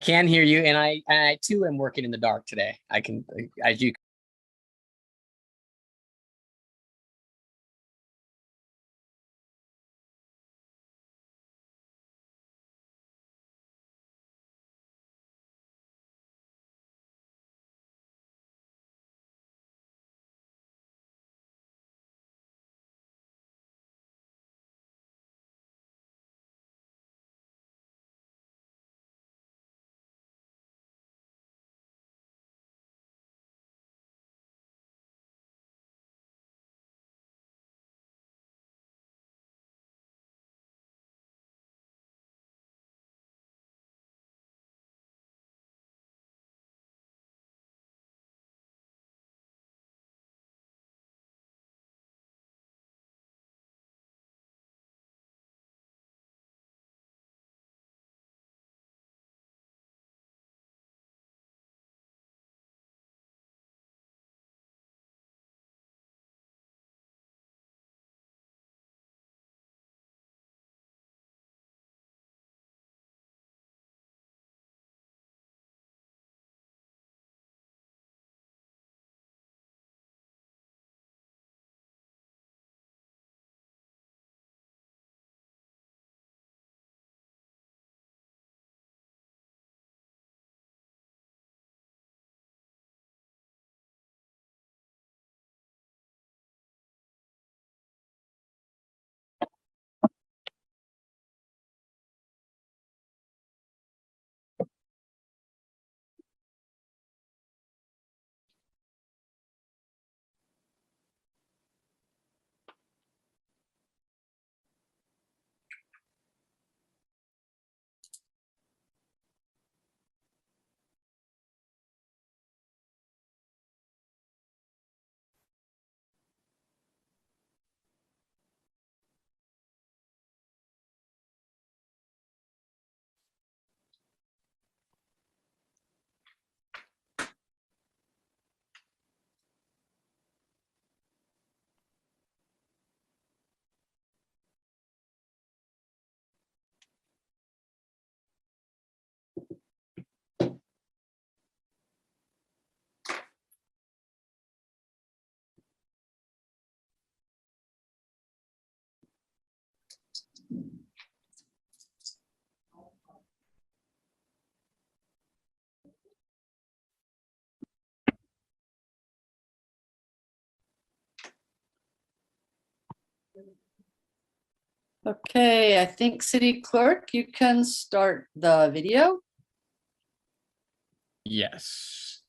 Can hear you, and I too am working in the dark today. I can, as you. Okay, I think City Clerk, you can start the video. Yes.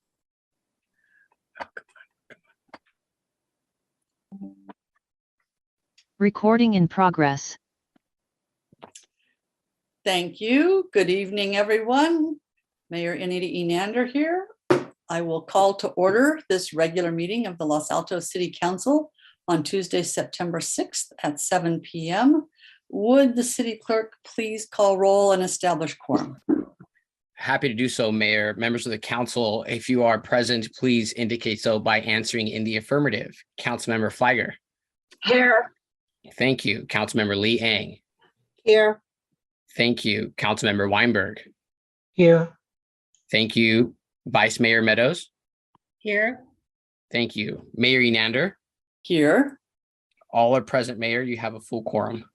Recording in progress. Thank you. Good evening, everyone. Mayor Anita Enander here. I will call to order this regular meeting of the Los Altos City Council on Tuesday, September 6th at 7 p.m. Would the city clerk please call roll and establish quorum? Happy to do so, Mayor. Members of the council, if you are present, please indicate so by answering in the affirmative. Councilmember Feiger. Here. Thank you. Councilmember Lee Ang. Here. Thank you. Councilmember Weinberg. Here. Thank you. Vice Mayor Meadows. Here. Thank you. Mayor Enander. Here. All are present, Mayor. You have a full quorum.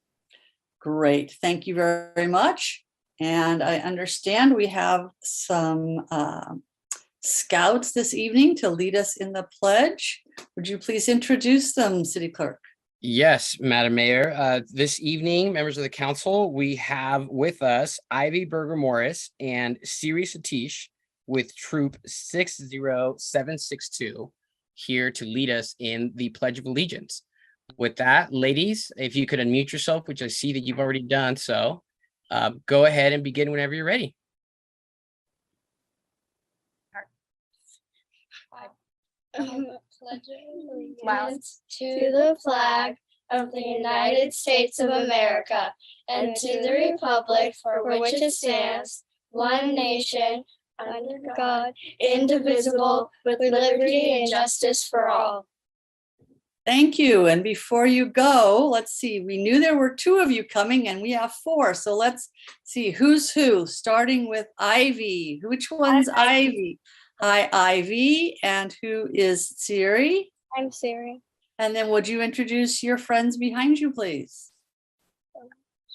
Great. Thank you very much. And I understand we have some scouts this evening to lead us in the pledge. Would you please introduce them, City Clerk? Yes, Madam Mayor. This evening, members of the council, we have with us Ivy Berger Morris and Siri Satish with Troop 60762 here to lead us in the Pledge of Allegiance. With that, ladies, if you could unmute yourself, which I see that you've already done so, go ahead and begin whenever you're ready. Pledge allegiance to the flag of the United States of America and to the republic for which it stands, one nation, under God, indivisible, with liberty and justice for all. Thank you. And before you go, let's see, we knew there were 2 of you coming and we have 4. So let's see who's who, starting with Ivy. Which one's Ivy? Hi, Ivy. And who is Siri? I'm Siri. And then would you introduce your friends behind you, please?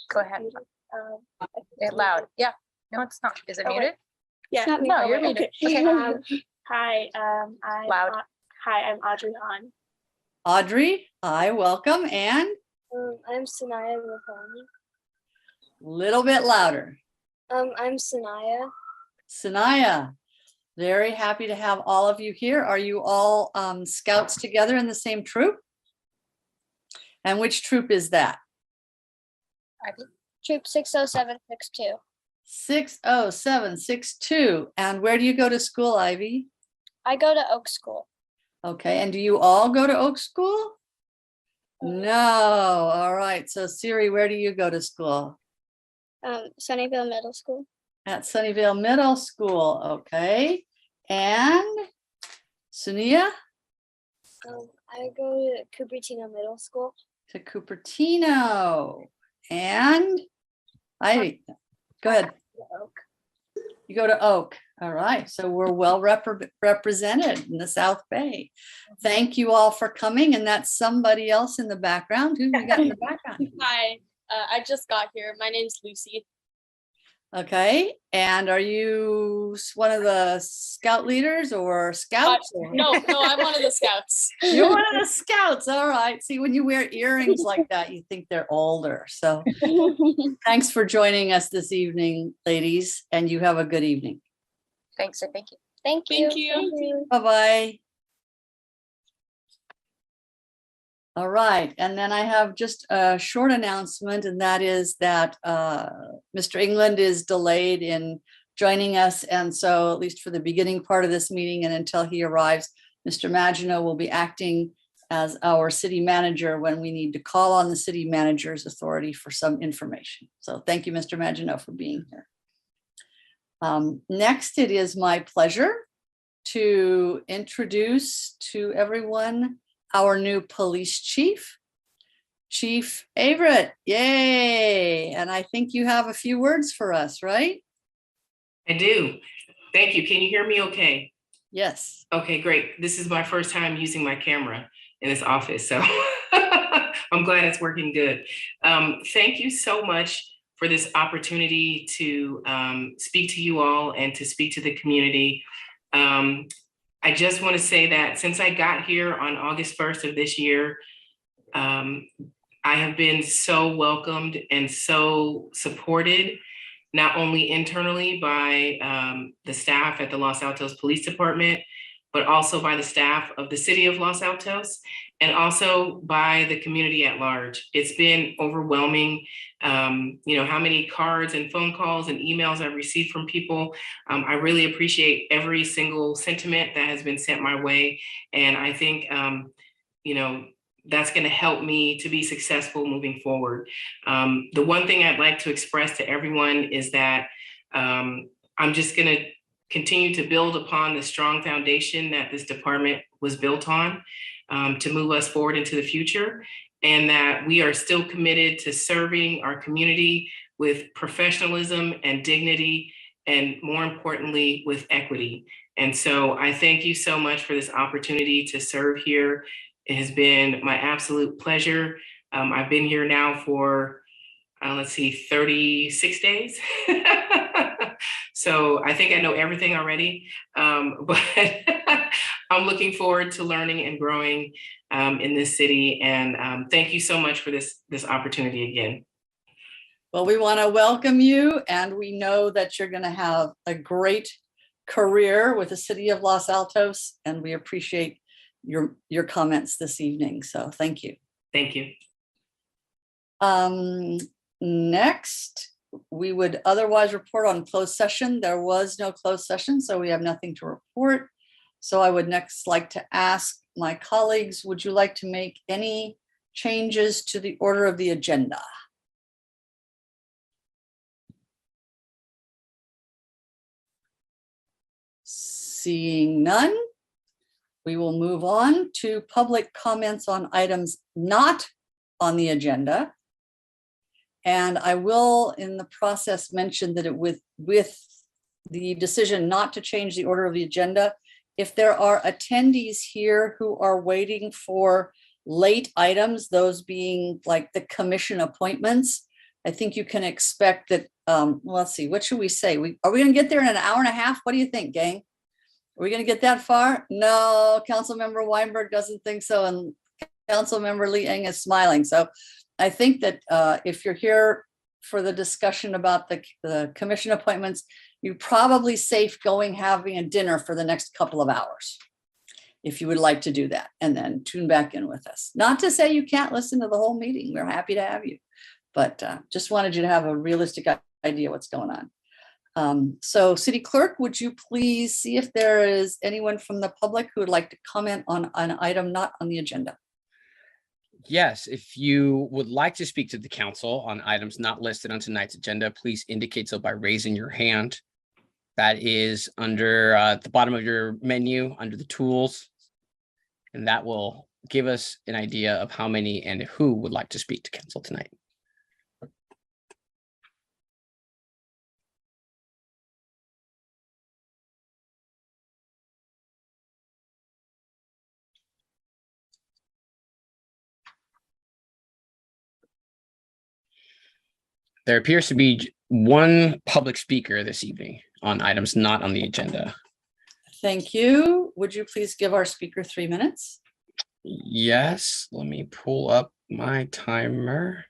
Go ahead. Say it loud. Yeah. No, it's not. Is it Oh, wait. muted? Yeah. No, you're muted. Okay. Hi, I'm Loud. Hi, I'm Audrey Han. Audrey, hi, welcome. And I'm Sanaya Ravani. little bit louder. I'm Sanaya. Sanaya, very happy to have all of you here. Are you all scouts together in the same troop? And which troop is that? Troop 60762. 60762. And where do you go to school, Ivy? I go to Oak School. Okay, and do you all go to Oak School? No, all right. So Siri, where do you go to school? Sunnyvale Middle School. At Sunnyvale Middle School, okay. And Sunia? I go to Cupertino Middle School. To Cupertino. And Ivy, go ahead. Oak. You go to Oak. All right. So we're well represented in the South Bay. Thank you all for coming. And that's somebody else in the background. Who we got in the background? Hi, I just got here. My name's Lucy. Okay. And are you one of the scout leaders or scouts? No, I'm one of the scouts. You're one of the scouts. All right. See, when you wear earrings like that, you think they're older. So thanks for joining us this evening, ladies. And you have a good evening. Thanks. And thank you. Thank you. Thank you. Bye-bye. All right, and then I have just a short announcement, and that is that Mr. England is delayed in joining us. And so at least for the beginning part of this meeting and until he arrives, Mr. Maginot will be acting as our city manager when we need to call on the city manager's authority for some information. So thank you, Mr. Maginot, for being here. Next, it is my pleasure to introduce to everyone our new police chief, Chief Everett. Yay! And I think you have a few words for us, right? I do. Thank you. Can you hear me okay? Yes. Okay, great. This is my first time using my camera in this office, so I'm glad it's working good. Thank you so much for this opportunity to speak to you all and to speak to the community. I just want to say that since I got here on August 1st of this year, I have been so welcomed and so supported, not only internally by the staff at the Los Altos Police Department, but also by the staff of the city of Los Altos, and also by the community at large. It's been overwhelming, how many cards and phone calls and emails I've received from people. I really appreciate every single sentiment that has been sent my way. And I think, that's gonna help me to be successful moving forward. The one thing I'd like to express to everyone is that I'm just gonna continue to build upon the strong foundation that this department was built on to move us forward into the future, and that we are still committed to serving our community with professionalism and dignity, and more importantly, with equity. And so I thank you so much for this opportunity to serve here. It has been my absolute pleasure. I've been here now for, 36 days. So I think I know everything already, but I'm looking forward to learning and growing in this city. And thank you so much for this opportunity again. Well, we want to welcome you, and we know that you're going to have a great career with the city of Los Altos, and we appreciate your comments this evening. So thank you. Thank you. Next, we would otherwise report on closed session. There was no closed session, so we have nothing to report. So I would next like to ask my colleagues, would you like to make any changes to the order of the agenda? Seeing none, We will move on to public comments on items not on the agenda. And I will, in the process, mention that with the decision not to change the order of the agenda, if there are attendees here who are waiting for late items, those being like the commission appointments, I think you can expect that, let's see, what should we say? Are we gonna get there in an hour and a half? What do you think, gang? Are we gonna get that far? No, Councilmember Weinberg doesn't think so, and Councilmember Lee Eng is smiling. So I think that if you're here for the discussion about the commission appointments, you're probably safe going having a dinner for the next couple of hours, if you would like to do that, and then tune back in with us. Not to say you can't listen to the whole meeting. We're happy to have you, but just wanted you to have a realistic idea what's going on. So City Clerk, would you please see if there is anyone from the public who would like to comment on an item not on the agenda? Yes, if you would like to speak to the council on items not listed on tonight's agenda, please indicate so by raising your hand. That is under the bottom of your menu, under the tools. And that will give us an idea of how many and who would like to speak to council tonight. There appears to be one public speaker this evening on items not on the agenda. Thank you. Would you please give our speaker 3 minutes? Yes, let me pull up my timer.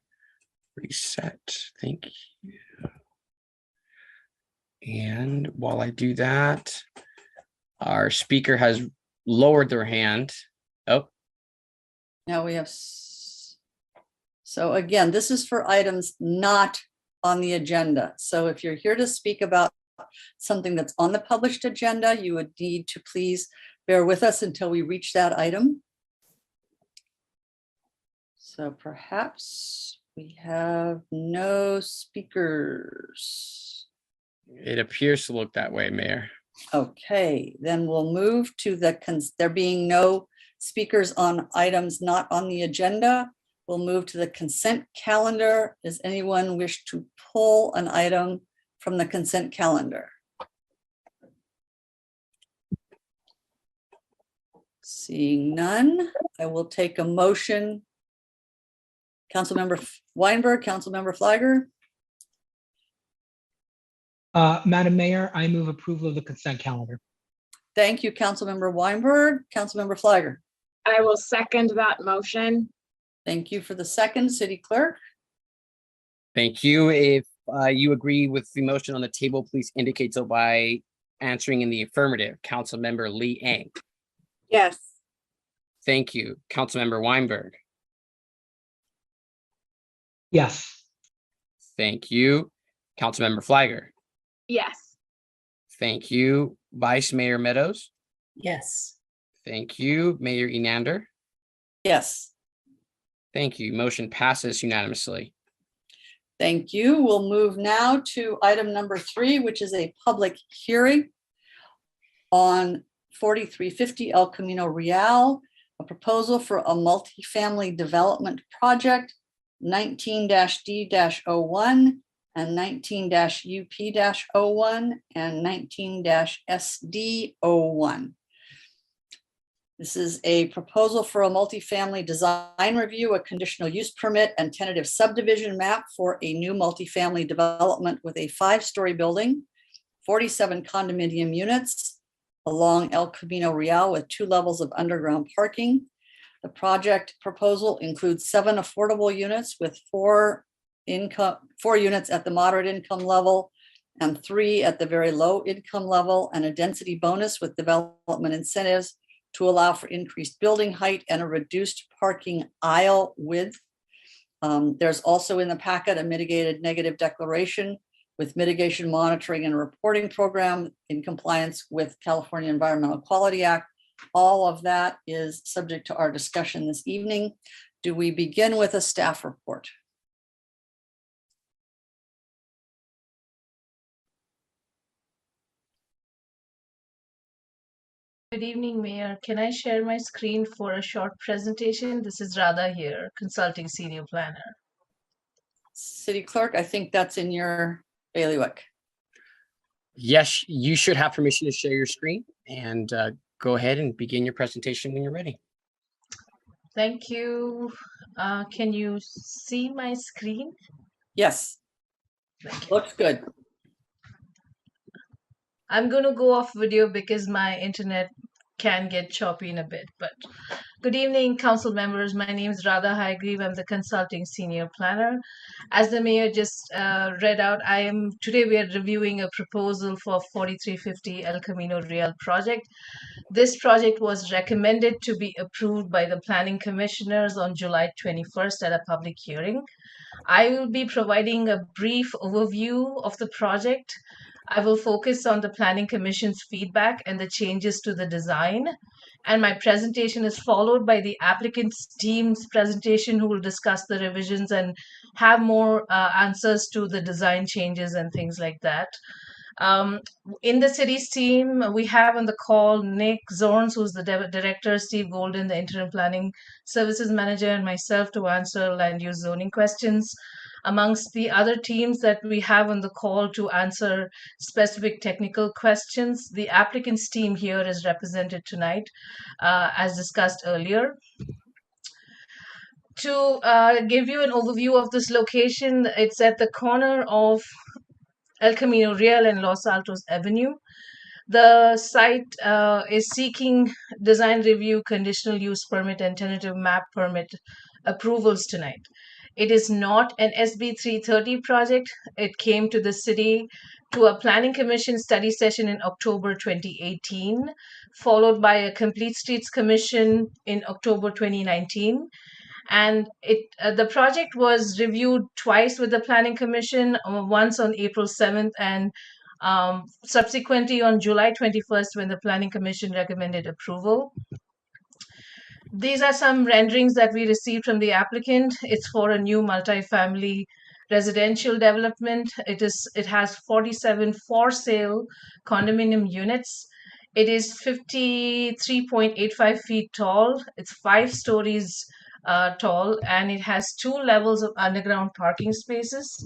Reset. Thank you. And while I do that, our speaker has lowered their hand. Oh, Now we have, so again, this is for items not on the agenda. So if you're here to speak about something that's on the published agenda, you would need to please bear with us until we reach that item. So perhaps we have no speakers. it appears to look that way, Mayor. Okay, then we'll move to there being no speakers on items not on the agenda. We'll move to the consent calendar. Does anyone wish to pull an item from the consent calendar? Seeing none, I will take a motion. Councilmember Weinberg, Councilmember Flagger. Madam Mayor, I move approval of the consent calendar. Thank you, Councilmember Weinberg. Councilmember Flagger. I will second that motion. Thank you for the second, City Clerk. Thank you. If you agree with the motion on the table, please indicate so by answering in the affirmative. Councilmember Lee Eng. Yes. Thank you. Councilmember Weinberg. Yes. Thank you. Councilmember Flagger. Yes. Thank you. Vice Mayor Meadows. Yes. Thank you. Mayor Enander. Yes. Thank you. Motion passes unanimously. Thank you. We'll move now to item number 3, which is a public hearing on 4350 El Camino Real, a proposal for a multifamily development project, 19-D-01 and 19-UP-01 and 19-SD-01. This is a proposal for a multifamily design review, a conditional use permit, and tentative subdivision map for a new multifamily development with a 5-story building, 47 condominium units along El Camino Real with 2 levels of underground parking. The project proposal includes 7 affordable units with 4 units at the moderate income level and 3 at the very low income level, and a density bonus with development incentives to allow for increased building height and a reduced parking aisle width. There's also in the packet a mitigated negative declaration with mitigation monitoring and reporting program in compliance with California Environmental Quality Act. All of that is subject to our discussion this evening. Do we begin with a staff report? Good evening, Mayor. Can I share my screen for a short presentation? This is Radha here, Consulting Senior Planner. City Clerk, I think that's in your bailiwick. Yes, you should have permission to share your screen and go ahead and begin your presentation when you're ready. Thank you. Can you see my screen? Yes, Thank you. looks good. I'm going to go off video because my internet can get choppy in a bit. But good evening, council members. My name is Radha Haigreve. I'm the consulting senior planner. As the mayor just read out, today we are reviewing a proposal for 4350 El Camino Real project. This project was recommended to be approved by the planning commissioners on July 21st at a public hearing. I will be providing a brief overview of the project. I will focus on the Planning Commission's feedback and the changes to the design. And my presentation is followed by the applicant's team's presentation, who will discuss the revisions and have more answers to the design changes and things like that. In the city's team, we have on the call Nick Zorns, who's the director, Steve Golden, the interim planning services manager, and myself to answer land use zoning questions. Amongst the other teams that we have on the call to answer specific technical questions, the applicant's team here is represented tonight, as discussed earlier. To give you an overview of this location, it's at the corner of El Camino Real and Los Altos Avenue. The site is seeking design review, conditional use permit, and tentative map permit approvals tonight. It is not an SB 330 project. It came to the city to a planning commission study session in October 2018, followed by a complete streets commission in October 2019. And the project was reviewed twice with the planning commission, once on April 7th and subsequently on July 21st, when the planning commission recommended approval. These are some renderings that we received from the applicant. It's for a new multifamily residential development. It has 47 for sale condominium units. It is 53.85 feet tall. It's 5 stories tall, and it has 2 levels of underground parking spaces.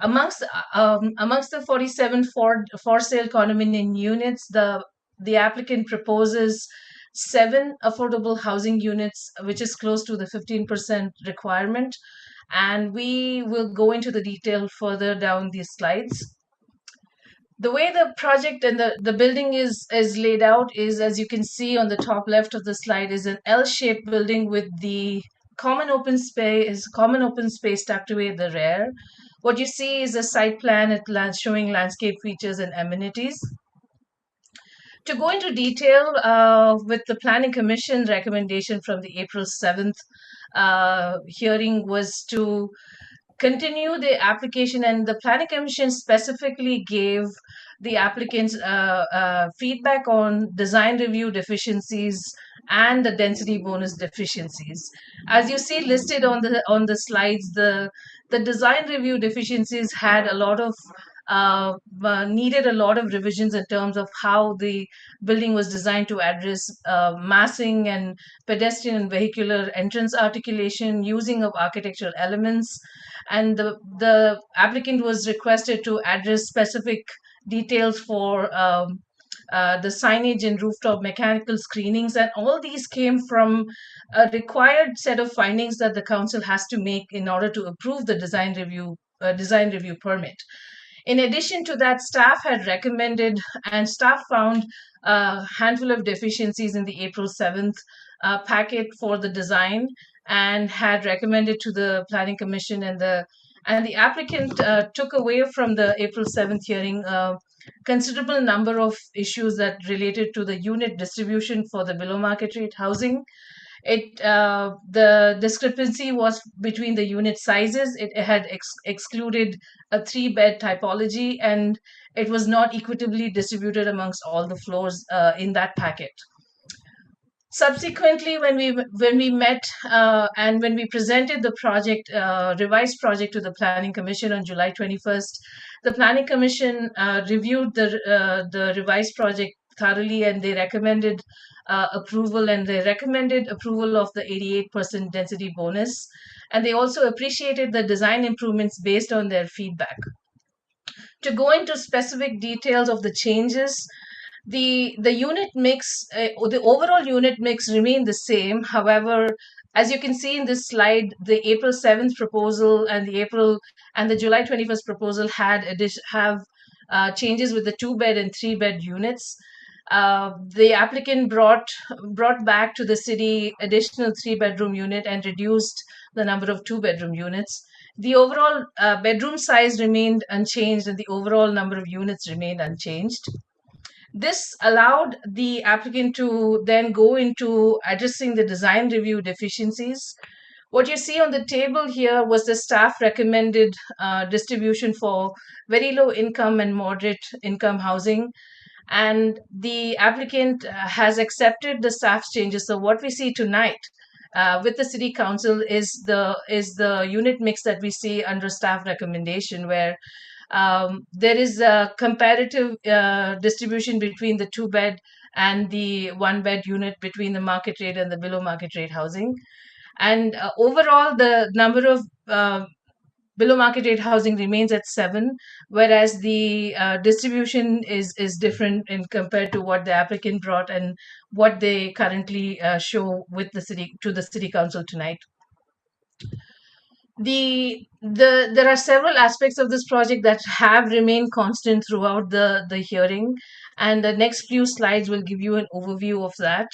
Amongst the 47 for sale condominium units, the applicant proposes 7 affordable housing units, which is close to the 15% requirement. And we will go into the detail further down these slides. The way the project and the building is laid out is, as you can see on the top left of the slide, is an L-shaped building with the common open space tucked away at the rear. What you see is a site plan showing landscape features and amenities. To go into detail with the Planning Commission recommendation from the April 7th hearing was to continue the application, and the Planning Commission specifically gave the applicants feedback on design review deficiencies and the density bonus deficiencies. As you see listed on the slides, the design review deficiencies had a lot of needed a lot of revisions in terms of how the building was designed to address massing and pedestrian and vehicular entrance articulation, using of architectural elements. And the applicant was requested to address specific details for the signage and rooftop mechanical screenings. And all these came from a required set of findings that the council has to make in order to approve the design review permit. In addition to that, staff had recommended, and staff found a handful of deficiencies in the April 7th packet for the design, and had recommended to the Planning Commission, and the applicant took away from the April 7th hearing a considerable number of issues that related to the unit distribution for the below market rate housing. The discrepancy was between the unit sizes. It had excluded a 3-bed typology, and it was not equitably distributed amongst all the floors in that packet. Subsequently, when we met and when we presented the project, revised project to the Planning Commission on July 21st, the Planning Commission reviewed the revised project thoroughly, and they recommended approval, and they recommended approval of the 88% density bonus. And they also appreciated the design improvements based on their feedback. To go into specific details of the changes, the unit mix, the overall unit mix remained the same. However, as you can see in this slide, the April 7th proposal and the July 21st proposal have changes with the 2-bed and 3-bed units. The applicant brought back to the city additional 3-bedroom unit and reduced the number of 2-bedroom units. The overall bedroom size remained unchanged, and the overall number of units remained unchanged. This allowed the applicant to then go into addressing the design review deficiencies. What you see on the table here was the staff recommended distribution for very low income and moderate income housing. And the applicant has accepted the staff's changes. So what we see tonight with the city council is the unit mix that we see under staff recommendation, where there is a comparative distribution between the 2-bed and the 1-bed unit, between the market rate and the below market rate housing. And overall, the number of below market rate housing remains at 7, whereas the distribution is different in compared to what the applicant brought and what they currently show with the city council tonight. There are several aspects of this project that have remained constant throughout the hearing, and the next few slides will give you an overview of that.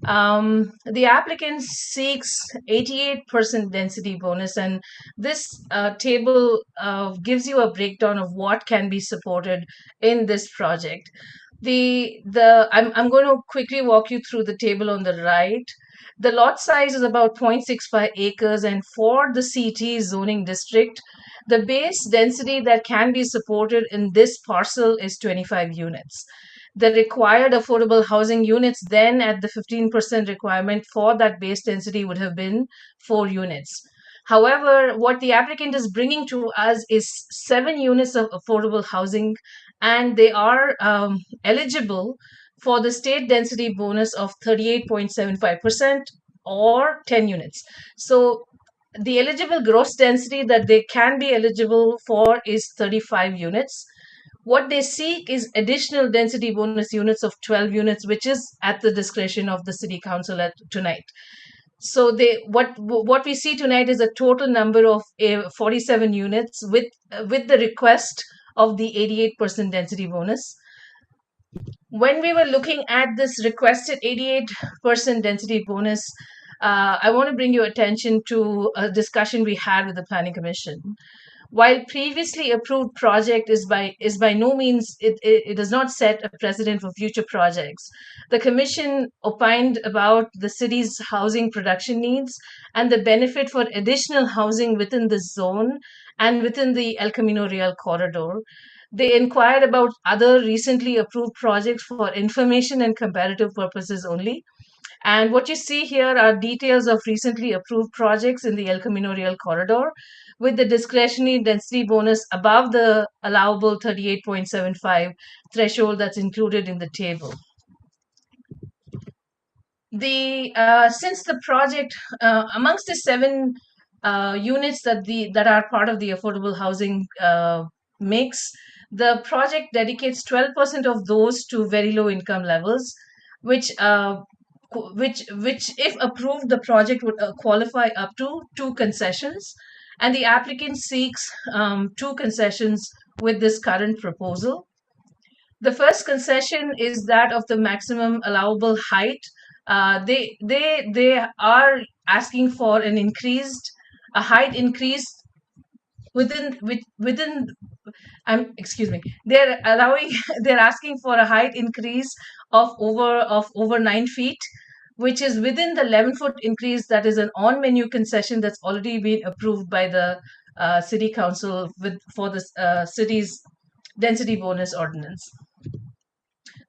The applicant seeks 88% density bonus, and this table gives you a breakdown of what can be supported in this project. I'm going to quickly walk you through the table on the right. The lot size is about 0.65 acres, and for the CT zoning district, the base density that can be supported in this parcel is 25 units. The required affordable housing units then at the 15% requirement for that base density would have been 4 units. However, what the applicant is bringing to us is 7 units of affordable housing, and they are eligible for the state density bonus of 38.75% or 10 units. So the eligible gross density that they can be eligible for is 35 units. What they seek is additional density bonus units of 12 units, which is at the discretion of the city council tonight. So what we see tonight is a total number of 47 units with the request of the 88% density bonus. When we were looking at this requested 88% density bonus, I want to bring your attention to a discussion we had with the Planning Commission. While previously approved project is by no means, it does not set a precedent for future projects. The commission opined about the city's housing production needs and the benefit for additional housing within the zone and within the El Camino Real corridor. They inquired about other recently approved projects for information and comparative purposes only. And what you see here are details of recently approved projects in the El Camino Real corridor, with the discretionary density bonus above the allowable 38.75 threshold that's included in the table. Since the project, amongst the 7 units that are part of the affordable housing mix, the project dedicates 12% of those to very low income levels, which if approved, the project would qualify up to 2 concessions. And the applicant seeks 2 concessions with this current proposal. The first concession is that of the maximum allowable height. They are asking for a height increase within. Excuse me. They're asking for a height increase of over 9 feet, which is within the 11-foot increase that is an on-menu concession that's already been approved by the city council for the city's density bonus ordinance.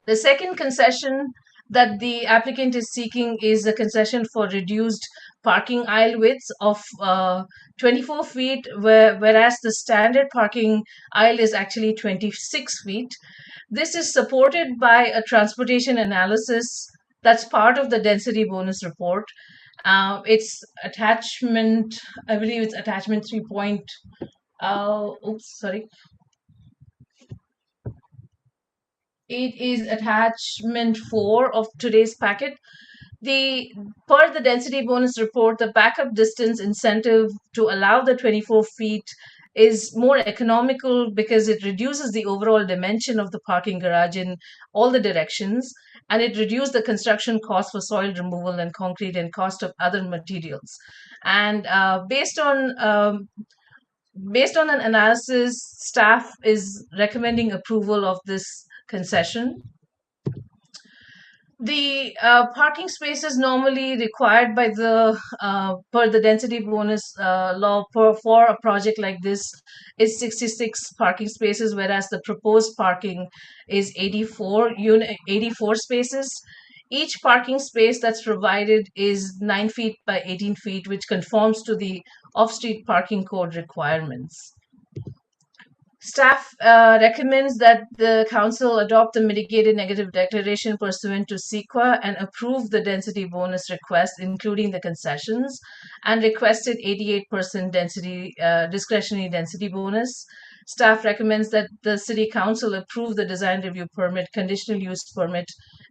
The second concession that the applicant is seeking is a concession for reduced parking aisle widths of 24 feet, whereas the standard parking aisle is actually 26 feet. This is supported by a transportation analysis that's part of the density bonus report. It's attachment, I believe it's attachment 3 point, oops, sorry. It is attachment 4 of today's packet. Per the density bonus report, the backup distance incentive to allow the 24 feet is more economical because it reduces the overall dimension of the parking garage in all the directions, and it reduces the construction cost for soil removal and concrete and cost of other materials. And based on an analysis, staff is recommending approval of this concession. The parking spaces normally required by the per the density bonus law for a project like this is 66 parking spaces, whereas the proposed parking is 84 spaces. Each parking space that's provided is 9 feet by 18 feet, which conforms to the off-street parking code requirements. Staff recommends that the council adopt the mitigated negative declaration pursuant to CEQA and approve the density bonus request, including the concessions, and requested 88% density discretionary density bonus. Staff recommends that the city council approve the design review permit, conditional use permit,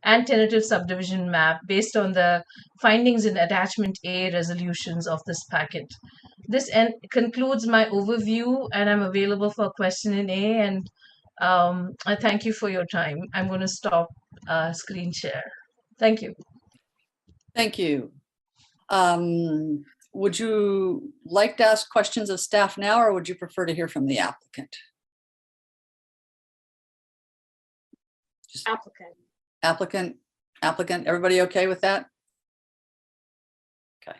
and tentative subdivision map based on the findings in attachment A resolutions of this packet. This concludes my overview, and I'm available for question and A. And I thank you for your time. I'm going to stop screen share. Thank you. Thank you. Would you like to ask questions of staff now, or would you prefer to hear from the applicant? Applicant, everybody okay with that? Okay,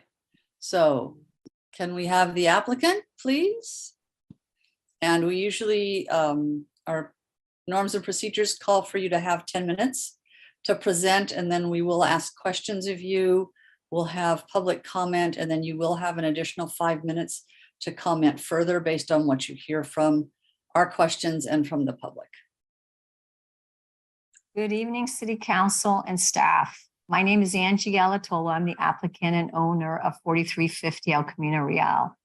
so can we have the applicant, please? And we usually, our norms and procedures call for you to have 10 minutes to present, and then we will ask questions of you. We'll have public comment, and then you will have an additional 5 minutes to comment further based on what you hear from our questions and from the public. Good evening, City Council and staff. My name is Angie Galatola. I'm the applicant and owner of 4350 El Camino Real.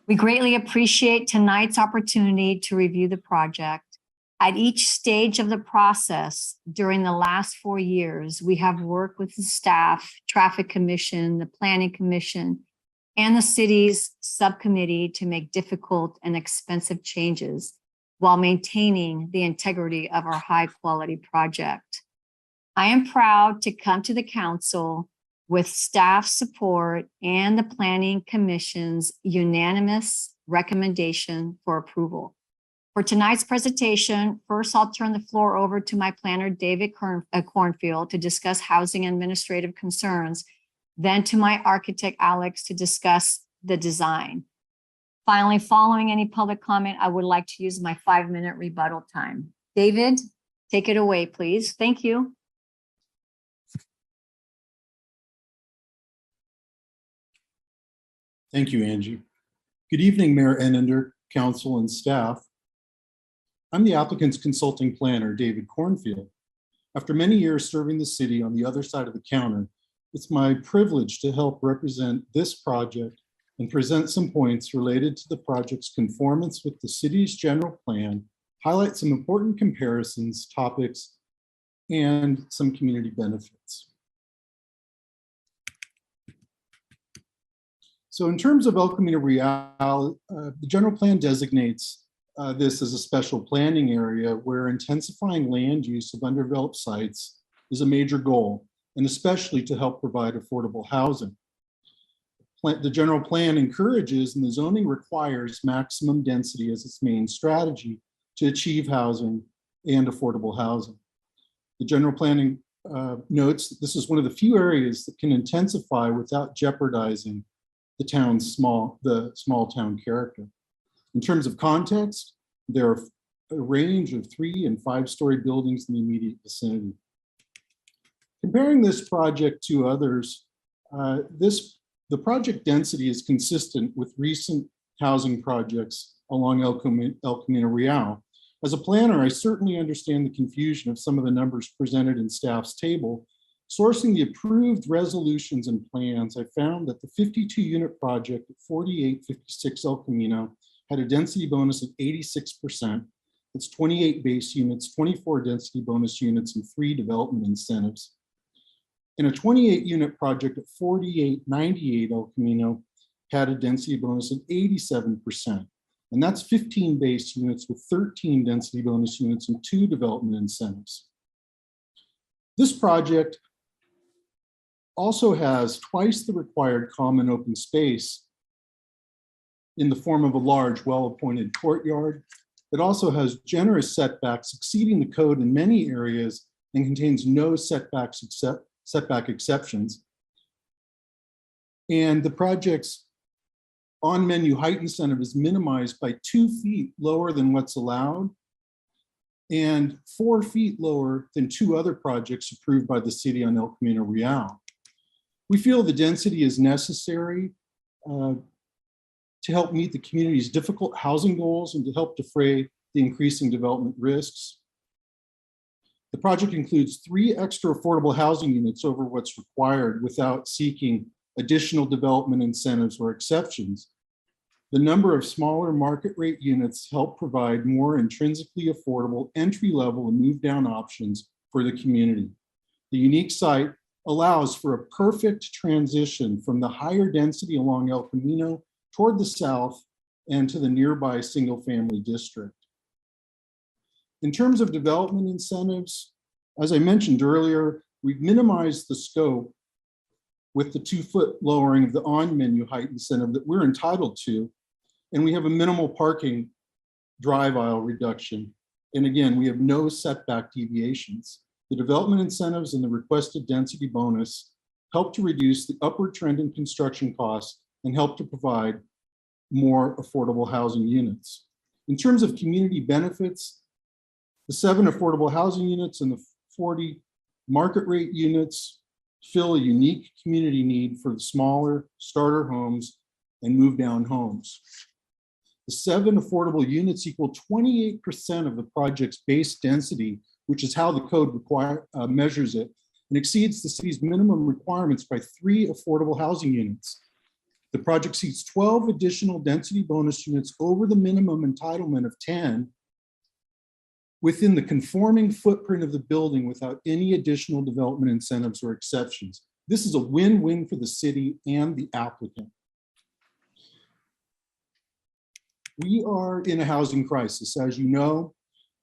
We greatly appreciate tonight's opportunity to review the project. At each stage of the process during the last 4 years, we have worked with the staff, Traffic Commission, the Planning Commission, and the city's subcommittee to make difficult and expensive changes while maintaining the integrity of our high-quality project. I am proud to come to the council with staff support and the Planning Commission's unanimous recommendation for approval. For tonight's presentation, first I'll turn the floor over to my planner, David Cornfield, to discuss housing administrative concerns, then to my architect, Alex, to discuss the design. Finally, following any public comment, I would like to use my 5-minute rebuttal time. David, take it away, please. Thank you. Thank you, Angie. Good evening, Mayor Ennender, council, and staff. I'm the applicant's consulting planner, David Cornfield. After many years serving the city on the other side of the counter, it's my privilege to help represent this project and present some points related to the project's conformance with the city's general plan, highlight some important comparisons, topics, and some community benefits. So in terms of El Camino Real, the general plan designates this as a special planning area where intensifying land use of undeveloped sites is a major goal, and especially to help provide affordable housing. The general plan encourages and the zoning requires maximum density as its main strategy to achieve housing and affordable housing. The general planning notes that this is one of the few areas that can intensify without jeopardizing the town's small town character. In terms of context, there are a range of 3- and 5-story buildings in the immediate vicinity. Comparing this project to others, this The project density is consistent with recent housing projects along El Camino Real. As a planner, I certainly understand the confusion of some of the numbers presented in staff's table. Sourcing the approved resolutions and plans, I found that the 52-unit project at 4856 El Camino had a density bonus of 86%. That's 28 base units, 24 density bonus units, and 3 development incentives. And a 28-unit project at 4898 El Camino had a density bonus of 87%. And that's 15 base units with 13 density bonus units and 2 development incentives. This project also has twice the required common open space in the form of a large, well-appointed courtyard. It also has generous setbacks exceeding the code in many areas and contains no setback exceptions. And the project's on-menu height incentive is minimized by 2 feet lower than what's allowed and 4 feet lower than 2 other projects approved by the city on El Camino Real. We feel the density is necessary to help meet the community's difficult housing goals and to help defray the increasing development risks. The project includes 3 extra affordable housing units over what's required without seeking additional development incentives or exceptions. The number of smaller market rate units help provide more intrinsically affordable entry-level and move-down options for the community. The unique site allows for a perfect transition from the higher density along El Camino toward the south and to the nearby single-family district. In terms of development incentives, as I mentioned earlier, we've minimized the scope with the 2-foot lowering of the on-menu height incentive that we're entitled to, and we have a minimal parking drive aisle reduction. And again, we have no setback deviations. The development incentives and the requested density bonus help to reduce the upward trend in construction costs and help to provide more affordable housing units. In terms of community benefits, the 7 affordable housing units and the 40 market rate units fill a unique community need for the smaller starter homes and move down homes. The 7 affordable units equal 28% of the project's base density, which is how the code measures it, and exceeds the city's minimum requirements by 3 affordable housing units. The project seeks 12 additional density bonus units over the minimum entitlement of 10 within the conforming footprint of the building without any additional development incentives or exceptions. This is a win-win for the city and the applicant. We are in a housing crisis, as you know,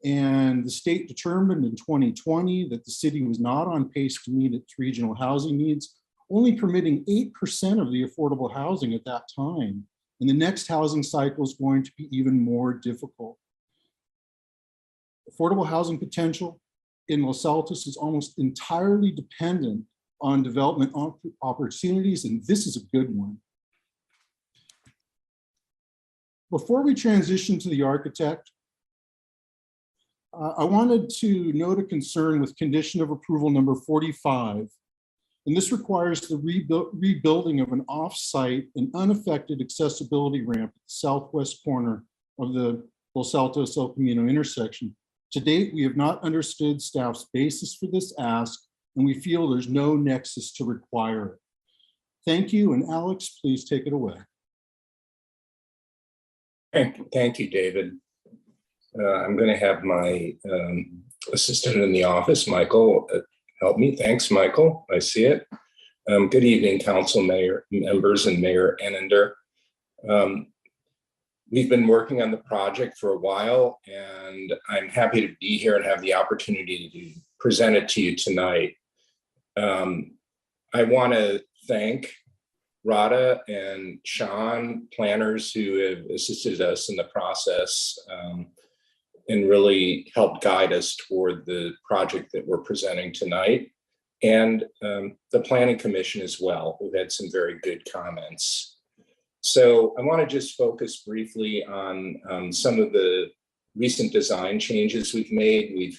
and the state determined in 2020 that the city was not on pace to meet its regional housing needs, only permitting 8% of the affordable housing at that time. And the next housing cycle is going to be even more difficult. Affordable housing potential in Los Altos is almost entirely dependent on development opportunities, and this is a good one. Before we transition to the architect, I wanted to note a concern with condition of approval number 45. And this requires the rebuilding of an off-site and unaffected accessibility ramp at the southwest corner of the Los Altos El Camino intersection. To date, we have not understood staff's basis for this ask, and we feel there's no nexus to require it. Thank you, and Alex, please take it away. Thank you, David. I'm going to have my assistant in the office, Michael, help me. Thanks, Michael. I see it. Good evening, council members and Mayor Ennender. We've been working on the project for a while, and I'm happy to be here and have the opportunity to present it to you tonight. I want to thank Rada and Sean, planners who have assisted us in the process and really helped guide us toward the project that we're presenting tonight, and the Planning Commission as well, who had some very good comments. So I want to just focus briefly on some of the recent design changes we've made.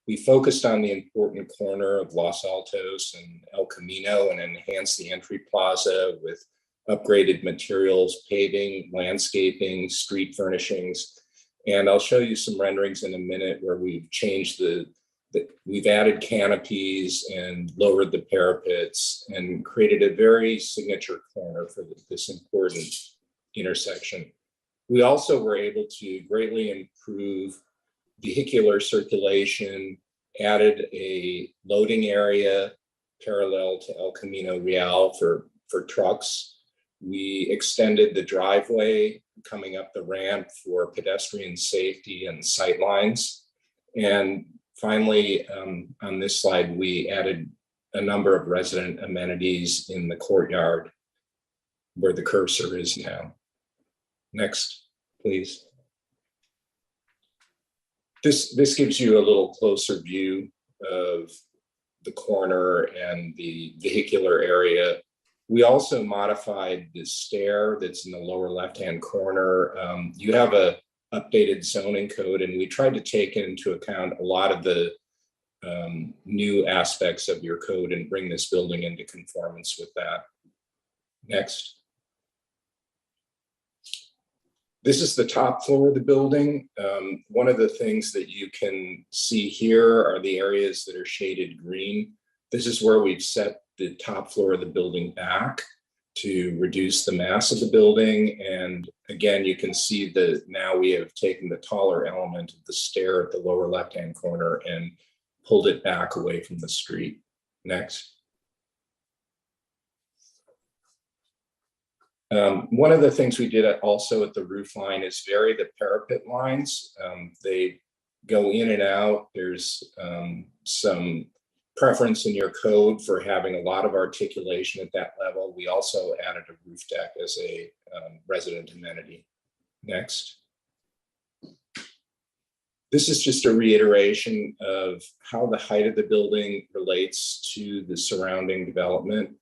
We focused on the important corner of Los Altos and El Camino and enhanced the entry plaza with upgraded materials, paving, landscaping, street furnishings. And I'll show you some renderings in a minute where we've changed we've added canopies and lowered the parapets and created a very signature corner for this important intersection. We also were able to greatly improve vehicular circulation, added a loading area parallel to El Camino Real for trucks. We extended the driveway coming up the ramp for pedestrian safety and sight lines. And finally, on this slide, we added a number of resident amenities in the courtyard where the cursor is now. Next, please. This gives you a little closer view of the corner and the vehicular area. We also modified the stair that's in the lower left-hand corner. You have a updated zoning code, and we tried to take into account a lot of the new aspects of your code and bring this building into conformance with that. Next. This is the top floor of the building. One of the things that you can see here are the areas that are shaded green. This is where we've set the top floor of the building back to reduce the mass of the building. And again, you can see that now we have taken the taller element of the stair at the lower left-hand corner and pulled it back away from the street. Next. One of the things we did also at the roof line is vary the parapet lines. They go in and out. There's some preference in your code for having a lot of articulation at that level. We also added a roof deck as a resident amenity. Next. This is just a reiteration of how the height of the building relates to the surrounding development.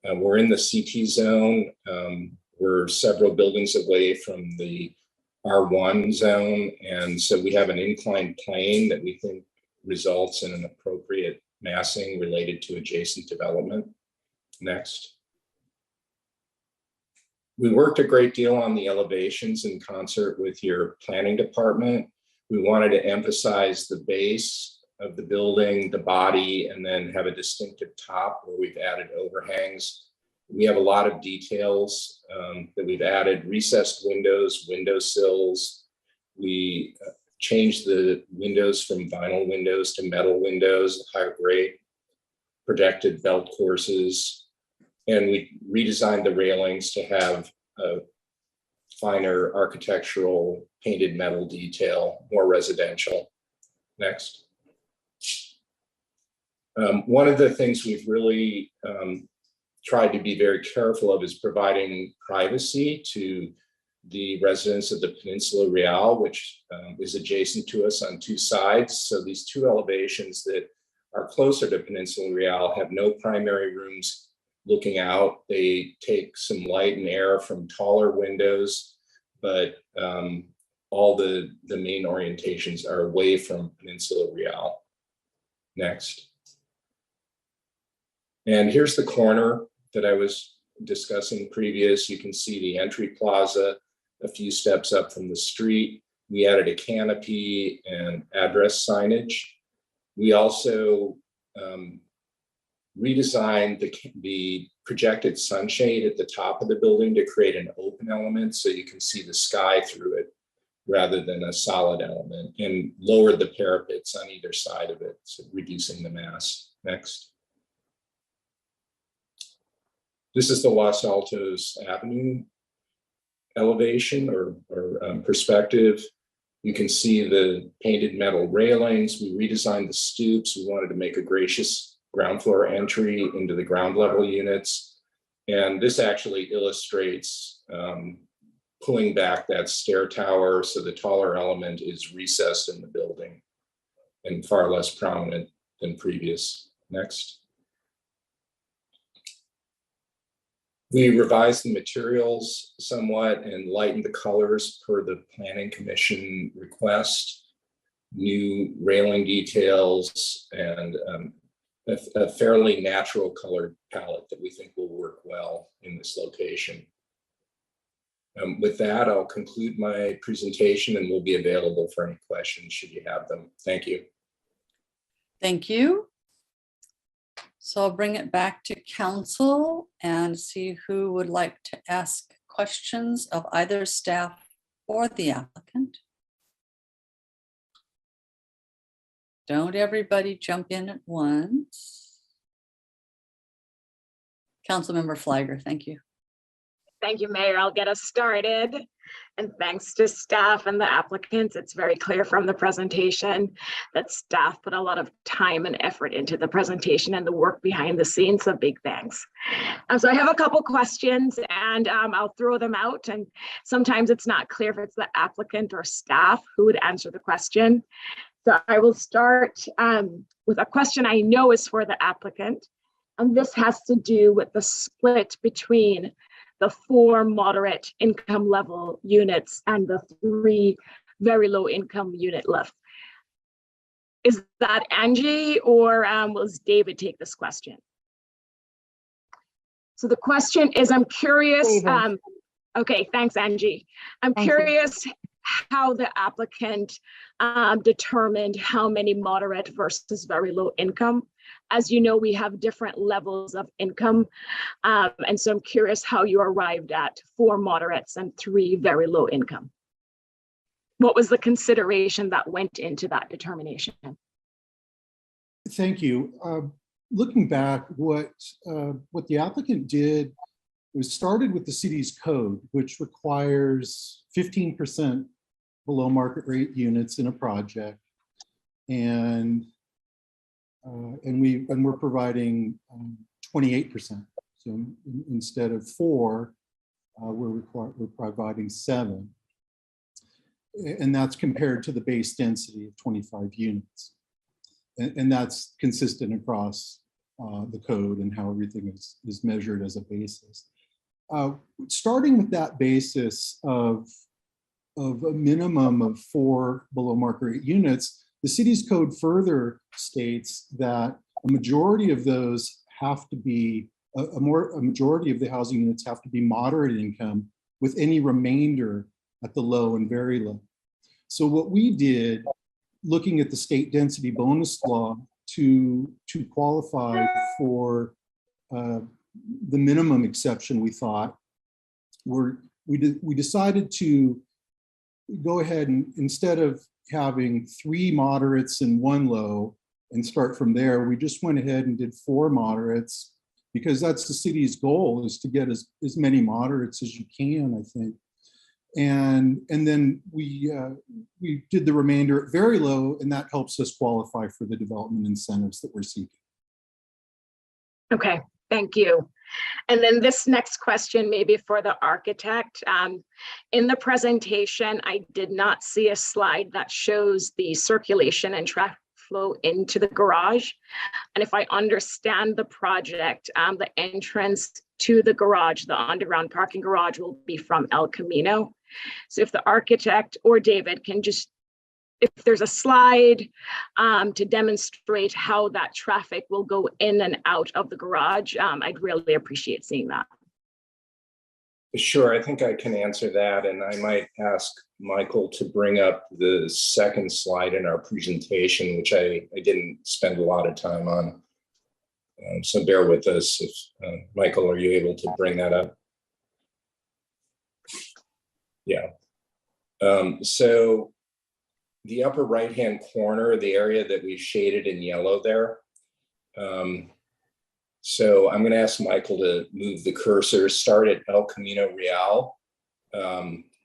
We're in the CT zone. We're several buildings away from the R1 zone. And so we have an inclined plane that we think results in an appropriate massing related to adjacent development. Next. We worked a great deal on the elevations in concert with your planning department. We wanted to emphasize the base of the building, the body, and then have a distinctive top where we've added overhangs. We have a lot of details that we've added: recessed windows, window sills. We changed the windows from vinyl windows to metal windows, higher grade, projected belt courses, and we redesigned the railings to have a finer architectural painted metal detail, more residential. Next. One of the things we've really tried to be very careful of is providing privacy to the residents of the Peninsula Real, which is adjacent to us on two sides. So these two elevations that are closer to Peninsula Real have no primary rooms looking out. They take some light and air from taller windows, but all the main orientations are away from Peninsula Real. Next. And here's the corner that I was discussing previous. You can see the entry plaza a few steps up from the street. We added a canopy and address signage. We also redesigned the projected sunshade at the top of the building to create an open element so you can see the sky through it rather than a solid element, and lowered the parapets on either side of it, so reducing the mass. Next. This is the Los Altos Avenue elevation or perspective. You can see the painted metal railings. We redesigned the stoops. We wanted to make a gracious ground floor entry into the ground level units. And this actually illustrates pulling back that stair tower so the taller element is recessed in the building and far less prominent than previous. Next. We revised the materials somewhat and lightened the colors per the Planning Commission request. New railing details and a fairly natural colored palette that we think will work well in this location. With that, I'll conclude my presentation and will be available for any questions should you have them. Thank you. Thank you. So I'll bring it back to council and see who would like to ask questions of either staff or the applicant. Don't everybody jump in at once. Councilmember Flagger, thank you. Thank you, Mayor. I'll get us started. And thanks to staff and the applicants, it's very clear from the presentation that staff put a lot of time and effort into the presentation and the work behind the scenes, so big thanks. So I have a couple questions and I'll throw them out, and sometimes it's not clear if it's the applicant or staff who would answer the question. So I will start with a question I know is for the applicant, and this has to do with the split between the 4 moderate income level units and the 3 very low income unit left. Is that Angie, or will David take this question? So the question is, I'm curious. Okay, thanks, Angie. I'm curious how the applicant determined how many moderate versus very low income. As you know, we have different levels of income. And so I'm curious how you arrived at 4 moderates and 3 very low income. What was the consideration that went into that determination? Thank you. Looking back, what the applicant did was started with the city's code, which requires 15% below market rate units in a project, and we're providing 28%. So instead of 4, we're providing 7, and that's compared to the base density of 25 units, and that's consistent across the code and how everything is measured as a basis. Starting with that basis of a minimum of 4 below market rate units, the city's code further states that a majority of those have to be, a majority of the housing units have to be moderate income, with any remainder at the low and very low. So what we did, looking at the state density bonus law to qualify for the minimum exception, we thought, we decided to go ahead and, instead of having 3 moderates and 1 low and start from there, we just went ahead and did 4 moderates, because that's the city's goal, is to get as many moderates as you can, I think. And then we did the remainder at very low, and that helps us qualify for the development incentives that we're seeking. Okay, thank you. And then this next question may be for the architect. In the presentation, I did not see a slide that shows the circulation and traffic flow into the garage. And if I understand the project, the entrance to the garage, the underground parking garage, will be from El Camino. So if the architect or David can just, if there's a slide to demonstrate how that traffic will go in and out of the garage, I'd really appreciate seeing that. Sure, I think I can answer that, and I might ask Michael to bring up the second slide in our presentation, which I didn't spend a lot of time on. So bear with us. If Michael, are you able to bring that up? Yeah. So the upper right-hand corner, the area that we've shaded in yellow there. So I'm going to ask Michael to move the cursor, start at El Camino Real,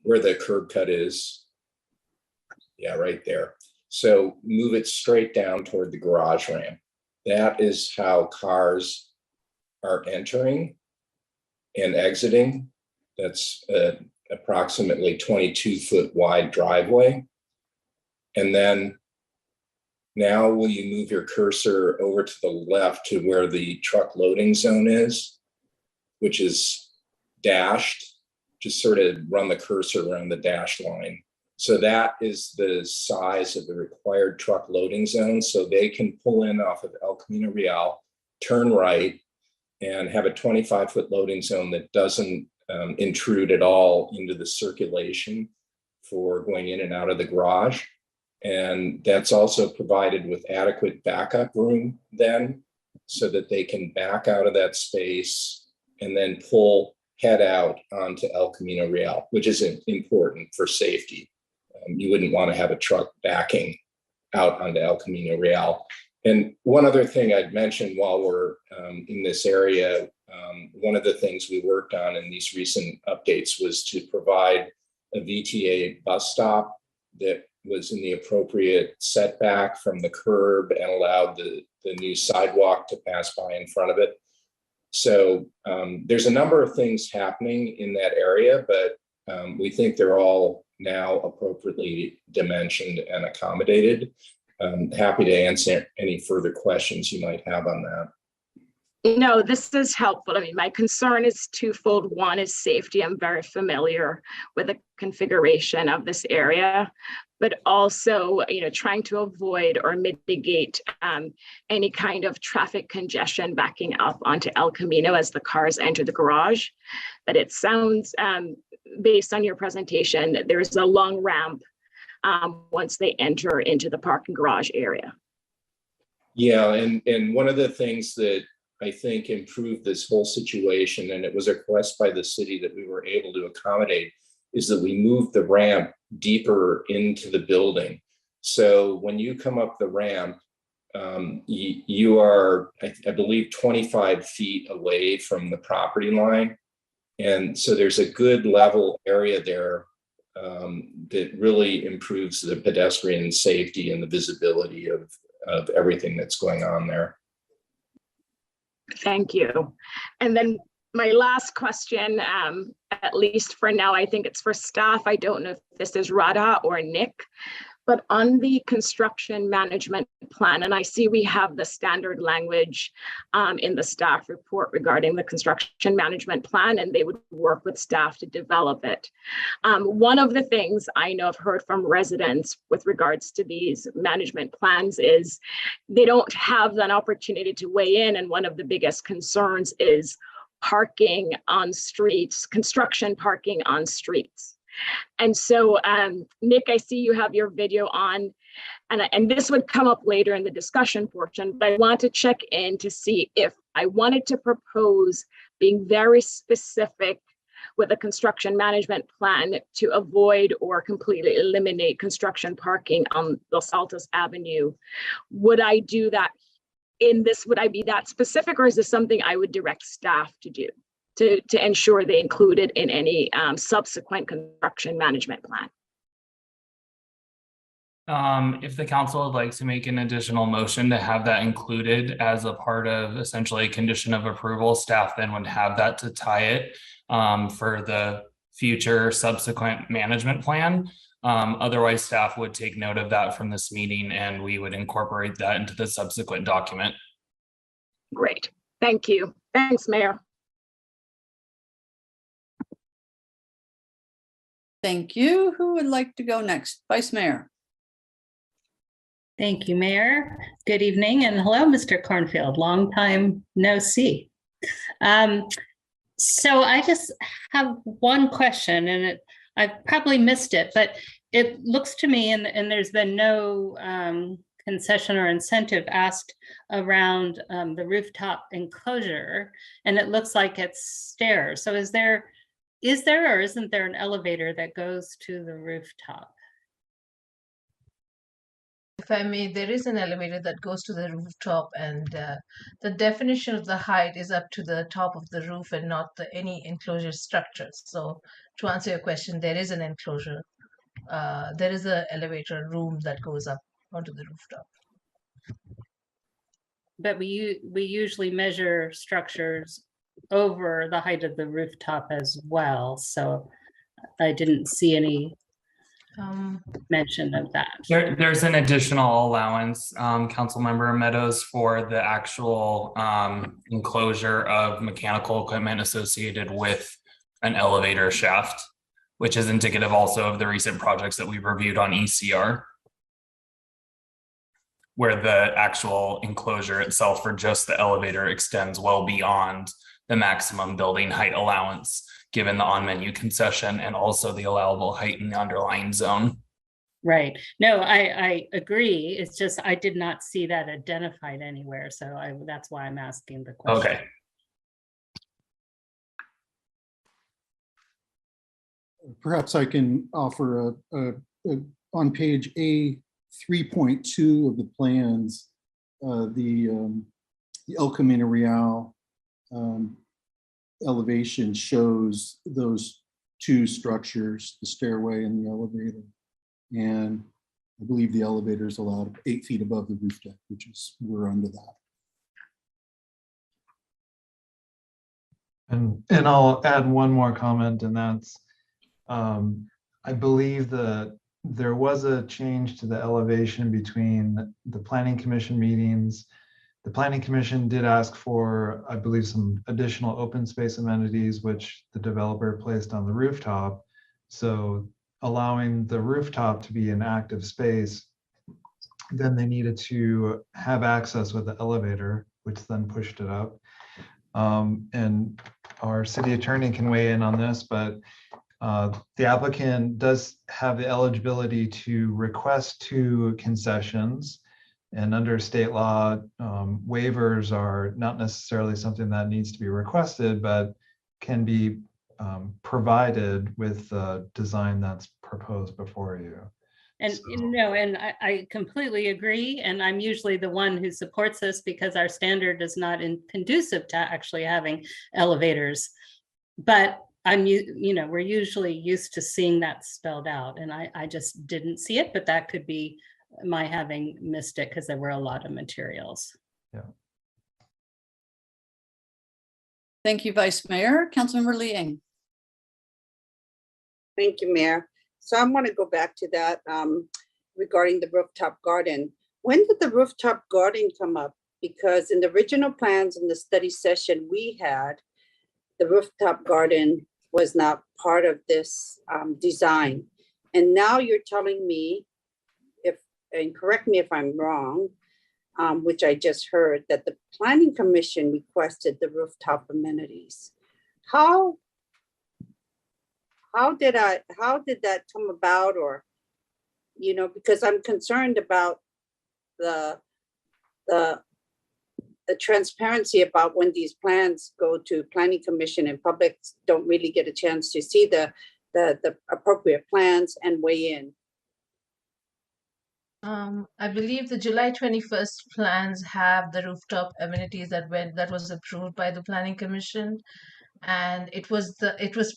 where the curb cut is. Yeah, right there. So move it straight down toward the garage ramp. That is how cars are entering and exiting. That's approximately 22-foot wide driveway. And then now will you move your cursor over to the left to where the truck loading zone is, which is dashed. Just sort of run the cursor around the dashed line. So that is the size of the required truck loading zone. So they can pull in off of El Camino Real, turn right, and have a 25-foot loading zone that doesn't intrude at all into the circulation for going in and out of the garage. And that's also provided with adequate backup room then, so that they can back out of that space and then head out onto El Camino Real, which is important for safety. You wouldn't want to have a truck backing out onto El Camino Real. And one other thing I'd mention while we're in this area, one of the things we worked on in these recent updates was to provide a Vta bus stop that was in the appropriate setback from the curb and allowed the new sidewalk to pass by in front of it. So there's a number of things happening in that area, but we think they're all now appropriately dimensioned and accommodated. Happy to answer any further questions you might have on that. No, this is helpful. I mean, my concern is twofold. One is safety. I'm very familiar with the configuration of this area, but also, trying to avoid or mitigate any kind of traffic congestion backing up onto El Camino as the cars enter the garage. But it sounds, based on your presentation, that there's a long ramp once they enter into the parking garage area. Yeah, and one of the things that I think improved this whole situation, and it was a request by the city that we were able to accommodate, is that we moved the ramp deeper into the building. So when you come up the ramp, you are, I believe, 25 feet away from the property line. And so there's a good level area there that really improves the pedestrian safety and the visibility of everything that's going on there. Thank you. And then my last question, at least for now, I think it's for staff. I don't know if this is Radha or Nick, but on the construction management plan, and I see we have the standard language in the staff report regarding the construction management plan, and they would work with staff to develop it. One of the things I know I've heard from residents with regards to these management plans is they don't have an opportunity to weigh in, and one of the biggest concerns is parking on streets, construction parking on streets. And so, Nick, I see you have your video on, and this would come up later in the discussion portion, but I want to check in to see if I wanted to propose being very specific with a construction management plan to avoid or completely eliminate construction parking on Los Altos Avenue. Would I do that in this? Would I be that specific, or is this something I would direct staff to do to ensure they include it in any subsequent construction management plan? If the council would like to make an additional motion to have that included as a part of essentially a condition of approval, staff then would have that to tie it for the future subsequent management plan. Otherwise, staff would take note of that from this meeting and we would incorporate that into the subsequent document. Great, thank you. Thanks, Mayor. Thank you. Who would like to go next? Vice Mayor. Thank you, Mayor. Good evening, and hello, Mr. Cornfield. Long time no see. So I just have one question, and I probably missed it, but it looks to me, and there's been no concession or incentive asked around the rooftop enclosure, and it looks like it's stairs. So is there or isn't there an elevator that goes to the rooftop? If I may, there is an elevator that goes to the rooftop, and the definition of the height is up to the top of the roof and not any enclosure structures. So to answer your question, there is an enclosure. There is an elevator room that goes up onto the rooftop. But we usually measure structures over the height of the rooftop as well. So I didn't see any mention of that. There's an additional allowance, Councilmember Meadows, for the actual enclosure of mechanical equipment associated with an elevator shaft. which is indicative also of the recent projects that we reviewed on ECR, where the actual enclosure itself for just the elevator extends well beyond the maximum building height allowance, given the on-menu concession and also the allowable height in the underlying zone. Right. No, I agree. It's just I did not see that identified anywhere. So that's why I'm asking the question. Okay. Perhaps I can offer on page A 3.2 of the plans, the El Camino Real elevation shows those two structures, the stairway and the elevator. And I believe the elevator is allowed 8 feet above the roof deck, which is, we're under that. And I'll add one more comment, and that's, I believe that there was a change to the elevation between the Planning Commission meetings. The Planning Commission did ask for, I believe, some additional open space amenities, which the developer placed on the rooftop. So allowing the rooftop to be an active space, then they needed to have access with the elevator, which then pushed it up. And our city attorney can weigh in on this, but the applicant does have the eligibility to request 2 concessions. And under state law, waivers are not necessarily something that needs to be requested, but can be provided with the design that's proposed before you. And and I completely agree. And I'm usually the one who supports this because our standard is not conducive to actually having elevators. But we're usually used to seeing that spelled out, and I just didn't see it, but that could be my having missed it because there were a lot of materials. Yeah. Thank you, Vice Mayor. Councilmember Liang. Thank you, Mayor. So I'm going to go back to that regarding the rooftop garden. When did the rooftop garden come up? Because in the original plans in the study session we had, the rooftop garden was not part of this design. And now you're telling me, and correct me if I'm wrong, which I just heard, that the Planning Commission requested the rooftop amenities. How did that come about? Or, because I'm concerned about the transparency about when these plans go to Planning Commission and public don't really get a chance to see the appropriate plans and weigh in. I believe the July 21st plans have the rooftop amenities that was approved by the Planning Commission, and it was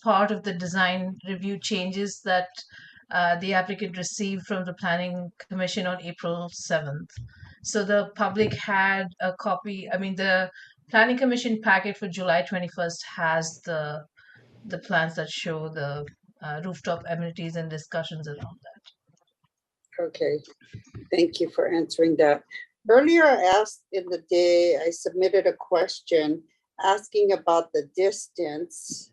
part of the design review changes that the applicant received from the Planning Commission on April 7th. So the public had a copy. I mean, the Planning Commission packet for July 21st has the plans that show the rooftop amenities and discussions around that. Okay, thank you for answering that. Earlier I asked in the day, I submitted a question asking about the distance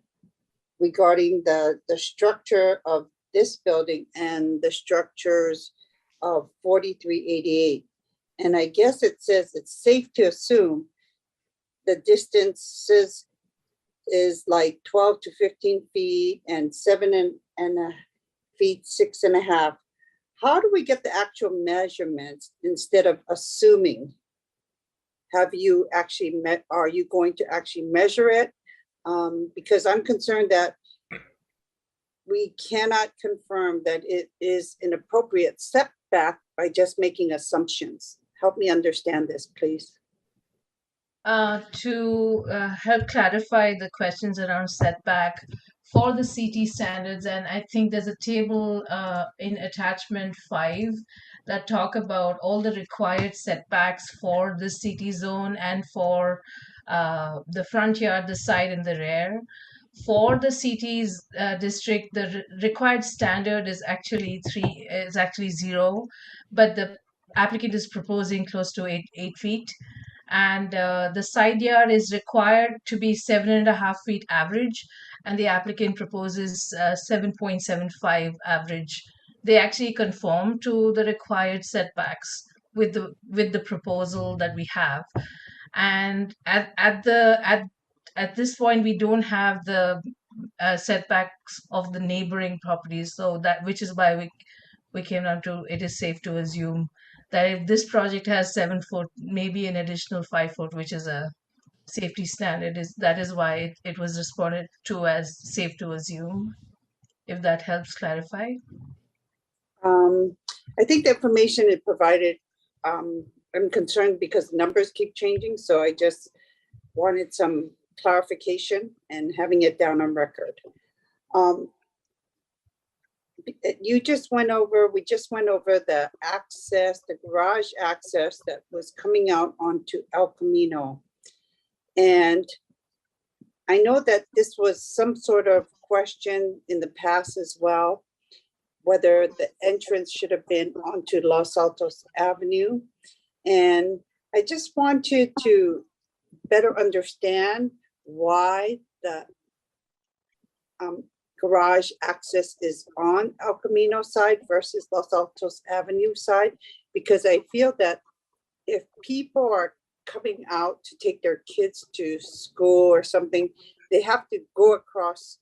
regarding the structure of this building and the structures of 4388. And I guess it says it's safe to assume the distances is like 12 to 15 feet and 7 and a feet, 6.5. How do we get the actual measurements instead of assuming? Have you actually are you going to actually measure it? Because I'm concerned that we cannot confirm that it is an appropriate setback by just making assumptions. Help me understand this, please. To help clarify the questions around setback for the CT standards, and I think there's a table in attachment 5 that talk about all the required setbacks for the CT zone and for the front yard, the side, and the rear. For the CT's district, the required standard is actually 0, but the applicant is proposing close to 8 feet. And the side yard is required to be 7.5 feet average, and the applicant proposes 7.75 average. They actually conform to the required setbacks with the proposal that we have. And at this point, we don't have the setbacks of the neighboring properties, so that, which is why we came down to, it is safe to assume that if this project has 7 foot, maybe an additional 5 foot, which is a safety standard, that is why it was responded to as safe to assume, if that helps clarify. I think the information it provided, I'm concerned because numbers keep changing, so I just wanted some clarification and having it down on record. We just went over the access, the garage access that was coming out onto El Camino. And I know that this was some sort of question in the past as well, whether the entrance should have been onto Los Altos Avenue. And I just wanted to better understand why the garage access is on El Camino side versus Los Altos Avenue side, because I feel that if people are coming out to take their kids to school or something, they have to go across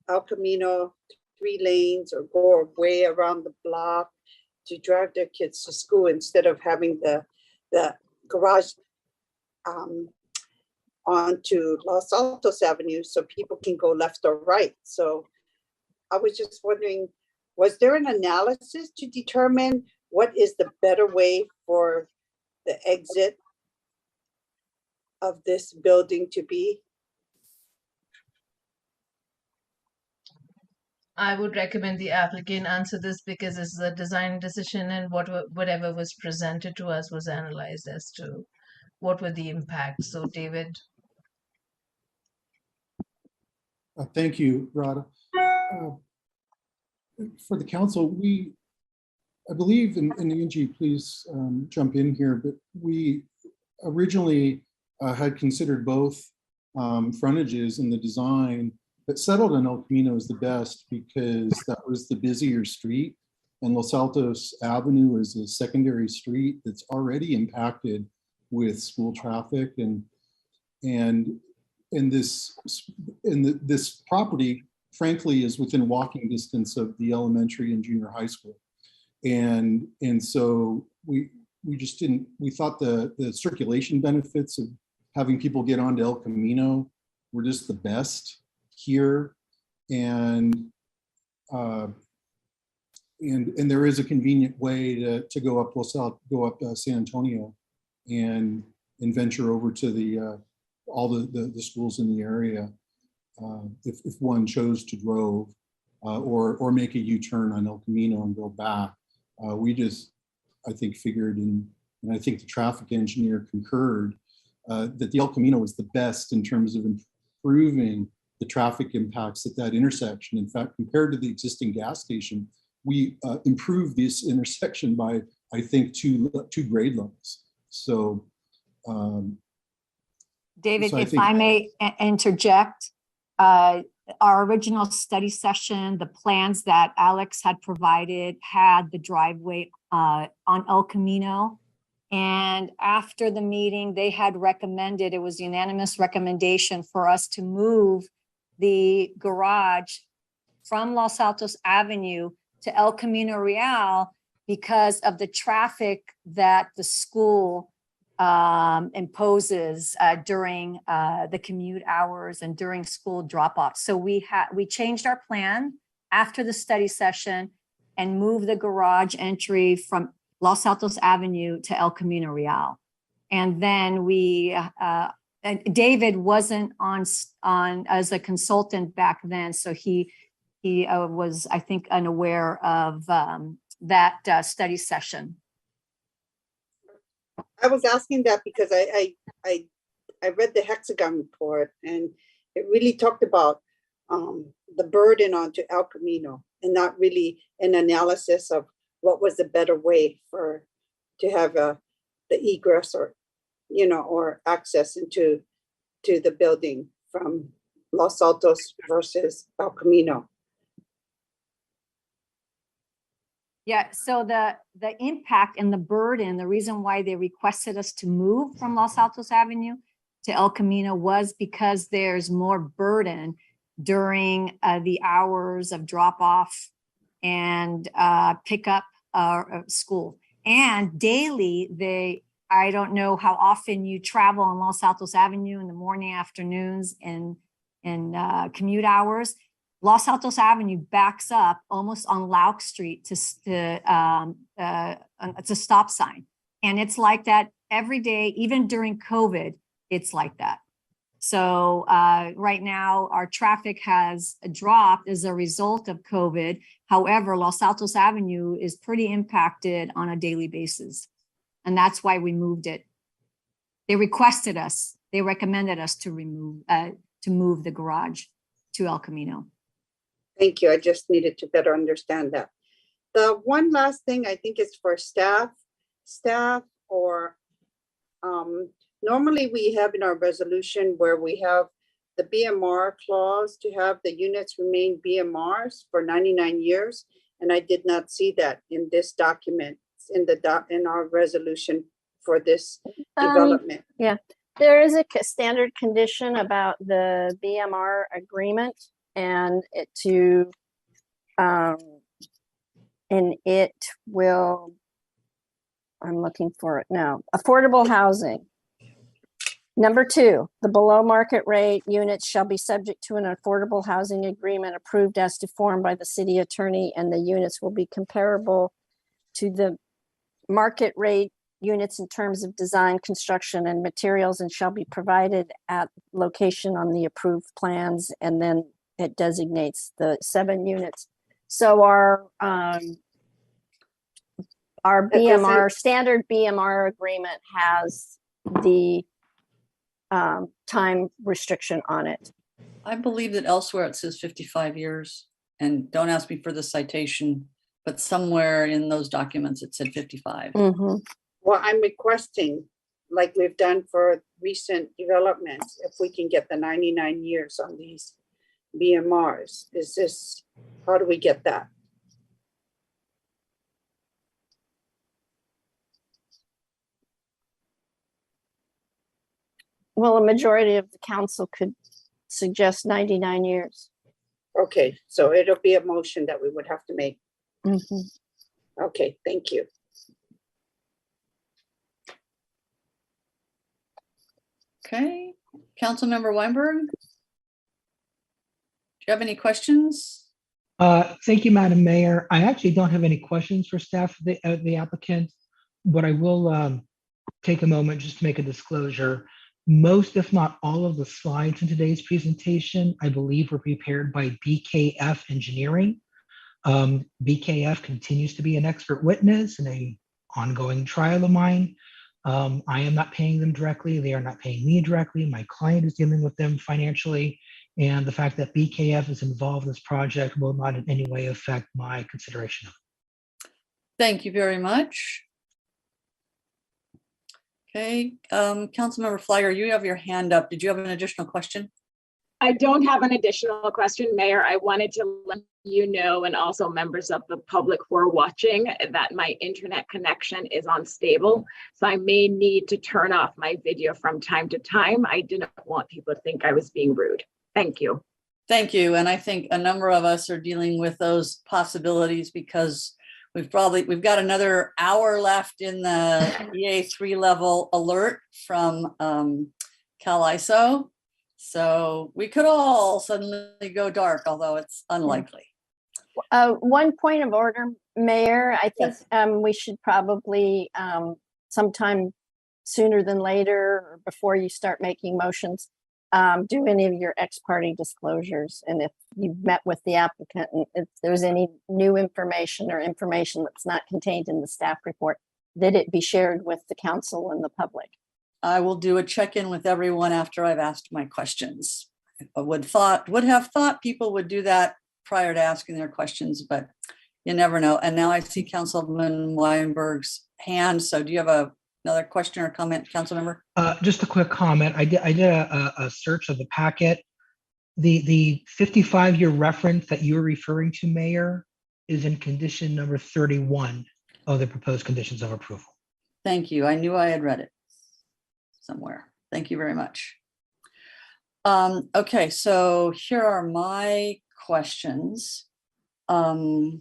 El Camino 3 lanes or go way around the block to drive their kids to school instead of having the garage onto Los Altos Avenue so people can go left or right. So I was just wondering, was there an analysis to determine what is the better way for the exit of this building to be? I would recommend the applicant answer this because it's a design decision, and whatever was presented to us was analyzed as to what were the impacts. So David. Thank you, Radha. For the council, I believe, and Angie, please jump in here, but we originally had considered both frontages in the design, but settled on El Camino as the best because that was the busier street, and Los Altos Avenue is a secondary street that's already impacted with school traffic, and this property, frankly, is within walking distance of the elementary and junior high school, and so we thought the circulation benefits of having people get onto El Camino were just the best here, and there is a convenient way to go up San Antonio and venture over to all the schools in the area if one chose to drove or make a U-turn on El Camino and go back. We just, I think, figured, and I think the traffic engineer concurred, that the El Camino was the best in terms of improving the traffic impacts at that intersection. In fact, compared to the existing gas station, we improved this intersection by, I think, two grade levels. So, David, so if I may interject, our original study session, the plans that Alex had provided had the driveway on El Camino. And after the meeting, they had recommended, it was unanimous recommendation for us to move the garage from Los Altos Avenue to El Camino Real because of the traffic that the school imposes during the commute hours and during school drop-off. So we changed our plan after the study session and moved the garage entry from Los Altos Avenue to El Camino Real. And then David wasn't on as a consultant back then, so he was, I think, unaware of that study session. I was asking that because I read the Hexagon report, and it really talked about the burden onto El Camino and not really an analysis of what was the better way to have the egress or access into the building from Los Altos versus El Camino? Yeah, so the impact and the burden, the reason why they requested us to move from Los Altos Avenue to El Camino was because there's more burden during the hours of drop off and pickup of school. And daily, I don't know how often you travel on Los Altos Avenue in the morning, afternoons, and commute hours. Los Altos Avenue backs up almost on Lauk Street it's a stop sign. And it's like that every day, even during COVID, it's like that. So right now our traffic has dropped as a result of COVID. However, Los Altos Avenue is pretty impacted on a daily basis. And that's why we moved it. They requested us, they recommended us to move the garage to El Camino. Thank you. I just needed to better understand that. The one last thing I think is for staff or normally we have in our resolution where we have the BMR clause to have the units remain BMRs for 99 years. And I did not see that in this document, in our resolution for this development. Yeah, there is a standard condition about the BMR agreement and it will, I'm looking for it now, affordable housing. Number 2, the below market rate units shall be subject to an affordable housing agreement approved as to form by the city attorney, and the units will be comparable to the market rate units in terms of design, construction, and materials, and shall be provided at location on the approved plans. And then it designates the 7 units. So our BMR, standard BMR agreement has the time restriction on it. I believe that elsewhere it says 55 years, and don't ask me for the citation, but somewhere in those documents it said 55. Mm-hmm. Well, I'm requesting, like we've done for recent developments, if we can get the 99 years on these BMRs. How do we get that? Well, a majority of the council could suggest 99 years. Okay, so it'll be a motion that we would have to make. Mm-hmm. Okay, thank you. Okay, Councilmember Weinberg. Do you have any questions? Thank you, Madam Mayor. I actually don't have any questions for staff, the applicant, but I will take a moment just to make a disclosure. Most, if not all, of the slides in today's presentation, I believe, were prepared by BKF Engineering. BKF continues to be an expert witness in an ongoing trial of mine. I am not paying them directly. They are not paying me directly. My client is dealing with them financially. And the fact that BKF is involved in this project will not in any way affect my consideration of it. Thank you very much. Okay, Councilmember Flyer, you have your hand up. Did you have an additional question? I don't have an additional question, Mayor. I wanted to let you know, and also members of the public who are watching, that my internet connection is unstable. So I may need to turn off my video from time to time. I didn't want people to think I was being rude. Thank you. Thank you. And I think a number of us are dealing with those possibilities because we've got another hour left in the EA3 level alert from CalISO. So we could all suddenly go dark, although it's unlikely. One point of order, Mayor. I think we should probably sometime sooner than later, or before you start making motions, do any of your ex parte disclosures. And if you've met with the applicant and if there's any new information or information that's not contained in the staff report, that it be shared with the council and the public. I will do a check-in with everyone after I've asked my questions. I would have thought people would do that prior to asking their questions, but you never know. And now I see Councilman Weinberg's hand. So do you have another question or comment, Councilmember? Just a quick comment. I did a search of the packet. The 55-year reference that you're referring to, Mayor, is in condition number 31 of the proposed conditions of approval. Thank you. I knew I had read it somewhere. Thank you very much. Okay, so here are my questions. My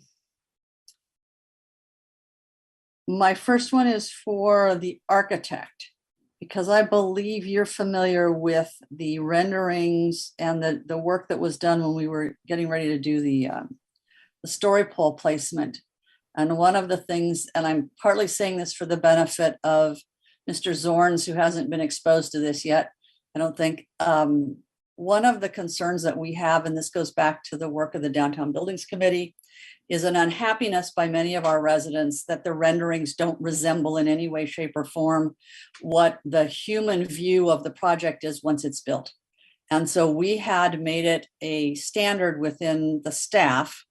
first one is for the architect, because I believe you're familiar with the renderings and the work that was done when we were getting ready to do the story pole placement. And one of the things, and I'm partly saying this for the benefit of Mr. Zorns, who hasn't been exposed to this yet, I don't think, one of the concerns that we have, and this goes back to the work of the Downtown Buildings Committee, is an unhappiness by many of our residents that the renderings don't resemble in any way, shape, or form what the human view of the project is once it's built. And so we had made it a standard within the staff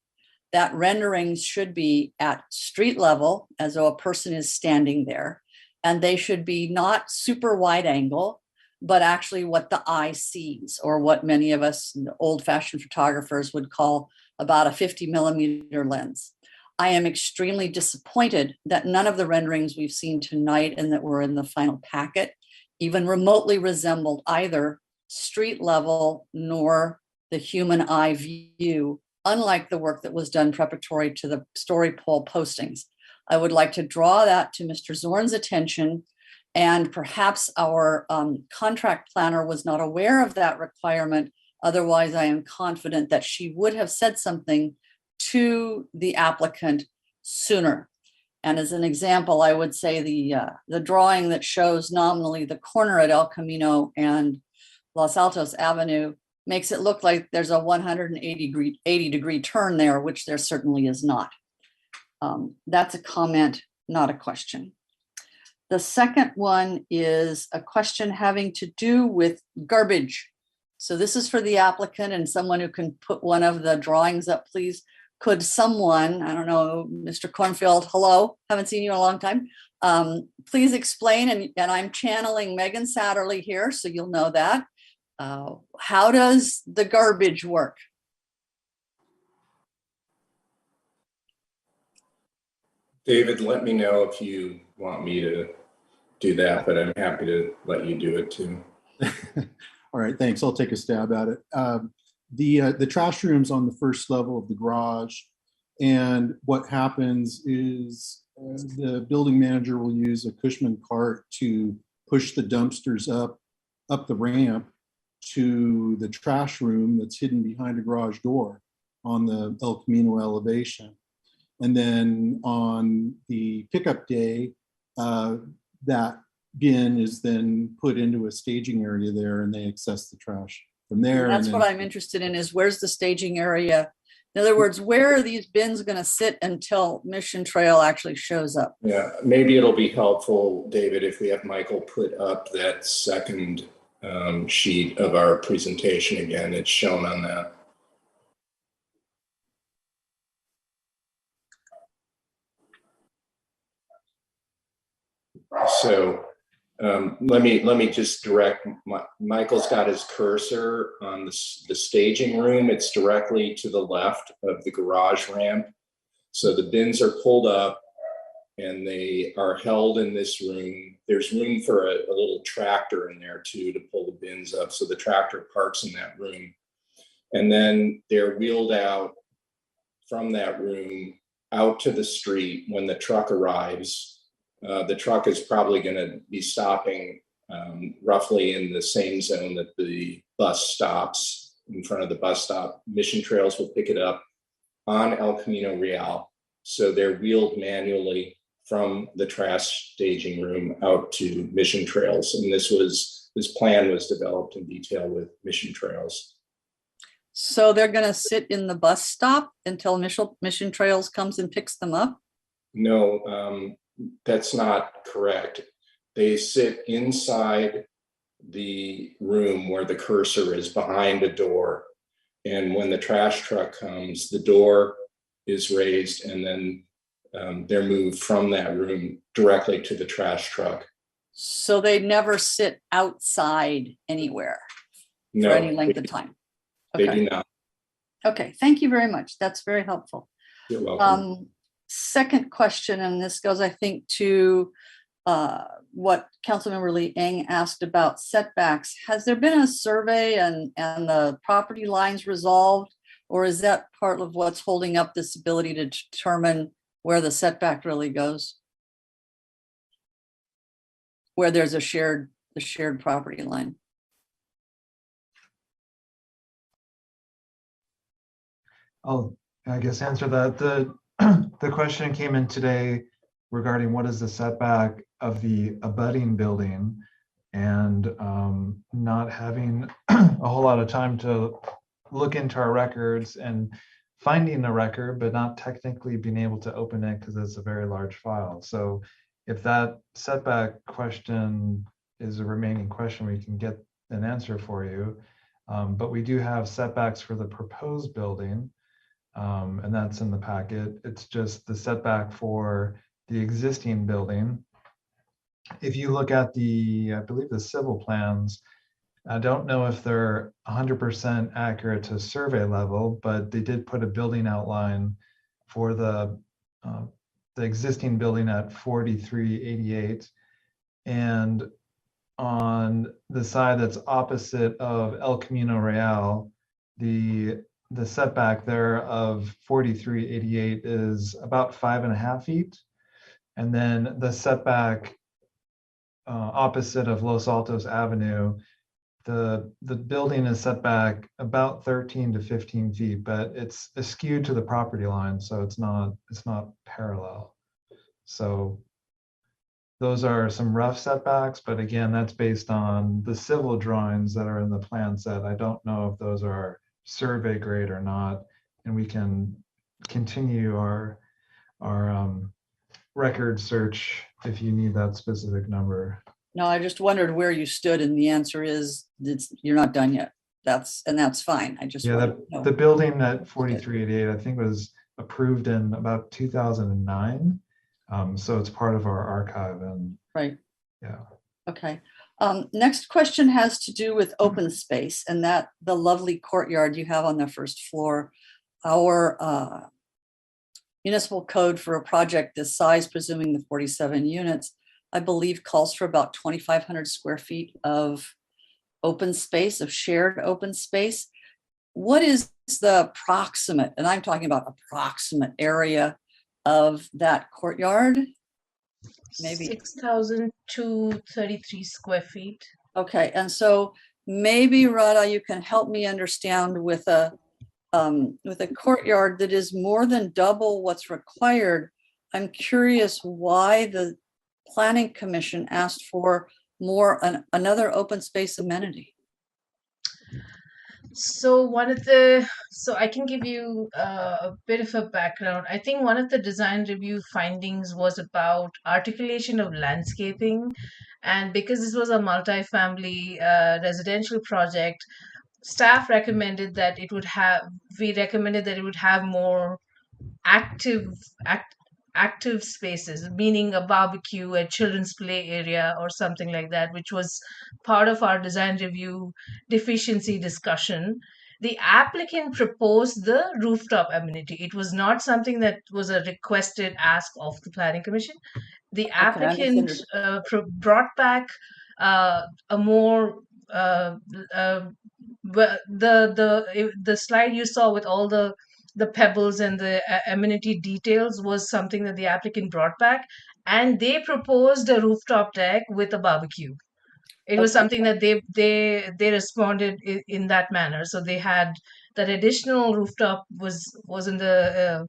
that renderings should be at street level, as though a person is standing there, and they should be not super wide angle, but actually what the eye sees, or what many of us old-fashioned photographers would call about a 50mm lens. I am extremely disappointed that none of the renderings we've seen tonight and that were in the final packet even remotely resembled either street level nor the human eye view, unlike the work that was done preparatory to the story pole postings. I would like to draw that to Mr. Zorn's attention, and perhaps our contract planner was not aware of that requirement. Otherwise, I am confident that she would have said something to the applicant sooner. And as an example, I would say the drawing that shows nominally the corner at El Camino and Los Altos Avenue makes it look like there's a 180-degree turn there, which there certainly is not. That's a comment, not a question. The second one is a question having to do with garbage. So this is for the applicant and someone who can put one of the drawings up, please. Could someone, I don't know, Mr. Cornfield, hello, haven't seen you in a long time. Please explain, and I'm channeling Megan Satterley here, so you'll know that. How does the garbage work? David, let me know if you want me to do that, but I'm happy to let you do it too. All right, thanks. I'll take a stab at it. The trash room's on the first level of the garage, and what happens is the building manager will use a Cushman cart to push the dumpsters up the ramp to the trash room that's hidden behind a garage door on the El Camino elevation. And then on the pickup day, that bin is then put into a staging area there, and they access the trash from there. And that's what I'm interested in, is where's the staging area? In other words, where are these bins going to sit until Mission Trail actually shows up? Yeah, maybe it'll be helpful, David, if we have Michael put up that second sheet of our presentation again. It's shown on that. So let me just direct. Michael's got his cursor on the staging room. It's directly to the left of the garage ramp. So the bins are pulled up and they are held in this room. There's room for a little tractor in there too to pull the bins up. So the tractor parks in that room. And then they're wheeled out from that room out to the street when the truck arrives. The truck is probably going to be stopping roughly in the same zone that the bus stops, in front of the bus stop. Mission Trails will pick it up on El Camino Real. So they're wheeled manually from the trash staging room out to Mission Trails. And this plan was developed in detail with Mission Trails. So they're going to sit in the bus stop until Mission Trails comes and picks them up? No, that's not correct. They sit inside the room where the cursor is, behind a door. And when the trash truck comes, the door is raised and then they're moved from that room directly to the trash truck. So they never sit outside anywhere for any length of time? Maybe Okay. not. Okay, thank you very much. That's very helpful. You're welcome. Second question, and this goes, I think, to what Councilmember Lee Eng asked about setbacks. Has there been a survey and the property lines resolved, or is that part of what's holding up this ability to determine where the setback really goes? Where there's a shared property line? I'll, I guess, answer that. The question came in today regarding what is the setback of the abutting building, and not having a whole lot of time to look into our records and finding a record, but not technically being able to open it because it's a very large file. So if that setback question is a remaining question, we can get an answer for you. But we do have setbacks for the proposed building, and that's in the packet. It's just the setback for the existing building. If you look at the, I believe the civil plans, I don't know if they're 100% accurate to survey level, but they did put a building outline for the existing building at 4388. And on the side that's opposite of El Camino Real, the setback there of 4388 is about 5.5 feet. And then the setback opposite of Los Altos Avenue, the building is set back about 13 to 15 feet, but it's skewed to the property line, so it's not parallel. So those are some rough setbacks, but again, that's based on the civil drawings that are in the plan set. I don't know if those are survey grade or not, and we can continue our record search if you need that specific number. No, I just wondered where you stood, and the answer is you're not done yet. That's fine. I just wanted to know. The building at 4388, I think, was approved in about 2009. So it's part of our archive, and right. Yeah. Okay. Next question has to do with open space, and that the lovely courtyard you have on the first floor. Our municipal code for a project this size, presuming the 47 units, I believe calls for about 2,500 square feet of open space, of shared open space. What is the approximate, and I'm talking about approximate area of that courtyard? Maybe 6,233 square feet. Okay, and so maybe Radha, you can help me understand with a courtyard that is more than double what's required. I'm curious why the Planning Commission asked for another open space amenity. So I can give you a bit of a background. I think one of the design review findings was about articulation of landscaping, and because this was a multi-family residential project, staff recommended that it would have more active spaces, meaning a barbecue, a children's play area, or something like that, which was part of our design review deficiency discussion. The applicant proposed the rooftop amenity. It was not something that was a requested ask of the Planning Commission. The applicant brought back a more the slide you saw with all the pebbles and the amenity details was something that the applicant brought back, and they proposed a rooftop deck with a barbecue. It was something that they responded in that manner. So they had that additional rooftop was in the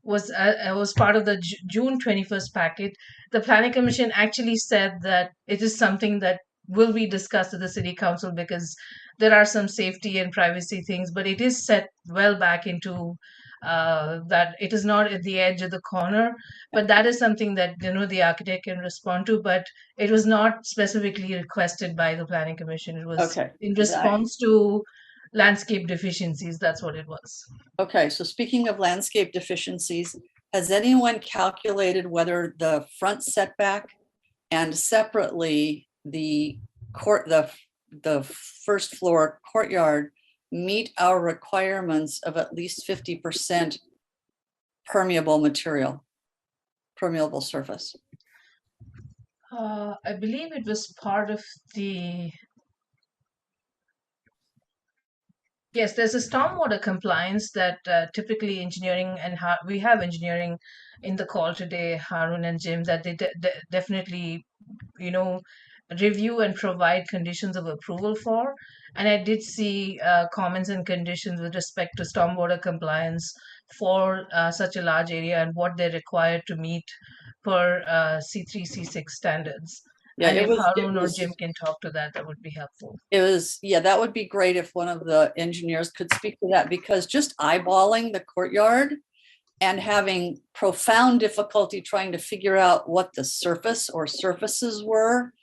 was part of the June 21st packet. The Planning Commission actually said that it is something that will be discussed at the City Council because there are some safety and privacy things, but it is set well back into that it is not at the edge of the corner, but that is something that the architect can respond to, but it was not specifically requested by the Planning Commission. It was in response to landscape deficiencies. That's what it was. Okay, so speaking of landscape deficiencies, has anyone calculated whether the front setback and separately the first floor courtyard meet our requirements of at least 50% permeable material, permeable surface? I believe it was part of the, yes, there's a stormwater compliance that typically engineering and we have engineering in the call today, Harun and Jim, that they definitely, review and provide conditions of approval for. And I did see comments and conditions with respect to stormwater compliance for such a large area and what they're required to meet per C3, C6 standards. Yeah, and it if was- it Harun or was- Jim can talk to that, that would be helpful. It was, yeah, that would be great if one of the engineers could speak to that, because just eyeballing the courtyard and having profound difficulty trying to figure out what the surface or surfaces were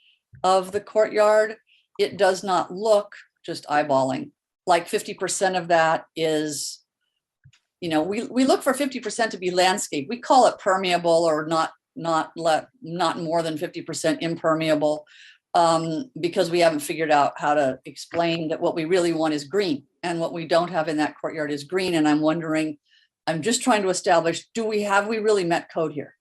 of the courtyard, it does not look, just eyeballing, like 50% of that is, we look for 50% to be landscape. We call it permeable or not more than 50% impermeable, because we haven't figured out how to explain that what we really want is green, and what we don't have in that courtyard is green. And I'm wondering, I'm just trying to establish, have we really met code here?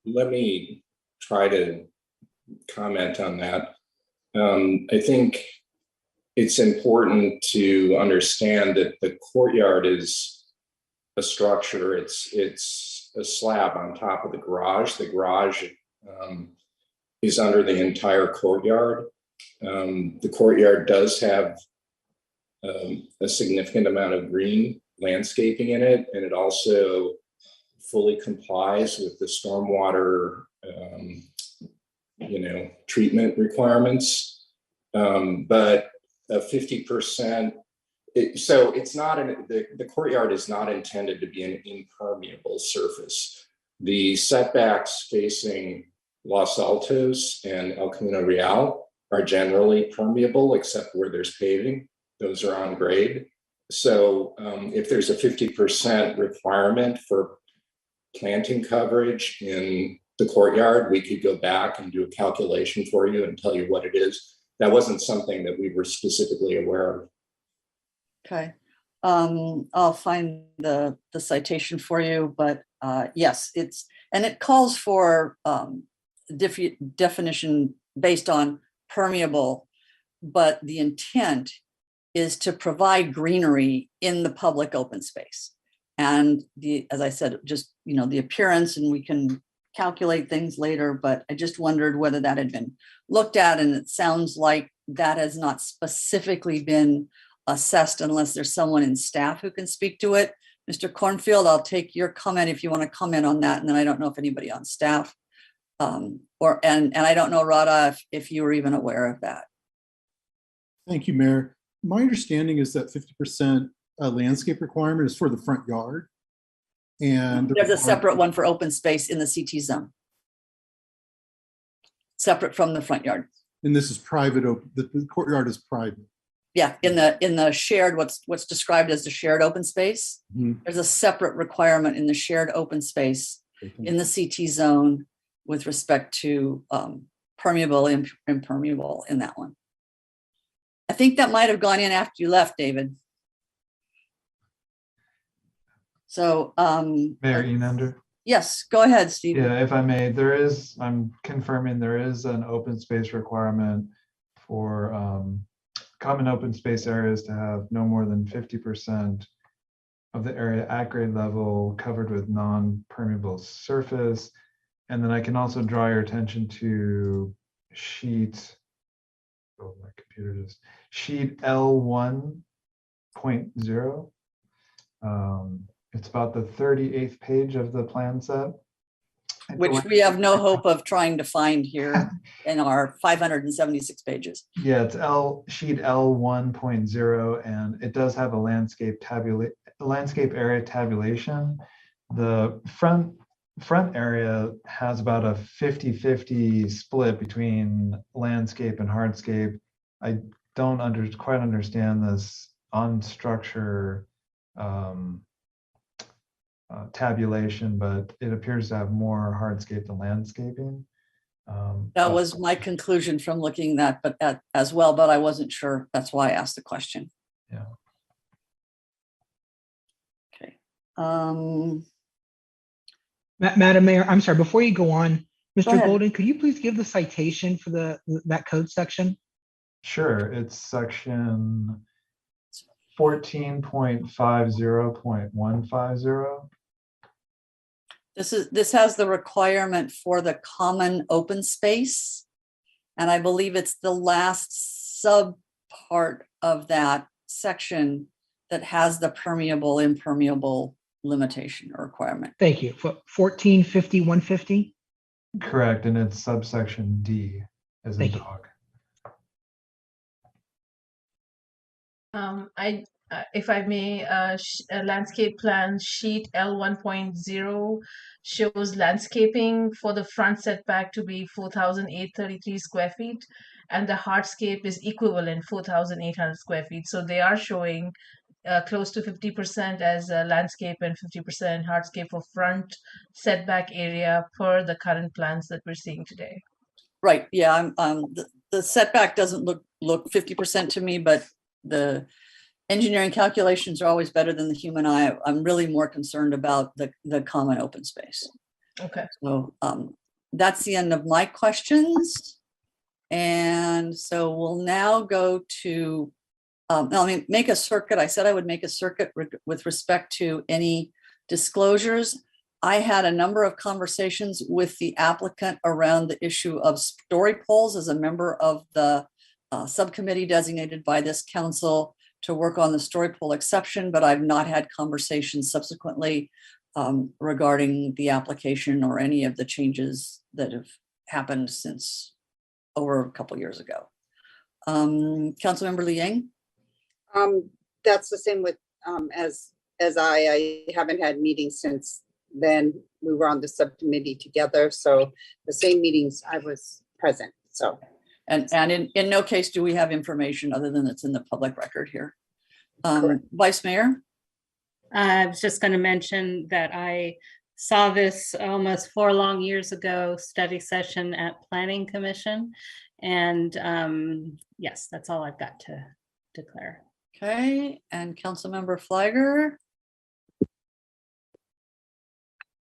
Let me try to comment on that. I think it's important to understand that the courtyard is a structure. It's a slab on top of the garage. The garage is under the entire courtyard. The courtyard does have a significant amount of green landscaping in it, and it also fully complies with the stormwater treatment requirements. But 50%, so it's not the courtyard is not intended to be an impermeable surface. The setbacks facing Los Altos and El Camino Real are generally permeable, except where there's paving. Those are on grade. So if there's a 50% requirement for planting coverage in the courtyard, we could go back and do a calculation for you and tell you what it is. That wasn't something that we were specifically aware of. Okay, I'll find the citation for you, but yes, it calls for definition based on permeable, but the intent is to provide greenery in the public open space. And as I said, just, the appearance, and we can calculate things later, but I just wondered whether that had been looked at, and it sounds like that has not specifically been assessed unless there's someone in staff who can speak to it. Mr. Cornfield, I'll take your comment if you want to comment on that, and then I don't know if anybody on staff, and I don't know, Rada, if you were even aware of that. Thank you, Mayor. My understanding is that 50% landscape requirement is for the front yard. And there's a separate one for open space in the CT zone, separate from the front yard. And this is private, the courtyard is private. Yeah, in the shared, what's described as the shared open space, there's a separate requirement in the shared open space in the CT zone with respect to permeable, impermeable in that one. I think that might have gone in after you left, David. So, Mayor Enander? Yes, go ahead, Steve. Yeah, if I may, I'm confirming there is an open space requirement for common open space areas to have no more than 50% of the area at grade level covered with non-permeable surface. And then I can also draw your attention to sheet L1.0. It's about the 38th page of the plan set. Which we have no hope of trying to find here in our 576 pages. Yeah, it's sheet L1.0, and it does have a landscape area tabulation. The front area has about a 50-50 split between landscape and hardscape. I don't quite understand this on structure tabulation, but it appears to have more hardscape than landscaping. That was my conclusion from looking at as well, but I wasn't sure. That's why I asked the question. Yeah. Okay. Madam Mayor, I'm sorry, before you go on, Go Mr. ahead. Golden, could you please give the citation for that code section? Sure, it's section 14.50.150. This has the requirement for the common open space. And I believe it's the last sub part of that section that has the permeable, impermeable limitation or requirement. Thank you. For 1450-150? Correct, and it's subsection D as in Thank you. dog. If I may, a landscape plan sheet L 1.0 shows landscaping for the front setback to be 4,833 square feet, and the hardscape is equivalent 4,800 square feet. So they are showing close to 50% as landscape and 50% hardscape for front setback area per the current plans that we're seeing today. Right. Yeah. The setback doesn't look 50% to me, but the engineering calculations are always better than the human eye. I'm really more concerned about the common open space. Okay. So that's the end of my questions. And so we'll now go to, let me make a circuit. I said I would make a circuit with respect to any disclosures. I had a number of conversations with the applicant around the issue of story poles as a member of the subcommittee designated by this council to work on the story pole exception, but I've not had conversations subsequently regarding the application or any of the changes that have happened since over a couple years ago. Councilmember Liang? That's the same with as I haven't had meetings since then. We were on the subcommittee together, so the same meetings I was present. So, and in no case do we have information other than it's in the public record here. Vice Mayor? I was just going to mention that I saw this almost 4 long years ago, study session at Planning Commission. And yes, that's all I've got to declare. Okay, and Councilmember Flagger?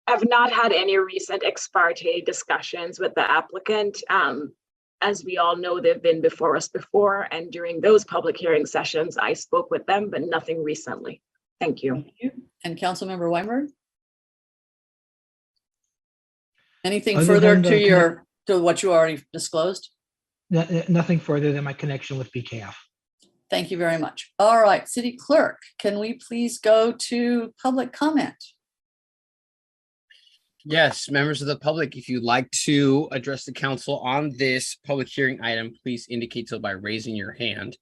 I've not had any recent ex parte discussions with the applicant. As we all know, they've been before us before, and during those public hearing sessions, I spoke with them, but nothing recently. Thank you. Thank you. And Councilmember Weinberg? Anything Other further than the to what you already disclosed? Nothing further than my connection with BKF. Thank you very much. All right, City Clerk, can we please go to public comment? Yes, members of the public, if you'd like to address the council on this public hearing item, please indicate so by raising your hand.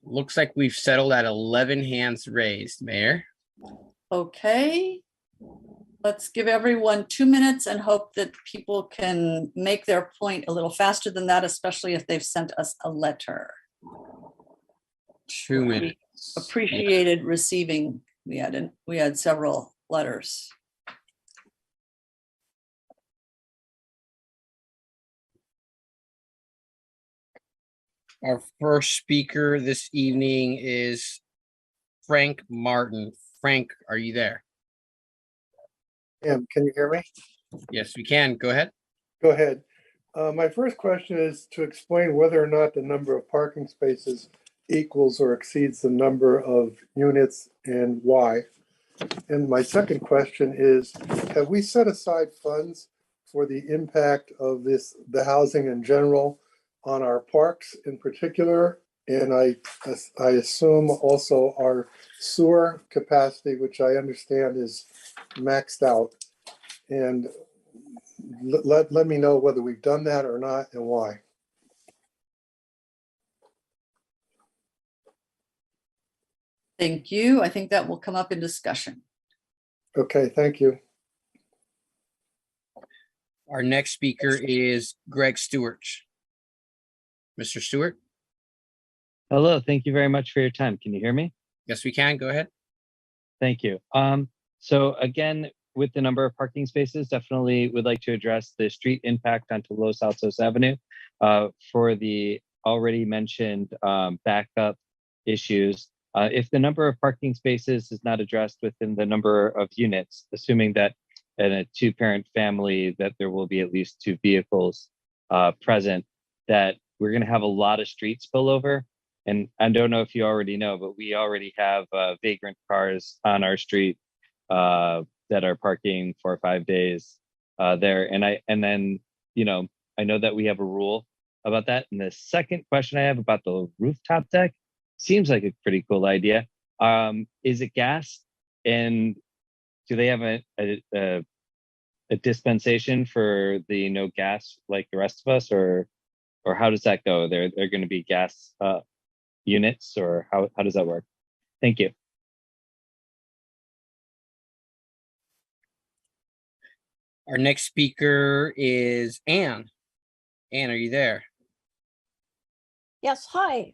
Looks like we've settled at 11 hands raised, Mayor. Okay, let's give everyone 2 minutes and hope that people can make their point a little faster than that, especially if they've sent us a letter. 2 minutes. We appreciated receiving. We had several letters. Our first speaker this evening is Frank Martin. Frank, are you there? Can you hear me? Yes, we can. Go ahead. Go ahead. My first question is to explain whether or not the number of parking spaces equals or exceeds the number of units and why. And my second question is, have we set aside funds for the impact of the housing in general on our parks in particular? And I assume also our sewer capacity, which I understand is maxed out. And let me know whether we've done that or not and why. Thank you. I think that will come up in discussion. Okay, thank you. Our next speaker is Greg Stewart. Mr. Stewart? Hello, thank you very much for your time. Can you hear me? Yes, we can. Go ahead. Thank you. So again, with the number of parking spaces, definitely would like to address the street impact onto Los Altos Avenue for the already mentioned backup issues. If the number of parking spaces is not addressed within the number of units, assuming that in a two-parent family that there will be at least 2 vehicles present, that we're going to have a lot of street spillover. And I don't know if you already know, but we already have vagrant cars on our street that are parking 4 or 5 days there. And then, you know, I know that we have a rule about that. And the second question I have about the rooftop deck seems like a pretty cool idea. Is it gas? And do they have a dispensation for the no gas like the rest of us, or how does that go? They're going to be gas units, or how does that work? Thank you. Our next speaker is Anne. Anne, are you there? Yes, hi.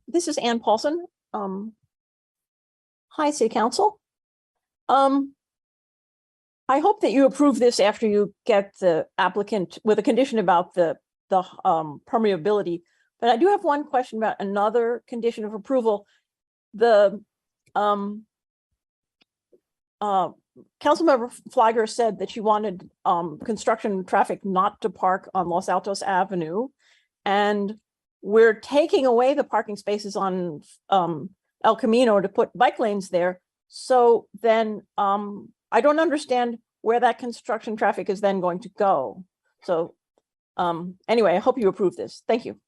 This is Ann Paulson. Hi, City Council. I hope that you approve this after you get the applicant with a condition about the permeability. But I do have one question about another condition of approval. The Councilmember Flagger said that she wanted construction traffic not to park on Los Altos Avenue, and we're taking away the parking spaces on El Camino to put bike lanes there. So then I don't understand where that construction traffic is then going to go. So anyway, I hope you approve this. Thank you.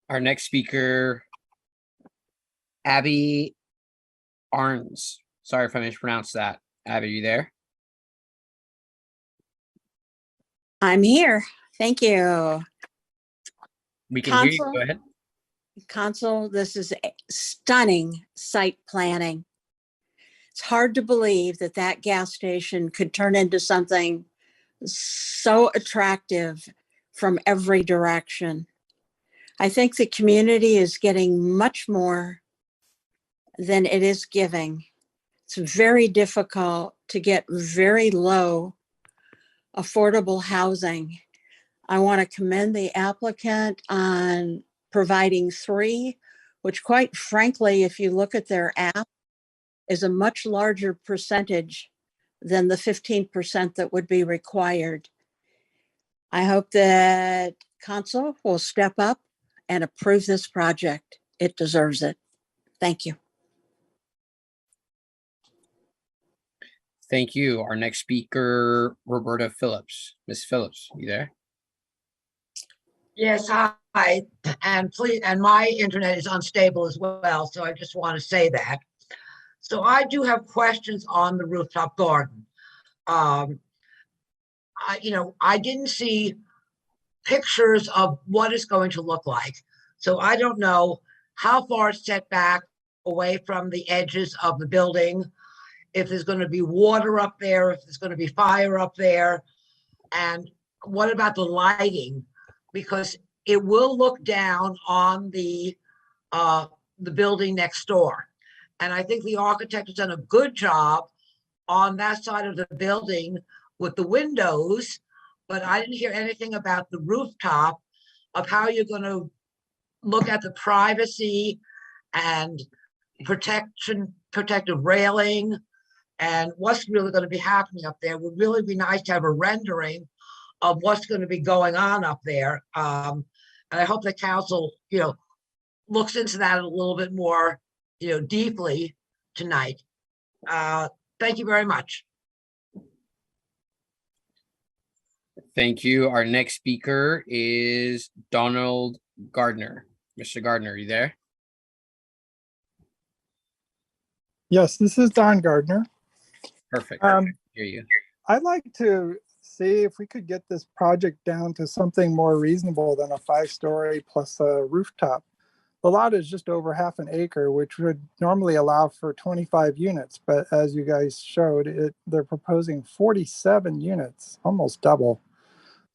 Our next speaker, Abby Arns. Sorry if I mispronounced that. Abby, are you there? I'm here. Thank you. We can hear you. Go ahead. Council, this is stunning site planning. It's hard to believe that that gas station could turn into something so attractive from every direction. I think the community is getting much more than it is giving. It's very difficult to get very low affordable housing. I want to commend the applicant on providing 3, which quite frankly, if you look at their app, is a much larger percentage than the 15% that would be required. I hope that council will step up and approve this project. It deserves it. Thank you. Thank you. Our next speaker, Roberta Phillips. Ms. Phillips, you there? Yes, hi. And please, and my internet is unstable as well, so I just want to say that. So I do have questions on the rooftop garden. I didn't see pictures of what it's going to look like. So I don't know how far it's set back away from the edges of the building, if there's going to be water up there, if there's going to be fire up there, and what about the lighting? Because it will look down on the building next door. And I think the architect has done a good job on that side of the building with the windows, but I didn't hear anything about the rooftop of how you're going to look at the privacy and protective railing and what's really going to be happening up there. It would really be nice to have a rendering of what's going to be going on up there. And I hope the council, looks into that a little bit more, deeply tonight. Thank you very much. Thank you. Our next speaker is Donald Gardner. Mr. Gardner, are you there? Yes, this is Don Gardner. Perfect. I hear you. I'd like to see if we could get this project down to something more reasonable than a 5-story plus a rooftop. The lot is just over half an acre, which would normally allow for 25 units. But as you guys showed, they're proposing 47 units, almost double.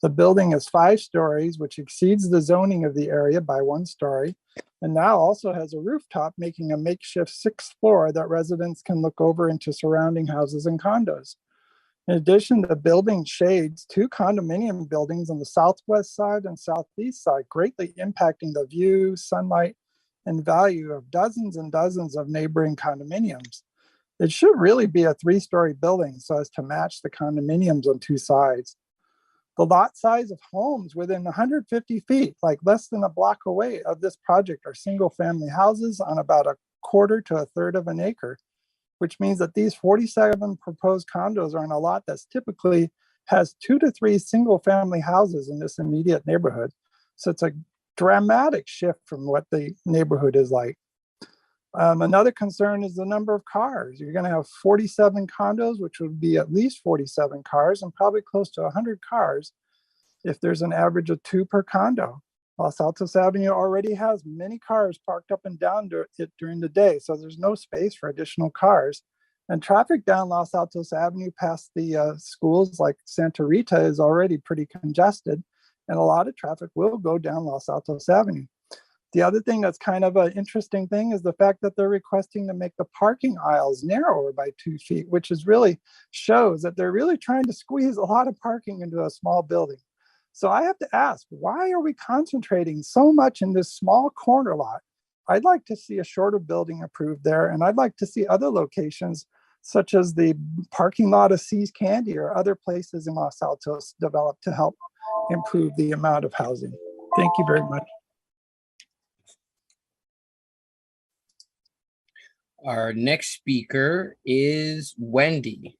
The building is 5 stories, which exceeds the zoning of the area by 1 story, and now also has a rooftop, making a makeshift 6th floor that residents can look over into surrounding houses and condos. In addition, the building shades 2 condominium buildings on the southwest side and southeast side, greatly impacting the view, sunlight, and value of dozens and dozens of neighboring condominiums. It should really be a 3-story building so as to match the condominiums on 2 sides. The lot size of homes within 150 feet, like less than a block away of this project, are single-family houses on about 1/4 to 1/3 of an acre, which means that these 47 proposed condos are on a lot that's typically has 2 to 3 single-family houses in this immediate neighborhood. So it's a dramatic shift from what the neighborhood is like. Another concern is the number of cars. You're going to have 47 condos, which would be at least 47 cars and probably close to 100 cars if there's an average of 2 per condo. Los Altos Avenue already has many cars parked up and down it during the day, so there's no space for additional cars. And traffic down Los Altos Avenue past the schools like Santa Rita is already pretty congested, and a lot of traffic will go down Los Altos Avenue. The other thing that's kind of an interesting thing is the fact that they're requesting to make the parking aisles narrower by 2 feet, which is really shows that they're really trying to squeeze a lot of parking into a small building. So I have to ask, why are we concentrating so much in this small corner lot? I'd like to see a shorter building approved there, and I'd like to see other locations such as the parking lot of See's Candy or other places in Los Altos developed to help improve the amount of housing. Thank you very much. Our next speaker is Wendy.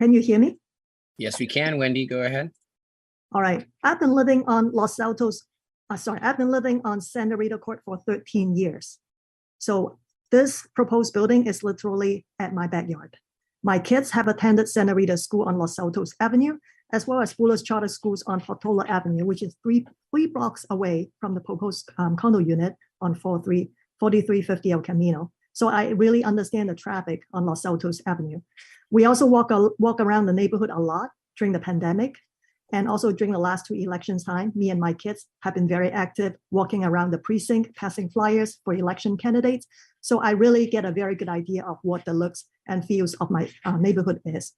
Can you hear me? Yes, we can. Wendy, go ahead. All right. I've been living on I've been living on Santa Rita Court for 13 years. So this proposed building is literally at my backyard. My kids have attended Santa Rita School on Los Altos Avenue, as well as Fuller's Charter Schools on Portola Avenue, which is three blocks away from the proposed condo unit on 4350 El Camino. So I really understand the traffic on Los Altos Avenue. We also walk around the neighborhood a lot during the pandemic. And also during the last 2 elections time, me and my kids have been very active walking around the precinct, passing flyers for election candidates. So I really get a very good idea of what the looks and feels of my neighborhood is.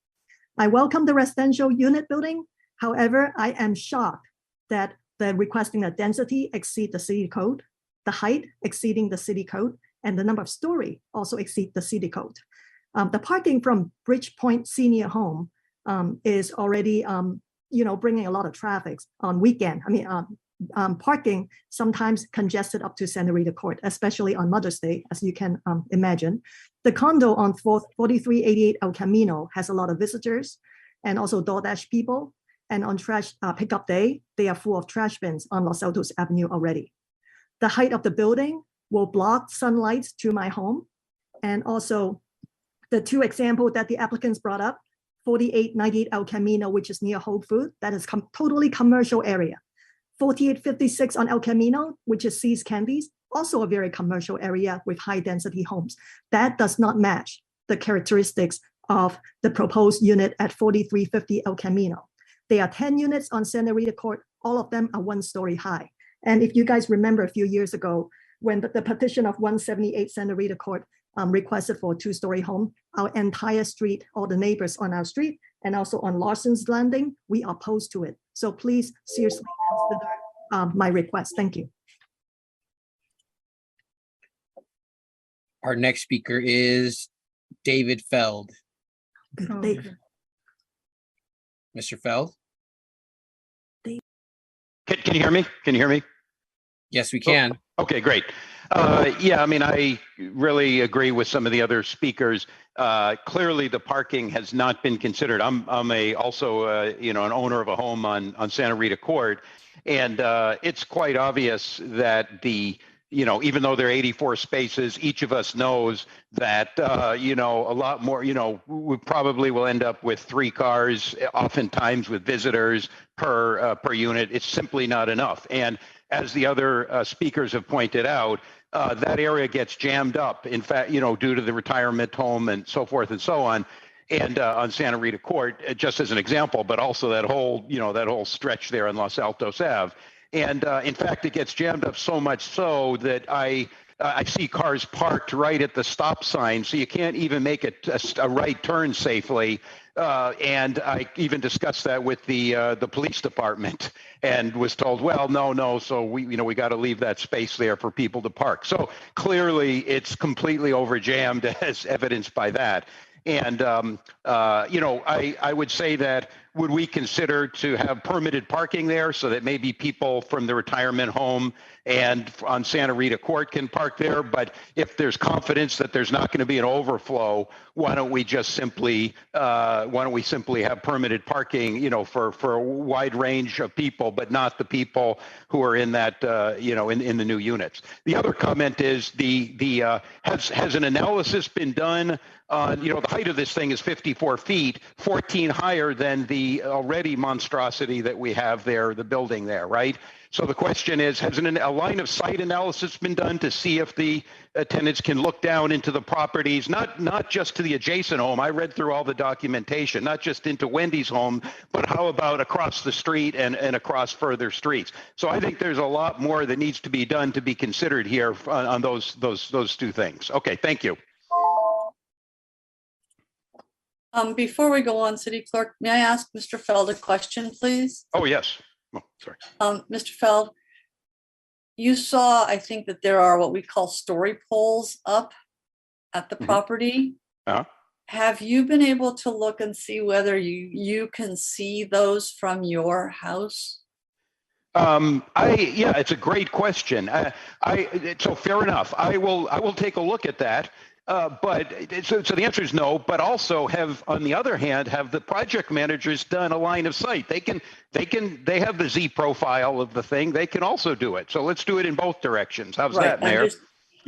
I welcome the residential unit building. However, I am shocked that they're requesting a density exceed the city code, the height exceeding the city code, and the number of story also exceed the city code. The parking from Bridgepoint Senior Home is already bringing a lot of traffic on weekend. Parking sometimes congested up to Santa Rita Court, especially on Mother's Day, as you can imagine. The condo on 4388 El Camino has a lot of visitors and also DoorDash people. And on trash pickup day, they are full of trash bins on Los Altos Avenue already. The height of the building will block sunlight to my home. And also the 2 examples that the applicants brought up, 4898 El Camino, which is near Whole Foods, that is totally commercial area. 4856 on El Camino, which is See's Candies, also a very commercial area with high density homes. That does not match the characteristics of the proposed unit at 4350 El Camino. There are 10 units on Santa Rita Court. All of them are 1 story high. And if you guys remember a few years ago, when the petition of 178 Santa Rita Court requested for a 2-story home, our entire street, all the neighbors on our street, and also on Larson's Landing, we are opposed to it. So please seriously consider my request. Thank you. Our next speaker is David Feld. David. Mr. Feld? Can you hear me? Can you hear me? Yes, we can. Oh, okay, great. Yeah, I really agree with some of the other speakers. Clearly, the parking has not been considered. I'm also an owner of a home on Santa Rita Court, and it's quite obvious that the even though there are 84 spaces, each of us knows that, a lot more, we probably will end up with 3 cars, oftentimes with visitors per unit. It's simply not enough. And as the other speakers have pointed out, that area gets jammed up. In fact, due to the retirement home and so forth and so on. And on Santa Rita Court, just as an example, but also that whole stretch there on Los Altos Ave. And in fact, it gets jammed up so much so that I see cars parked right at the stop sign, so you can't even make a right turn safely. And I even discussed that with the police department, and was told, well, no. So we got to leave that space there for people to park. So clearly, it's completely overjammed, as evidenced by that. And, I would say that, would we consider to have permitted parking there so that maybe people from the retirement home and on Santa Rita Court can park there? But if there's confidence that there's not going to be an overflow, why don't we simply have permitted parking, for a wide range of people, but not the people who are in that, in the new units. The other comment is has an analysis been done on, the height of this thing is 54 feet, 14 higher than the already monstrosity that we have there, the building there, right? So the question is, has a line of sight analysis been done to see if the tenants can look down into the properties, not just to the adjacent home? I read through all the documentation, not just into Wendy's home, but how about across the street and across further streets? So I think there's a lot more that needs to be done to be considered here on those 2 things. Okay, thank you. Before we go on, City Clerk, may I ask Mr. Feld a question, please? Oh, yes. Oh, sorry. Mr. Feld, you saw, I think, that there are what we call story poles up at the property. Have you been able to look and see whether you can see those from your house? Yeah, it's a great question. So fair enough. I will take a look at that. But so the answer is no, but also on the other hand, have the project managers done a line of sight? They have the Z profile of the thing. They can also do it. So let's do it in both directions. How's that, Mayor?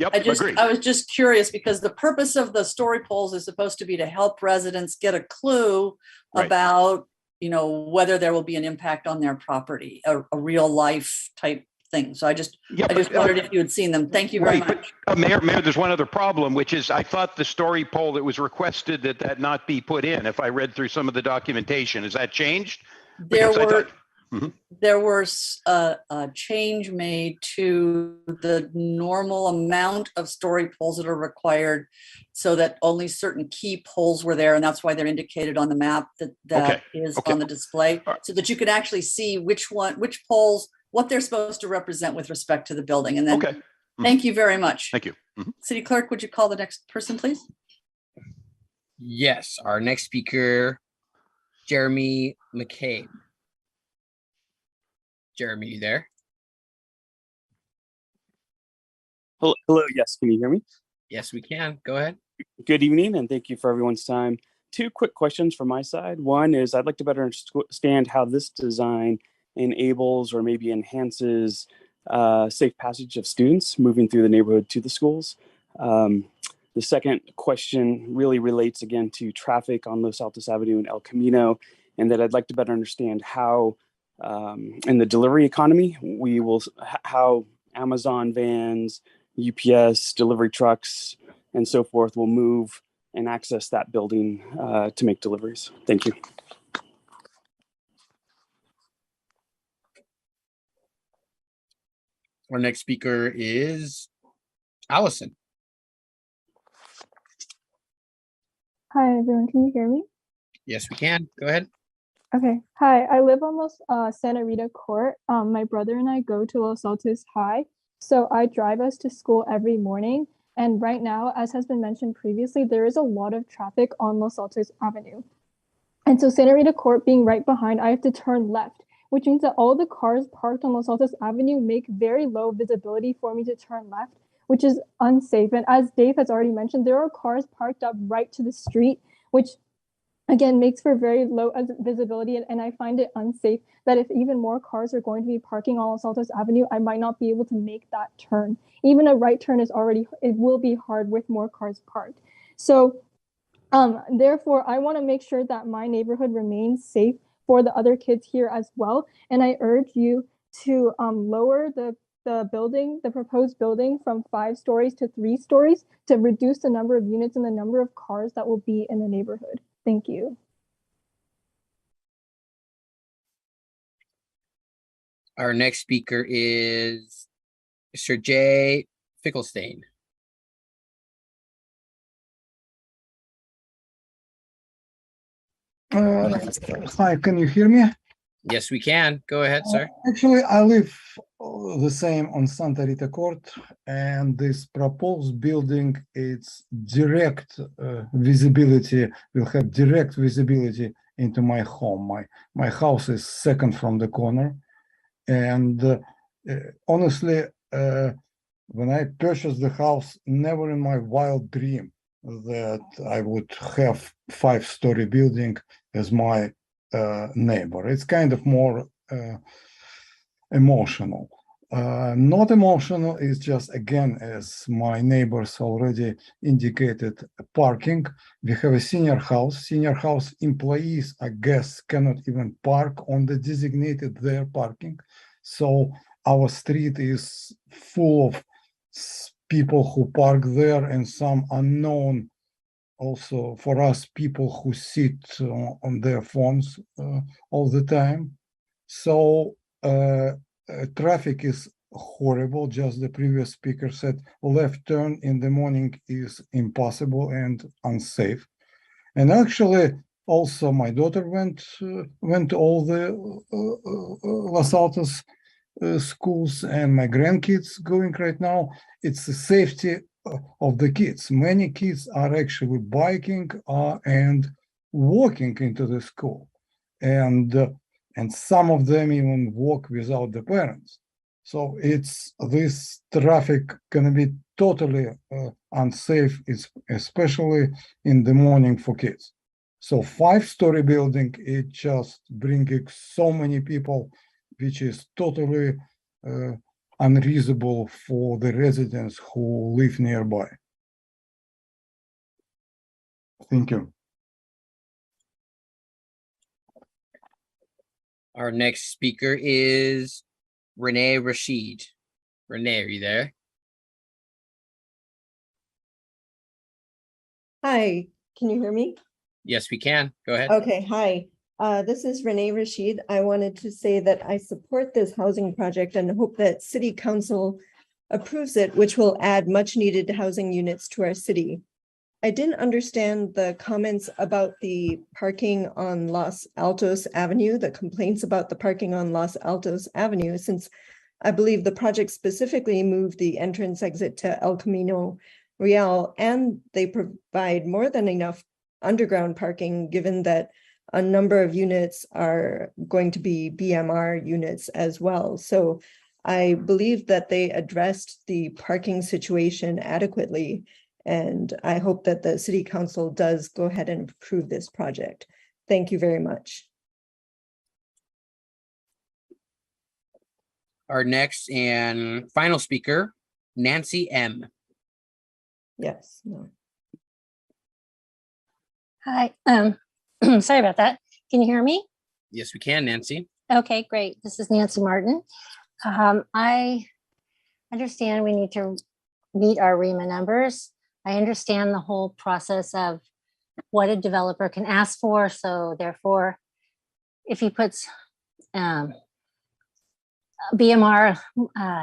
Agree. I was just curious because the purpose of the story polls is supposed to be to help residents get a clue about, whether there will be an impact on their property, a real life type thing. So I just wondered if you had seen them. Thank you very much. But, Mayor, there's one other problem, which is I thought the story poll that was requested that not be put in. If I read through some of the documentation, has that changed? There was a change made to the normal amount of story polls that are required, so that only certain key polls were there, and that's why they're indicated on the map that is on the display, so that you can actually see which polls, what they're supposed to represent with respect to the building. And then, thank you very much. Thank you. City Clerk, would you call the next person, please? Yes, our next speaker, Jeremy McCabe. Jeremy, you there? Hello, yes, can you hear me? Yes, we can. Go ahead. Good evening, and thank you for everyone's time. 2 quick questions from my side. One is I'd like to better understand how this design enables or maybe enhances safe passage of students moving through the neighborhood to the schools. The second question really relates again to traffic on Los Altos Avenue and El Camino, and that I'd like to better understand how in the delivery economy, how Amazon vans, UPS, delivery trucks, and so forth will move and access that building to make deliveries. Thank you. Our next speaker is Allison. Hi, everyone. Can you hear me? Yes, we can. Go ahead. Okay. Hi, I live on Santa Rita Court. My brother and I go to Los Altos High, so I drive us to school every morning. And right now, as has been mentioned previously, there is a lot of traffic on Los Altos Avenue. And so Santa Rita Court being right behind, I have to turn left, which means that all the cars parked on Los Altos Avenue make very low visibility for me to turn left, which is unsafe. And as Dave has already mentioned, there are cars parked up right to the street, which again, makes for very low visibility, and I find it unsafe that if even more cars are going to be parking on Los Altos Avenue, I might not be able to make that turn. Even a right turn it will be hard with more cars parked. So therefore, I want to make sure that my neighborhood remains safe for the other kids here as well. And I urge you to lower the proposed building from 5 stories to 3 stories to reduce the number of units and the number of cars that will be in the neighborhood. Thank you. Our next speaker is Mr. Jay Fickelstein. Hi, can you hear me? Yes, we can. Go ahead, sir. Actually, I live the same on Santa Rita Court, and this proposed building, it's direct visibility, will have direct visibility into my home. My house is second from the corner. And honestly, when I purchased the house, never in my wild dream that I would have 5-story building as my neighbor. It's kind of more emotional. Not emotional is just, again, as my neighbors already indicated, parking. We have a senior house. Senior house employees, I guess, cannot even park on the designated their parking. So our street is full of people who park there, and some unknown also for us, people who sit on their phones all the time. So traffic is horrible. Just the previous speaker said, left turn in the morning is impossible and unsafe. And actually, also my daughter went to all the Los Altos schools, and my grandkids going right now. It's the safety of the kids. Many kids are actually biking and walking into the school, and some of them even walk without the parents. So it's this traffic gonna be totally unsafe, especially in the morning for kids. So 5-story building, it just bringing so many people, which is totally unreasonable for the residents who live nearby. Thank you. Our next speaker is Renee Rashid. Renee, are you there? Hi, can you hear me? Yes, we can. Go ahead. Okay, hi. This is Renee Rashid. I wanted to say that I support this housing project and hope that City Council approves it, which will add much needed housing units to our city. I didn't understand the comments about the parking on Los Altos Avenue, the complaints about the parking on Los Altos Avenue, since I believe the project specifically moved the entrance exit to El Camino Real, and they provide more than enough underground parking, given that a number of units are going to be BMR units as well. So I believe that they addressed the parking situation adequately, and I hope that the City Council does go ahead and approve this project. Thank you very much. Our next and final speaker, Nancy M. Yes. No. Hi, sorry about that. Can you hear me? Yes, we can, Nancy. Okay, great. This is Nancy Martin. I understand we need to meet our REMA numbers. I understand the whole process of what a developer can ask for. So therefore, if he puts BMR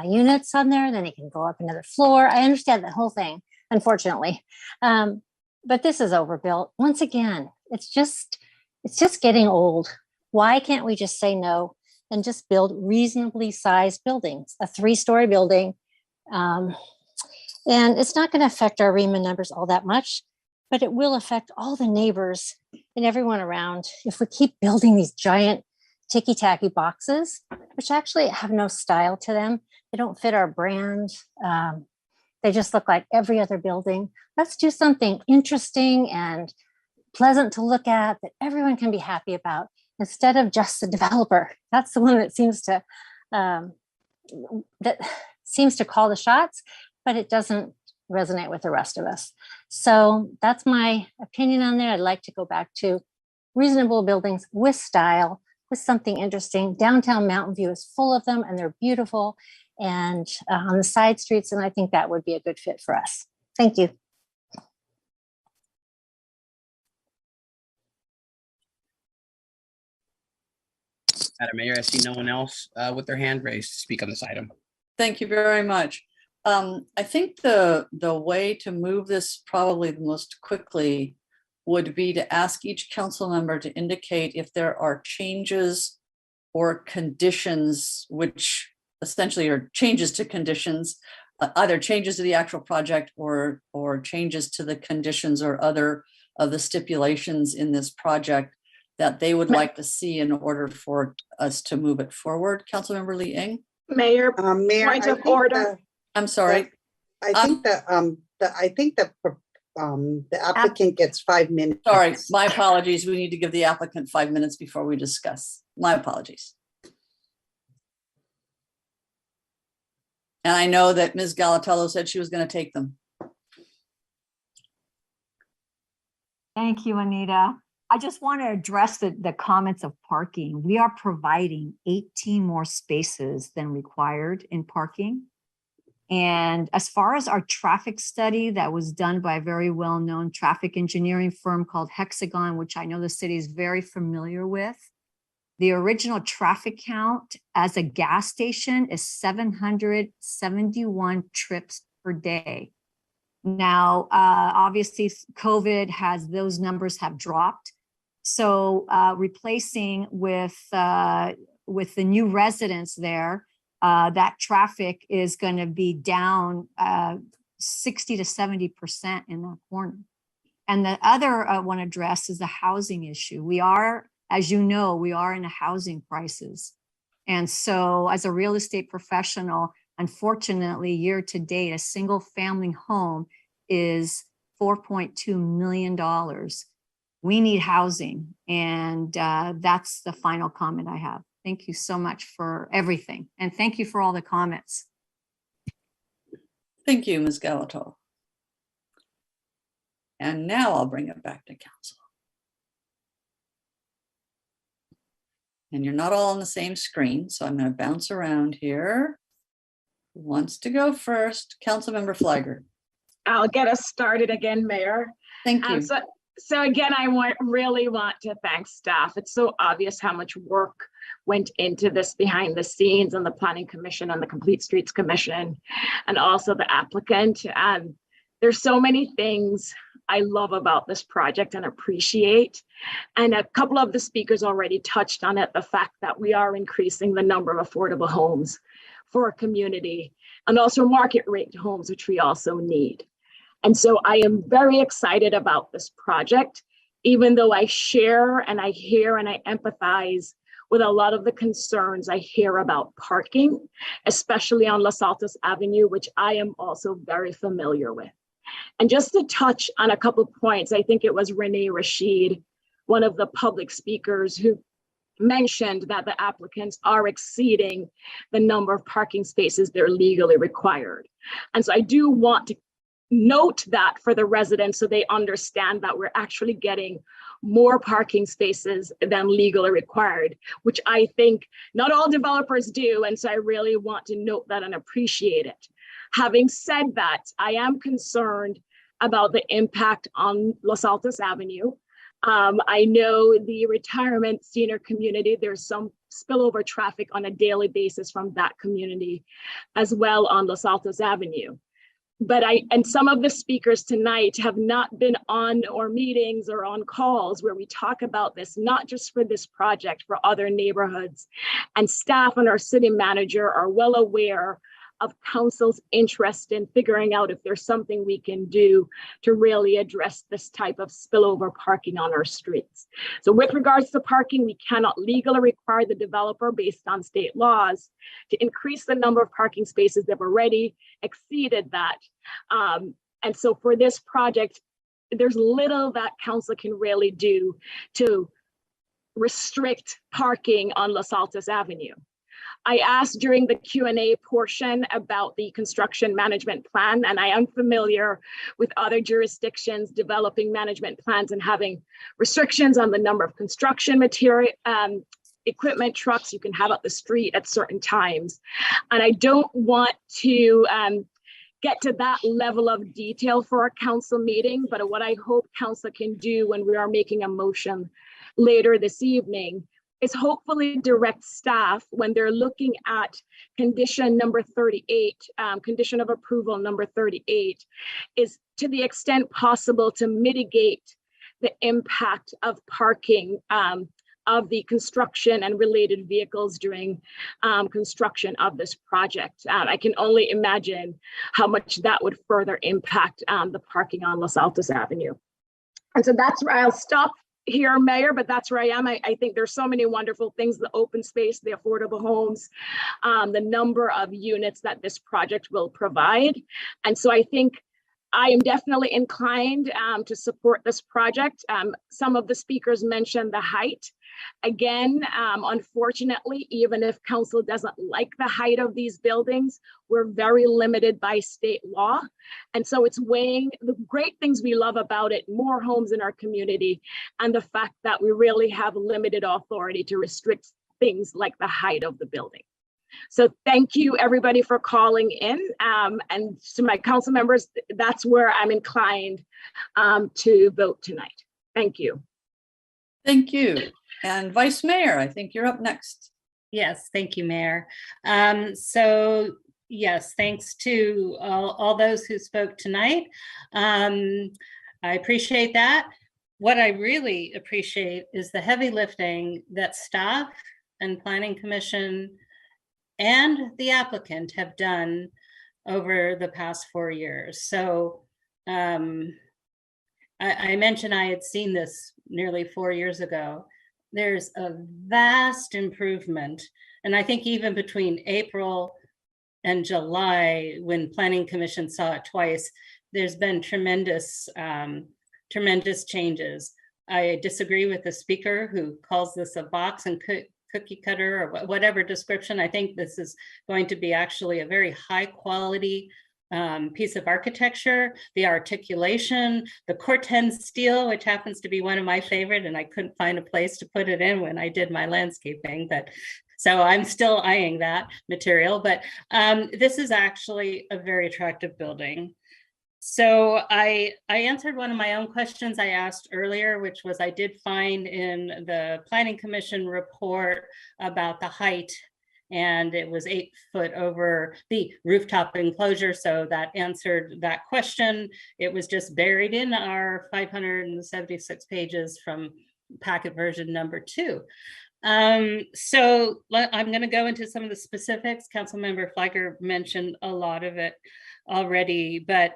units on there, then he can go up another floor. I understand that whole thing, unfortunately. But this is overbuilt. Once again, it's just getting old. Why can't we just say no and just build reasonably sized buildings, a 3-story building? And it's not going to affect our REMA numbers all that much, but it will affect all the neighbors and everyone around if we keep building these giant ticky-tacky boxes, which actually have no style to them. They don't fit our brand. They just look like every other building. Let's do something interesting and pleasant to look at, that everyone can be happy about, instead of just the developer. That's the one that seems to call the shots, but it doesn't resonate with the rest of us. So that's my opinion on there. I'd like to go back to reasonable buildings with style, with something interesting. Downtown Mountain View is full of them, and they're beautiful, and on the side streets, and I think that would be a good fit for us. Thank you. Madam Mayor, I see no one else with their hand raised to speak on this item. Thank you very much. I think the way to move this probably the most quickly would be to ask each council member to indicate if there are changes or conditions, which essentially are changes to conditions, either changes to the actual project or changes to the conditions or other of the stipulations in this project that they would like to see in order for us to move it forward. Councilmember Lee Eng? Mayor, Mayor, point I of think order. I'm sorry. I think the applicant gets 5 minutes. Sorry, my apologies. We need to give the applicant 5 minutes before we discuss. My apologies. And I know that Ms. Galatello said she was going to take them. Thank you, Anita. I just want to address the comments of parking. We are providing 18 more spaces than required in parking. And as far as our traffic study that was done by a very well-known traffic engineering firm called Hexagon, which I know the city is very familiar with, the original traffic count as a gas station is 771 trips per day. Now, obviously, COVID has, those numbers have dropped. So replacing with the new residents there, that traffic is going to be down 60 to 70% in that corner. And the other I want to address is the housing issue. We are, as you know, we are in a housing crisis. And so as a real estate professional, unfortunately, year to date, a single family home is $4.2 million. We need housing. And that's the final comment I have. Thank you so much for everything. And thank you for all the comments. Thank you, Ms. Galato. And now I'll bring it back to council. And you're not all on the same screen, so I'm going to bounce around here. Who wants to go first? Councilmember Flagger. I'll get us started again, Mayor. Thank you. So again, I really want to thank staff. It's so obvious how much work went into this behind the scenes on the Planning Commission and the Complete Streets Commission, and also the applicant. And there's so many things I love about this project and appreciate. And a couple of the speakers already touched on it, the fact that we are increasing the number of affordable homes for our community, and also market rate homes, which we also need. And so I am very excited about this project, even though I share and I hear and I empathize with a lot of the concerns I hear about parking, especially on Los Altos Avenue, which I am also very familiar with. And just to touch on a couple of points, I think it was Renee Rashid, one of the public speakers, who mentioned that the applicants are exceeding the number of parking spaces they're legally required. And so I do want to note that for the residents so they understand that we're actually getting more parking spaces than legally required, which I think not all developers do. And so I really want to note that and appreciate it. Having said that, I am concerned about the impact on Los Altos Avenue. I know the retirement senior community, there's some spillover traffic on a daily basis from that community as well on Los Altos Avenue. But some of the speakers tonight have not been on or meetings or on calls where we talk about this, not just for this project, for other neighborhoods. And staff and our city manager are well aware of council's interest in figuring out if there's something we can do to really address this type of spillover parking on our streets. So with regards to parking, we cannot legally require the developer based on state laws to increase the number of parking spaces. They've already exceeded that. And so for this project, there's little that council can really do to restrict parking on Los Altos Avenue. I asked during the Q&A portion about the construction management plan, and I am familiar with other jurisdictions developing management plans and having restrictions on the number of construction material, equipment trucks you can have up the street at certain times. And I don't want to get to that level of detail for our council meeting, but what I hope council can do when we are making a motion later this evening is hopefully direct staff when they're looking at condition number 38, condition of approval number 38, is to the extent possible to mitigate the impact of parking of the construction and related vehicles during construction of this project. I can only imagine how much that would further impact the parking on Los Altos Avenue. And so that's where I'll stop here, Mayor, but that's where I am. I think there's so many wonderful things, the open space, the affordable homes, the number of units that this project will provide. And so I think I am definitely inclined to support this project. Some of the speakers mentioned the height. Again, unfortunately, even if council doesn't like the height of these buildings, we're very limited by state law. And so it's weighing the great things we love about it, more homes in our community, and the fact that we really have limited authority to restrict things like the height of the building. So thank you everybody for calling in, and to my council members, that's where I'm inclined to vote tonight. Thank you. Thank you. And Vice Mayor, I think you're up next. Yes, thank you, Mayor. So yes, thanks to all those who spoke tonight. I appreciate that. What I really appreciate is the heavy lifting that staff and Planning Commission and the applicant have done over the past 4 years. So I mentioned I had seen this nearly 4 years ago. There's a vast improvement. And I think even between April and July, when Planning Commission saw it twice, there's been tremendous, tremendous changes. I disagree with the speaker who calls this a box and cookie cutter or whatever description. I think this is going to be actually a very high quality piece of architecture, the articulation, the Corten steel, which happens to be one of my favorite, and I couldn't find a place to put it in when I did my landscaping, but so I'm still eyeing that material, but this is actually a very attractive building. So I answered one of my own questions I asked earlier, which was I did find in the Planning Commission report about the height, and it was 8 foot over the rooftop enclosure. So that answered that question. It was just buried in our 576 pages from packet version number 2. So I'm going to go into some of the specifics. Councilmember Fleiger mentioned a lot of it already, but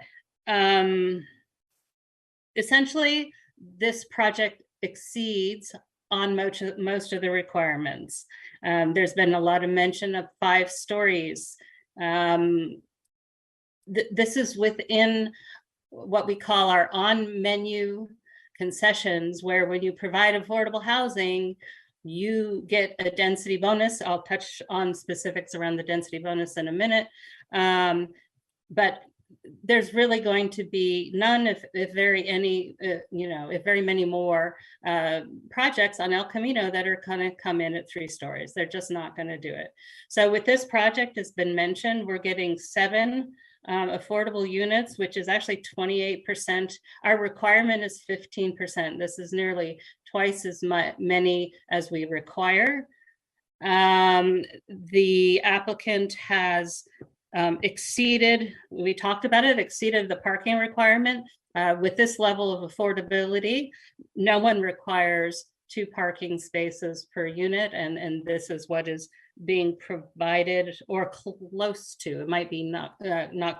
essentially this project exceeds on most of the requirements. There's been a lot of mention of 5 stories. This is within what we call our on-menu concessions, where when you provide affordable housing, you get a density bonus. I'll touch on specifics around the density bonus in a minute. But there's really going to be none, if very any, if very many more projects on El Camino that are going to come in at 3 stories. They're just not going to do it. So with this project, it's been mentioned, we're getting 7 affordable units, which is actually 28%. Our requirement is 15%. This is nearly twice as many as we require. The applicant has exceeded, we talked about it, exceeded the parking requirement. With this level of affordability, no one requires 2 parking spaces per unit, and this is what is being provided or close to. It might be not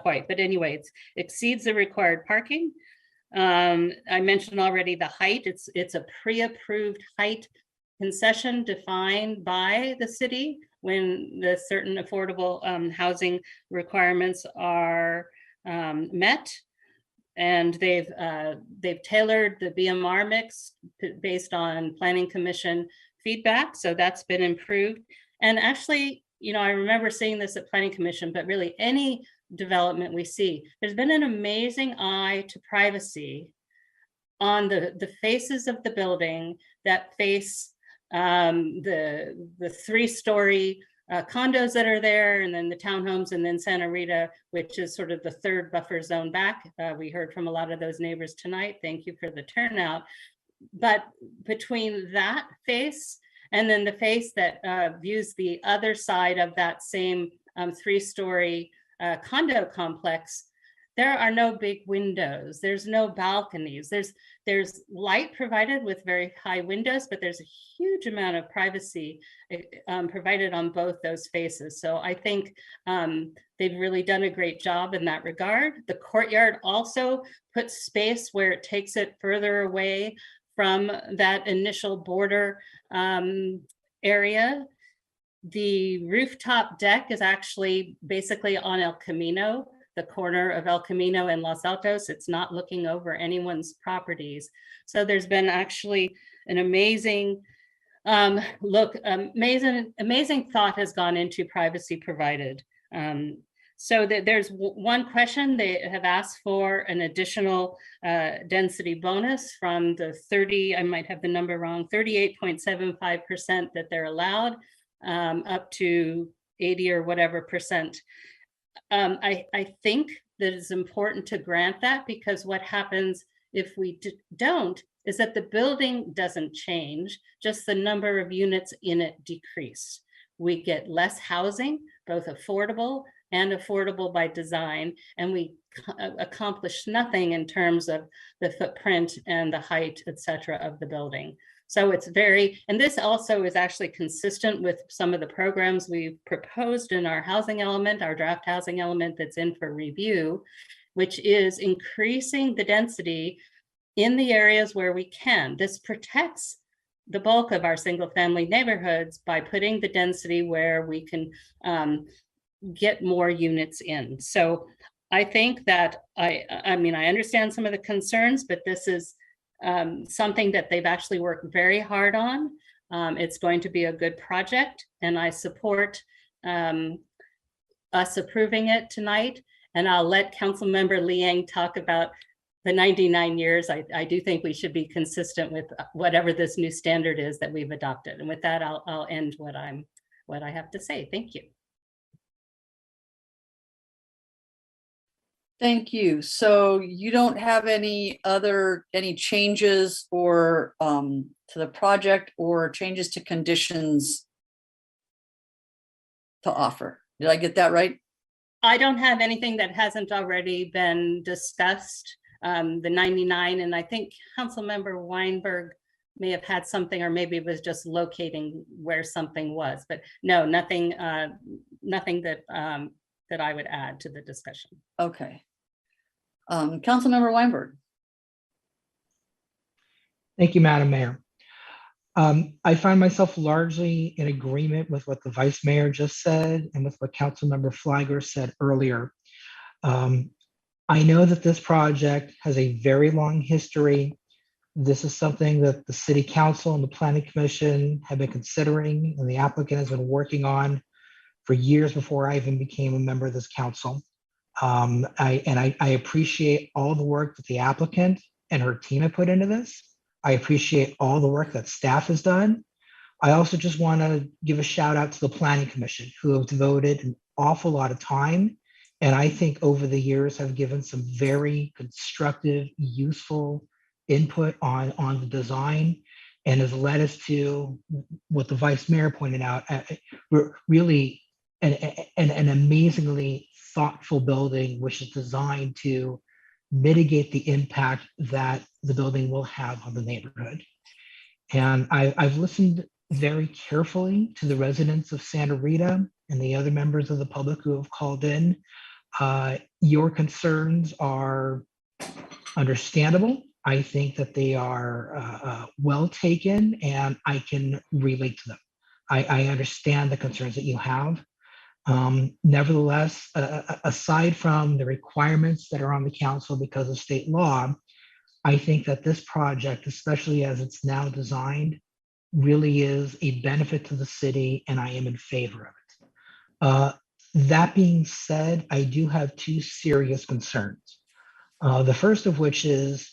quite, but anyway, it exceeds the required parking. I mentioned already the height. It's a pre-approved height concession defined by the city when the certain affordable housing requirements are met. and they've tailored the BMR mix based on Planning Commission feedback. So that's been improved. And actually, you know, I remember seeing this at Planning Commission, but really any development we see, there's been an amazing eye to privacy on the faces of the building that face the 3-story condos that are there, and then the townhomes, and then Santa Rita, which is sort of the third buffer zone back. We heard from a lot of those neighbors tonight. Thank you for the turnout. But between that face and then the face that views the other side of that same 3-story condo complex, there are no big windows. There's no balconies. There's light provided with very high windows, but there's a huge amount of privacy provided on both those faces. So I think they've really done a great job in that regard. The courtyard also puts space where it takes it further away from that initial border area. The rooftop deck is actually basically on El Camino, the corner of El Camino and Los Altos. It's not looking over anyone's properties. So there's been actually an amazing amazing thought has gone into privacy provided. So there's one question. They have asked for an additional density bonus from the 30, I might have the number wrong, 38.75% that they're allowed, up to 80 or whatever percent. I think that it's important to grant that, because what happens if we don't is that the building doesn't change, just the number of units in it decrease. We get less housing, both affordable and affordable by design, and we accomplish nothing in terms of the footprint and the height, et cetera, of the building. So it's and this also is actually consistent with some of the programs we've proposed in our housing element, our draft housing element that's in for review, which is increasing the density in the areas where we can. This protects the bulk of our single family neighborhoods by putting the density where we can get more units in. So I think that, I mean, I understand some of the concerns, but this is something that they've actually worked very hard on. It's going to be a good project, and I support us approving it tonight. And I'll let Councilmember Liang talk about the 99 years. I do think we should be consistent with whatever this new standard is that we've adopted. And with that, I'll end what I have to say. Thank you. Thank you. So you don't have any changes or to the project or changes to conditions to offer? Did I get that right? I don't have anything that hasn't already been discussed. The 99, and I think Councilmember Weinberg may have had something, or maybe it was just locating where something was, but no, nothing that I would add to the discussion. Okay. Councilmember Weinberg. Thank you, Madam Mayor. I find myself largely in agreement with what the Vice Mayor just said and with what Councilmember Flagler said earlier. I know that this project has a very long history. This is something that the City Council and the Planning Commission have been considering, and the applicant has been working on for years before I even became a member of this council. I appreciate all the work that the applicant and her team have put into this. I appreciate all the work that staff has done. I also just want to give a shout out to the Planning Commission, who have devoted an awful lot of time, and I think over the years have given some very constructive, useful input on the design, and has led us to what the Vice Mayor pointed out, really an amazingly thoughtful building, which is designed to mitigate the impact that the building will have on the neighborhood. And I've listened very carefully to the residents of Santa Rita and the other members of the public who have called in. Your concerns are understandable. I think that they are well taken, and I can relate to them. I understand the concerns that you have. Nevertheless, aside from the requirements that are on the council because of state law, I think that this project, especially as it's now designed, really is a benefit to the city, and I am in favor of it. That being said, I do have two serious concerns. The first of which is,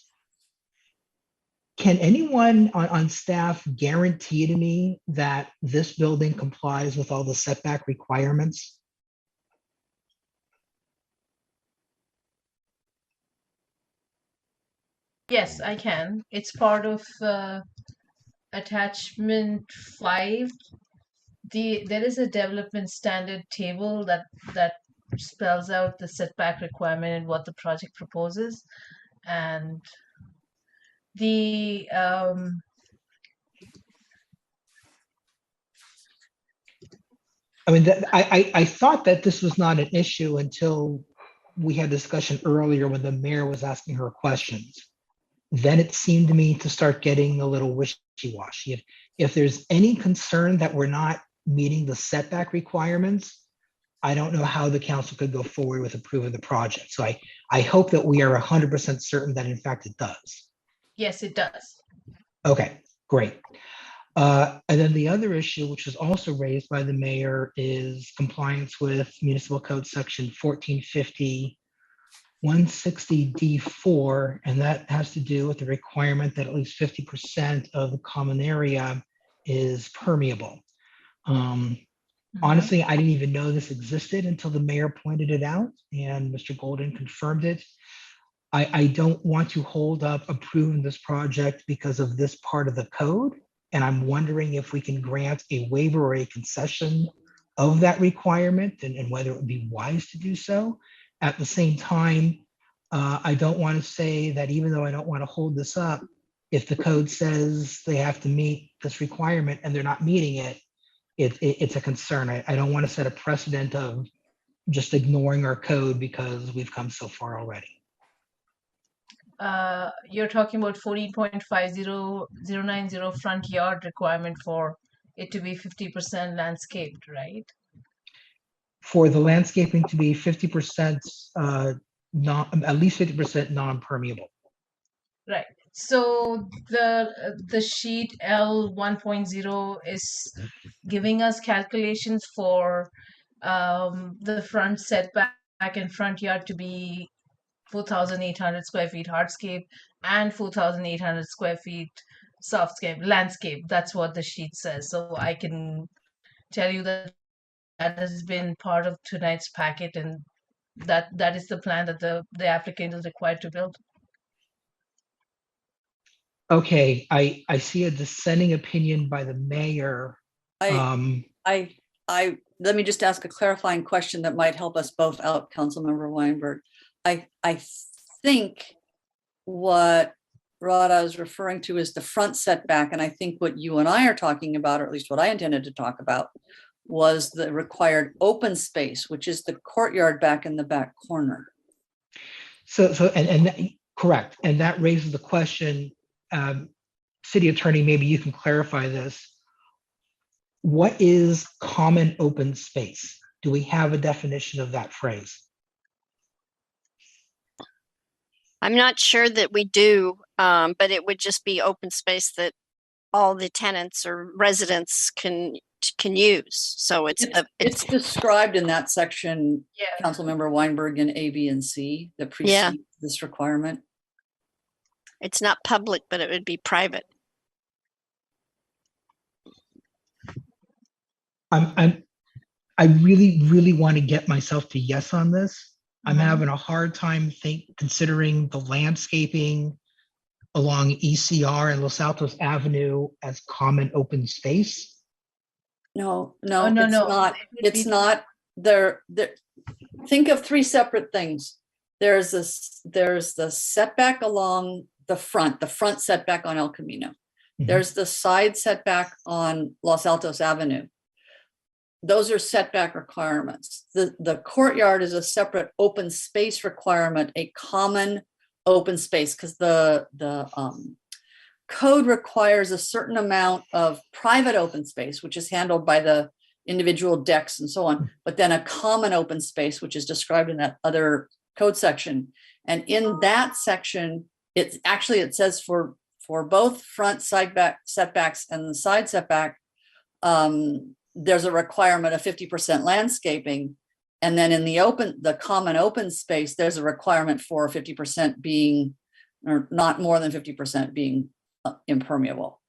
can anyone on staff guarantee to me that this building complies with all the setback requirements? Yes, I can. It's part of attachment 5. There is a development standard table that spells out the setback requirement and what the project proposes, and the I mean, I thought that this was not an issue until we had discussion earlier when the mayor was asking her questions. Then it seemed to me to start getting a little wishy-washy. If there's any concern that we're not meeting the setback requirements, I don't know how the council could go forward with approving the project. So I hope that we are 100% certain that in fact it does. yes, it does. Okay, great. And then the other issue, which was also raised by the mayor, is compliance with Municipal Code Section 1450 160D4, and that has to do with the requirement that at least 50% of the common area is permeable. Honestly, I didn't even know this existed until the mayor pointed it out and Mr. Golden confirmed it. I don't want to hold up approving this project because of this part of the code. And I'm wondering if we can grant a waiver or a concession of that requirement and whether it would be wise to do so. At the same time, I don't want to say that even though I don't want to hold this up, if the code says they have to meet this requirement and they're not meeting it, it's a concern. I don't want to set a precedent of just ignoring our code because we've come so far already. You're talking about 14.50090 front yard requirement for it to be 50% landscaped, right? For the landscaping to be 50% at least 50% non-permeable. Right. So the sheet L 1.0 is giving us calculations for the front setback and front yard to be 4,800 square feet hardscape and 4,800 square feet softscape landscape. That's what the sheet says. So I can tell you that that has been part of tonight's packet, and that is the plan that the applicant is required to build. Okay, I see a dissenting opinion by the mayor. Let me just ask a clarifying question that might help us both out, Councilmember Weinberg. I think what Rada is referring to is the front setback, and I think what you and I are talking about, or at least what I intended to talk about, was the required open space, which is the courtyard back in the back corner. Correct, and that raises the question. City Attorney, maybe you can clarify this. What is common open space? Do we have a definition of that phrase? I'm not sure that we do, but it would just be open space that all the tenants or residents can use. So it's described in that section, Councilmember Weinberg, in A, B, and C that precede this requirement. It's not public, but it would be private. I really want to get myself to yes on this. I'm having a hard time considering the landscaping along ECR and Los Altos Avenue as common open space. No, it's not. There. Think of three separate things. There's the setback along the front setback on El Camino. There's the side setback on Los Altos Avenue. Those are setback requirements. The courtyard is a separate open space requirement, a common open space, because the code requires a certain amount of private open space, which is handled by the individual decks and so on, but then a common open space, which is described in that other code section. And in that section, it says for both front setbacks and the side setback, there's a requirement of 50% landscaping. And then in the common open space, there's a requirement for 50% being, or not more than 50% being impermeable,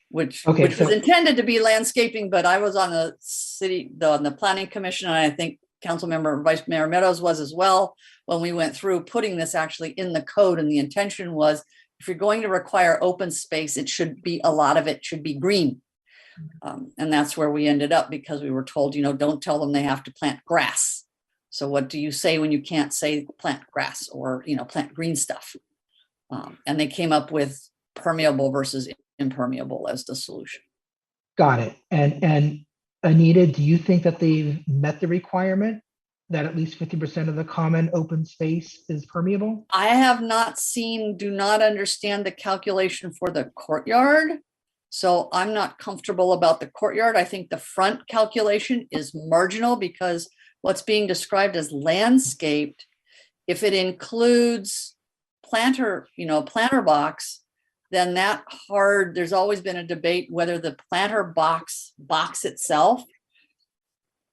which was intended to be landscaping, but I was on the planning commission, and I think Councilmember Vice Mayor Meadows was as well, when we went through putting this actually in the code. And the intention was, if you're going to require open space, it should be, a lot of it should be green. And that's where we ended up, because we were told, don't tell them they have to plant grass. So what do you say when you can't say plant grass or, plant green stuff? And they came up with permeable versus impermeable as the solution. Got it. And Anita, do you think that they've met the requirement that at least 50% of the common open space is permeable? I have not seen, do not understand the calculation for the courtyard. So I'm not comfortable about the courtyard. I think the front calculation is marginal, because what's being described as landscaped, if it includes planter box, then there's always been a debate whether the planter box itself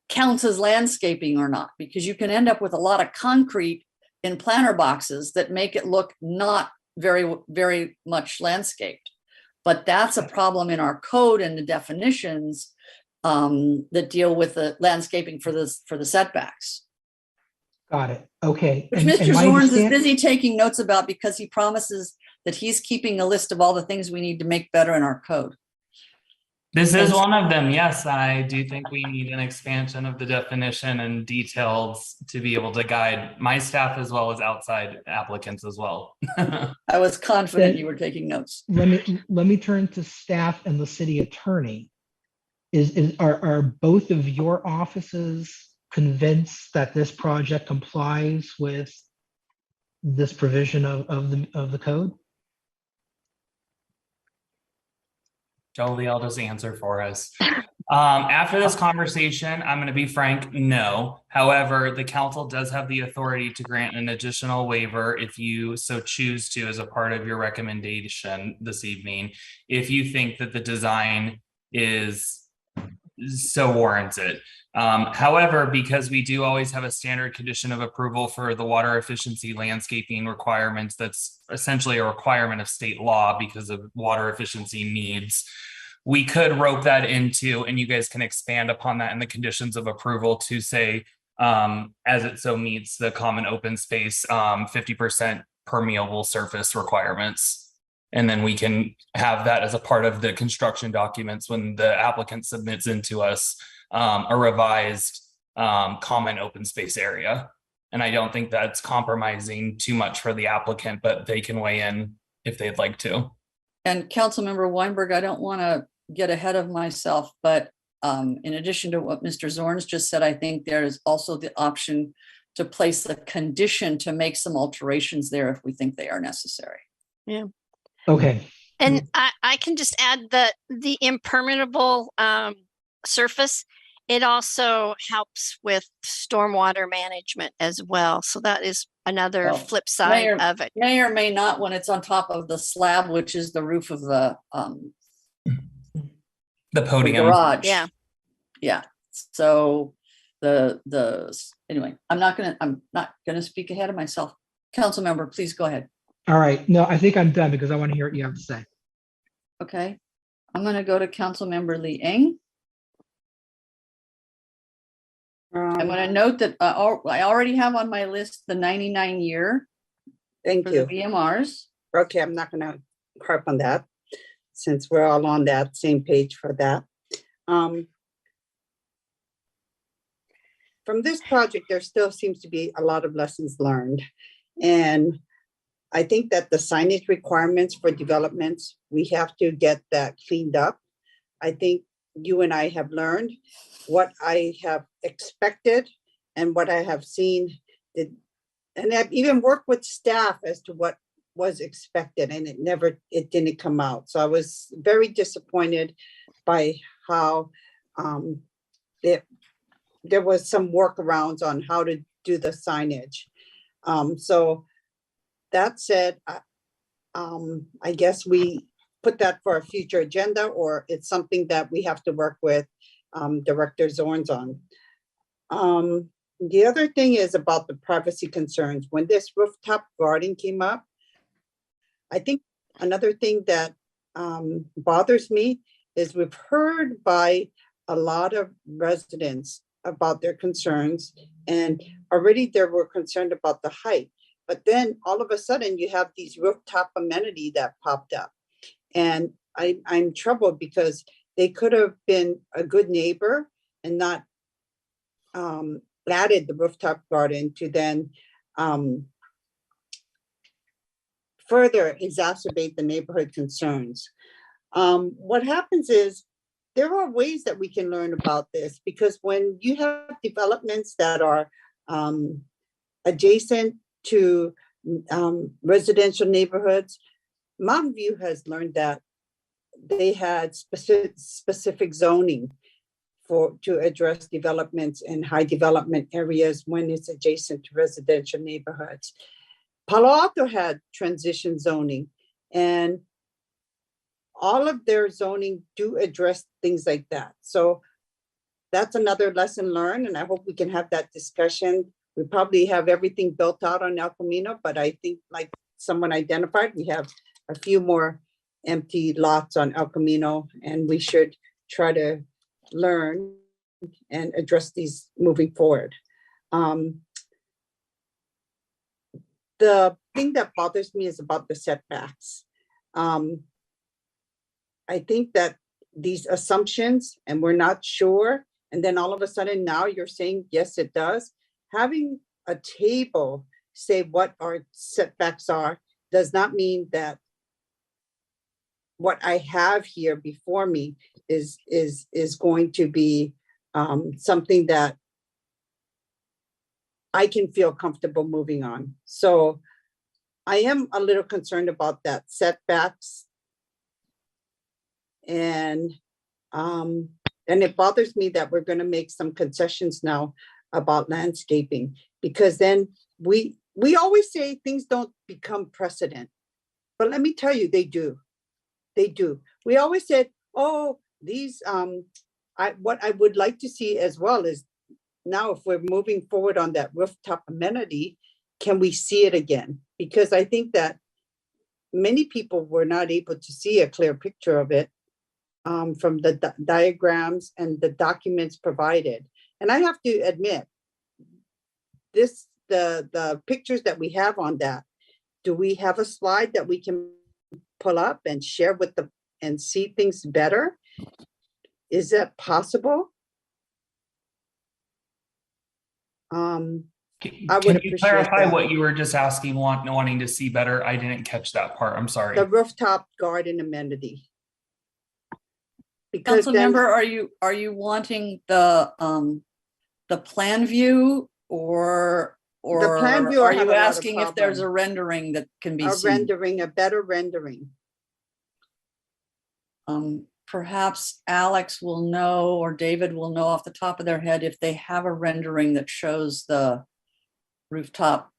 counts as landscaping or not, because you can end up with a lot of concrete in planter boxes that make it look not very, very much landscaped. But that's a problem in our code and the definitions that deal with the landscaping for the setbacks. Got it. Okay. Which Mr. Zorns is busy taking notes about, because he promises that he's keeping a list of all the things we need to make better in our code. This is one of them. Yes, I do think we need an expansion of the definition and details to be able to guide my staff as well as outside applicants as well. I was confident you were taking notes. Let me turn to staff and the city attorney. Are both of your offices convinced that this project complies with this provision of the code? Jolie, I'll just answer for us. After this conversation, I'm going to be frank, no. However, the council does have the authority to grant an additional waiver if you so choose to, as a part of your recommendation this evening, if you think that the design is so warranted. However, because we do always have a standard condition of approval for the water efficiency landscaping requirements, that's essentially a requirement of state law because of water efficiency needs. We could rope that into, and you guys can expand upon that in the conditions of approval to say, as it so meets the common open space, 50% permeable surface requirements. And then we can have that as a part of the construction documents when the applicant submits into us a revised common open space area. And I don't think that's compromising too much for the applicant, but they can weigh in if they'd like to. And Councilmember Weinberg, I don't want to get ahead of myself, but in addition to what Mr. Zorns just said, I think there is also the option to place a condition to make some alterations there if we think they are necessary. Yeah. Okay. And I can just add that the impermeable surface, it also helps with stormwater management as well. So that is another flip side of it. May or may not when it's on top of the slab, which is the roof of the podium garage. Yeah. So anyway, I'm not gonna speak ahead of myself. Council member, please go ahead. All right. No, I think I'm done because I want to hear what you have to say. Okay. I'm going to go to Councilmember Lee Eng. I'm going to note that I already have on my list the 99 year. Thank you. The VMRs. Okay, I'm not going to harp on that since we're all on that same page for that. From this project, there still seems to be a lot of lessons learned. And I think that the signage requirements for developments, we have to get that cleaned up. I think you and I have learned what I have expected and what I have seen. And I've even worked with staff as to what was expected, and it didn't come out. So I was very disappointed by how there was some workarounds on how to do the signage. So that said, I guess we put that for a future agenda, or it's something that we have to work with Director Zorns on. The other thing is about the privacy concerns. When this rooftop garden came up, I think another thing that bothers me is we've heard by a lot of residents about their concerns, and already they were concerned about the height. But then all of a sudden you have these rooftop amenity that popped up. And I'm troubled because they could have been a good neighbor and not added the rooftop garden to then further exacerbate the neighborhood concerns. What happens is there are ways that we can learn about this, because when you have developments that are adjacent to residential neighborhoods, Mountain View has learned that they had specific zoning to address developments in high development areas when it's adjacent to residential neighborhoods. Palo Alto had transition zoning, and all of their zoning do address things like that. So that's another lesson learned, and I hope we can have that discussion. We probably have everything built out on El Camino, but I think, like someone identified, we have a few more empty lots on El Camino, and we should try to learn and address these moving forward. The thing that bothers me is about the setbacks. I think that these assumptions, and we're not sure, and then all of a sudden now you're saying, yes, it does. Having a table say what our setbacks are does not mean that what I have here before me is going to be something that I can feel comfortable moving on. So I am a little concerned about that setbacks. And it bothers me that we're going to make some concessions now about landscaping, because then we always say things don't become precedent, but let me tell you, they do. They do. We always said, oh, these, what I would like to see as well is now if we're moving forward on that rooftop amenity, can we see it again? Because I think that many people were not able to see a clear picture of it from the diagrams and the documents provided. And I have to admit, the pictures that we have on that, do we have a slide that we can pull up and share with them and see things better? Is that possible? Can you clarify what you were just asking, wanting to see better? I didn't catch that part. I'm sorry. The rooftop garden amenity. Because Council member, are you wanting the plan view, or the plan view, are you asking if there's a rendering that can be seen? A better rendering. Perhaps Alex will know, or David will know off the top of their head if they have a rendering that shows the rooftop,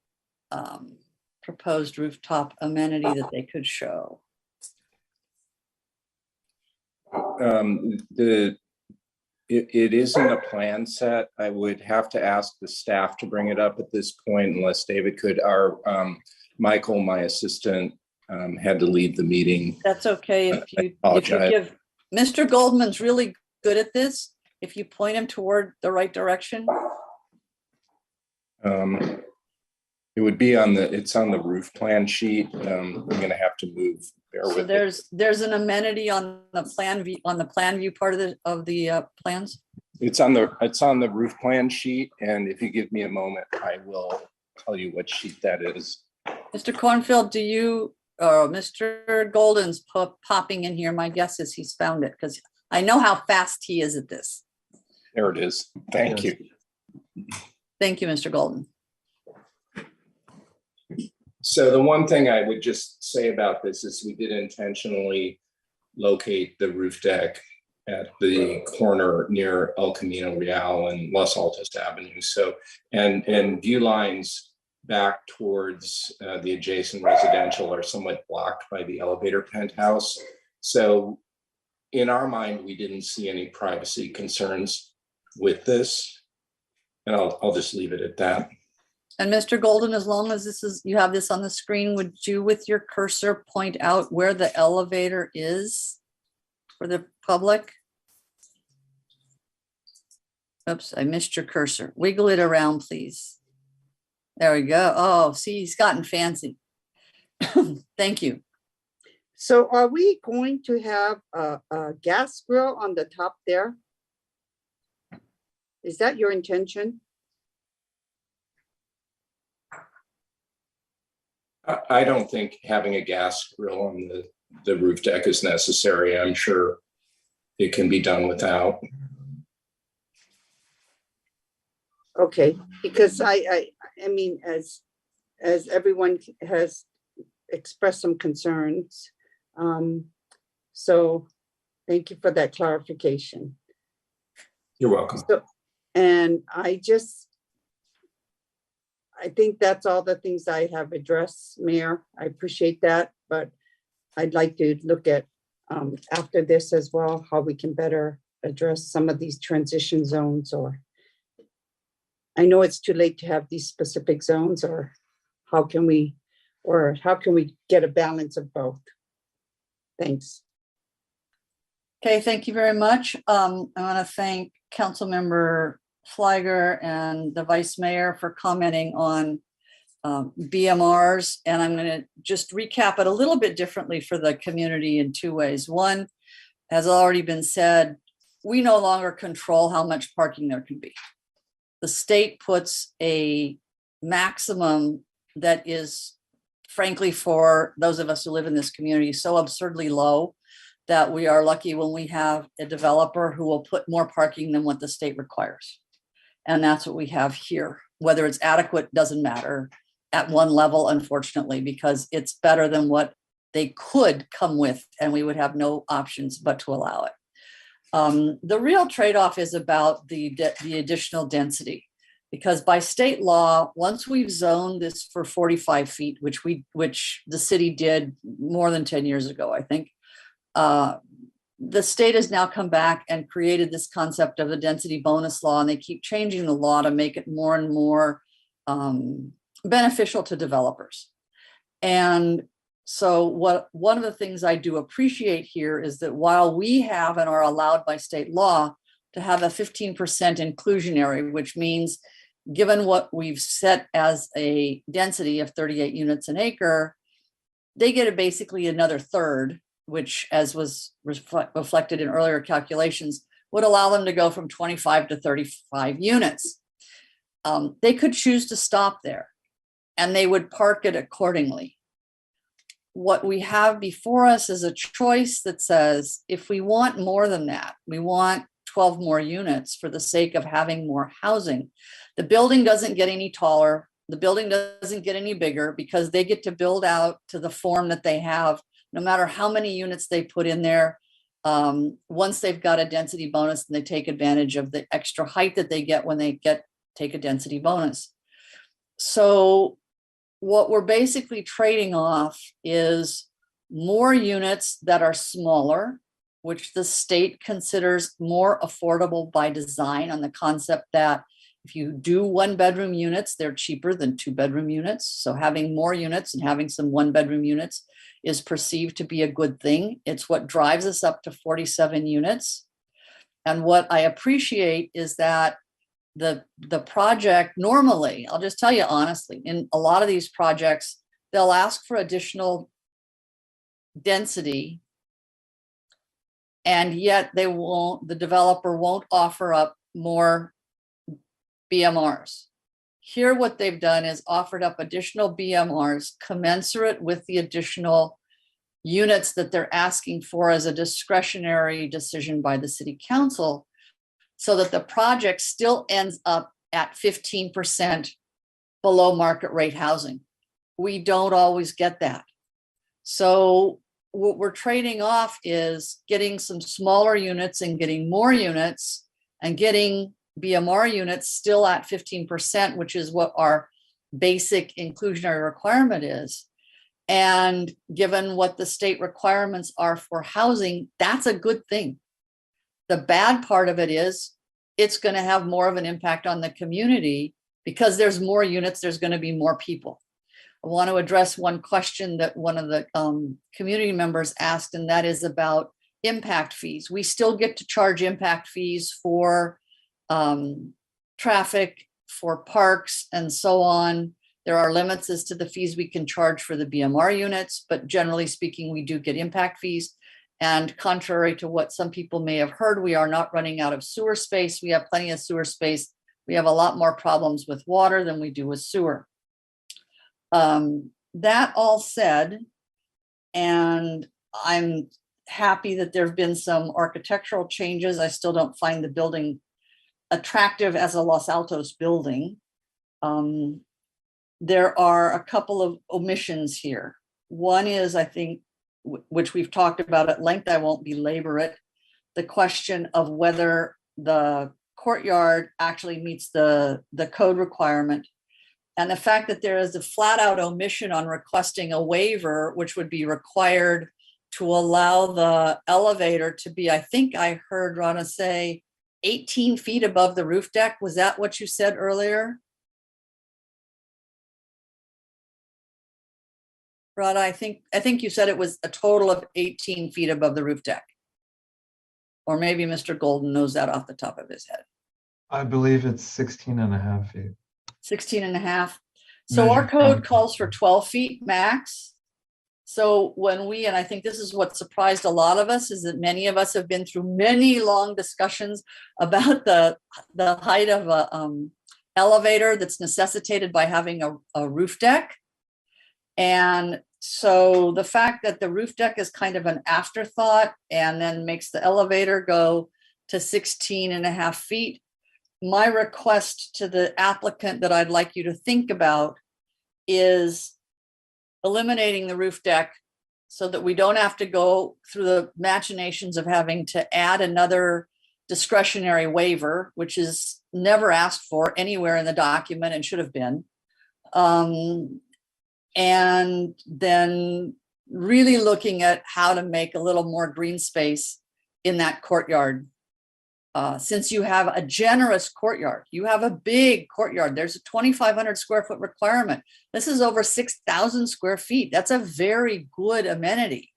proposed rooftop amenity that they could show. It isn't a plan set. I would have to ask the staff to bring it up at this point, unless David could. Our Michael, my assistant, had to leave the meeting. That's okay. If you give, Mr. Goldman's really good at this. If you point him toward the right direction. It would be it's on the roof plan sheet. I'm going to have to move. So there's an amenity on the plan view part of the plans. It's on the roof plan sheet, and if you give me a moment, I will tell you what sheet that is. Mr. Cornfield, Mr. Golden's popping in here. My guess is he's found it, because I know how fast he is at this. There it is. Thank you. Thank you, Mr. Golden. So the one thing I would just say about this is we did intentionally locate the roof deck at the corner near El Camino Real and Los Altos Avenue. So, and view lines back towards the adjacent residential are somewhat blocked by the elevator penthouse. So in our mind, we didn't see any privacy concerns with this. And I'll just leave it at that. And Mr. Golden, as long as you have this on the screen, would you with your cursor point out where the elevator is for the public? Oops, I missed your cursor. Wiggle it around, please. There we go. Oh, see, he's gotten fancy. Thank you. So are we going to have a gas grill on the top there? Is that your intention? I don't think having a gas grill on the roof deck is necessary. I'm sure it can be done without. Okay, because I mean, as everyone has expressed some concerns. So thank you for that clarification. You're welcome. So, and I think that's all the things I have addressed, Mayor. I appreciate that, but I'd like to look at after this as well, how we can better address some of these transition zones, or I know it's too late to have these specific zones, or how can we get a balance of both? Thanks. Okay, thank you very much. I want to thank Councilmember Flieger and the Vice Mayor for commenting on BMRs. And I'm going to just recap it a little bit differently for the community in two ways. One, has already been said, we no longer control how much parking there can be. The state puts a maximum that is, frankly, for those of us who live in this community, so absurdly low that we are lucky when we have a developer who will put more parking than what the state requires. And that's what we have here. Whether it's adequate doesn't matter at one level, unfortunately, because it's better than what they could come with, and we would have no options but to allow it. The real trade-off is about the additional density, because by state law, once we've zoned this for 45 feet, which the city did more than 10 years ago, I think, the state has now come back and created this concept of a density bonus law, and they keep changing the law to make it more and more beneficial to developers. And so one of the things I do appreciate here is that while we have and are allowed by state law to have a 15% inclusionary, which means given what we've set as a density of 38 units an acre, they get basically another third, which, as was reflected in earlier calculations, would allow them to go from 25 to 35 units. They could choose to stop there, and they would park it accordingly. What we have before us is a choice that says, if we want more than that, we want 12 more units for the sake of having more housing. The building doesn't get any taller. The building doesn't get any bigger, because they get to build out to the form that they have, no matter how many units they put in there. Once they've got a density bonus, and they take advantage of the extra height that they get when they take a density bonus. So what we're basically trading off is more units that are smaller, which the state considers more affordable by design, on the concept that if you do 1-bedroom units, they're cheaper than 2-bedroom units. So having more units and having some 1-bedroom units is perceived to be a good thing. It's what drives us up to 47 units. And what I appreciate is that the project normally, I'll just tell you honestly, in a lot of these projects, they'll ask for additional density, and yet the developer won't offer up more BMRs. Here, what they've done is offered up additional BMRs commensurate with the additional units that they're asking for as a discretionary decision by the city council, so that the project still ends up at 15% below market rate housing. We don't always get that. So what we're trading off is getting some smaller units and getting more units and getting BMR units still at 15%, which is what our basic inclusionary requirement is. And given what the state requirements are for housing, that's a good thing. The bad part of it is it's going to have more of an impact on the community because there's more units, there's going to be more people. I want to address one question that one of the community members asked, and that is about impact fees. We still get to charge impact fees for traffic, for parks, and so on. There are limits as to the fees we can charge for the BMR units, but generally speaking, we do get impact fees. And contrary to what some people may have heard, we are not running out of sewer space. We have plenty of sewer space. We have a lot more problems with water than we do with sewer. That all said, and I'm happy that there have been some architectural changes. I still don't find the building attractive as a Los Altos building. There are a couple of omissions here. One is, I think, which we've talked about at length, I won't belabor it, the question of whether the courtyard actually meets the code requirement. And the fact that there is a flat out omission on requesting a waiver, which would be required to allow the elevator to be, I think I heard Rana say 18 feet above the roof deck. Was that what you said earlier? Rana, I think you said it was a total of 18 feet above the roof deck. Or maybe Mr. Golden knows that off the top of his head. I believe it's 16 and a half feet. 16 and a half. So our code calls for 12 feet max. So when we, and I think this is what surprised a lot of us, is that many of us have been through many long discussions about the height of a elevator that's necessitated by having a roof deck. And so the fact that the roof deck is kind of an afterthought and then makes the elevator go to 16 and a half feet. My request to the applicant that I'd like you to think about is eliminating the roof deck so that we don't have to go through the machinations of having to add another discretionary waiver, which is never asked for anywhere in the document and should have been. And then really looking at how to make a little more green space in that courtyard. Since you have a generous courtyard, you have a big courtyard, there's a 2,500 square foot requirement. This is over 6,000 square feet. That's a very good amenity.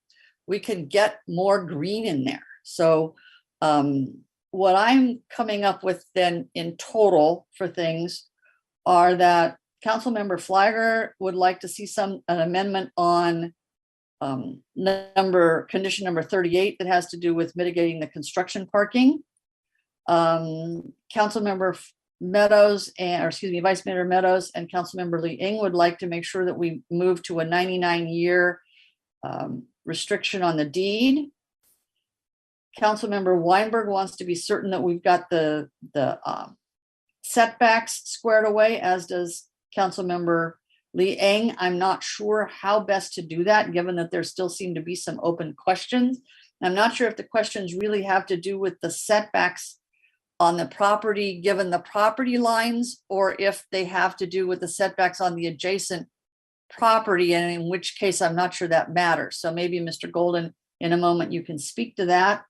We can get more green in there. So what I'm coming up with then in total for things are that Councilmember Flagger would like to see an amendment on condition number 38 that has to do with mitigating the construction parking. Councilmember Meadows Vice Mayor Meadows and Councilmember Lee Ng would like to make sure that we move to a 99-year restriction on the deed. Councilmember Weinberg wants to be certain that we've got the setbacks squared away, as does Councilmember Lee Ng. I'm not sure how best to do that, given that there still seem to be some open questions. I'm not sure if the questions really have to do with the setbacks on the property, given the property lines, or if they have to do with the setbacks on the adjacent property, and in which case I'm not sure that matters. So maybe Mr. Golden, in a moment, you can speak to that.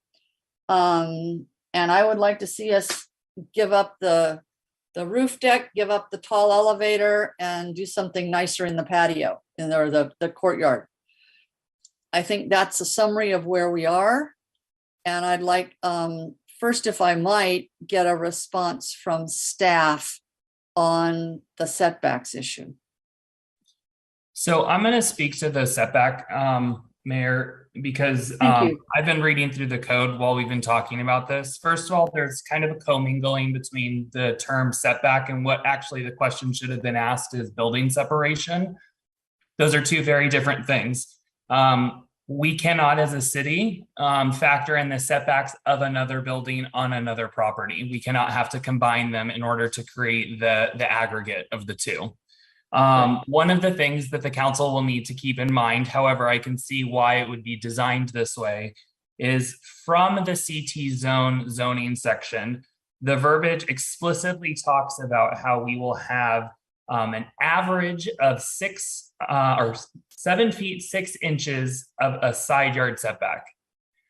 And I would like to see us give up the roof deck, give up the tall elevator, and do something nicer in the patio, or the courtyard. I think that's a summary of where we are. And I'd like, first, if I might, get a response from staff on the setbacks issue. So I'm going to speak to the setback, Mayor, because I've been reading through the code while we've been talking about this. First of all, there's kind of a commingling between the term setback and what actually the question should have been asked is building separation. Those are two very different things. We cannot, as a city, factor in the setbacks of another building on another property. We cannot have to combine them in order to create the aggregate of the two. One of the things that the council will need to keep in mind, however, I can see why it would be designed this way, is from the CT zone zoning section, the verbiage explicitly talks about how we will have an average of 7 feet 6 inches of a side yard setback.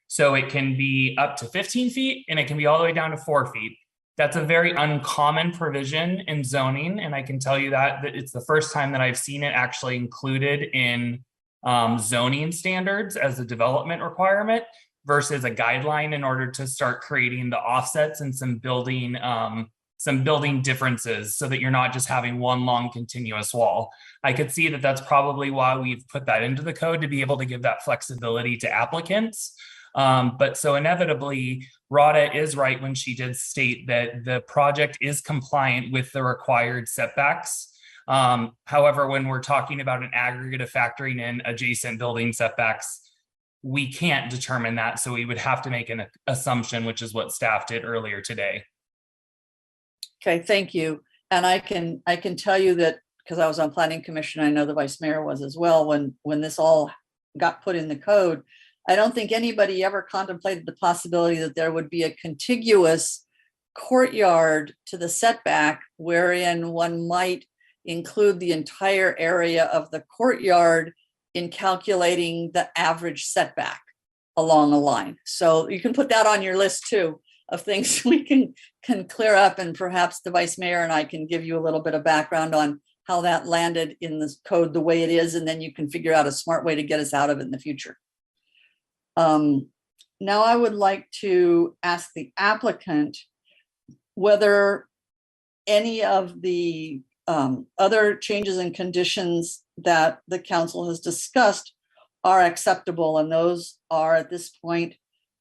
So it can be up to 15 feet and it can be all the way down to 4 feet. That's a very uncommon provision in zoning. And I can tell you that it's the first time that I've seen it actually included in zoning standards as a development requirement versus a guideline in order to start creating the offsets and some building differences so that you're not just having one long continuous wall. I could see that that's probably why we've put that into the code to be able to give that flexibility to applicants. But so inevitably, Rhoda is right when she did state that the project is compliant with the required setbacks. However, when we're talking about an aggregate of factoring in adjacent building setbacks, we can't determine that. So we would have to make an assumption, which is what staff did earlier today. Okay, thank you. And I can tell you that because I was on Planning Commission, I know the Vice Mayor was as well, when this all got put in the code, I don't think anybody ever contemplated the possibility that there would be a contiguous courtyard to the setback wherein one might include the entire area of the courtyard in calculating the average setback along a line. So you can put that on your list too of things we can clear up, and perhaps the Vice Mayor and I can give you a little bit of background on how that landed in this code the way it is, and then you can figure out a smart way to get us out of it in the future. Now I would like to ask the applicant whether any of the other changes and conditions that the council has discussed are acceptable, and those are at this point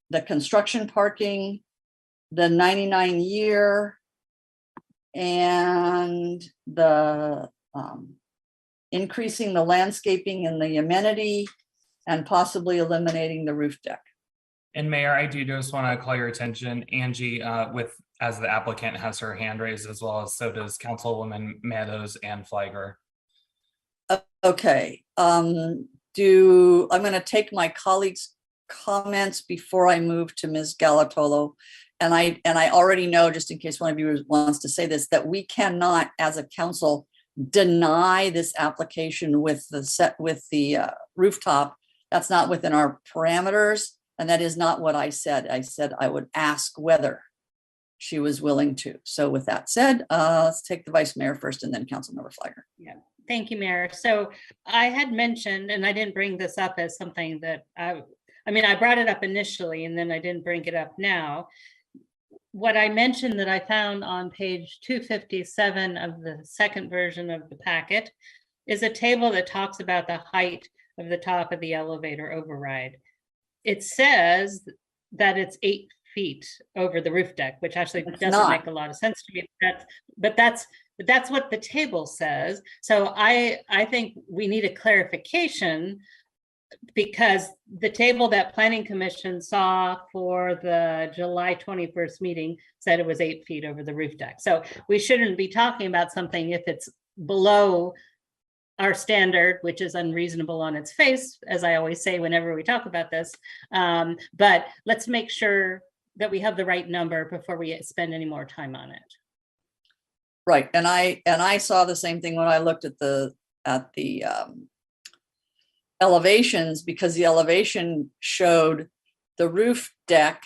the construction parking, the 99-year, and the increasing the landscaping and the amenity, and possibly eliminating the roof deck. And Mayor, I do just want to call your attention, Angie, as the applicant has her hand raised, as well as so does Councilwoman Meadows and Flagler. Okay, I'm going to take my colleagues' comments before I move to Ms. Galatolo. And I already know, just in case one of you wants to say this, that we cannot, as a council, deny this application with the rooftop. That's not within our parameters, and that is not what I said. I said I would ask whether she was willing to. So with that said, let's take the Vice Mayor first, and then Councilmember Flagler. Yeah, thank you, Mayor. So I had mentioned, and I didn't bring this up as something that I brought it up initially, and then I didn't bring it up now. What I mentioned that I found on page 257 of the second version of the packet is a table that talks about the height of the top of the elevator override. It says that it's 8 feet over the roof deck, which actually doesn't make a lot of sense to me. But that's what the table says. So I think we need a clarification, because the table that Planning Commission saw for the July 21st meeting said it was 8 feet over the roof deck. So we shouldn't be talking about something if it's below our standard, which is unreasonable on its face, as I always say whenever we talk about this. But let's make sure that we have the right number before we spend any more time on it. Right, and I saw the same thing when I looked at the elevations, because the elevation showed the roof deck,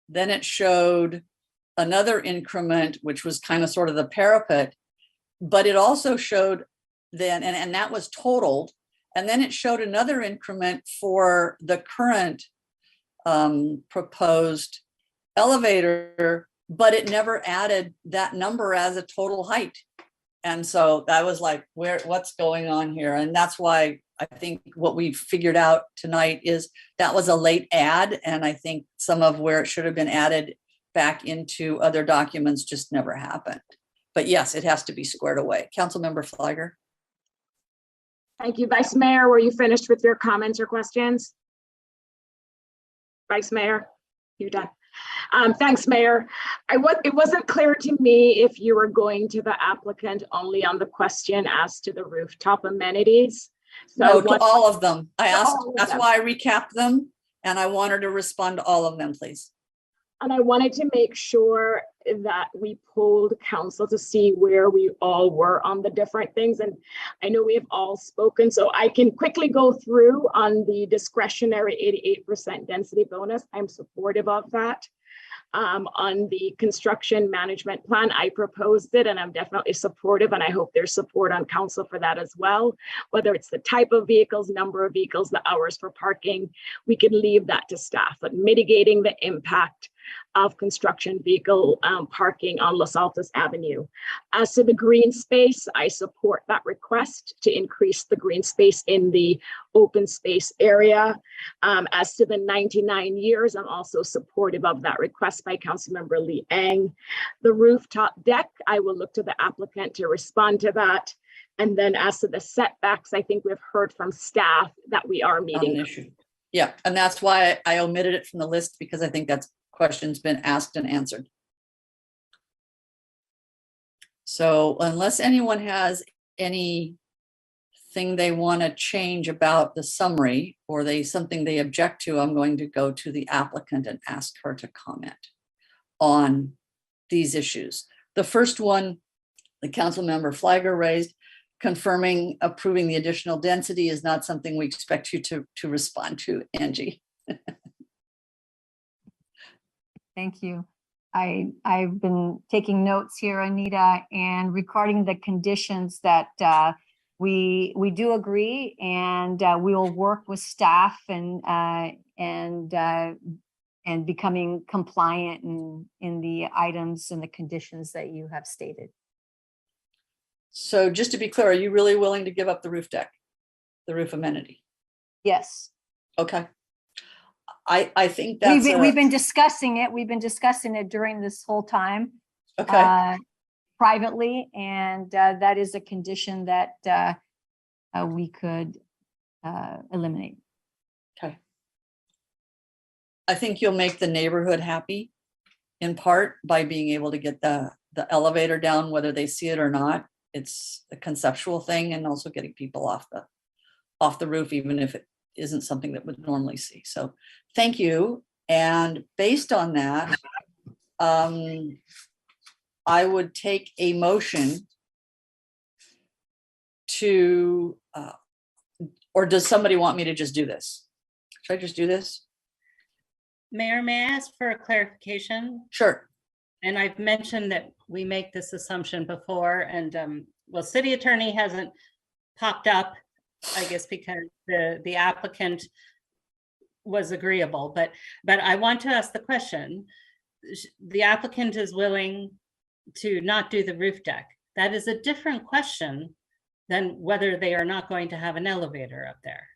then it showed another increment, which was kind of sort of the parapet, but it also showed then, and that was totaled, and then it showed another increment for the current proposed elevator, but it never added that number as a total height. And so that was like, what's going on here? And that's why I think what we figured out tonight is that was a late add. And I think some of where it should have been added back into other documents just never happened. But yes, it has to be squared away. Councilmember Flagler. Thank you, Vice Mayor. Were you finished with your comments or questions? Vice Mayor, you done? Thanks, Mayor. It wasn't clear to me if you were going to the applicant only on the question as to the rooftop amenities. So No, to all of them. I asked, all of that's them. why I recapped them, and I want her to respond to all of them, please. And I wanted to make sure that we polled council to see where we all were on the different things. And I know we have all spoken, so I can quickly go through on the discretionary 88% density bonus. I'm supportive of that. On the construction management plan, I proposed it and I'm definitely supportive, and I hope there's support on council for that as well. Whether it's the type of vehicles, number of vehicles, the hours for parking, we can leave that to staff, but mitigating the impact of construction vehicle parking on Los Altos Avenue. As to the green space, I support that request to increase the green space in the open space area. As to the 99 years, I'm also supportive of that request by Councilmember Lee Ang. The rooftop deck, I will look to the applicant to respond to that. And then as to the setbacks, I think we've heard from staff that we are meeting. Not an issue. Yeah, and that's why I omitted it from the list, because I think that's question's been asked and answered. So unless anyone has anything they want to change about the summary, or something they object to, I'm going to go to the applicant and ask her to comment on these issues. The first one, the council member Flagger raised, confirming approving the additional density is not something we expect you to respond to, Angie. Thank you. I've been taking notes here, Anita, and regarding the conditions that we do agree, and we will work with staff and becoming compliant in the items and the conditions that you have stated. So just to be clear, are you really willing to give up the roof deck, the roof amenity? Yes. Okay. I think that's we've been discussing it. We've been discussing it during this whole time. Okay. Privately, and that is a condition that we could eliminate. Okay. I think you'll make the neighborhood happy, in part by being able to get the elevator down, whether they see it or not. It's a conceptual thing, and also getting people off the roof, even if it isn't something that would normally see. So thank you. And based on that, I would take a motion to, or does somebody want me to just do this? Should I just do this? Mayor, may I ask for a clarification? Sure. And I've mentioned that we make this assumption before, and well, city attorney hasn't popped up, I guess, because the applicant was agreeable, but I want to ask the question. The applicant is willing to not do the roof deck. That is a different question than whether they are not going to have an elevator up there.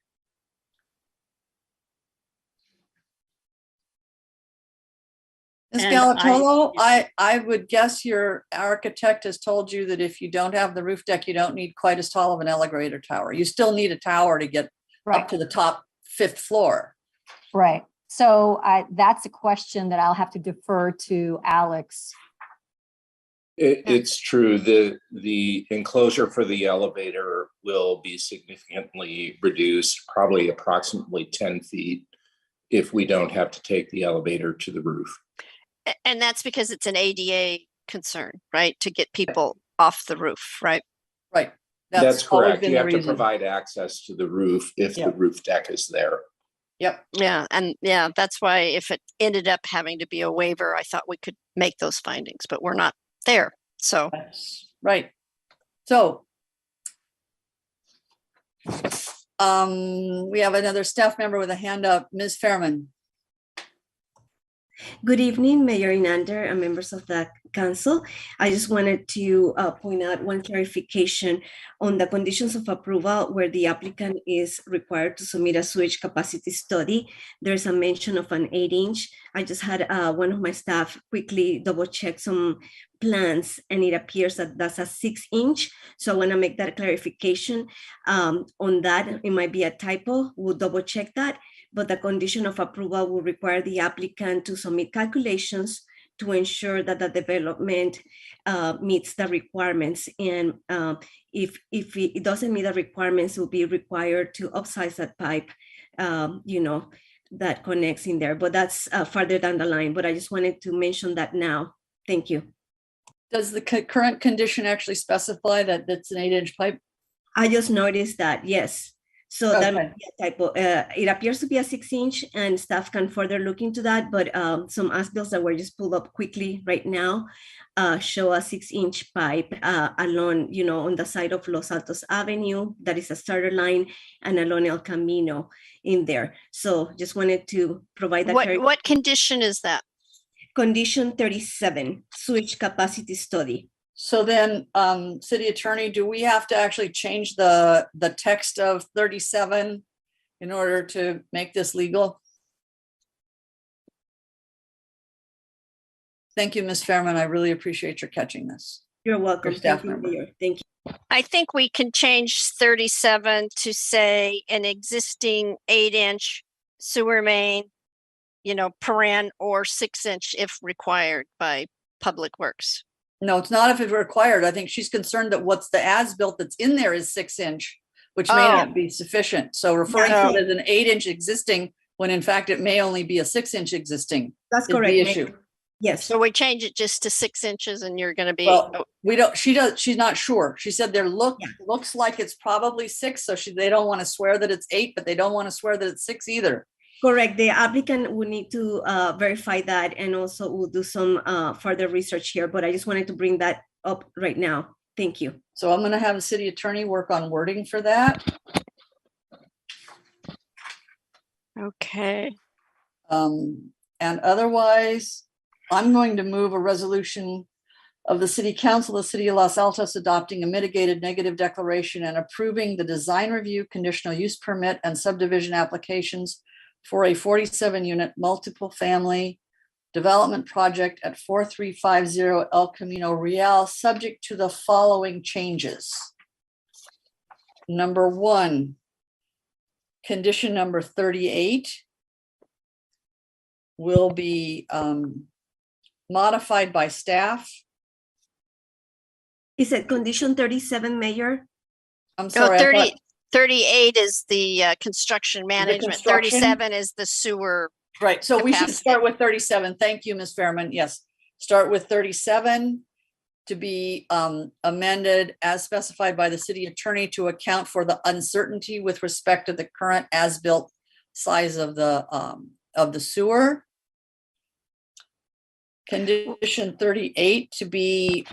Ms. Galatolo, I would guess your architect has told you that if you don't have the roof deck, you don't need quite as tall of an elevator tower. You still need a tower to get up to the top 5th floor. Right. So that's a question that I'll have to defer to Alex. It's true. The enclosure for the elevator will be significantly reduced, probably approximately 10 feet, if we don't have to take the elevator to the roof. And that's because it's an ADA concern, right? To get people off the roof, right? Right. That's correct. You have to provide access to the roof if the roof deck is there. Yep. Yeah. And yeah, that's why if it ended up having to be a waiver, I thought we could make those findings, but we're not there. So. Right. So we have another staff member with a hand up, Ms. Fairman. Good evening, Mayor Inander and members of the council. I just wanted to point out one clarification on the conditions of approval where the applicant is required to submit a sewage capacity study. There's a mention of an 8-inch. I just had one of my staff quickly double check some plans, and it appears that that's a 6-inch. So I want to make that clarification on that. It might be a typo. We'll double check that. but the condition of approval will require the applicant to submit calculations to ensure that the development meets the requirements. And if it doesn't meet the requirements, it will be required to upsize that pipe, that connects in there. But that's farther down the line. But I just wanted to mention that now. Thank you. Does the current condition actually specify that it's an 8-inch pipe? I just noticed that, yes. So that might be a typo. It appears to be a 6-inch, and staff can further look into that. But some as-bills that were just pulled up quickly right now show a 6-inch pipe along, on the side of Los Altos Avenue. That is a starter line, and along El Camino in there. So just wanted to provide that. What condition is that? Condition 37, sewage capacity study. So then, City Attorney, do we have to actually change the text of 37 in order to make this legal? Thank you, Ms. Fairman. I really appreciate your catching this. You're welcome. Staff member. Thank you. I think we can change 37 to say an existing 8-inch sewer main, paren, or 6-inch if required by Public Works. No, it's not if it's required. I think she's concerned that what's the as-built that's in there is 6-inch, which may not be sufficient. So referring to it as an 8-inch existing, when in fact it may only be a 6-inch existing. That's correct. The issue. Yes. So we change it just to 6 inches, and you're going to be. Well, she's not sure. She said looks like it's probably 6. So they don't want to swear that it's 8, but they don't want to swear that it's 6 either. Correct. The applicant will need to verify that, and also we'll do some further research here, but I just wanted to bring that up right now. Thank you. So I'm going to have the city attorney work on wording for that. Okay. And otherwise, I'm going to move a resolution of the City Council of the City of Los Altos adopting a mitigated negative declaration and approving the design review, conditional use permit, and subdivision applications for a 47-unit multiple family development project at 4350 El Camino Real, subject to the following changes. Number 1, condition number 38 will be modified by staff. Is it condition 37, Mayor? I'm sorry. 38 is the construction management. 37 is the sewer. Right. So we should start with 37. Thank you, Ms. Fairman. Yes. Start with 37 to be amended as specified by the city attorney to account for the uncertainty with respect to the current as-built size of the sewer. Condition 38 to be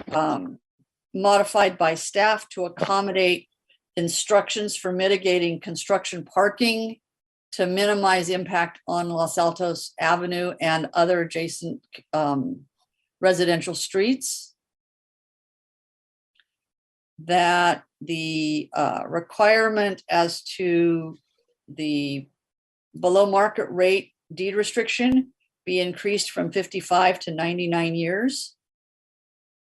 modified by staff to accommodate instructions for mitigating construction parking to minimize impact on Los Altos Avenue and other adjacent residential streets. That the requirement as to the below market rate deed restriction be increased from 55 to 99 years.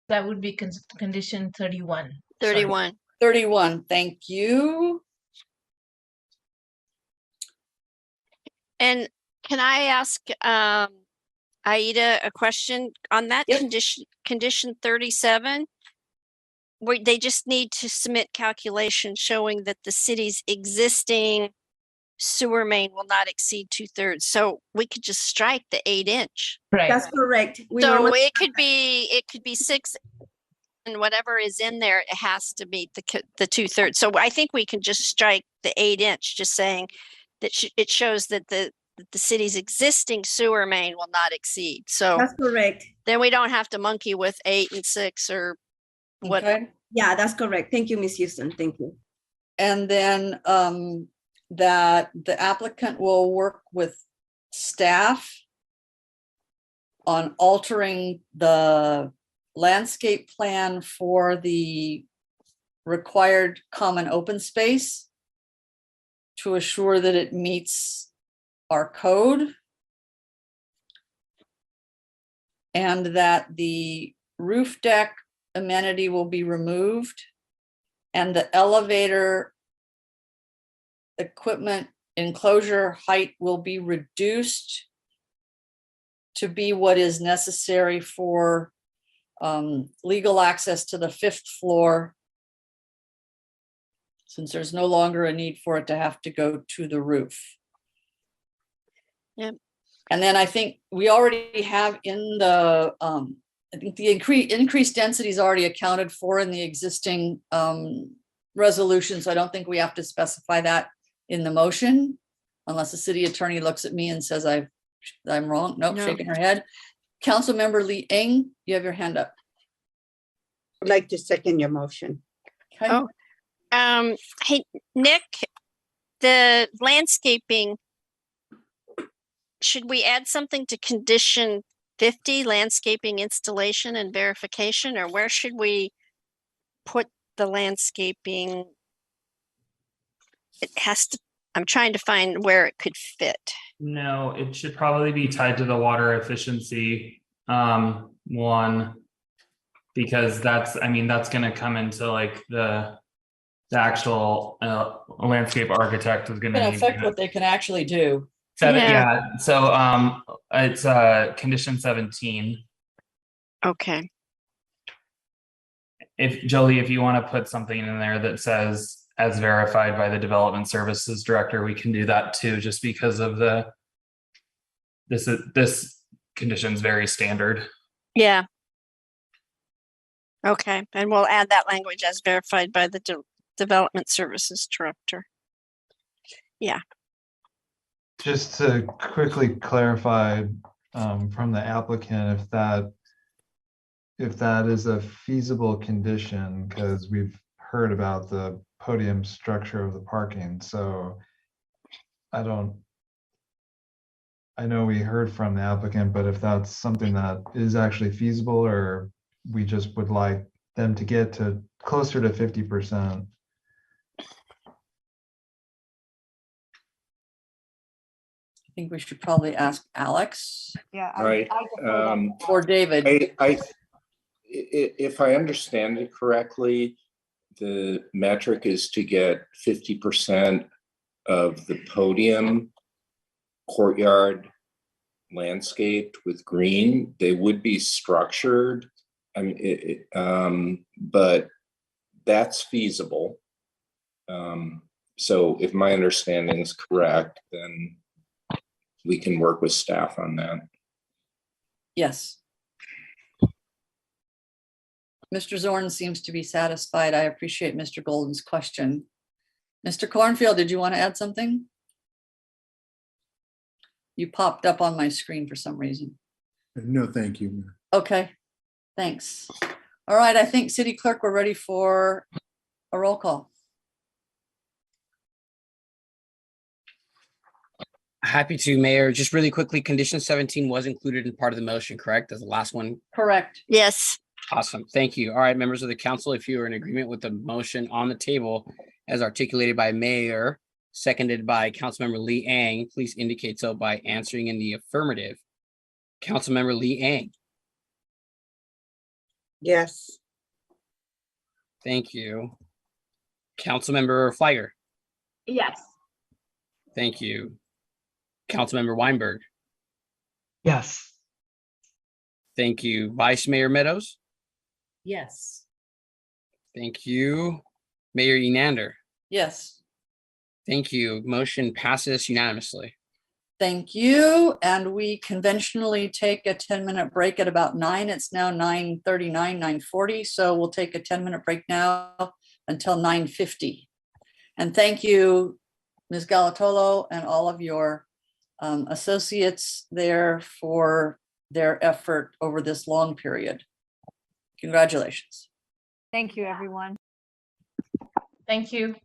That would be condition 31. 31. 31, thank you. And can I ask Aida a question on that? Yep. Condition 37? Where they just need to submit calculations showing that the city's existing sewer main will not exceed 2/3. So we could just strike the 8-inch. Right. That's correct. So it could be 6, and whatever is in there, it has to meet the 2/3. So I think we can just strike the 8-inch, just saying that it shows that the city's existing sewer main will not exceed. So that's correct. Then we don't have to monkey with 8 and 6 or what. Okay. Yeah, that's correct. Thank you, Ms. Houston. Thank you. And then that the applicant will work with staff on altering the landscape plan for the required common open space to assure that it meets our code, and that the roof deck amenity will be removed and the elevator equipment enclosure height will be reduced to be what is necessary for legal access to the 5th floor, since there's no longer a need for it to have to go to the roof. Yep. And then I think we already have in the, I think the increased density is already accounted for in the existing resolution. So I don't think we have to specify that in the motion, unless the city attorney looks at me and says I'm wrong. Nope, No. shaking her head. Councilmember Lee Eng, you have your hand up. I'd like to second your motion. Okay. Oh, hey, Nick, the landscaping, should we add something to condition 50, landscaping installation and verification, or where should we put the landscaping? It has to, I'm trying to find where it could fit. No, it should probably be tied to the water efficiency one, because that's, I mean, that's going to come into like the actual landscape architect is going It's to gonna affect what they can actually do. yeah. So it's condition 17. Okay. If Jolie, if you want to put something in there that says as verified by the development services director, we can do that too, just because of this condition's very standard. Yeah. Okay, and we'll add that language as verified by the development services director. Yeah. Just to quickly clarify from the applicant, if that is a feasible condition, because we've heard about the podium structure of the parking. So I know we heard from the applicant, but if that's something that is actually feasible, or we just would like them to get to closer to 50%. I think we should probably ask Alex. Yeah. Right. Or David. If I understand it correctly, the metric is to get 50% of the podium courtyard landscaped with green. They would be structured. I mean, but that's feasible. So if my understanding is correct, then we can work with staff on that. Yes. Mr. Zorn seems to be satisfied. I appreciate Mr. Golden's question. Mr. Cornfield, did you want to add something? You popped up on my screen for some reason. No, thank you. Okay, thanks. All right, I think City Clerk, we're ready for a roll call. Happy to, Mayor. Just really quickly, condition 17 was included in part of the motion, correct? As the last one? Correct. Yes. Awesome. Thank you. All right, members of the council, if you are in agreement with the motion on the table as articulated by Mayor, seconded by Councilmember Lee Ang, please indicate so by answering in the affirmative. Councilmember Lee Ang. Yes. Thank you. Councilmember Flyer. Yes. Thank you. Councilmember Weinberg. Yes. Thank you. Vice Mayor Meadows. Yes. Thank you. Mayor Enander. Yes. Thank you. Motion passes unanimously. Thank you. And we conventionally take a 10-minute break at about 9. It's now 9:39, 9:40. So we'll take a 10-minute break now until 9:50. And thank you, Ms. Galatolo, and all of your associates there for their effort over this long period. Congratulations. Thank you, everyone. Thank you.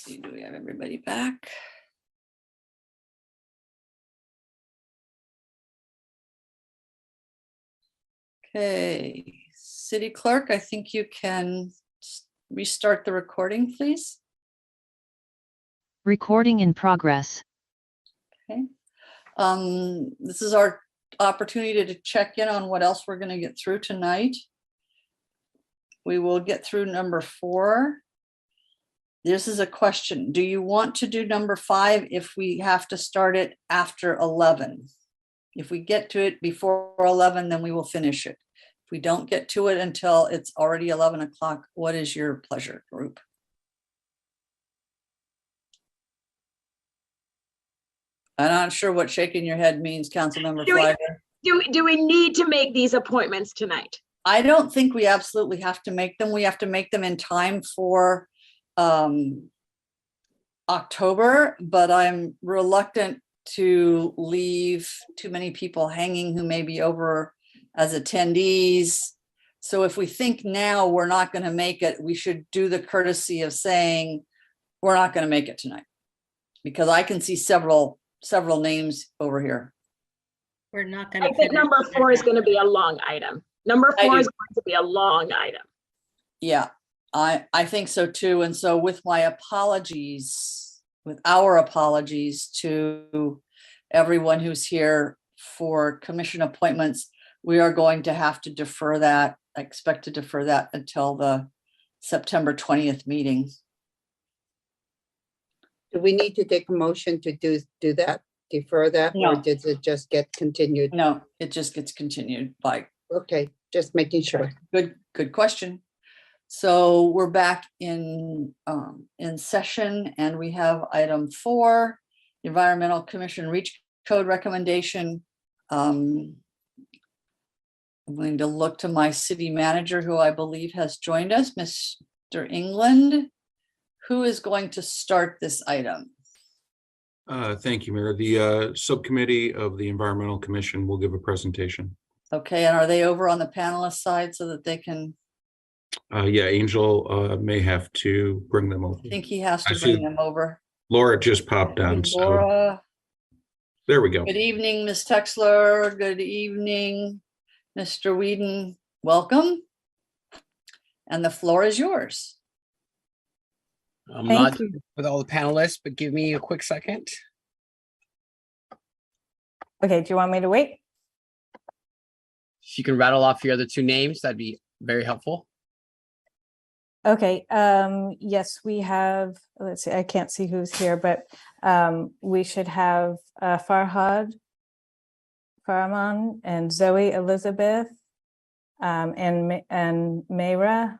see, do we have everybody back? Okay, City Clerk, I think you can restart the recording, please. Recording in progress. Okay. This is our opportunity to check in on what else we're going to get through tonight. We will get through number 4. This is a question. Do you want to do number 5 if we have to start it after 11? If we get to it before 11, then we will finish it. If we don't get to it until it's already 11 o'clock, what is your pleasure, group? I'm not sure what shaking your head means, Councilmember Flagler. Do we need to make these appointments tonight? I don't think we absolutely have to make them. We have to make them in time for October, but I'm reluctant to leave too many people hanging who may be over as attendees. So if we think now we're not going to make it, we should do the courtesy of saying we're not going to make it tonight, because I can see several names over here. We're not going to. I think number 4 is going to be a long item. Number 4 is going to be a long item. Yeah, I think so too. And so with my apologies, with our apologies to everyone who's here for commission appointments, we are going to have to defer that. I expect to defer that until the September 20th meeting. Do we need to take a motion to do that, defer that, No. or does it just get continued? No, it just gets continued by. Okay, just making sure. Good question. So we're back in session, and we have item 4, Environmental Commission Reach Code recommendation. I'm going to look to my city manager, who I believe has joined us, Mr. England. Who is going to start this item? Thank you, Mayor. The subcommittee of the Environmental Commission will give a presentation. Okay, and are they over on the panelist side so that they can? Yeah, Angel may have to bring them over. I think he has to I see bring them over. Laura just popped on. Laura. There we go. Good evening, Ms. Texler. Good evening, Mr. Whedon. Welcome. And the floor is yours. I'm not with all the panelists, but give me a quick second. Okay, do you want me to wait? If you can rattle off your other 2 names, that'd be very helpful. Okay, yes, we have, let's see, I can't see who's here, but we should have Farhad Farman and Zoe Elizabeth and Mayra.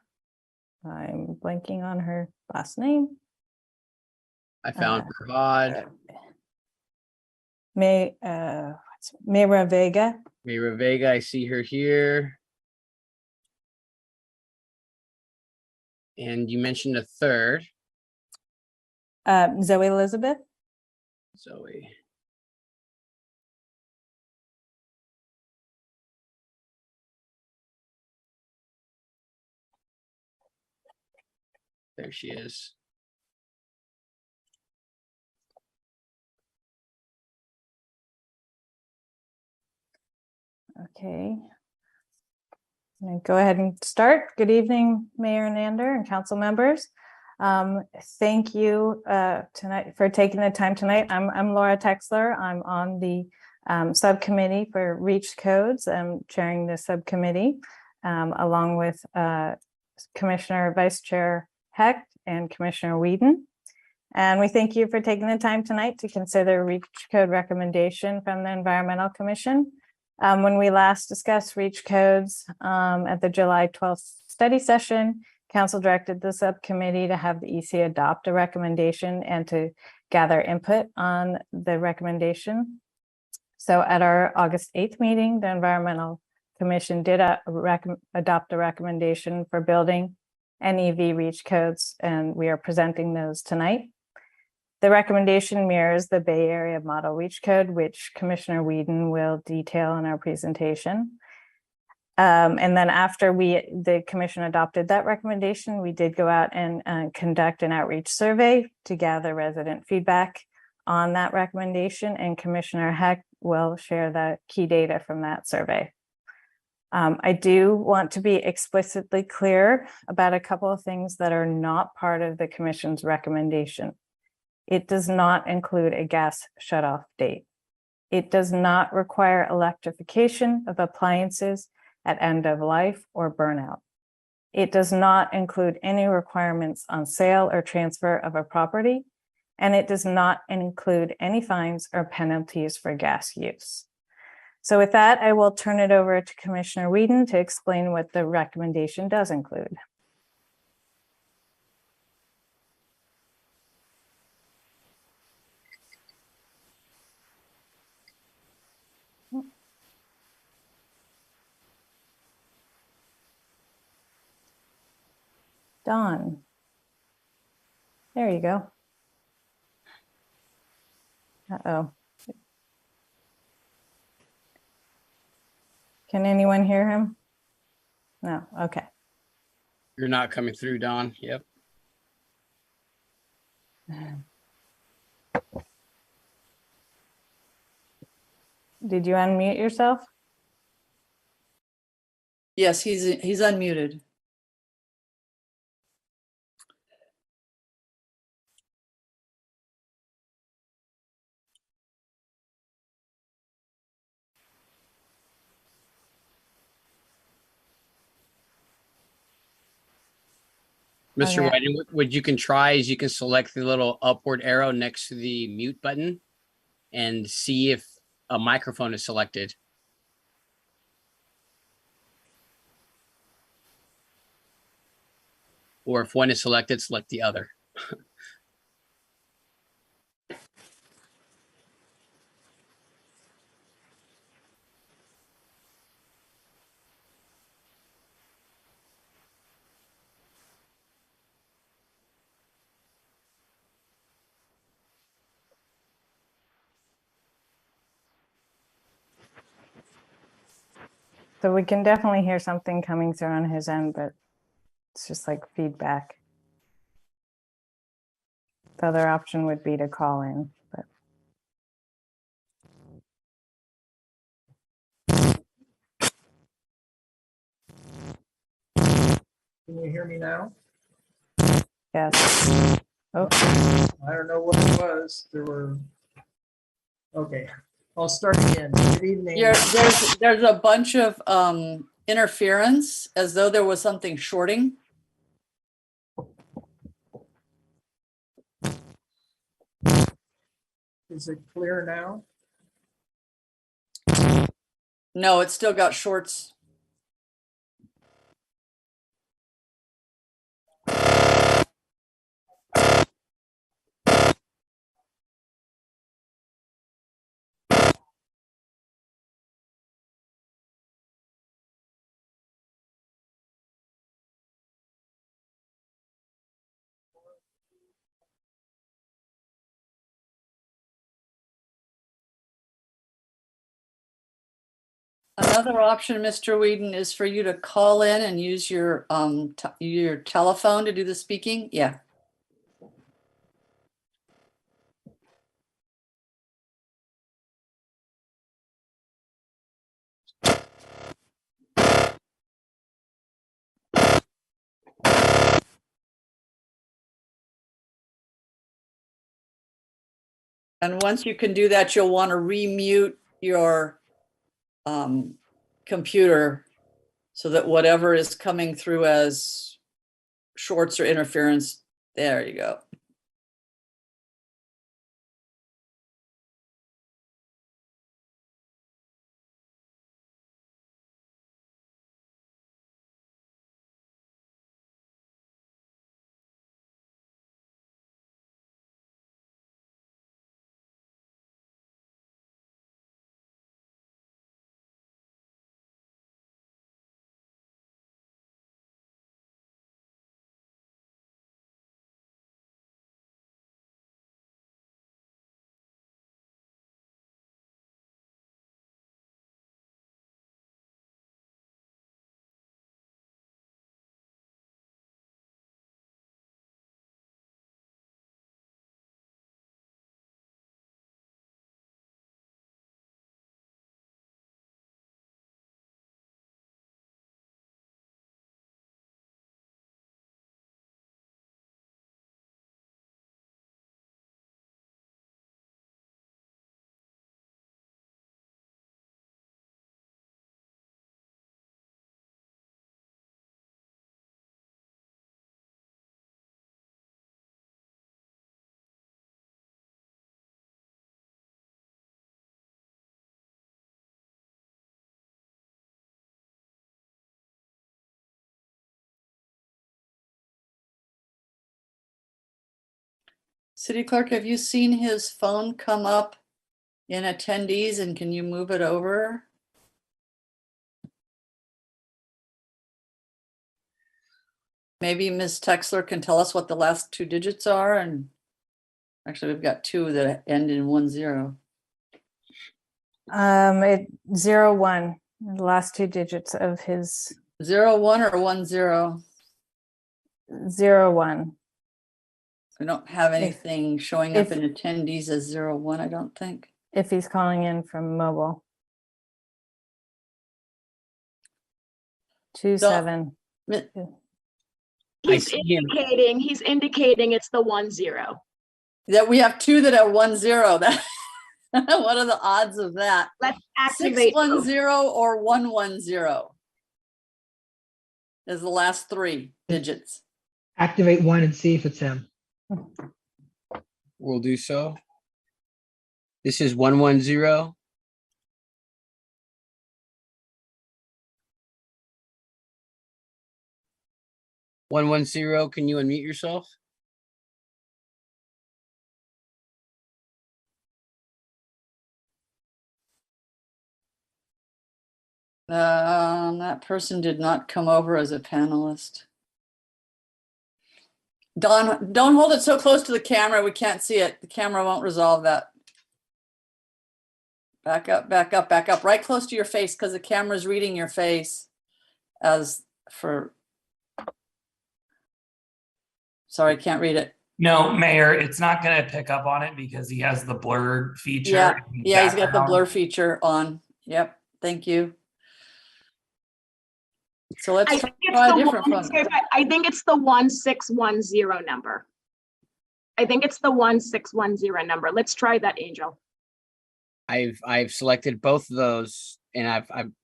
I'm blanking on her last name. I found Farhad. Mayra Vega. Mayra Vega, I see her here. And you mentioned a third. Zoe Elizabeth. Zoe. There she is. Okay. Go ahead and start. Good evening, Mayor Nander and council members. Thank you tonight for taking the time tonight. I'm Laura Texler. I'm on the subcommittee for Reach Codes. I'm chairing the subcommittee along with Commissioner Vice Chair Hecht and Commissioner Whedon. And we thank you for taking the time tonight to consider Reach Code recommendation from the Environmental Commission. When we last discussed Reach Codes at the July 12th study session, Council directed the subcommittee to have the EC adopt a recommendation and to gather input on the recommendation. So at our August 8th meeting, the Environmental Commission did adopt a recommendation for building and EV Reach Codes, and we are presenting those tonight. The recommendation mirrors the Bay Area Model Reach Code, which Commissioner Whedon will detail in our presentation. And then after the commission adopted that recommendation, we did go out and conduct an outreach survey to gather resident feedback on that recommendation, and Commissioner Heck will share the key data from that survey. I do want to be explicitly clear about a couple of things that are not part of the commission's recommendation. It does not include a gas shutoff date. It does not require electrification of appliances at end of life or burnout. It does not include any requirements on sale or transfer of a property, and it does not include any fines or penalties for gas use. So with that, I will turn it over to Commissioner Whedon to explain what the recommendation does include. Dawn. There you go. Uh-oh. Can anyone hear him? No, okay. You're not coming through, Don. Yep. Did you unmute yourself? Yes, he's unmuted. Mr. Okay. Whiting, what you can try is you can select the little upward arrow next to the mute button and see if a microphone is selected. Or if one is selected, select the other. So we can definitely hear something coming through on his end, but it's just like feedback. The other option would be to call in, but. Can you hear me now? Yes. Oh. I don't know what it was. There were. Okay, I'll start again. Good evening. There's a bunch of interference, as though there was something shorting. Is it clear now? No, it's still got shorts. Another option, Mr. Whedon, is for you to call in and use your telephone to do the speaking. Yeah. And once you can do that, you'll want to remute your computer so that whatever is coming through as shorts or interference, there you go. City Clerk, have you seen his phone come up in attendees and can you move it over? Maybe Ms. Texler can tell us what the last two digits are, and actually we've got two that end in 10. 01, the last two digits of his 01 or 10? 01. We don't have anything showing up if- in attendees as 01, I don't think. If he's calling in from mobile. 27. He's indicating it's the 10. That we have two that are 10. That what are the odds of that? Let's activate 610 or 110 is the last three digits. Activate one and see if it's him. We'll do so. This is 110. Can you unmute yourself? That person did not come over as a panelist. Don, don't hold it so close to the camera. We can't see it. The camera won't resolve that. Back up, back up, back up. Right close to your face because the camera's reading your face as for. Sorry, can't read it. No, Mayor, it's not going to pick up on it because he has the blur feature. Yeah, yeah, he's got the background. blur feature on. Yep, thank you. So let's try a different phone. I think it's the 1610 number. I think it's the 1610 number. Let's try that, Angel. I've selected both of those, and I've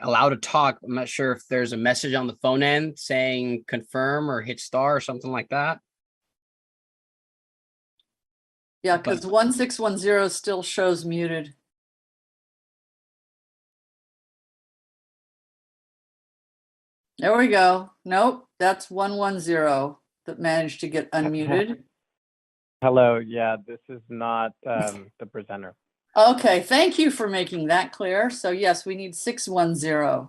allowed to talk. I'm not sure if there's a message on the phone end saying confirm or hit star or something like that. Yeah, because 1610 still shows muted. There we go. Nope, that's 110 that managed to get unmuted. Hello, yeah, this is not the presenter. Okay, thank you for making that clear. So yes, we need 610.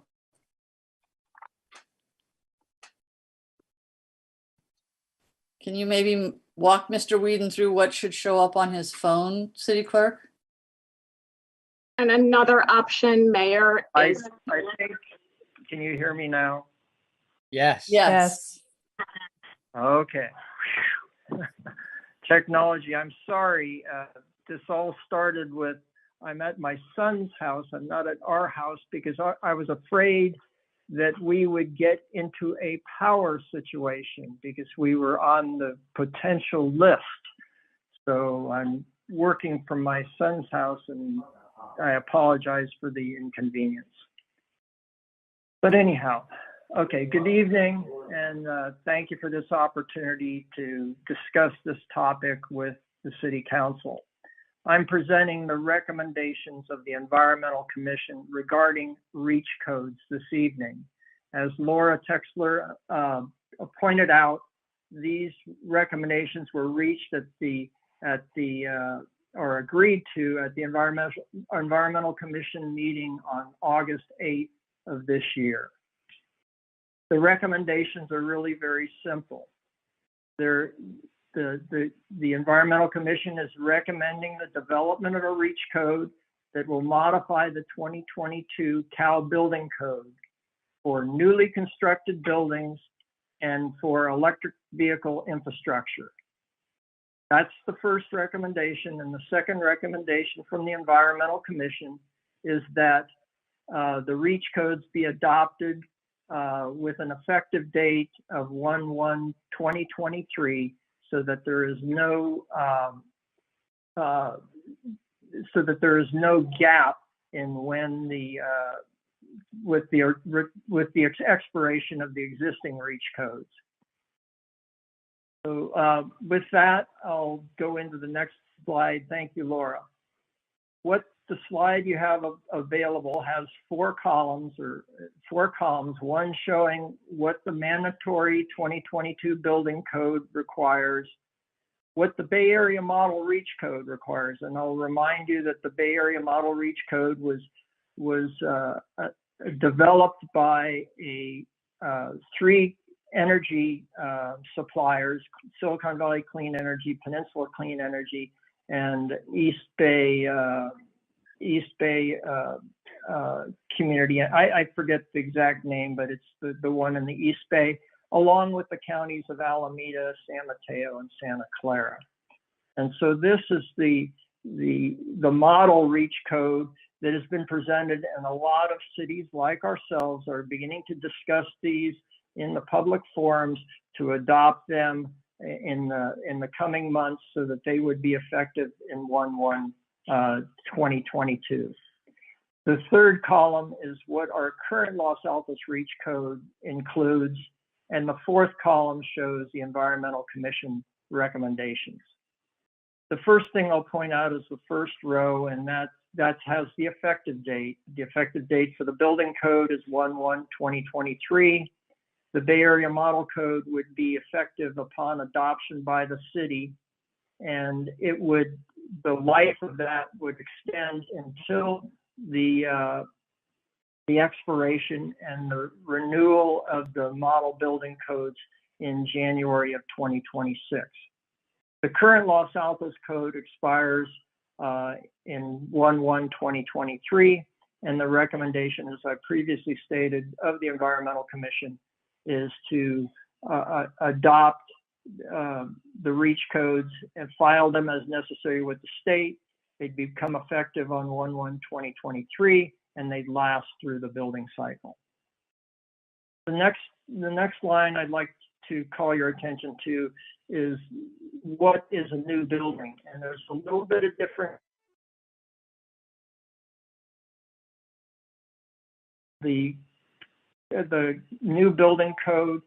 Can you maybe walk Mr. Whedon through what should show up on his phone, City Clerk? And another option, Mayor, is I think, can you hear me now? Yes. Yes. Okay. Technology, I'm sorry. This all started with, I'm at my son's house. I'm not at our house because I was afraid that we would get into a power situation because we were on the potential list. So I'm working from my son's house and I apologize for the inconvenience. But anyhow, okay, good evening and thank you for this opportunity to discuss this topic with the City Council. I'm presenting the recommendations of the Environmental Commission regarding REACH codes this evening. As Laura Texler pointed out, these recommendations were reached or agreed to at the Environmental Commission meeting on August 8th of this year. The recommendations are really very simple. The Environmental Commission is recommending the development of a REACH code that will modify the 2022 Cal Building Code for newly constructed buildings and for electric vehicle infrastructure. That's the first recommendation. And the second recommendation from the Environmental Commission is that the REACH codes be adopted with an effective date of 1/1/2023, so that there is no gap in when with the expiration of the existing REACH codes. So with that, I'll go into the next slide. Thank you, Laura. What the slide you have available has four columns, one showing what the mandatory 2022 building code requires what the Bay Area Model Reach Code requires. And I'll remind you that the Bay Area Model Reach Code was developed by three energy suppliers: Silicon Valley Clean Energy, Peninsula Clean Energy, and East Bay Community. I forget the exact name, but it's the one in the East Bay, along with the counties of Alameda, San Mateo, and Santa Clara. And so this is the model reach code that has been presented, and a lot of cities like ourselves are beginning to discuss these in the public forums to adopt them in the coming months so that they would be effective in 1/1/2022. The third column is what our current Los Altos Reach Code includes, and the fourth column shows the Environmental Commission recommendations. The first thing I'll point out is the first row, and that has the effective date. The effective date for the building code is 1/1/2023. The Bay Area Model Code would be effective upon adoption by the city, and the life of that would extend until the expiration and the renewal of the model building codes in January of 2026. The current Los Altos Code expires in 1/1/2023, and the recommendation, as I previously stated, of the Environmental Commission is to adopt the reach codes and file them as necessary with the state. They'd become effective on 1/1/2023, and they'd last through the building cycle. The next line I'd like to call your attention to is what is a new building, and there's a little bit of different. The new building code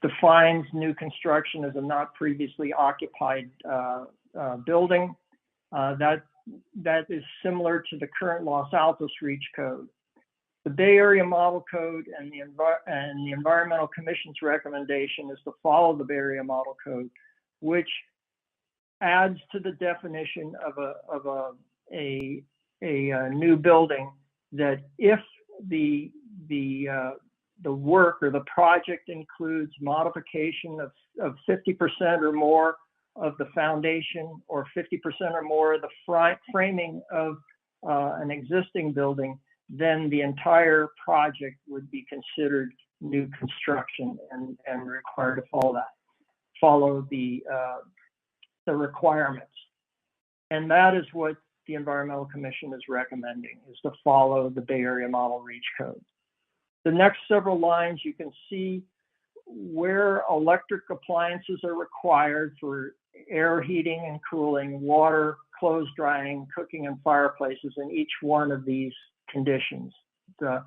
defines new construction as a not previously occupied building. That is similar to the current Los Altos Reach Code. The Bay Area Model Code and the Environmental Commission's recommendation is to follow the Bay Area Model Code, which adds to the definition of a new building that if the work or the project includes modification of 50% or more of the foundation or 50% or more of the framing of an existing building, then the entire project would be considered new construction and required to follow the requirements. And that is what the Environmental Commission is recommending, is to follow the Bay Area Model Reach Code. The next several lines, you can see where electric appliances are required for air heating and cooling, water, clothes drying, cooking, and fireplaces in each one of these conditions. The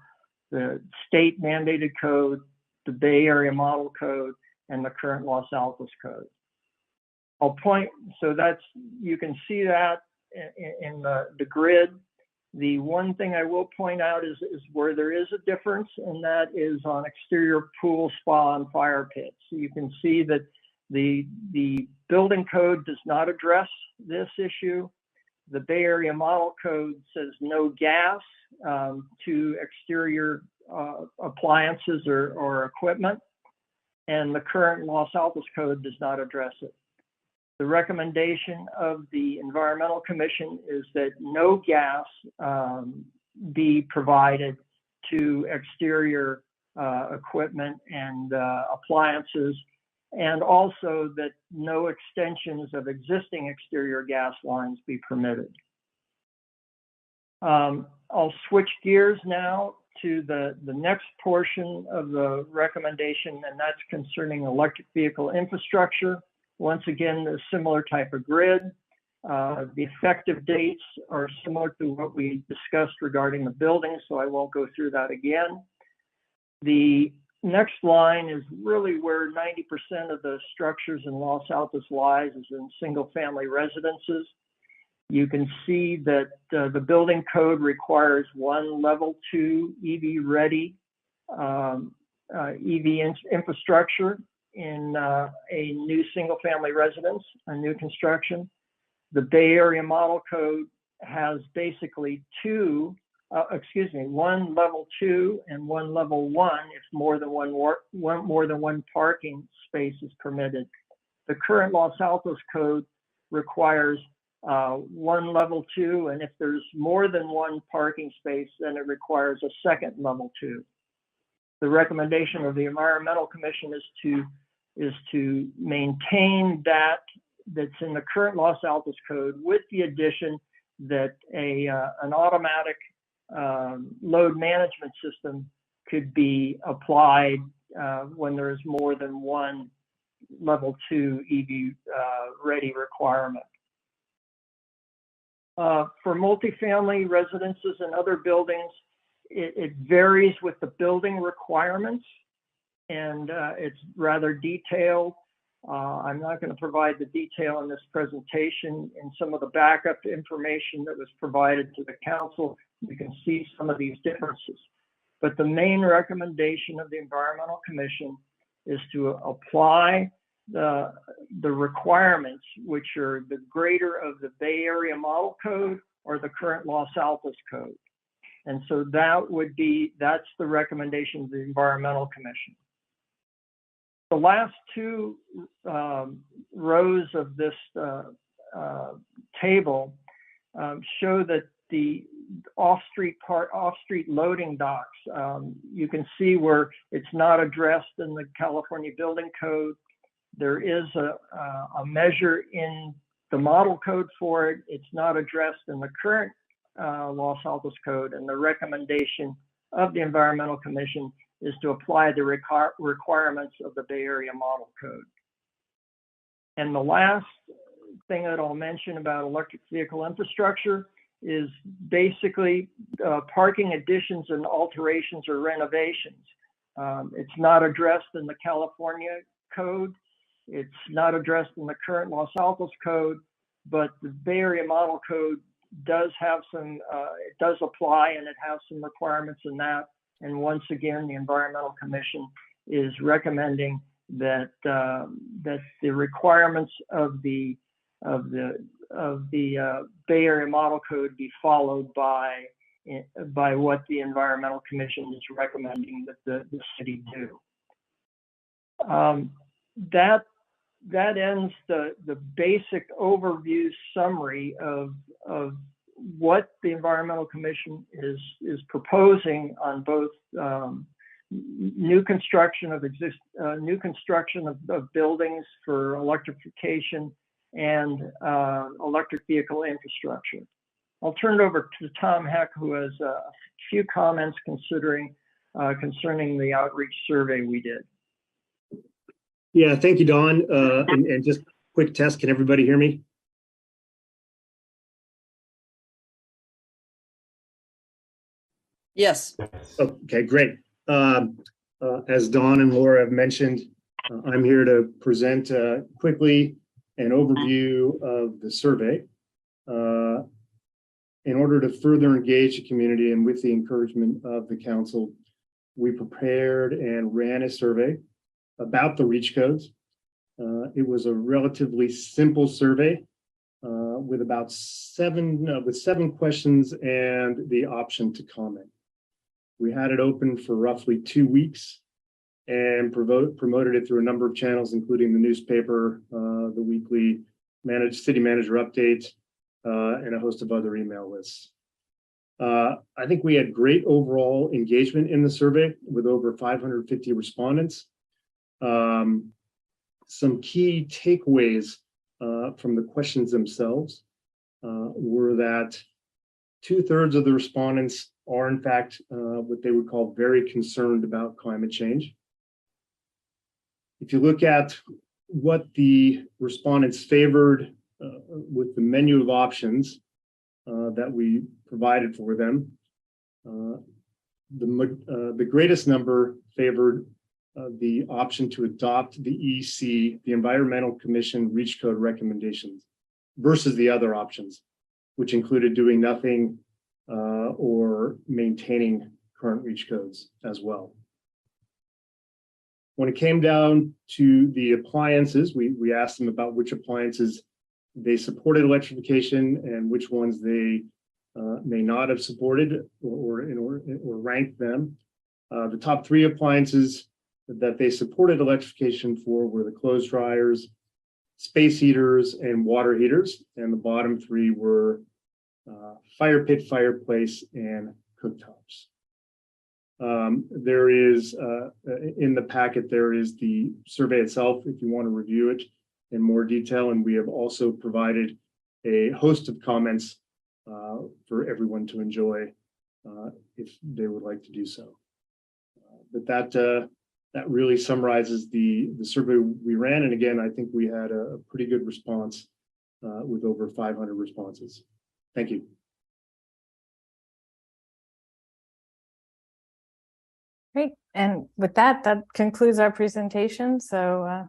state mandated code, the Bay Area Model Code, and the current Los Altos Code. You can see that in the grid. The one thing I will point out is where there is a difference, and that is on exterior pool, spa, and fire pits. So you can see that the building code does not address this issue. The Bay Area Model Code says no gas to exterior appliances or equipment, and the current Los Altos Code does not address it. The recommendation of the Environmental Commission is that no gas be provided to exterior equipment and appliances, and also that no extensions of existing exterior gas lines be permitted. I'll switch gears now to the next portion of the recommendation, and that's concerning electric vehicle infrastructure. Once again, a similar type of grid. The effective dates are similar to what we discussed regarding the building, so I won't go through that again. The next line is really where 90% of the structures in Los Altos lies, is in single-family residences. You can see that the building code requires one level 2 EV-ready EV infrastructure. in a new single-family residence, a new construction. The Bay Area Model Code has basically one level 2 and one level 1 if more than one parking space is permitted. The current Los Altos code requires one level 2, and if there's more than one parking space, then it requires a second level 2. The recommendation of the Environmental Commission is to maintain that's in the current Los Altos code, with the addition that an automatic load management system could be applied when there's more than one level 2 EV ready requirement. For multifamily residences and other buildings, it varies with the building requirements, and it's rather detailed. I'm not going to provide the detail in this presentation. In some of the backup information that was provided to the council, you can see some of these differences. But the main recommendation of the Environmental Commission is to apply the requirements, which are the greater of the Bay Area Model Code or the current Los Altos Code. And so that's the recommendation of the Environmental Commission. The last two rows of this table show that the off-street loading docks, you can see where it's not addressed in the California Building Code. There is a measure in the model code for it. It's not addressed in the current Los Altos Code, and the recommendation of the Environmental Commission is to apply the requirements of the Bay Area Model Code. And the last thing that I'll mention about electric vehicle infrastructure is basically parking additions and alterations or renovations. It's not addressed in the California Code. It's not addressed in the current Los Altos Code, but the Bay Area Model Code does have some, it does apply, and it has some requirements in that. And once again, the Environmental Commission is recommending that that the requirements of the Bay Area Model Code be followed by what the Environmental Commission is recommending that the city do. That ends the basic overview summary of what the Environmental Commission is proposing on both new construction of buildings for electrification and electric vehicle infrastructure. I'll turn it over to Tom Heck, who has a few comments concerning the outreach survey we did. Yeah, thank you, Dawn. And just quick test, can everybody hear me? Yes. Okay, great. As Dawn and Laura have mentioned, I'm here to present quickly an overview of the survey. In order to further engage the community and with the encouragement of the council, we prepared and ran a survey about the REACH codes. It was a relatively simple survey with about seven questions and the option to comment. We had it open for roughly 2 weeks and promoted it through a number of channels, including the newspaper, the weekly city manager update, and a host of other email lists. I think we had great overall engagement in the survey with over 550 respondents. Some key takeaways from the questions themselves were that 2/3 of the respondents are in fact what they would call very concerned about climate change. If you look at what the respondents favored with the menu of options that we provided for them, the greatest number favored the option to adopt the EC, the Environmental Commission REACH code recommendations, versus the other options, which included doing nothing or maintaining current REACH codes as well. When it came down to the appliances, we asked them about which appliances they supported electrification and which ones they may not have supported or ranked them. The top 3 appliances that they supported electrification for were the clothes dryers, space heaters, and water heaters. And the bottom 3 were fire pit, fireplace, and cooktops. There is, in the packet, there is the survey itself if you want to review it in more detail. And we have also provided a host of comments for everyone to enjoy if they would like to do so. But that really summarizes the survey we ran. And again, I think we had a pretty good response with over 500 responses. Thank you. Great. And with that, that concludes our presentation. So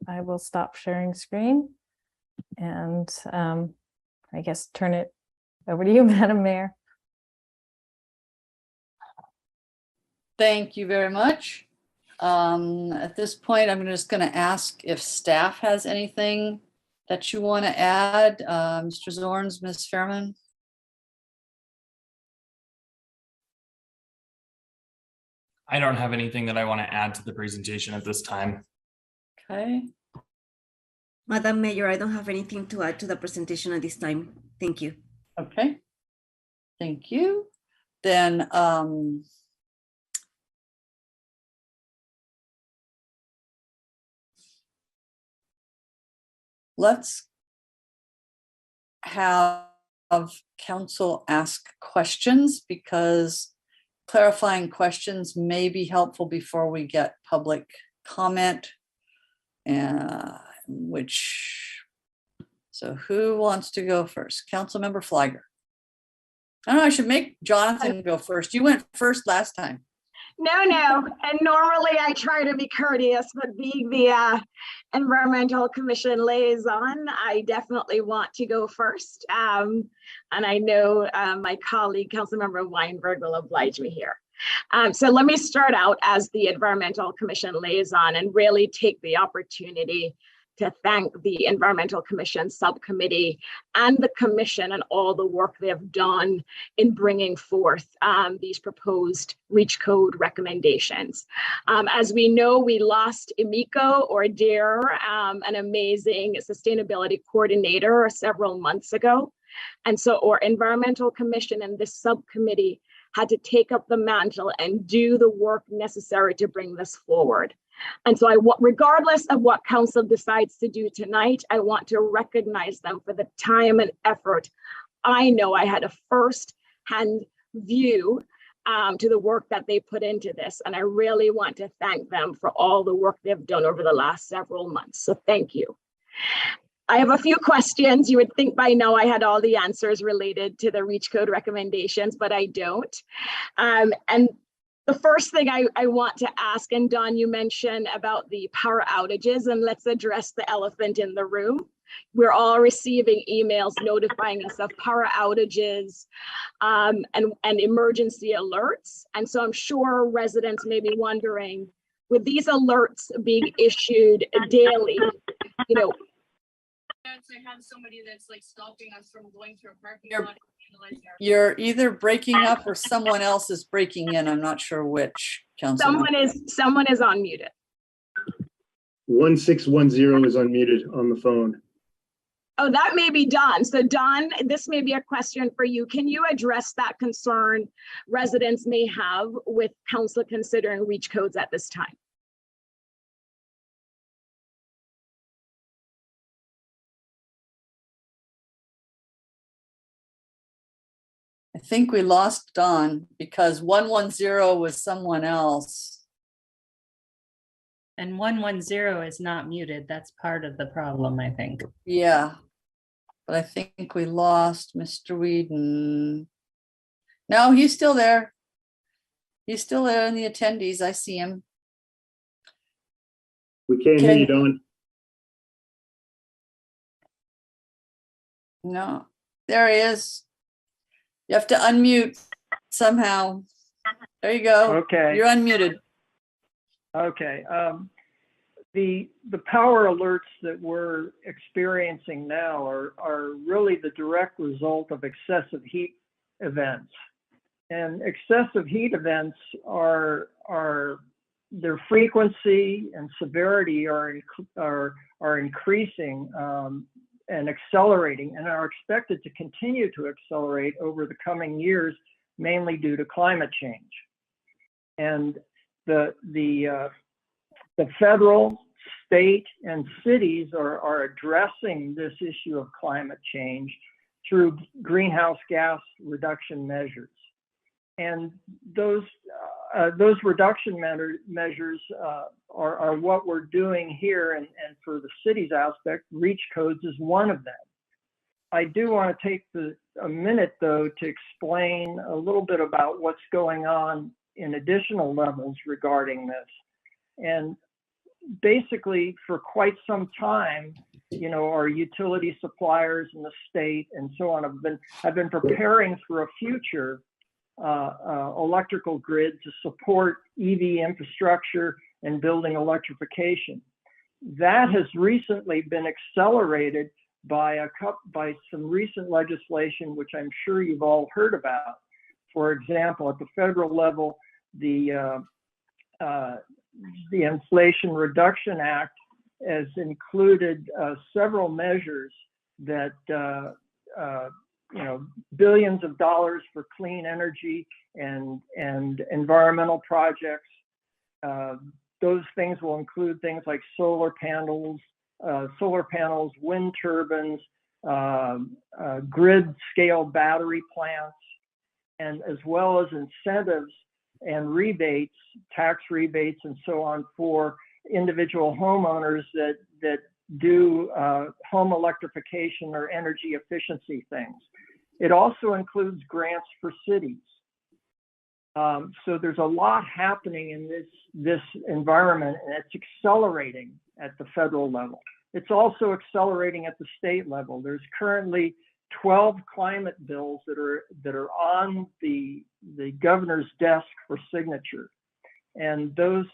I will stop sharing screen and I guess turn it over to you, Madam Mayor. Thank you very much. At this point, I'm just going to ask if staff has anything that you want to add. Mr. Zorns, Ms. Fairman. I don't have anything that I want to add to the presentation at this time. Okay. Madam Mayor, I don't have anything to add to the presentation at this time. Thank you. Okay. Thank you. Then let's have council ask questions, because clarifying questions may be helpful before we get public comment. So who wants to go first? Councilmember Flagger. I don't know, I should make Jonathan go first. You went first last time. No. And normally I try to be courteous, but being the Environmental Commission liaison, I definitely want to go first. And I know my colleague, Councilmember Weinberg, will oblige me here. So let me start out as the Environmental Commission liaison and really take the opportunity to thank the Environmental Commission subcommittee and the commission and all the work they have done in bringing forth these proposed REACH code recommendations. As we know, we lost Emiko or Dear, an amazing sustainability coordinator several months ago. And so our Environmental Commission and this subcommittee had to take up the mantle and do the work necessary to bring this forward. And so regardless of what council decides to do tonight, I want to recognize them for the time and effort. I know I had a first-hand view to the work that they put into this. And I really want to thank them for all the work they've done over the last several months. So thank you. I have a few questions. You would think by now I had all the answers related to the REACH code recommendations, but I don't. And the first thing I want to ask, and Don, you mentioned about the power outages, and let's address the elephant in the room. We're all receiving emails notifying us of power outages and emergency alerts. And so I'm sure residents may be wondering, with these alerts being issued daily, you know, I have somebody that's like stopping us from going through a parking lot. You're either breaking up or someone else is breaking in. I'm not sure which. Someone is unmuted. 1610 is unmuted on the phone. Oh, that may be Don. So Don, this may be a question for you. Can you address that concern residents may have with council considering REACH codes at this time? I think we lost Don because 110 was someone else. And 110 is not muted. That's part of the problem, I think. Yeah, but I think we lost Mr. Whedon. No, he's still there. He's still there in the attendees. I see him. We can't hear you, Don. No, there he is. You have to unmute somehow. There you go. Okay. You're unmuted. Okay. The power alerts that we're experiencing now are really the direct result of excessive heat events. And excessive heat events are their frequency and severity are increasing and accelerating, and are expected to continue to accelerate over the coming years, mainly due to climate change. And the federal, state, and cities are addressing this issue of climate change through greenhouse gas reduction measures. And those reduction measures are what we're doing here, and for the city's aspect, reach codes is one of them. I do want to take a minute, though, to explain a little bit about what's going on in additional levels regarding this. And basically, for quite some time, you know, our utility suppliers in the state and so on have been preparing for a future electrical grid to support EV infrastructure and building electrification. That has recently been accelerated by some recent legislation, which I'm sure you've all heard about. For example, at the federal level, the Inflation Reduction Act has included several measures that you know, billions of dollars for clean energy and environmental projects. Those things will include things like solar panels, wind turbines, grid-scale battery plants, and as well as incentives and rebates, tax rebates, and so on for individual homeowners that do home electrification or energy efficiency things. It also includes grants for cities. So there's a lot happening in this environment, and it's accelerating at the federal level. It's also accelerating at the state level. There's currently 12 climate bills that are on the governor's desk for signature, and those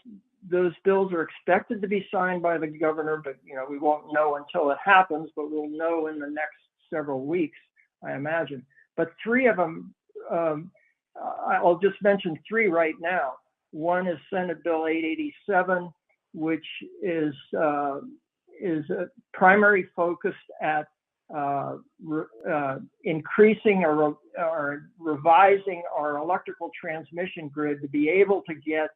bills are expected to be signed by the governor, but you know, we won't know until it happens, but we'll know in the next several weeks, I imagine. But three of them, I'll just mention three right now. One is Senate Bill 887, which is primary focused at increasing or revising our electrical transmission grid to be able to get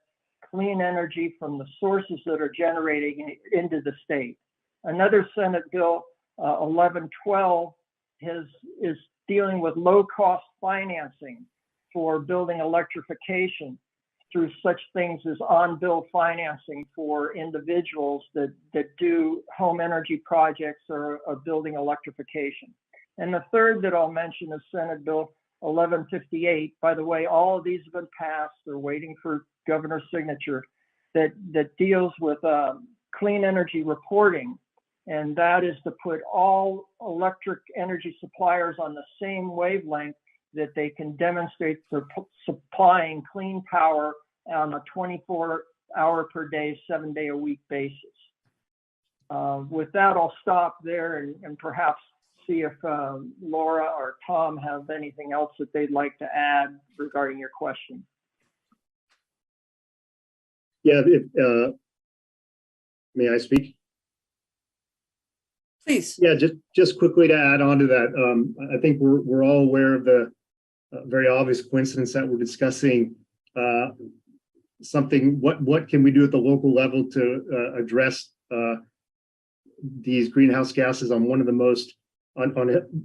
clean energy from the sources that are generating into the state. Another Senate Bill 1112 is dealing with low-cost financing for building electrification through such things as on-bill financing for individuals that do home energy projects or building electrification. And the third that I'll mention is Senate Bill 1158. By the way, all of these have been passed. They're waiting for governor's signature, that deals with clean energy reporting. And that is to put all electric energy suppliers on the same wavelength, that they can demonstrate they're supplying clean power on a 24-hour per day, 7-day-a-week basis. With that, I'll stop there and perhaps see if Laura or Tom have anything else that they'd like to add regarding your question. Yeah, may I speak? Please. Yeah, just quickly to add on to that, I think we're all aware of the very obvious coincidence that we're discussing something. What can we do at the local level to address these greenhouse gases on one of the most on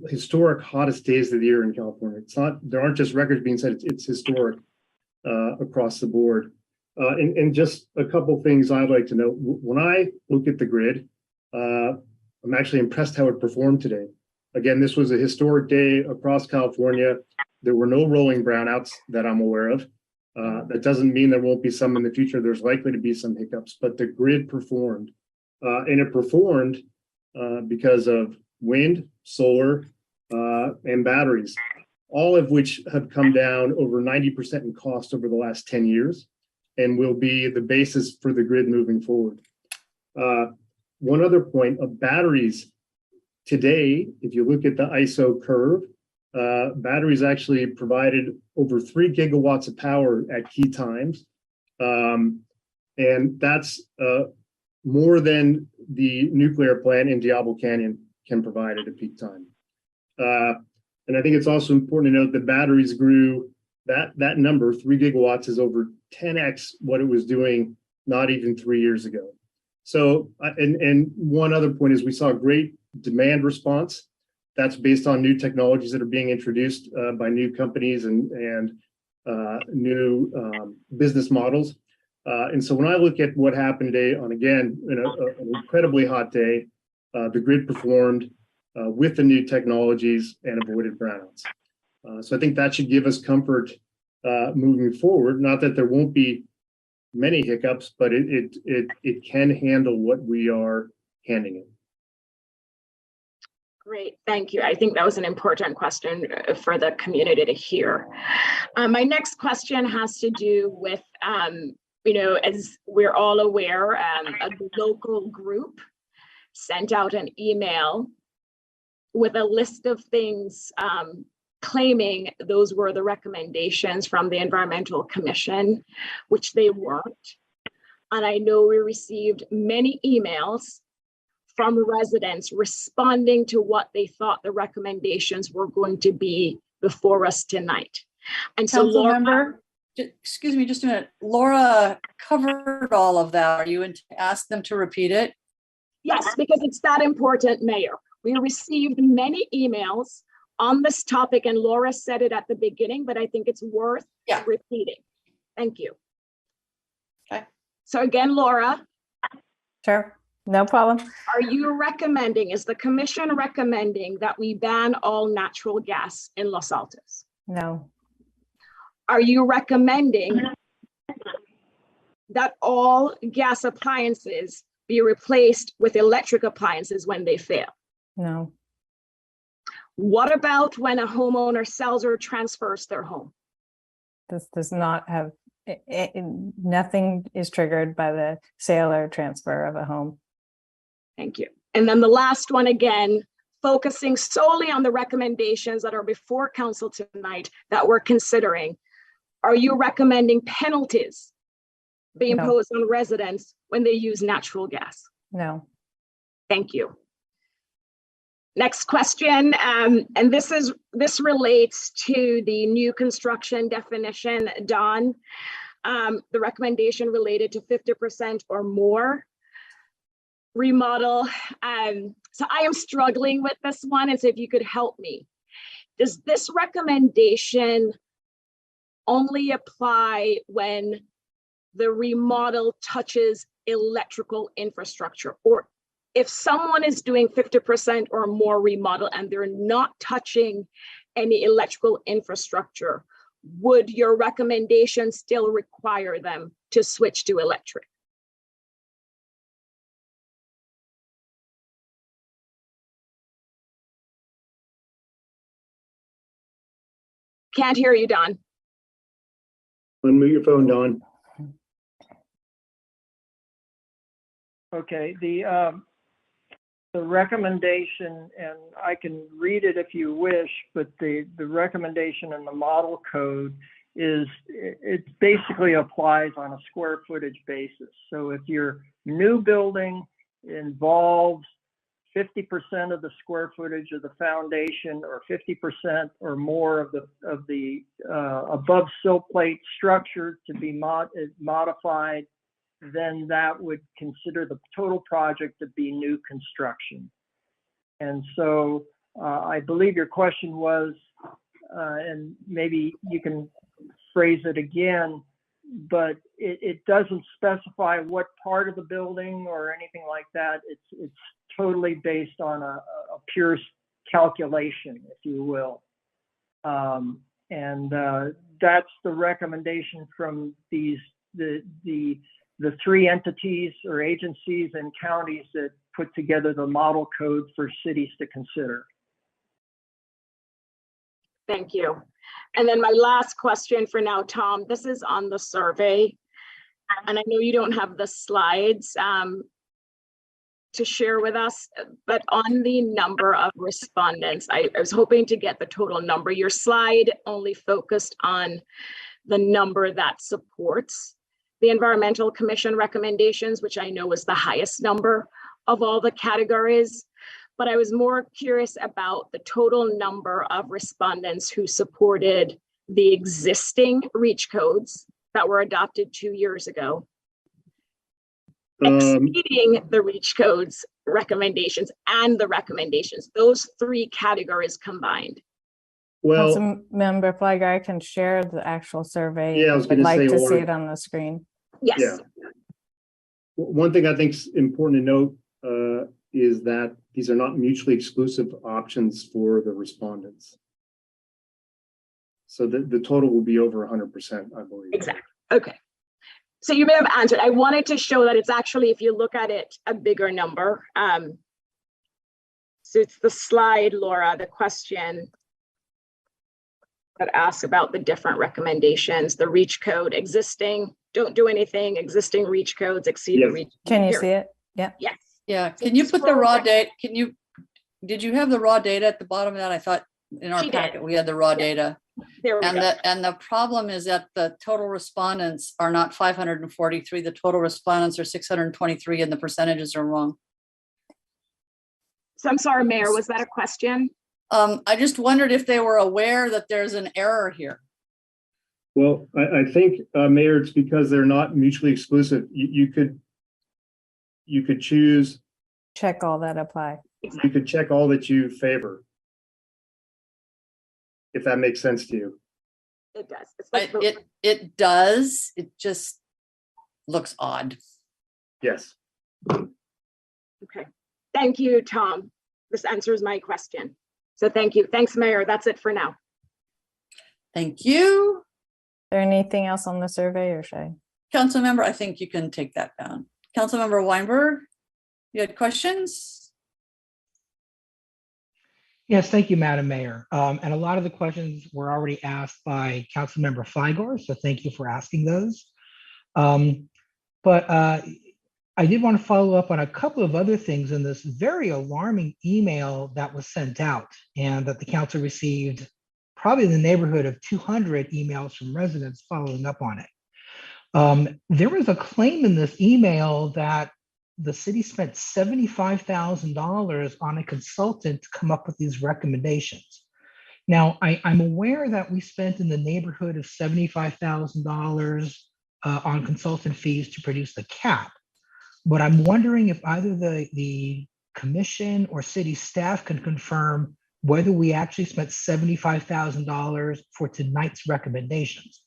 historic hottest days of the year in California? It's not, there aren't just records being set, it's historic across the board. And just a couple things I'd like to know. When I look at the grid, I'm actually impressed how it performed today. Again, this was a historic day across California. There were no rolling brownouts that I'm aware of. That doesn't mean there won't be some in the future. There's likely to be some hiccups, but the grid performed. And it performed because of wind, solar, and batteries, all of which have come down over 90% in cost over the last 10 years and will be the basis for the grid moving forward. One other point of batteries. Today, if you look at the ISO curve, batteries actually provided over 3 gigawatts of power at key times. And that's more than the nuclear plant in Diablo Canyon can provide at a peak time. And I think it's also important to note that batteries grew, that number, 3 gigawatts, is over 10x what it was doing not even 3 years ago. So, and one other point is we saw a great demand response. That's based on new technologies that are being introduced by new companies and new business models. And so when I look at what happened today on, again, an incredibly hot day, the grid performed with the new technologies and avoided brownouts. So I think that should give us comfort moving forward. Not that there won't be many hiccups, but it can handle what we are handing it. Great, thank you. I think that was an important question for the community to hear. My next question has to do with, as we're all aware, a local group sent out an email with a list of things claiming those were the recommendations from the Environmental Commission, which they weren't. And I know we received many emails from residents responding to what they thought the recommendations were going to be before us tonight. And so Laura, Member, excuse me just a minute. Laura covered all of that. Are you to ask them to repeat it? Yes, because it's that important, Mayor. We received many emails on this topic, and Laura said it at the beginning, but I think it's worth repeating. Thank you. Okay. So again, Laura. Sure, no problem. Are you recommending, is the commission recommending that we ban all natural gas in Los Altos? No. Are you recommending that all gas appliances be replaced with electric appliances when they fail? No. What about when a homeowner sells or transfers their home? This does not have, nothing is triggered by the sale or transfer of a home. Thank you. And then the last one, again, focusing solely on the recommendations that are before council tonight that we're considering. Are you recommending penalties be imposed on residents when they use natural gas? No. Thank you. Next question, and this relates to the new construction definition, Don. The recommendation related to 50% or more remodel. So I am struggling with this one, and so if you could help me. Does this recommendation only apply when the remodel touches electrical infrastructure, or if someone is doing 50% or more remodel and they're not touching any electrical infrastructure, would your recommendation still require them to switch to electric? Can't hear you, Don. Unmute your phone, Don. Okay, the recommendation, and I can read it if you wish, but the recommendation in the model code is it basically applies on a square footage basis. So if your new building involves 50% of the square footage of the foundation, or 50% or more of the above sill plate structure to be modified, then that would consider the total project to be new construction. And so I believe your question was, and maybe you can phrase it again, but it doesn't specify what part of the building or anything like that. It's totally based on a pure calculation, if you will. And that's the recommendation from the three entities or agencies and counties that put together the model code for cities to consider. Thank you. And then my last question for now, Tom, this is on the survey. And I know you don't have the slides, to share with us, but on the number of respondents, I was hoping to get the total number. Your slide only focused on the number that supports the Environmental Commission recommendations, which I know was the highest number of all the categories. But I was more curious about the total number of respondents who supported the existing REACH codes that were adopted 2 years ago, exceeding the REACH codes recommendations and the recommendations, those three categories combined. Well, Councilmember Fliger, I can share the actual survey. Yeah, I was I'd gonna like say, to see Lauren. it on the screen. Yes. Yeah. One thing I think is important to note is that these are not mutually exclusive options for the respondents. So the total will be over 100%, I believe. Exactly. Okay. So you may have answered. I wanted to show that it's actually, if you look at it, a bigger number. So it's the slide, Laura, the question that asks about the different recommendations, the REACH code, existing, don't do anything, existing REACH codes exceed the REACH. Can you Here. see it? Yeah. Yes. Yeah, can you put the raw data, did you have the raw data at the bottom of that? I thought in our She did. packet, we had the raw data. There we go. And the problem is that the total respondents are not 543, the total respondents are 623 and the percentages are wrong. So I'm sorry, Mayor, was that a question? I just wondered if they were aware that there's an error here. Well, I think, Mayor, it's because they're not mutually exclusive. You could choose, Check all that apply. you could check all that you favor. If that makes sense to you. It does. It's like It does, it just looks odd. Yes. Okay. Thank you, Tom. This answers my question. So thank you. Thanks, Mayor. That's it for now. Thank you. Is there anything else on the survey or should I? Councilmember, I think you can take that down. Councilmember Weinberg, you had questions? Yes, thank you, Madam Mayor. And a lot of the questions were already asked by Councilmember Fligor, so thank you for asking those. But I did want to follow up on a couple of other things in this very alarming email that was sent out and that the council received probably in the neighborhood of 200 emails from residents following up on it. There was a claim in this email that the city spent $75,000 on a consultant to come up with these recommendations. Now, I'm aware that we spent in the neighborhood of $75,000 on consultant fees to produce the cap. But I'm wondering if either the commission or city staff can confirm whether we actually spent $75,000 for tonight's recommendations.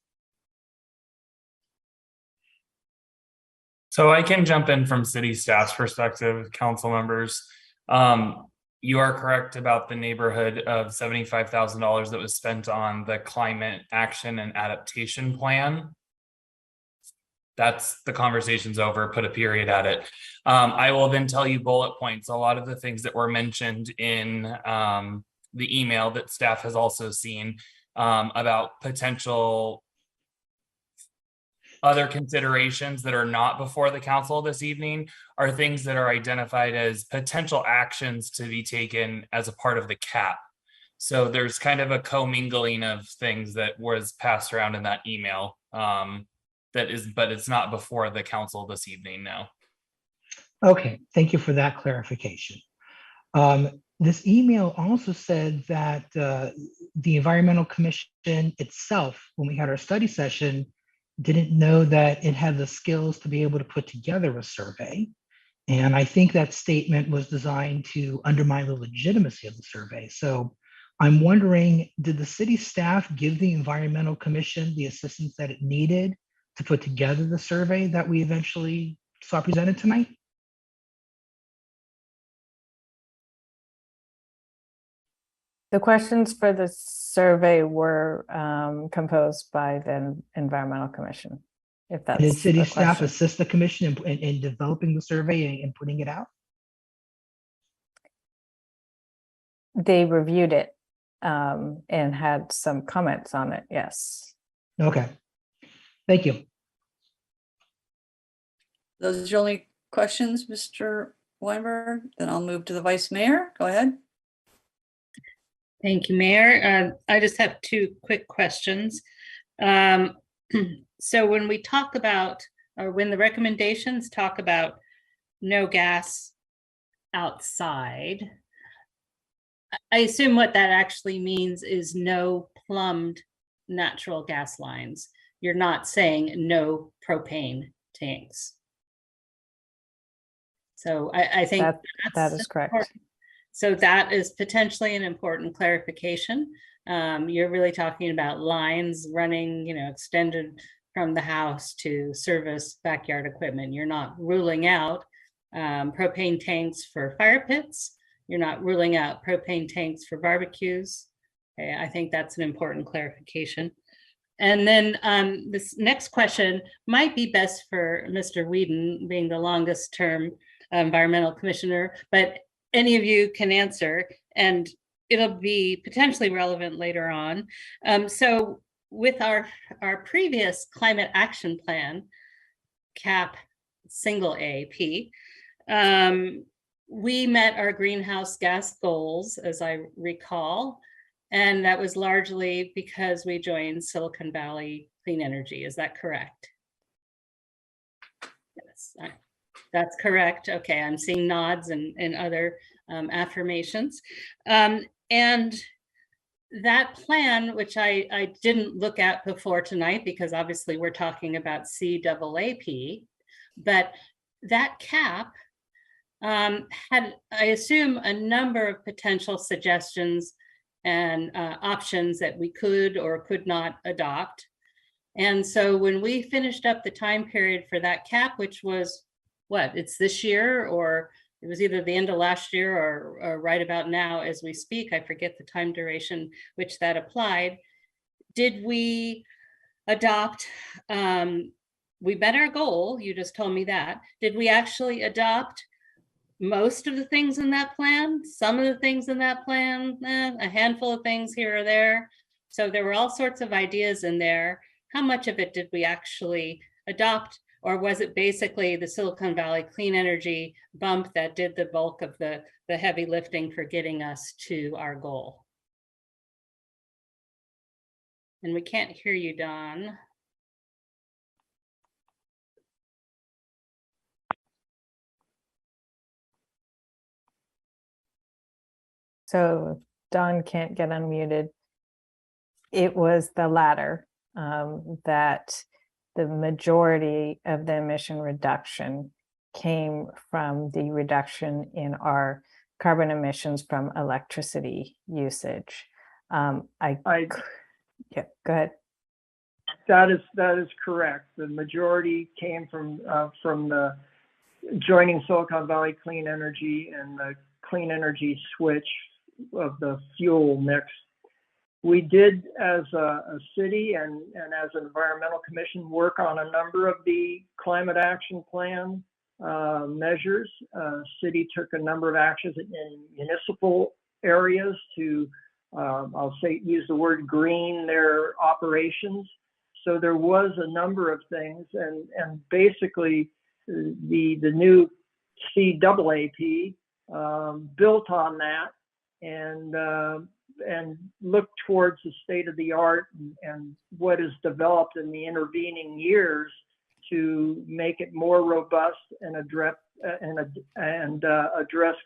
So I can jump in from city staff's perspective, council members. You are correct about the neighborhood of $75,000 that was spent on the climate action and adaptation plan. That's the conversation's over, put a period at it. I will then tell you bullet points. A lot of the things that were mentioned in the email that staff has also seen about potential other considerations that are not before the council this evening are things that are identified as potential actions to be taken as a part of the cap. So there's kind of a commingling of things that was passed around in that email. But it's not before the council this evening now. Okay, thank you for that clarification. This email also said that the Environmental Commission itself, when we had our study session, didn't know that it had the skills to be able to put together a survey. And I think that statement was designed to undermine the legitimacy of the survey. So I'm wondering, did the city staff give the Environmental Commission the assistance that it needed to put together the survey that we eventually saw presented tonight? The questions for the survey were composed by the Environmental Commission. If that's Did city the staff question. assist the commission in developing the survey and putting it out? They reviewed it and had some comments on it, yes. Okay, thank you. Those are your only questions, Mr. Weinberg. Then I'll move to the Vice Mayor. Go ahead. Thank you, Mayor. I just have two quick questions. So when we talk about, or when the recommendations talk about no gas outside, I assume what that actually means is no plumbed natural gas lines. You're not saying no propane tanks. So I think that is correct. important. So that is potentially an important clarification. You're really talking about lines running, extended from the house to service backyard equipment. You're not ruling out propane tanks for fire pits. You're not ruling out propane tanks for barbecues. Okay, I think that's an important clarification. And then this next question might be best for Mr. Whedon, being the longest term environmental commissioner, but any of you can answer, and it'll be potentially relevant later on. So with our previous climate action plan, CAP single AP, we met our greenhouse gas goals, as I recall, and that was largely because we joined Silicon Valley Clean Energy. Is that correct? Yes, that's correct. Okay, I'm seeing nods and other affirmations. And that plan, which I didn't look at before tonight, because obviously we're talking about CAAP, but that CAP had, I assume, a number of potential suggestions and options that we could or could not adopt. And so when we finished up the time period for that CAP, which was what, it's this year, or it was either the end of last year or right about now as we speak, I forget the time duration which that applied. Did we adopt, we met our goal, you just told me that. Did we actually adopt most of the things in that plan? Some of the things in that plan, a handful of things here or there. So there were all sorts of ideas in there. How much of it did we actually adopt? Or was it basically the Silicon Valley Clean Energy bump that did the bulk of the heavy lifting for getting us to our goal? And we can't hear you, Don. So Don can't get unmuted. It was the latter, that the majority of the emission reduction came from the reduction in our carbon emissions from electricity usage. Yeah, go ahead. That is correct. The majority came from the joining Silicon Valley Clean Energy and the clean energy switch of the fuel mix. We did, as a city and as an environmental commission, work on a number of the climate action plan measures. City took a number of actions in municipal areas to, I'll say, use the word green their operations. So there was a number of things, and basically the new CAAP built on that and look towards the state of the art and what is developed in the intervening years to make it more robust and address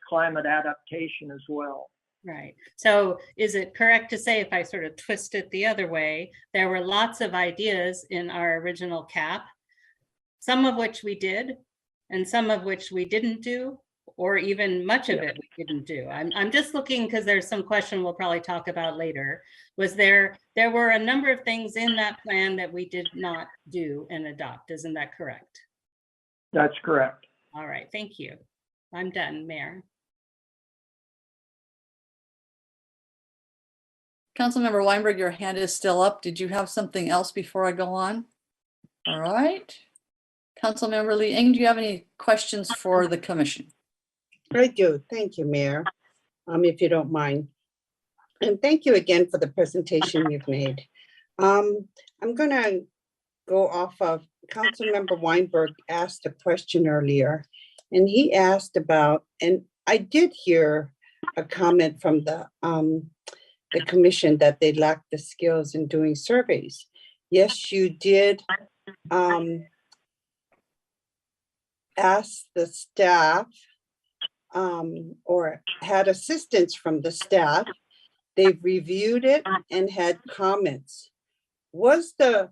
climate adaptation as well. Right. So is it correct to say, if I sort of twist it the other way, there were lots of ideas in our original CAP, some of which we did and some of which we didn't do, or even much of it we didn't do? I'm just looking because there's some question we'll probably talk about later. Was there were a number of things in that plan that we did not do and adopt. Isn't that correct? That's correct. All right, thank you. I'm done, Mayor. Councilmember Weinberg, your hand is still up. Did you have something else before I go on? All right. Councilmember Lee Eng, do you have any questions for the commission? I do. Thank you, Mayor, if you don't mind. And thank you again for the presentation you've made. I'm going to go off of Councilmember Weinberg asked a question earlier, And he asked about, and I did hear a comment from the commission that they lack the skills in doing surveys. Yes, you did ask the staff or had assistance from the staff. They've reviewed it and had comments. Was the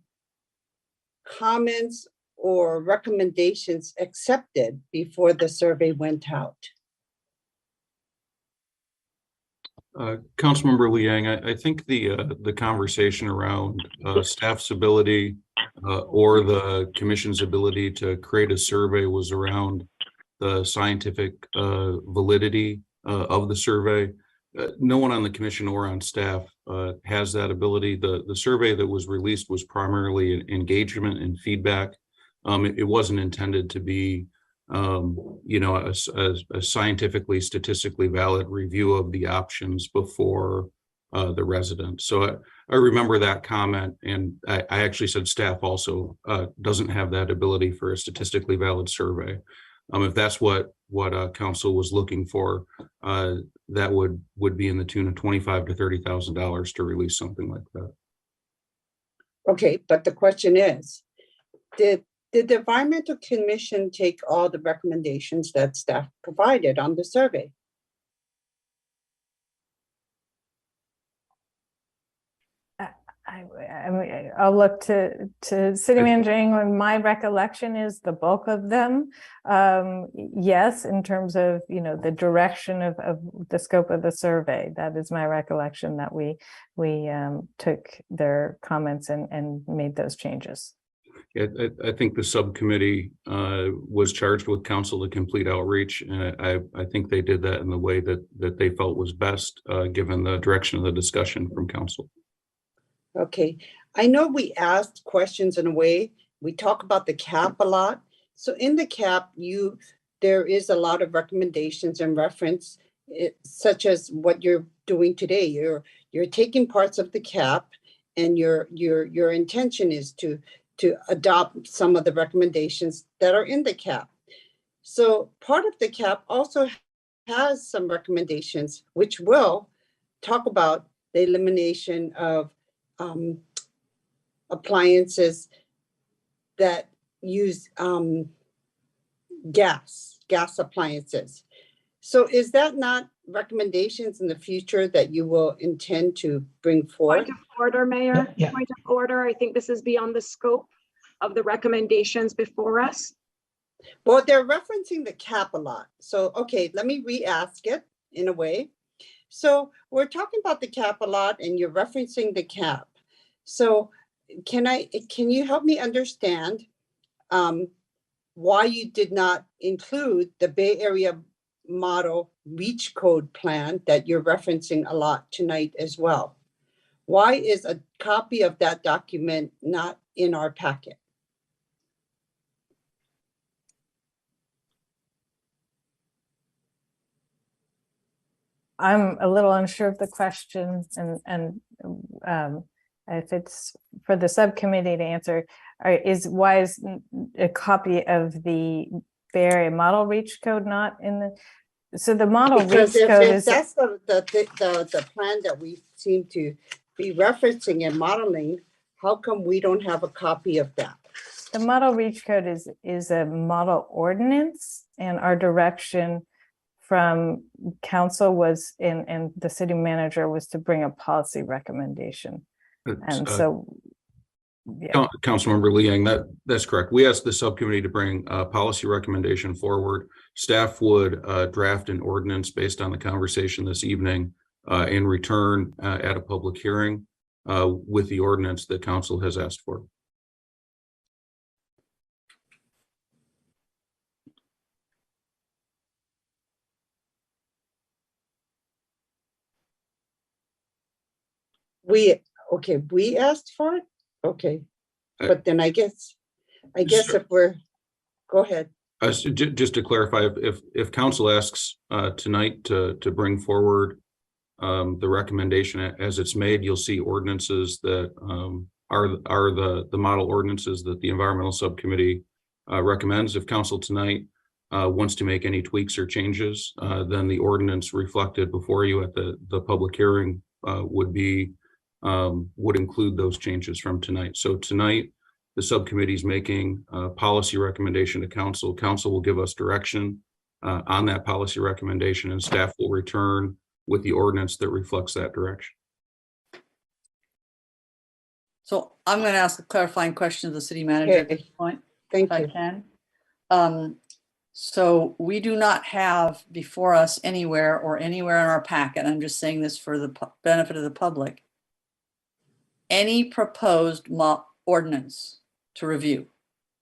comments or recommendations accepted before the survey went out? Councilmember Liang, I think the conversation around staff's ability or the commission's ability to create a survey was around the scientific validity of the survey. No one on the commission or on staff has that ability. The survey that was released was primarily engagement and feedback. It wasn't intended to be a scientifically, statistically valid review of the options before the resident. So I remember that comment, and I actually said staff also doesn't have that ability for a statistically valid survey. If that's what council was looking for, that would be in the tune of $25,000 to $30,000 to release something like that. Okay, but the question is, did the Environmental Commission take all the recommendations that staff provided on the survey? I'll look to City Manager England. My recollection is the bulk of them. Yes, in terms of, the direction of the scope of the survey, that is my recollection, that we took their comments and made those changes. Yeah, I think the subcommittee was charged with council to complete outreach, and I think they did that in the way that they felt was best, given the direction of the discussion from council. Okay, I know we asked questions in a way, we talk about the cap a lot. So in the cap, there is a lot of recommendations and reference, such as what you're doing today. You're taking parts of the cap, and your intention is to adopt some of the recommendations that are in the cap. So part of the cap also has some recommendations, which will talk about the elimination of appliances that use gas appliances. So is that not recommendations in the future that you will intend to bring forth? Point of order, Mayor. Yeah. Point of order. I think this is beyond the scope of the recommendations before us. Well, they're referencing the cap a lot. So, okay, let me re-ask it in a way. So we're talking about the cap a lot, and you're referencing the cap. So can you help me understand why you did not include the Bay Area Model Reach Code plan that you're referencing a lot tonight as well? Why is a copy of that document not in our packet? I'm a little unsure of the question, and if it's for the subcommittee to answer, why is a copy of the Bay Area Model Reach Code not in the? So the Model Reach Code is. That's the plan that we seem to be referencing and modeling. How come we don't have a copy of that? The Model Reach Code is a model ordinance, and our direction from council was and the city manager was to bring a policy recommendation. And so, yeah. Councilmember Liang, that's correct. We asked the subcommittee to bring a policy recommendation forward. Staff would draft an ordinance based on the conversation this evening and return at a public hearing with the ordinance that council has asked for. We asked for it. Okay, but then I guess if we're, go ahead. So just to clarify, if council asks tonight to bring forward the recommendation as it's made, you'll see ordinances that are the model ordinances that the environmental subcommittee recommends. If council tonight wants to make any tweaks or changes, then the ordinance reflected before you at the public hearing would include those changes from tonight. So tonight, the subcommittee is making a policy recommendation to council. Council will give us direction on that policy recommendation, and staff will return with the ordinance that reflects that direction. So I'm going to ask a clarifying question of the city manager at this point. Thank if you. I can. So we do not have before us anywhere in our packet, I'm just saying this for the benefit of the public, any proposed ordinance to review,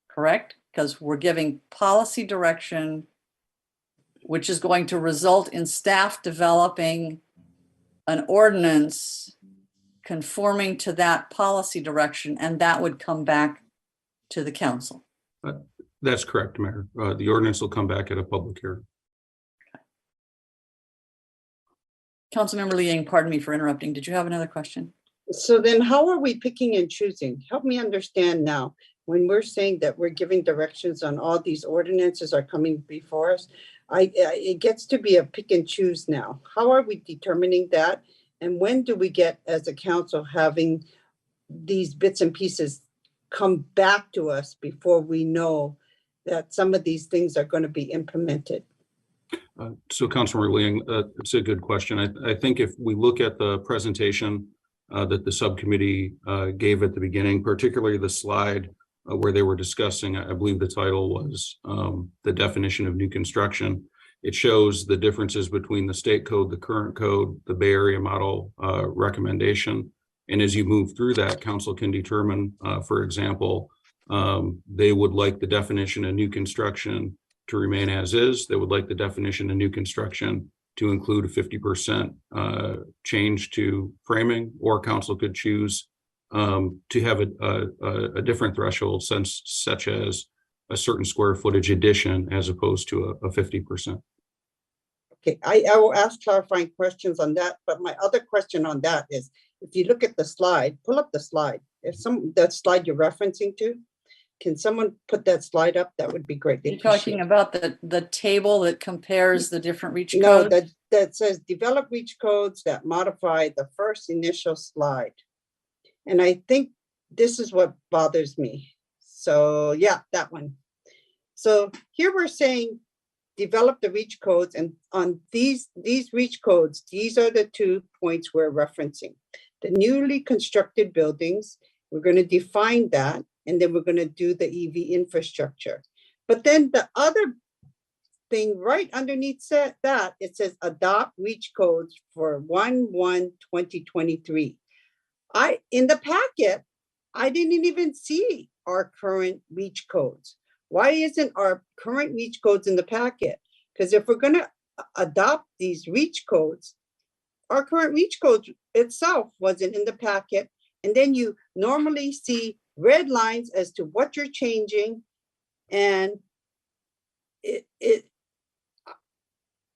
correct? Because we're giving policy direction, which is going to result in staff developing an ordinance conforming to that policy direction, and that would come back to the council. That's correct, Mayor. The ordinance will come back at a public hearing. Councilmember Liang, pardon me for interrupting. Did you have another question? So then how are we picking and choosing? Help me understand now. When we're saying that we're giving directions on all these ordinances are coming before us, it gets to be a pick and choose now. How are we determining that? And when do we get, as a council, having these bits and pieces come back to us before we know that some of these things are going to be implemented? So Councilmember Liang, it's a good question. I think if we look at the presentation that the subcommittee gave at the beginning, particularly the slide where they were discussing, I believe the title was the definition of new construction. It shows the differences between the state code, the current code, the Bay Area model recommendation. And as you move through that, council can determine, for example, they would like the definition of new construction to remain as is. They would like the definition of new construction to include a 50% change to framing, or council could choose to have a different threshold, such as a certain square footage addition as opposed to a 50%. Okay, I will ask clarifying questions on that, but my other question on that is, if you look at the slide, pull up the slide. If that slide you're referencing to, can someone put that slide up? That would be great. You're talking about the table that compares the different reach No, codes? that says develop reach codes that modify the first initial slide. And I think this is what bothers me. So yeah, that one. So here we're saying develop the reach codes, and on these reach codes, these are the 2 points we're referencing. The newly constructed buildings, we're going to define that, and then we're going to do the EV infrastructure. But then the other thing right underneath that, it says adopt reach codes for 1/1/2023. In the packet, I didn't even see our current reach codes. Why isn't our current reach codes in the packet? Because if we're going to adopt these reach codes, our current reach code itself wasn't in the packet. And then you normally see red lines as to what you're changing. And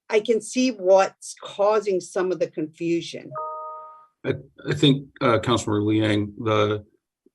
I can see what's causing some of the confusion. I think, Councilmember Liang,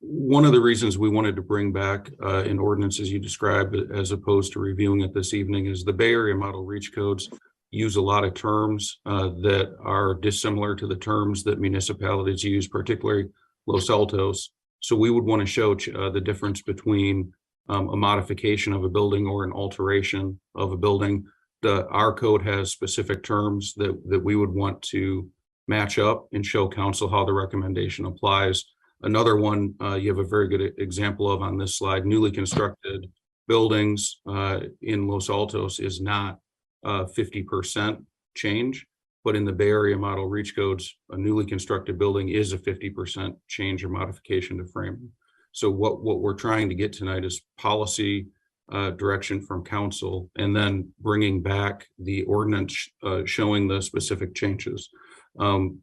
one of the reasons we wanted to bring back an ordinance as you described, as opposed to reviewing it this evening, is the Bay Area model reach codes use a lot of terms that are dissimilar to the terms that municipalities use, particularly Los Altos. So we would want to show the difference between a modification of a building or an alteration of a building. Our code has specific terms that we would want to match up and show council how the recommendation applies. Another one you have a very good example of on this slide: newly constructed buildings in Los Altos is not 50% change, but in the Bay Area model reach codes, a newly constructed building is a 50% change or modification to framing. So what we're trying to get tonight is policy direction from council, and then bringing back the ordinance showing the specific changes.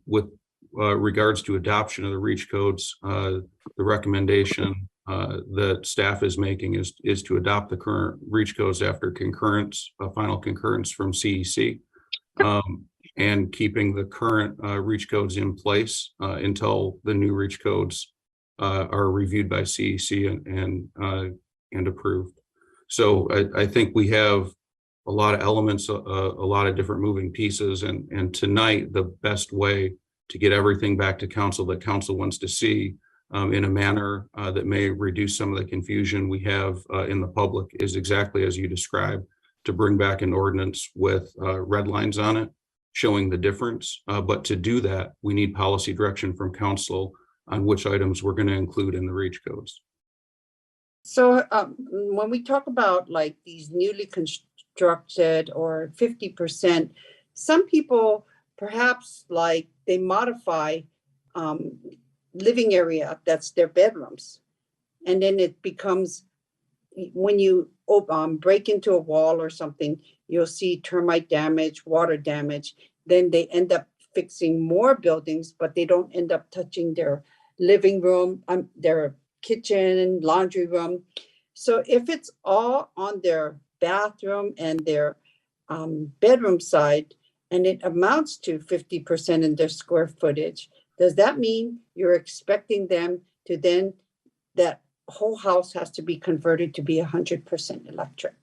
With regards to adoption of the reach codes, the recommendation that staff is making is to adopt the current reach codes after concurrence, final concurrence from CEC, and keeping the current reach codes in place until the new reach codes are reviewed by CEC and approved. So I think we have a lot of elements, a lot of different moving pieces. And tonight, the best way to get everything back to council that council wants to see in a manner that may reduce some of the confusion we have in the public is exactly as you described, to bring back an ordinance with red lines on it, showing the difference. But to do that, we need policy direction from council on which items we're going to include in the REACH codes. So when we talk about like these newly constructed or 50%, some people perhaps like they modify living area, that's their bedrooms. And then it becomes, when you break into a wall or something, you'll see termite damage, water damage. Then they end up fixing more buildings, but they don't end up touching their living room, their kitchen, laundry room. So if it's all on their bathroom and their bedroom side, and it amounts to 50% in their square footage, does that mean you're expecting them to then, that whole house has to be converted to be 100% electric?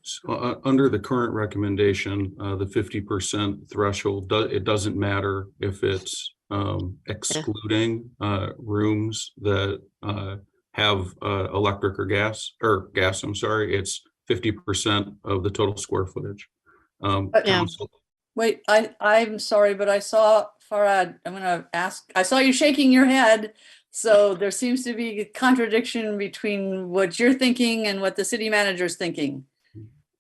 So, under the current recommendation, the 50% threshold, it doesn't matter if it's excluding rooms that have electric or gas, I'm sorry, it's 50% of the total square footage. Council, Wait, I'm sorry, but I saw Farad, I'm gonna ask, I saw you shaking your head. So there seems to be a contradiction between what you're thinking and what the city manager's thinking.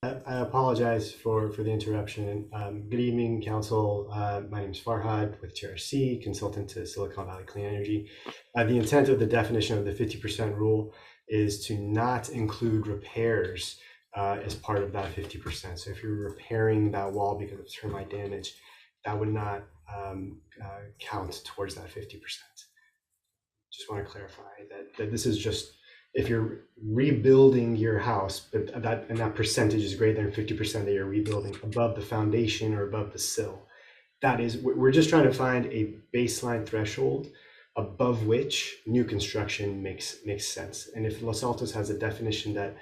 I apologize for the interruption. Good evening, council. My name is Farhad with TRC, consultant to Silicon Valley Clean Energy. The intent of the definition of the 50% rule is to not include repairs as part of that 50%. So if you're repairing that wall because of termite damage, that would not count towards that 50%. Just want to clarify that this is just if you're rebuilding your house, but that percentage is greater than 50% that you're rebuilding above the foundation or above the sill. That is, we're just trying to find a baseline threshold above which new construction makes sense. And if Los Altos has a definition that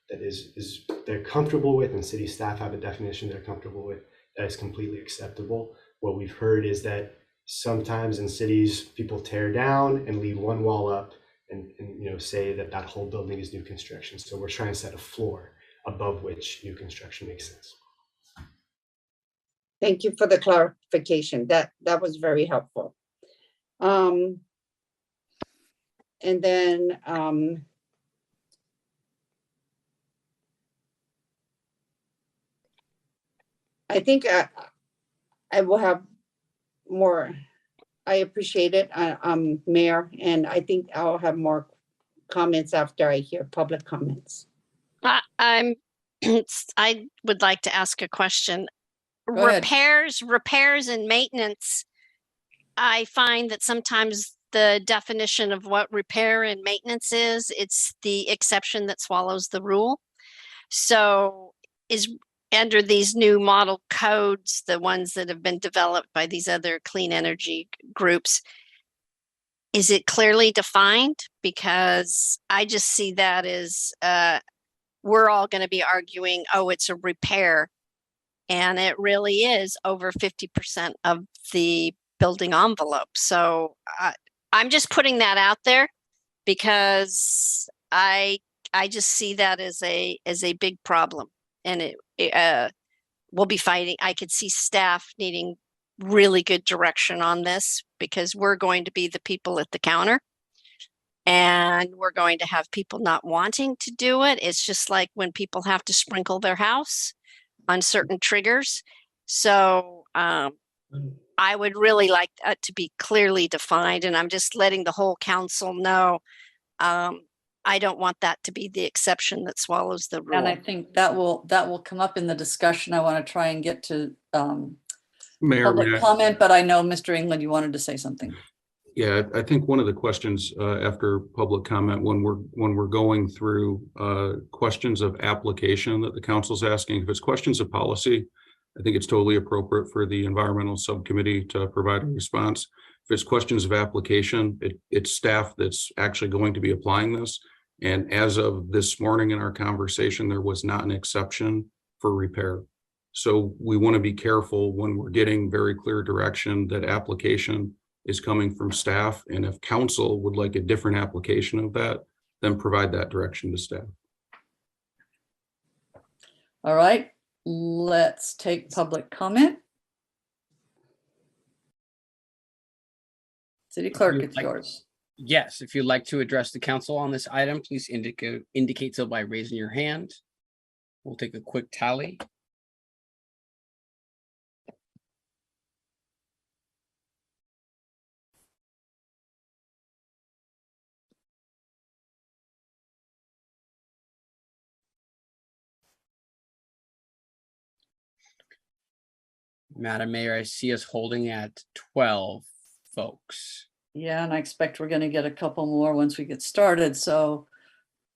is they're comfortable with, and city staff have a definition they're comfortable with, that is completely acceptable. What we've heard is that sometimes in cities, people tear down and leave one wall up and say that whole building is new construction. So we're trying to set a floor above which new construction makes sense. Thank you for the clarification. That was very helpful. And then I think I will have more. I appreciate it, Mayor, and I think I'll have more comments after I hear public comments. I would like to ask a question. Go ahead. Repairs and maintenance. I find that sometimes the definition of what repair and maintenance is, it's the exception that swallows the rule. So is under these new model codes, the ones that have been developed by these other clean energy groups, is it clearly defined? Because I just see that as we're all going to be arguing, oh, it's a repair. And it really is over 50% of the building envelope. So I'm just putting that out there because I just see that as a big problem. And we'll be fighting. I could see staff needing really good direction on this because we're going to be the people at the counter and we're going to have people not wanting to do it. It's just like when people have to sprinkle their house on certain triggers. So I would really like that to be clearly defined, and I'm just letting the whole council know I don't want that to be the exception that swallows the rule. And I think that will come up in the discussion. I want to try and get to Mayor, public comment, but I know Mr. England, you wanted to say something. Yeah, I think one of the questions after public comment, when we're going through questions of application that the council's asking, if it's questions of policy, I think it's totally appropriate for the environmental subcommittee to provide a response. If it's questions of application, it's staff that's actually going to be applying this. And as of this morning in our conversation, there was not an exception for repair. So we want to be careful when we're getting very clear direction that application is coming from staff. And if council would like a different application of that, then provide that direction to staff. All right, let's take public comment. City Clerk, it's yours. Yes, if you'd like to address the council on this item, please indicate so by raising your hand. We'll take a quick tally. Madam Mayor, I see us holding at 12 folks. Yeah, and I expect we're going to get a couple more once we get started. So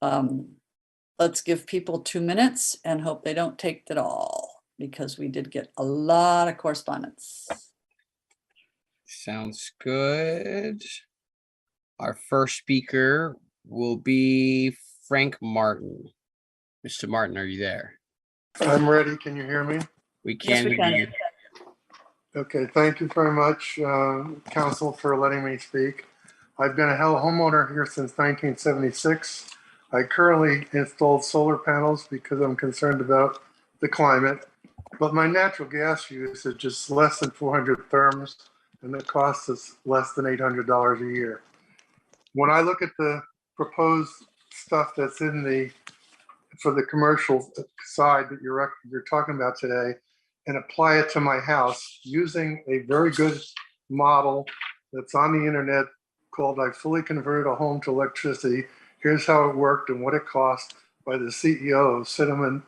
let's give people 2 minutes and hope they don't take it all, because we did get a lot of correspondence. Sounds good. Our first speaker will be Frank Martin. Mr. Martin, are you there? I'm ready. Can you hear me? We can. Yes, we can. hear you. Okay, thank you very much, Council, for letting me speak. I've been a homeowner here since 1976. I currently installed solar panels because I'm concerned about the climate, but my natural gas usage is less than 400 therms, and the cost is less than $800 a year. When I look at the proposed stuff that's for the commercial side that you're talking about today, and apply it to my house using a very good model that's on the internet called I Fully Converted a Home to Electricity. Here's how it worked and what it cost, by the CEO of Cinnamon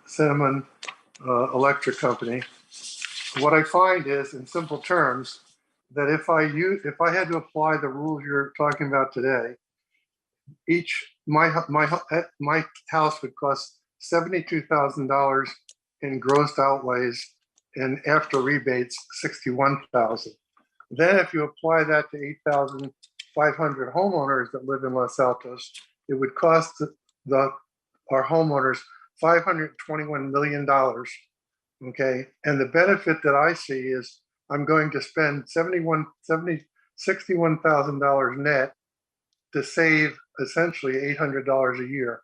Electric Company. What I find is, in simple terms, that if I had to apply the rules you're talking about today, my house would cost $72,000 in gross outlays, and after rebates, $61,000. Then if you apply that to 8,500 homeowners that live in Los Altos, it would cost our homeowners $521 million. Okay, and the benefit that I see is I'm going to spend $61,000 net to save essentially $800 a year.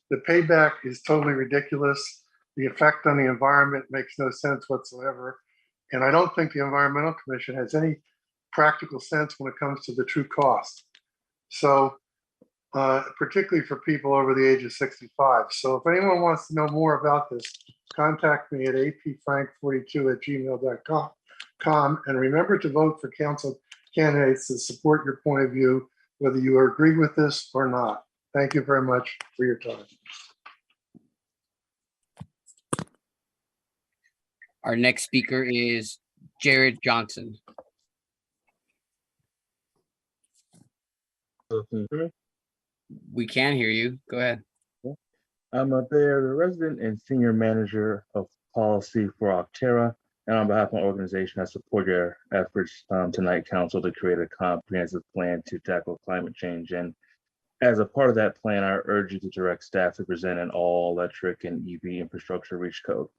The payback is totally ridiculous. The effect on the environment makes no sense whatsoever. And I don't think the Environmental Commission has any practical sense when it comes to the true cost. So, particularly for people over the age of 65. So if anyone wants to know more about this, contact me at apfrank42@gmail.com. And remember to vote for council candidates to support your point of view, whether you agree with this or not. Thank you very much for your time. Our next speaker is Jared Johnson. We can hear you. Go ahead. I'm a the resident and senior manager of policy for Octera, and on behalf of my organization, I support your efforts tonight, Council, to create a comprehensive plan to tackle climate change. And as a part of that plan, I urge you to direct staff to present an all-electric and EV infrastructure reach code.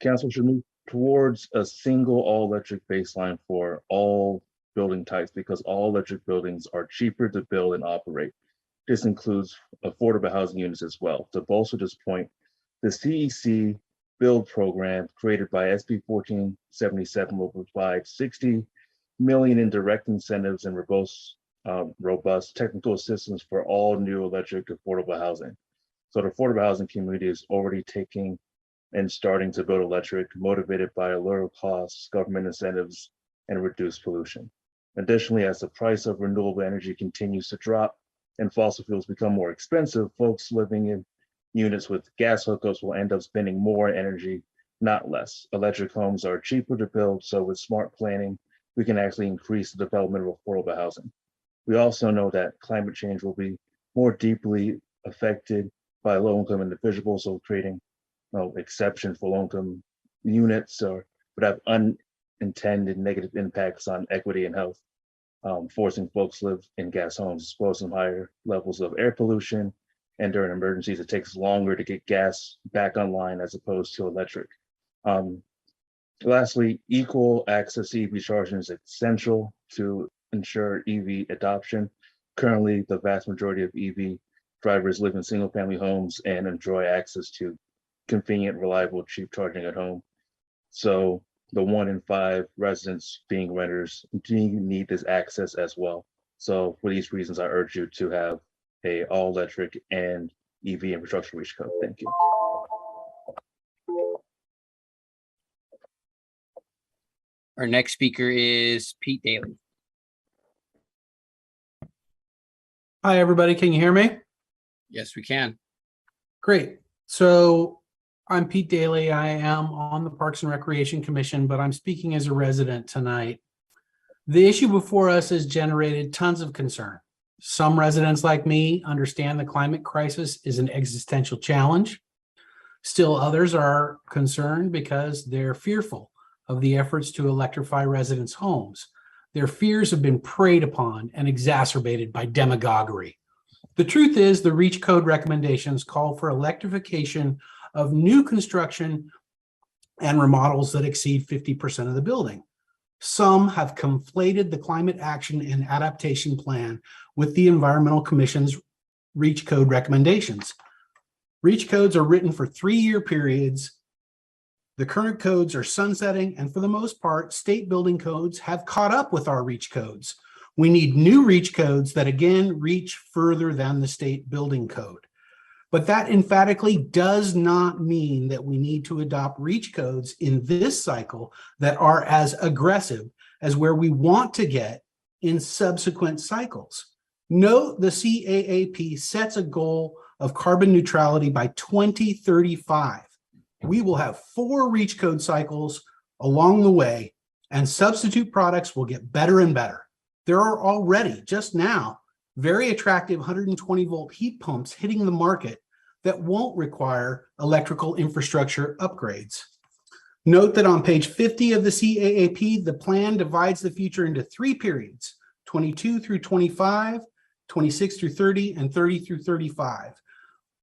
Council should move towards a single all-electric baseline for all building types, because all electric buildings are cheaper to build and operate. This includes affordable housing units as well. To bolster this point, the CEC build program created by SB 1477 will provide $60 million in direct incentives and robust technical assistance for all new electric affordable housing. So the affordable housing community is already taking and starting to build electric, motivated by lower costs, government incentives, and reduced pollution. Additionally, as the price of renewable energy continues to drop and fossil fuels become more expensive, folks living in units with gas hookups will end up spending more energy, not less. Electric homes are cheaper to build, so with smart planning, we can actually increase the development of affordable housing. We also know that climate change will be more deeply affected by low-income individuals, so creating exception for low-income units would have unintended negative impacts on equity and health, forcing folks to live in gas homes, exposing higher levels of air pollution and during emergencies, it takes longer to get gas back online as opposed to electric. Lastly, equal access to EV charging is essential to ensure EV adoption. Currently, the vast majority of EV drivers live in single-family homes and enjoy access to convenient, reliable, cheap charging at home. So the 1 in 5 residents being renters do need this access as well. So for these reasons, I urge you to have a all-electric and EV infrastructure reach code. Thank you. Our next speaker is Pete Daly. Hi, everybody. Can you hear me? Yes, we can. Great. So I'm Pete Daly. I am on the Parks and Recreation Commission, but I'm speaking as a resident tonight. The issue before us has generated tons of concern. Some residents like me understand the climate crisis is an existential challenge. Still others are concerned because they're fearful of the efforts to electrify residents' homes. Their fears have been preyed upon and exacerbated by demagoguery. The truth is, the REACH code recommendations call for electrification of new construction and remodels that exceed 50% of the building. Some have conflated the Climate Action and Adaptation Plan with the Environmental Commission's REACH code recommendations. REACH codes are written for 3-year periods. The current codes are sunsetting, and for the most part, state building codes have caught up with our REACH codes. We need new REACH codes that again reach further than the state building code. But that emphatically does not mean that we need to adopt REACH codes in this cycle that are as aggressive as where we want to get in subsequent cycles. Note the CAAP sets a goal of carbon neutrality by 2035. We will have 4 REACH code cycles along the way, and substitute products will get better and better. There are already, just now, very attractive 120 volt heat pumps hitting the market that won't require electrical infrastructure upgrades. Note that on page 50 of the CAAP, the plan divides the future into 3 periods, 22 through 25, 26 through 30, and 30 through 35.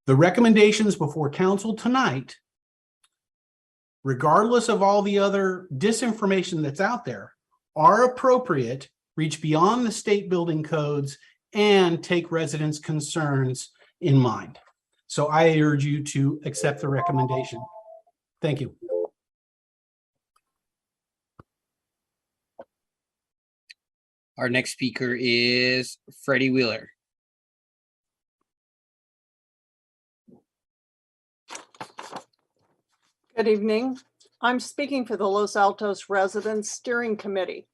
The recommendations before council tonight, regardless of all the other disinformation that's out there, are appropriate, reach beyond the state building codes, and take residents' concerns in mind. So I urge you to accept the recommendation. Thank you. Our next speaker is Freddie Wheeler. Good evening. I'm speaking for the Los Altos Residents Steering Committee.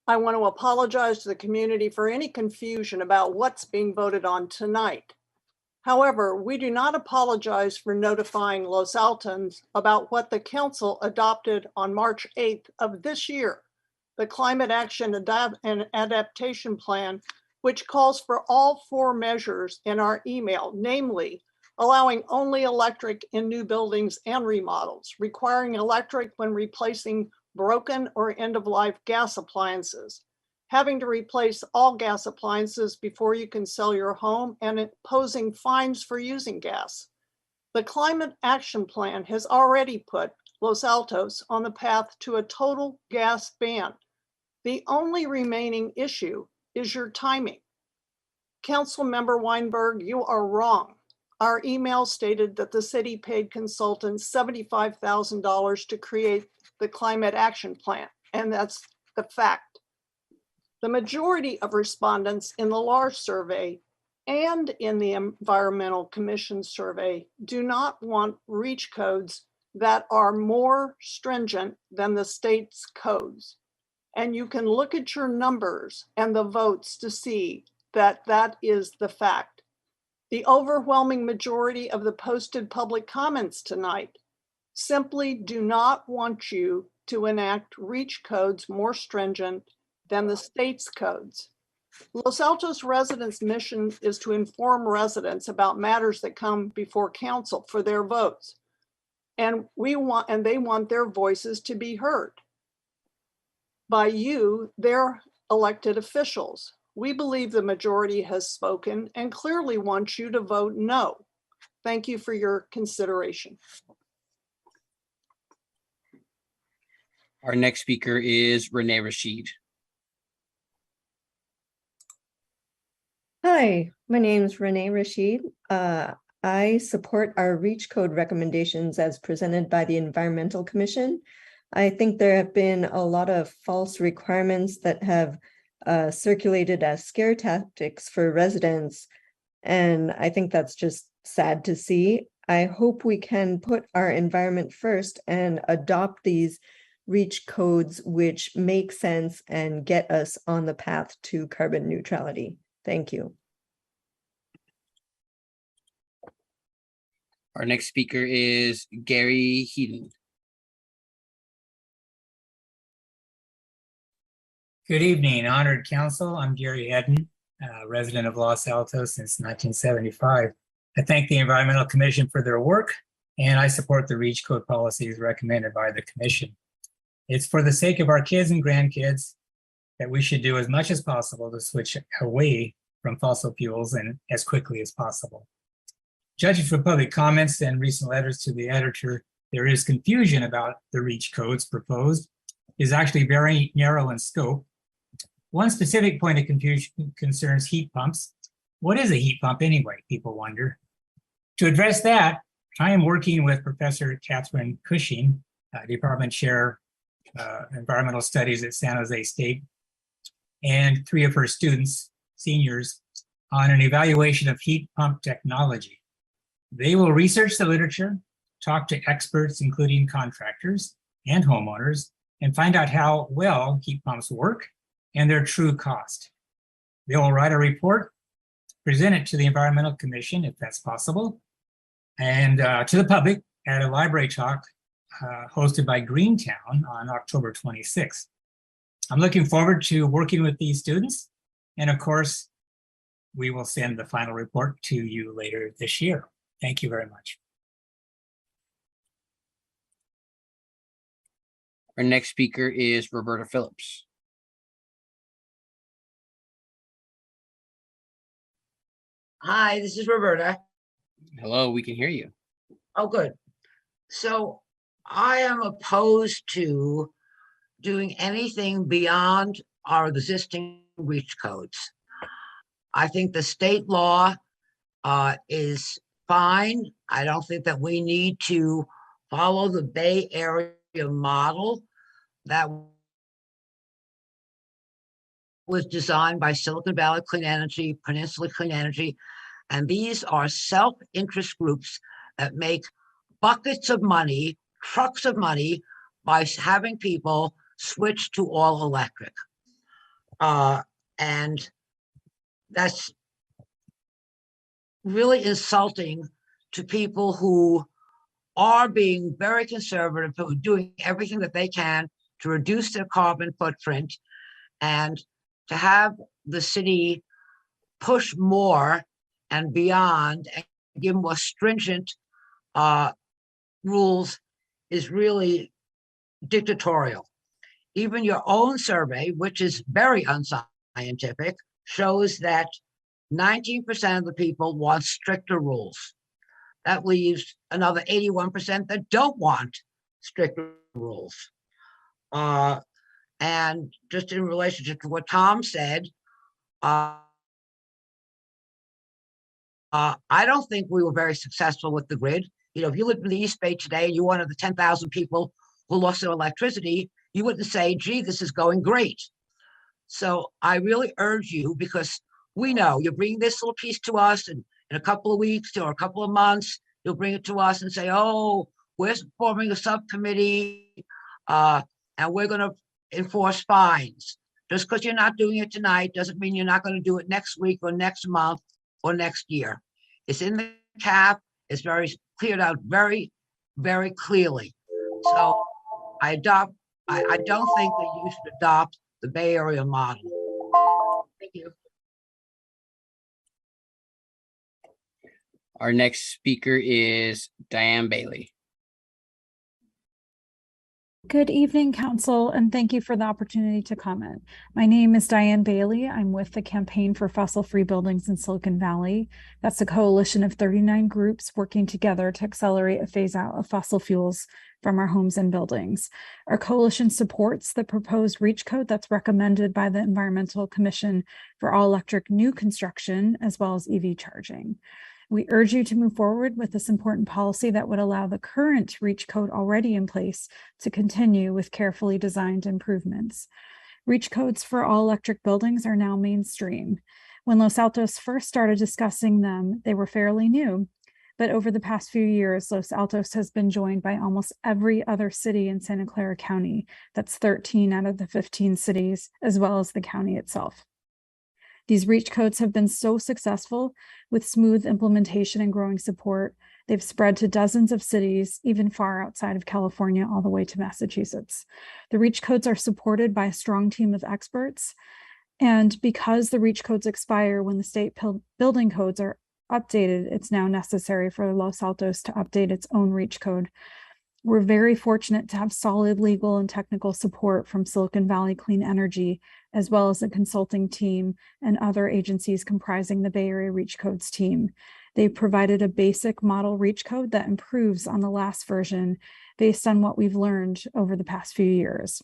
I want to apologize to the community for any confusion about what's being voted on tonight. However, we do not apologize for notifying Los Altons about what the council adopted on March 8th of this year, the Climate Action and Adaptation Plan, which calls for all 4 measures in our email, namely allowing only electric in new buildings and remodels, requiring electric when replacing broken or end-of-life gas appliances, having to replace all gas appliances before you can sell your home, and imposing fines for using gas. The Climate Action Plan has already put Los Altos on the path to a total gas ban. The only remaining issue is your timing. Councilmember Weinberg, you are wrong. Our email stated that the city paid consultants $75,000 to create the Climate Action Plan, and that's the fact. The majority of respondents in the LAR survey and in the Environmental Commission survey do not want REACH codes that are more stringent than the state's codes. And you can look at your numbers and the votes to see that that is the fact. The overwhelming majority of the posted public comments tonight simply do not want you to enact REACH codes more stringent than the state's codes. Los Altos residents' mission is to inform residents about matters that come before council for their votes. And they want their voices to be heard by you, their elected officials. We believe the majority has spoken and clearly wants you to vote no. Thank you for your consideration. Our next speaker is Renee Rashid. Hi, my name is Renee Rashid. I support our REACH code recommendations as presented by the Environmental Commission. I think there have been a lot of false requirements that have circulated as scare tactics for residents, and I think that's just sad to see. I hope we can put our environment first and adopt these REACH codes which make sense and get us on the path to carbon neutrality. Thank you. Our next speaker is Gary Heaton. Good evening, honored council. I'm Gary Hedden, resident of Los Altos since 1975. I thank the Environmental Commission for their work, and I support the REACH code policies recommended by the commission. It's for the sake of our kids and grandkids that we should do as much as possible to switch away from fossil fuels and as quickly as possible. Judging from public comments and recent letters to the editor, there is confusion about the REACH codes proposed is actually very narrow in scope. One specific point of confusion concerns heat pumps. What is a heat pump anyway, people wonder. To address that, I am working with Professor Catherine Cushing, Department Chair, Environmental Studies at San Jose State, and 3 of her students, seniors, on an evaluation of heat pump technology. They will research the literature, talk to experts, including contractors and homeowners, and find out how well heat pumps work and their true cost. They will write a report, present it to the Environmental Commission, if that's possible, and to the public at a library talk hosted by Greentown on October 26th. I'm looking forward to working with these students, and of course, we will send the final report to you later this year. Thank you very much. Our next speaker is Roberta Phillips. Hi, this is Roberta. Hello, we can hear you. Oh, good. So I am opposed to doing anything beyond our existing REACH codes. I think the state law is fine. I don't think that we need to follow the Bay Area model that was designed by Silicon Valley Clean Energy, Peninsula Clean Energy, and these are self-interest groups that make buckets of money, trucks of money, by having people switch to all electric. And that's really insulting to people who are being very conservative, who are doing everything that they can to reduce their carbon footprint, and to have the city push more and beyond and give more stringent rules is really dictatorial. Even your own survey, which is very unscientific, shows that 19% of the people want stricter rules. That leaves another 81% that don't want stricter rules. And just in relationship to what Tom said, I don't think we were very successful with the grid. You know, if you lived in the East Bay today and you're one of the 10,000 people who lost their electricity, you wouldn't say, gee, this is going great. So I really urge you, because we know you bring this little piece to us and in a couple of weeks or a couple of months, you'll bring it to us and say, oh, we're forming a subcommittee and we're going to enforce fines. Just because you're not doing it tonight doesn't mean you're not going to do it next week or next month or next year. It's in the cap. It's very cleared out very, very clearly. So I don't think that you should adopt the Bay Area model. Thank you. Our next speaker is Diane Bailey. Good evening, Council, and thank you for the opportunity to comment. My name is Diane Bailey. I'm with the Campaign for Fossil-Free Buildings in Silicon Valley. That's a coalition of 39 groups working together to accelerate a phase-out of fossil fuels from our homes and buildings. Our coalition supports the proposed REACH code that's recommended by the Environmental Commission for all-electric new construction, as well as EV charging. We urge you to move forward with this important policy that would allow the current REACH code already in place to continue with carefully designed improvements. REACH codes for all electric buildings are now mainstream. When Los Altos first started discussing them, they were fairly new. But over the past few years, Los Altos has been joined by almost every other city in Santa Clara County. That's 13 out of the 15 cities, as well as the county itself. These REACH codes have been so successful with smooth implementation and growing support. They've spread to dozens of cities, even far outside of California, all the way to Massachusetts. The REACH codes are supported by a strong team of experts. And because the REACH codes expire when the state building codes are updated, it's now necessary for Los Altos to update its own REACH code. We're very fortunate to have solid legal and technical support from Silicon Valley Clean Energy, as well as a consulting team and other agencies comprising the Bay Area REACH Codes team. They provided a basic model REACH code that improves on the last version based on what we've learned over the past few years.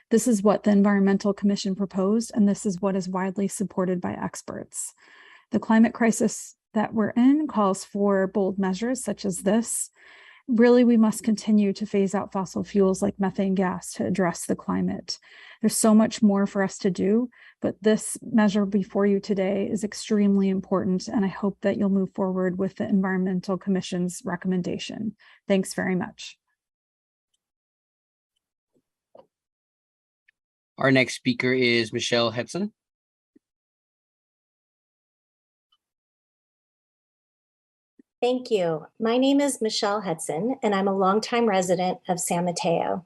This is what the Environmental Commission proposed, and this is what is widely supported by experts. The climate crisis that we're in calls for bold measures such as this. Really, we must continue to phase out fossil fuels like methane gas to address the climate. There's so much more for us to do, but this measure before you today is extremely important, and I hope that you'll move forward with the Environmental Commission's recommendation. Thanks very much. Our next speaker is Michelle Hudson. Thank you. My name is Michelle Hudson, and I'm a longtime resident of San Mateo.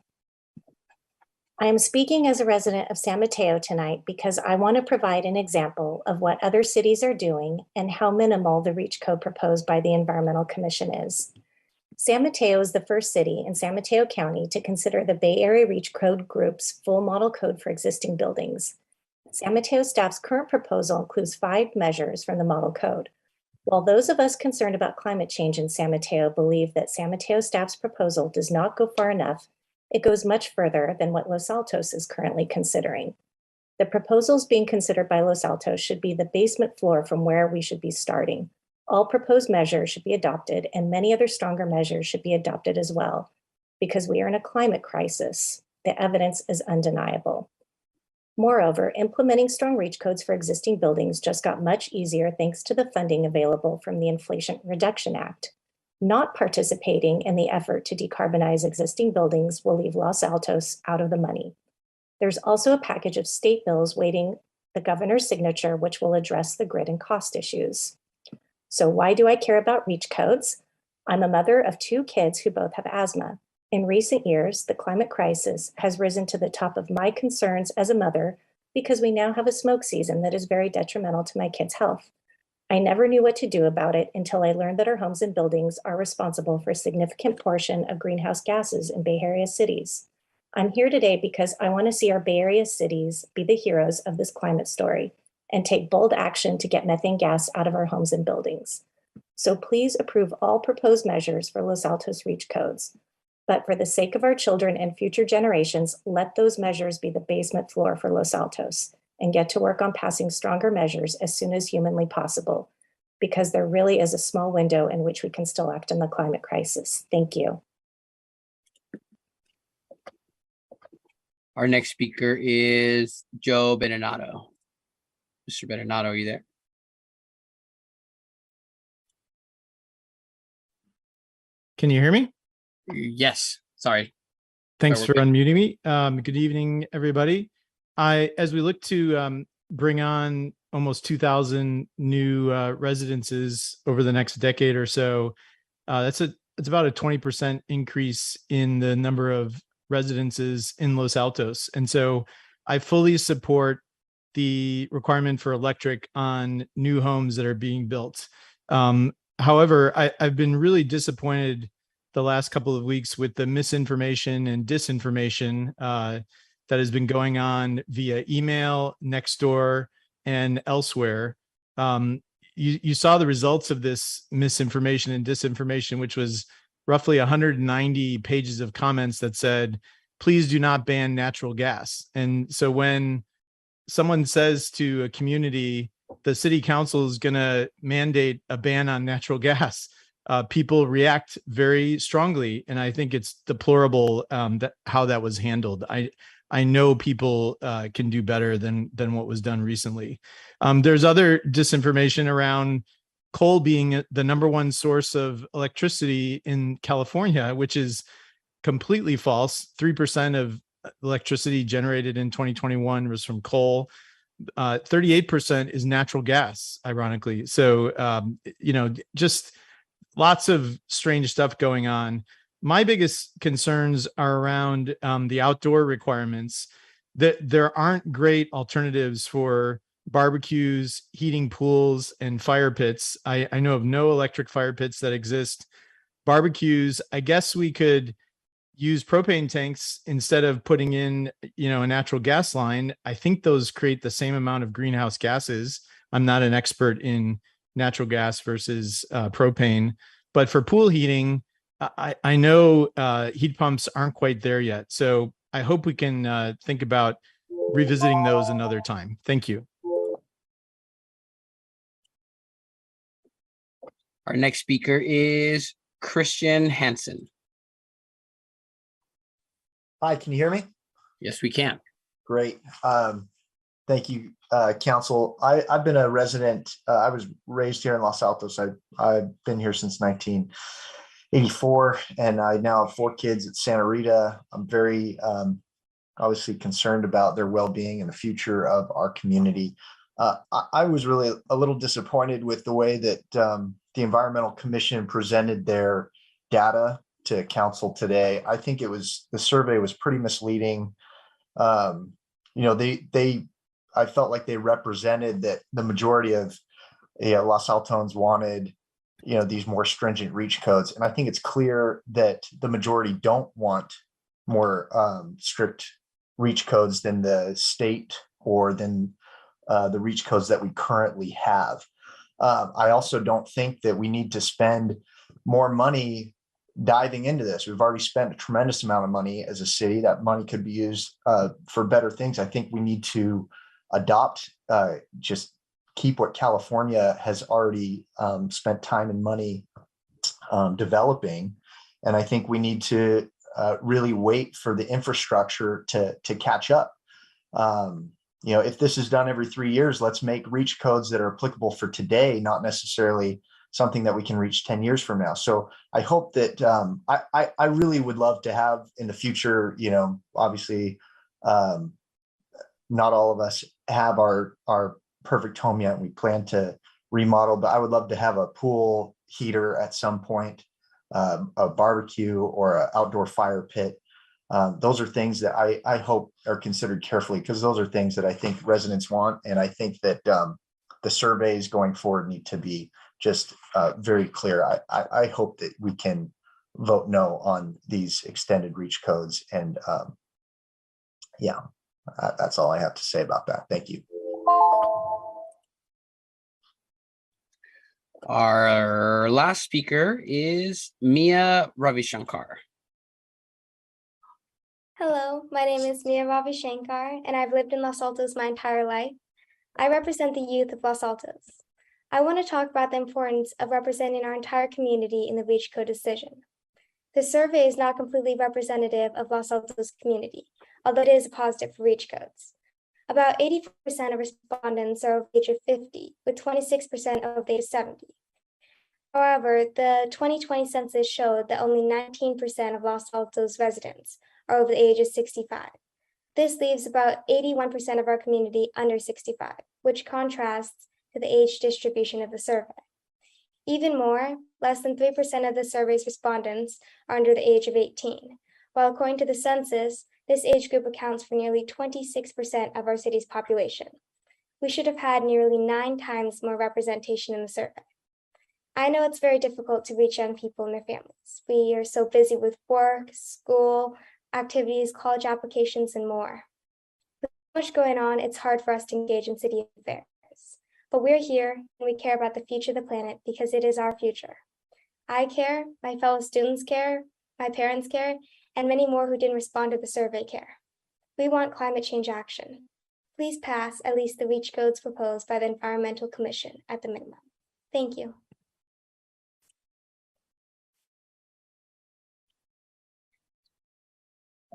I am speaking as a resident of San Mateo tonight because I want to provide an example of what other cities are doing and how minimal the REACH code proposed by the Environmental Commission is. San Mateo is the first city in San Mateo County to consider the Bay Area REACH code group's full model code for existing buildings. San Mateo staff's current proposal includes 5 measures from the model code. While those of us concerned about climate change in San Mateo believe that San Mateo staff's proposal does not go far enough, it goes much further than what Los Altos is currently considering. The proposals being considered by Los Altos should be the basement floor from where we should be starting. All proposed measures should be adopted, and many other stronger measures should be adopted as well, because we are in a climate crisis. The evidence is undeniable. Moreover, implementing strong REACH codes for existing buildings just got much easier thanks to the funding available from the Inflation Reduction Act. Not participating in the effort to decarbonize existing buildings will leave Los Altos out of the money. There's also a package of state bills waiting the governor's signature, which will address the grid and cost issues. So why do I care about REACH codes? I'm a mother of 2 kids who both have asthma. In recent years, the climate crisis has risen to the top of my concerns as a mother because we now have a smoke season that is very detrimental to my kids' health. I never knew what to do about it until I learned that our homes and buildings are responsible for a significant portion of greenhouse gases in Bay Area cities. I'm here today because I want to see our Bay Area cities be the heroes of this climate story and take bold action to get methane gas out of our homes and buildings. So please approve all proposed measures for Los Altos REACH codes. But for the sake of our children and future generations, let those measures be the basement floor for Los Altos and get to work on passing stronger measures as soon as humanly possible, because there really is a small window in which we can still act on the climate crisis. Thank you. Our next speaker is Joe Benenato. Mr. Benenato, are you there? Can you hear me? Yes, sorry. Thanks for unmuting me. Good evening, everybody. As we look to bring on almost 2,000 new residences over the next decade or so, it's about a 20% increase in the number of residences in Los Altos. And so I fully support the requirement for electric on new homes that are being built. However, I've been really disappointed the last couple of weeks with the misinformation and disinformation that has been going on via email, Nextdoor, and elsewhere. You saw the results of this misinformation and disinformation, which was roughly 190 pages of comments that said, please do not ban natural gas. And so when someone says to a community, the city council is going to mandate a ban on natural gas, people react very strongly. And I think it's deplorable how that was handled. I know people can do better than what was done recently. There's other disinformation around coal being the #1 source of electricity in California, which is completely false. 3% of electricity generated in 2021 was from coal. 38% is natural gas, ironically. So, just lots of strange stuff going on. My biggest concerns are around the outdoor requirements, that there aren't great alternatives for barbecues, heating pools, and fire pits. I know of no electric fire pits that exist. Barbecues, I guess we could use propane tanks instead of putting in, a natural gas line. I think those create the same amount of greenhouse gases. I'm not an expert in natural gas versus propane, but for pool heating, I know heat pumps aren't quite there yet. So I hope we can think about revisiting those another time. Thank you. Our next speaker is Christian Hansen. Hi, can you hear me? Yes, we can. Great. Thank you, Council. I've been a resident. I was raised here in Los Altos. I've been here since 1984, and I now have 4 kids at Santa Rita. I'm very obviously concerned about their well-being and the future of our community. I was really a little disappointed with the way that the Environmental Commission presented their data to Council today. I think the survey was pretty misleading. I felt like they represented that the majority of Los Altons wanted, these more stringent reach codes. And I think it's clear that the majority don't want more strict reach codes than the state or than the reach codes that we currently have. I also don't think that we need to spend more money diving into this. We've already spent a tremendous amount of money as a city. That money could be used for better things. I think we need to adopt, just keep what California has already spent time and money developing. And I think we need to really wait for the infrastructure to catch up. If this is done every 3 years, let's make reach codes that are applicable for today, not necessarily something that we can reach 10 years from now. So I hope that I really would love to have in the future, obviously not all of us have our perfect home yet. We plan to remodel, but I would love to have a pool heater at some point, a barbecue or an outdoor fire pit. Those are things that I hope are considered carefully, because those are things that I think residents want. And I think that the surveys going forward need to be just very clear. I hope that we can vote no on these extended reach codes. And that's all I have to say about that. Thank you. Our last speaker is Mia Ravishankar. Hello, my name is Mia Ravishankar, and I've lived in Los Altos my entire life. I represent the youth of Los Altos. I want to talk about the importance of representing our entire community in the Reach Code decision. The survey is not completely representative of Los Altos community, although it is a positive for Reach Codes. About 80% of respondents are of the age of 50, with 26% of the age of 70. However, the 2020 census showed that only 19% of Los Altos residents are over the age of 65. This leaves about 81% of our community under 65, which contrasts to the age distribution of the survey. Even more, less than 3% of the survey's respondents are under the age of 18, while according to the census, this age group accounts for nearly 26% of our city's population. We should have had nearly 9 times more representation in the survey. I know it's very difficult to reach young people and their families. We are so busy with work, school, activities, college applications, and more. With so much going on, it's hard for us to engage in city affairs. But we're here and we care about the future of the planet because it is our future. I care, my fellow students care, my parents care, and many more who didn't respond to the survey care. We want climate change action. Please pass at least the REACH codes proposed by the Environmental Commission at the minimum. Thank you.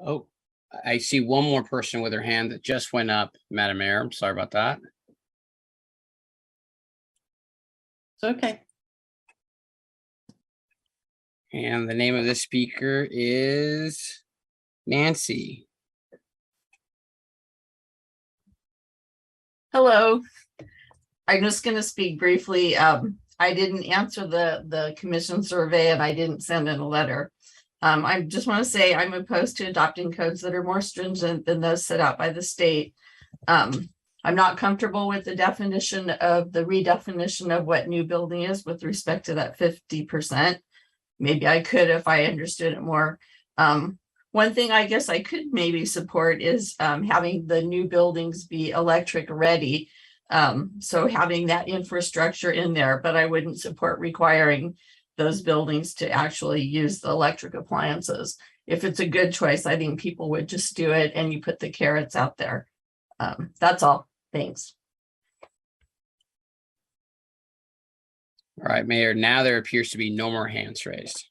Oh, I see one more person with their hand that just went up, Madam Mayor. I'm sorry about that. It's okay. And the name of the speaker is Nancy. Hello. I'm just going to speak briefly. I didn't answer the commission survey and I didn't send in a letter. I just want to say I'm opposed to adopting codes that are more stringent than those set out by the state. I'm not comfortable with the definition of the redefinition of what new building is with respect to that 50%. Maybe I could if I understood it more. One thing I guess I could maybe support is having the new buildings be electric ready. So having that infrastructure in there, but I wouldn't support requiring those buildings to actually use the electric appliances. If it's a good choice, I think people would just do it and you put the carrots out there. That's all. Thanks. All right, Mayor, now there appears to be no more hands raised.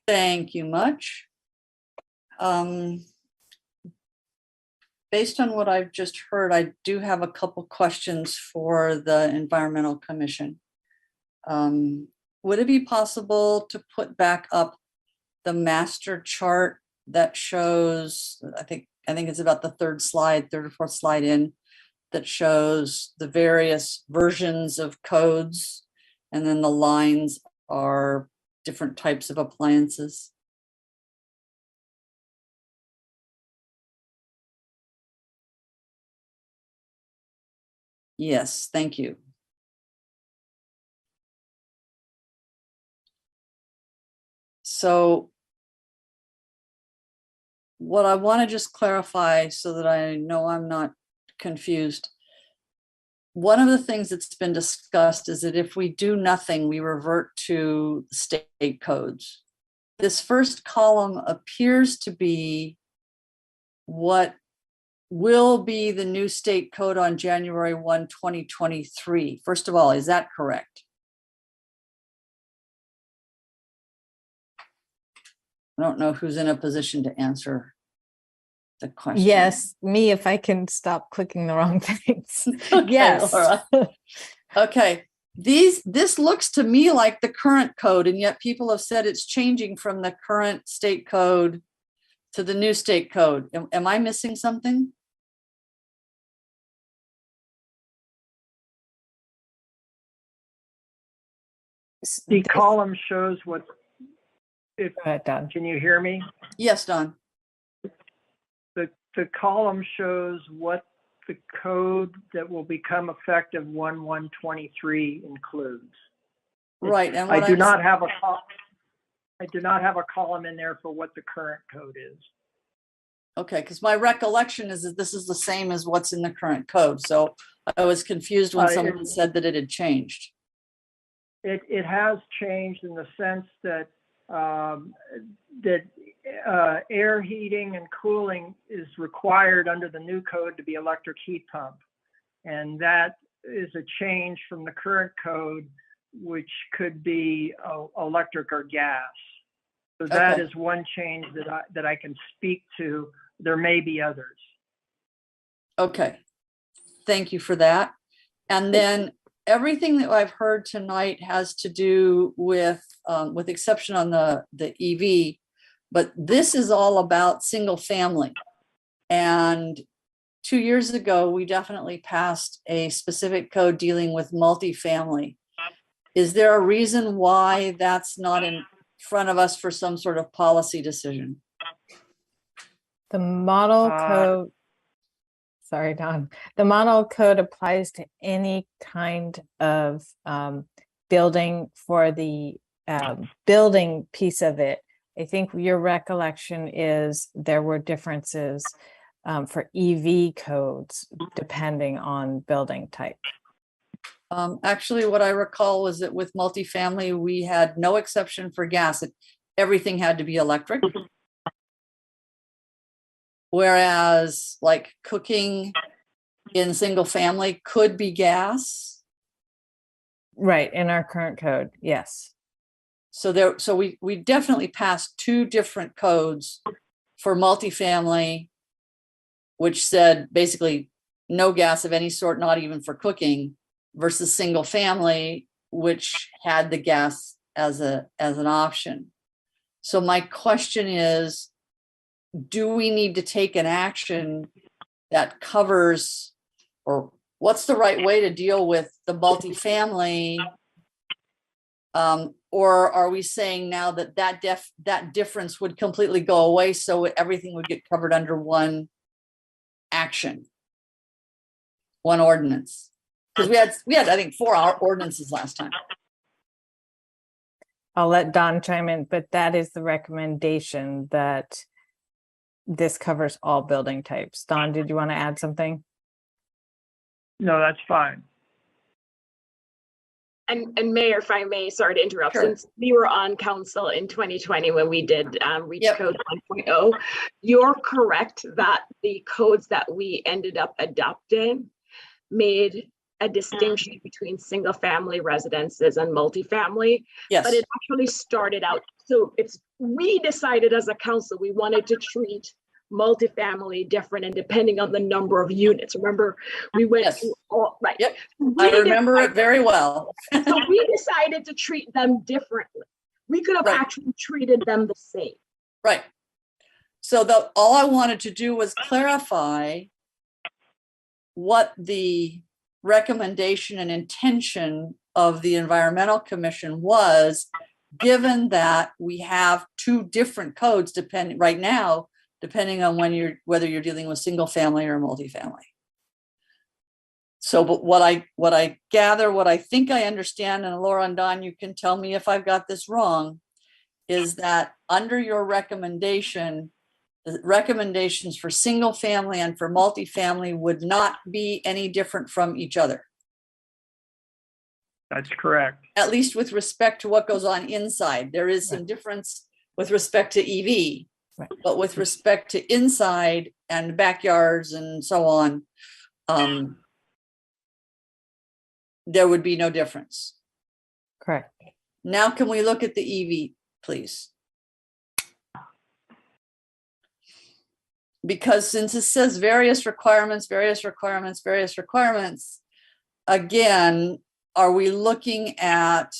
Thank you much. Based on what I've just heard, I do have a couple questions for the Environmental Commission. Would it be possible to put back up the master chart that shows, I think it's about the third or fourth slide in, that shows the various versions of codes, and then the lines are different types of appliances? Yes, thank you. So what I want to just clarify so that I know I'm not confused. One of the things that's been discussed is that if we do nothing, we revert to state codes. This first column appears to be what will be the new state code on January 1, 2023. First of all, is that correct? I don't know who's in a position to answer the question. Yes, me, if I can stop clicking the wrong things. Okay, Yes. Laura. Okay, this looks to me like the current code, and yet people have said it's changing from the current state code to the new state code. Am I missing something? The column shows what. If, Go ahead, Don. Can you hear me? Yes, Don. The column shows what the code that will become effective 1/1/23 includes. Right, and I do not have a column in there for what the current code is. Okay, because my recollection is that this is the same as what's in the current code. So I was confused when someone said that it had changed. It has changed in the sense that air heating and cooling is required under the new code to be electric heat pump. And that is a change from the current code, which could be electric or gas. So that is one change that I can speak to. There may be others. Okay, thank you for that. And then everything that I've heard tonight has to do with exception on the EV, but this is all about single family. And 2 years ago, we definitely passed a specific code dealing with multifamily. Is there a reason why that's not in front of us for some sort of policy decision? The model code, sorry, Don. The model code applies to any kind of building for the building piece of it, I think your recollection is there were differences for EV codes depending on building type. Actually, what I recall was that with multifamily, we had no exception for gas. Everything had to be electric. Whereas like cooking in single family could be gas. Right, in our current code, yes. So we definitely passed two different codes for multifamily, which said basically no gas of any sort, not even for cooking, versus single family, which had the gas as an option. So my question is, do we need to take an action that covers, or what's the right way to deal with the multifamily? Or are we saying now that that difference would completely go away, so everything would get covered under one action, one ordinance? Because we had I think 4 ordinances last time. I'll let Don chime in, but that is the recommendation, that this covers all building types. Don, did you want to add something? No, that's fine. And Mayor, if I may, sorry to interrupt, Sure. Since we were on council in 2020 when we did Reach Yep. Code 1.0, you're correct that the codes that we ended up adopting made a distinction between single family residences and multifamily. Yes. But it actually started out, so we decided as a council, we wanted to treat multifamily different and depending on the number of units. Remember, we went through all, right. Yep. I remember it very well. So we decided to treat them differently. We could have actually treated them the same. Right. So all I wanted to do was clarify what the recommendation and intention of the Environmental Commission was, given that we have 2 different codes right now, depending on whether you're dealing with single family or multifamily. So, but what I gather, what I think I understand, and Laura and Don, you can tell me if I've got this wrong, is that under your recommendation, the recommendations for single family and for multifamily would not be any different from each other. That's correct. At least with respect to what goes on inside. There is some difference with respect to EV. Right. But with respect to inside and backyards and so on, there would be no difference. Correct. Now, can we look at the EV, please? Because since it says various requirements, again, are we looking at,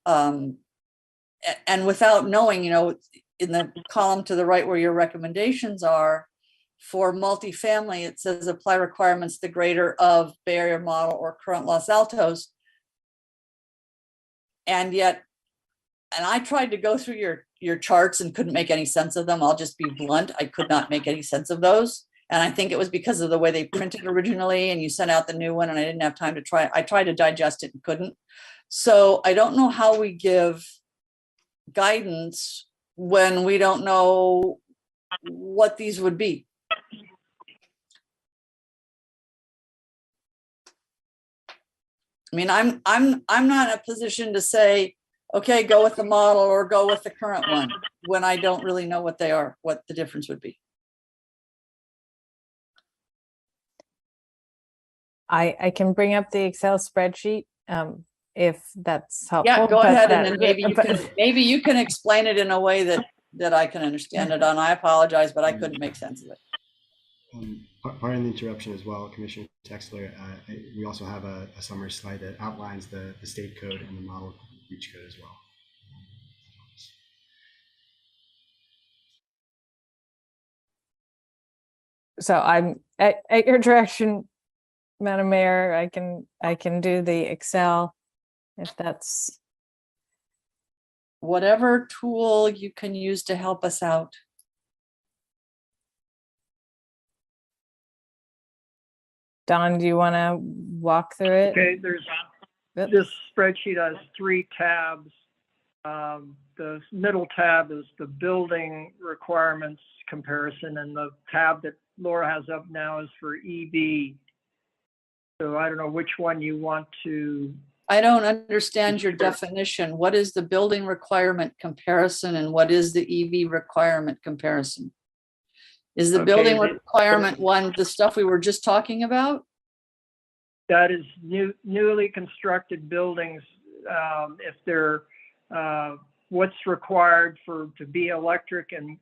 and without knowing, in the column to the right where your recommendations are, for multifamily, it says apply requirements the greater of Bay Area model or current Los Altos. And yet, and I tried to go through your charts and couldn't make any sense of them. I'll just be blunt. I could not make any sense of those. And I think it was because of the way they printed originally and you sent out the new one and I didn't have time to try. I tried to digest it and couldn't. So I don't know how we give guidance when we don't know what these would be. I mean, I'm not in a position to say, okay, go with the model or go with the current one when I don't really know what they are, what the difference would be. I can bring up the Excel spreadsheet if that's helpful. Yeah, go ahead, and then maybe you can explain it in a way that I can understand it on. I apologize, but I couldn't make sense of it. Pardon the interruption as well, Commissioner Texler. We also have a summary slide that outlines the state code and the model reach code as well. So I'm at your direction, Madam Mayor. I can do the Excel if that's whatever tool you can use to help us out. Don, do you want to walk through it? Okay, This spreadsheet has 3 tabs. The middle tab is the building requirements comparison, and the tab that Laura has up now is for EV. So I don't know which one you want to. I don't understand your definition. What is the building requirement comparison and what is the EV requirement comparison? Is the building requirement one the stuff we were just talking about? That is newly constructed buildings. If they're what's required to be electric, and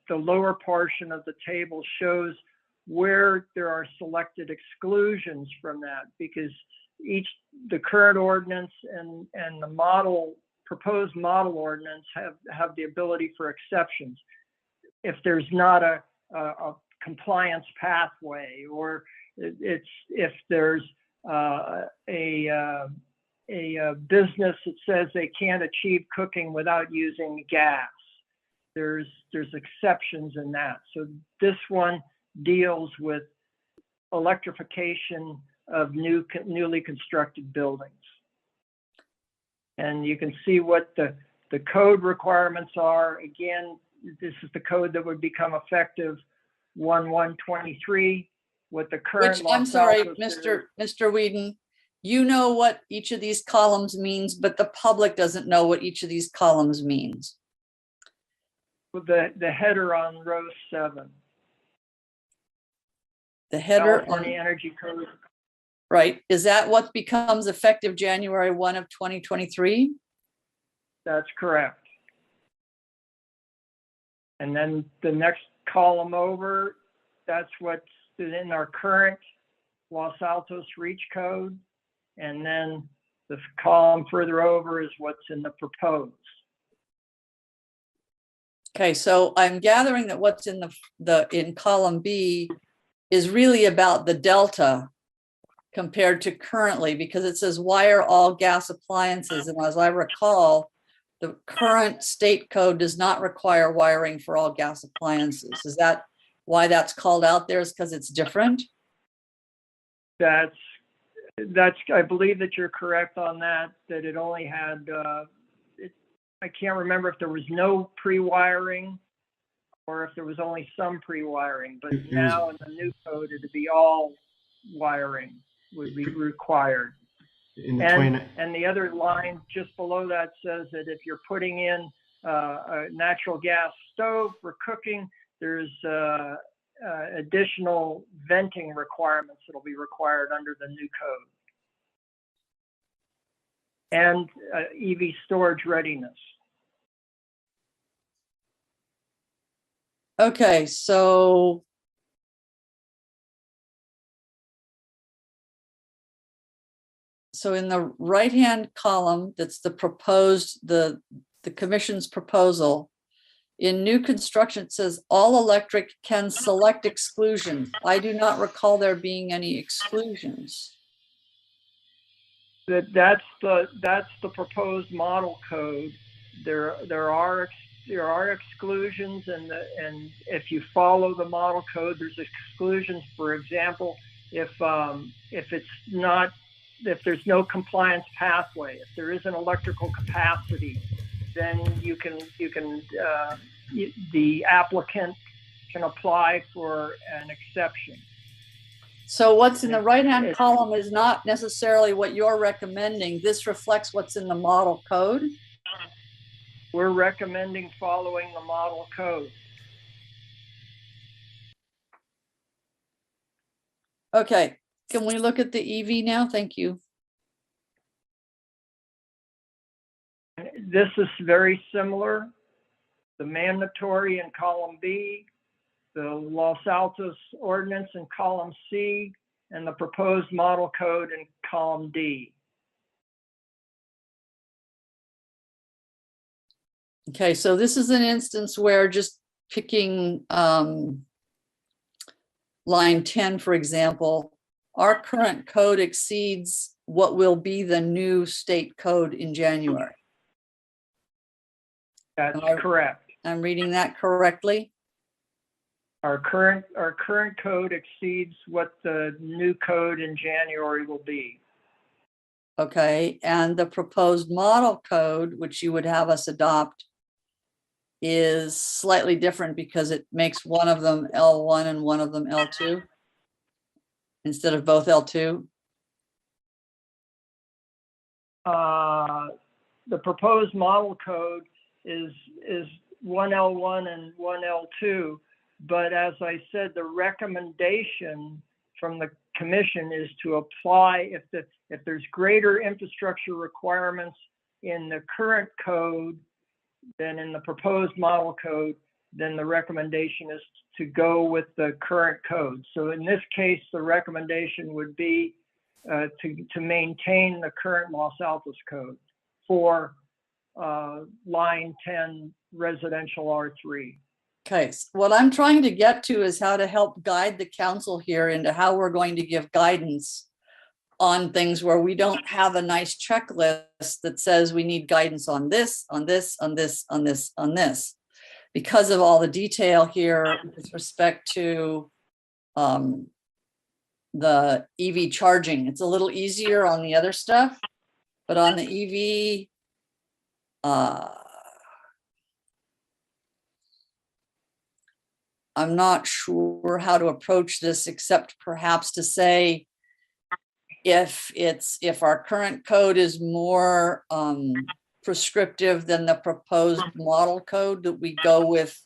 the lower portion of the table shows where there are selected exclusions from that, because the current ordinance and the proposed model ordinance have the ability for exceptions. If there's not a compliance pathway, or if there's a business that says they can't achieve cooking without using gas, there's exceptions in that. So this one deals with electrification of newly constructed buildings. And you can see what the code requirements are. Again, this is the code that would become effective 1/1/23. What the current I'm sorry, Mr. Whedon, you know what each of these columns means, but the public doesn't know what each of these columns means. With the header on row 7. The header California Energy Code. Right. Is that what becomes effective January 1 of 2023? That's correct. And then the next column over, that's what's in our current Los Altos Reach Code. And then the column further over is what's in the proposed. Okay, so I'm gathering that what's in in column B is really about the delta compared to currently, because it says wire all gas appliances. And as I recall, the current state code does not require wiring for all gas appliances. Is that why that's called out there, is because it's different? That's, I believe that you're correct on that it only had, I can't remember if there was no pre-wiring or if there was only some pre-wiring, but now in the new code, it'd be all wiring would be required. And the other line just below that says that if you're putting in a natural gas stove for cooking, there's additional venting requirements that'll be required under the new code. And EV storage readiness. Okay, so in the right-hand column, that's the proposed, the commission's proposal. In new construction, it says all electric can select exclusions. I do not recall there being any exclusions. That's the proposed model code. There are exclusions, and if you follow the model code, there's exclusions. For example, if there's no compliance pathway, if there is an electrical capacity, then the applicant can apply for an exception. So what's in the right-hand column is not necessarily what you're recommending. This reflects what's in the model code. We're recommending following the model code. Okay, can we look at the EV now? Thank you. This is very similar. The mandatory in column B, the Los Altos ordinance in column C, and the proposed model code in column D. Okay, so this is an instance where just picking line 10, for example, our current code exceeds what will be the new state code in January. That's correct. I'm reading that correctly? Our current code exceeds what the new code in January will be. Okay, and the proposed model code, which you would have us adopt, is slightly different because it makes one of them L1 and one of them L2 instead of both L2. The proposed model code is one L1 and one L2, but as I said, the recommendation from the commission is to apply if there's greater infrastructure requirements in the current code than in the proposed model code, then the recommendation is to go with the current code. So in this case, the recommendation would be to maintain the current Los Altos code for line 10 residential R3. Okay, so what I'm trying to get to is how to help guide the council here into how we're going to give guidance on things where we don't have a nice checklist that says we need guidance on this, on this, on this, on this, on this. Because of all the detail here with respect to the EV charging. It's a little easier on the other stuff, but on the EV, I'm not sure how to approach this except perhaps to say if our current code is more prescriptive than the proposed model code, that we go with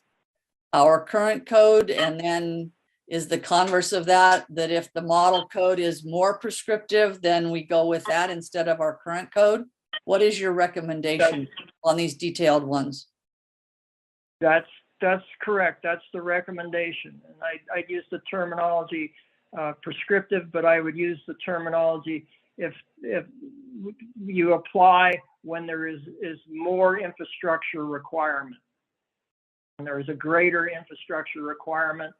our current code, and then is the converse of that if the model code is more prescriptive, then we go with that instead of our current code? What is your recommendation on these detailed ones? That's correct. That's the recommendation. And I'd use the terminology prescriptive, but I would use the terminology if you apply when there is more infrastructure requirement. When there is a greater infrastructure requirement,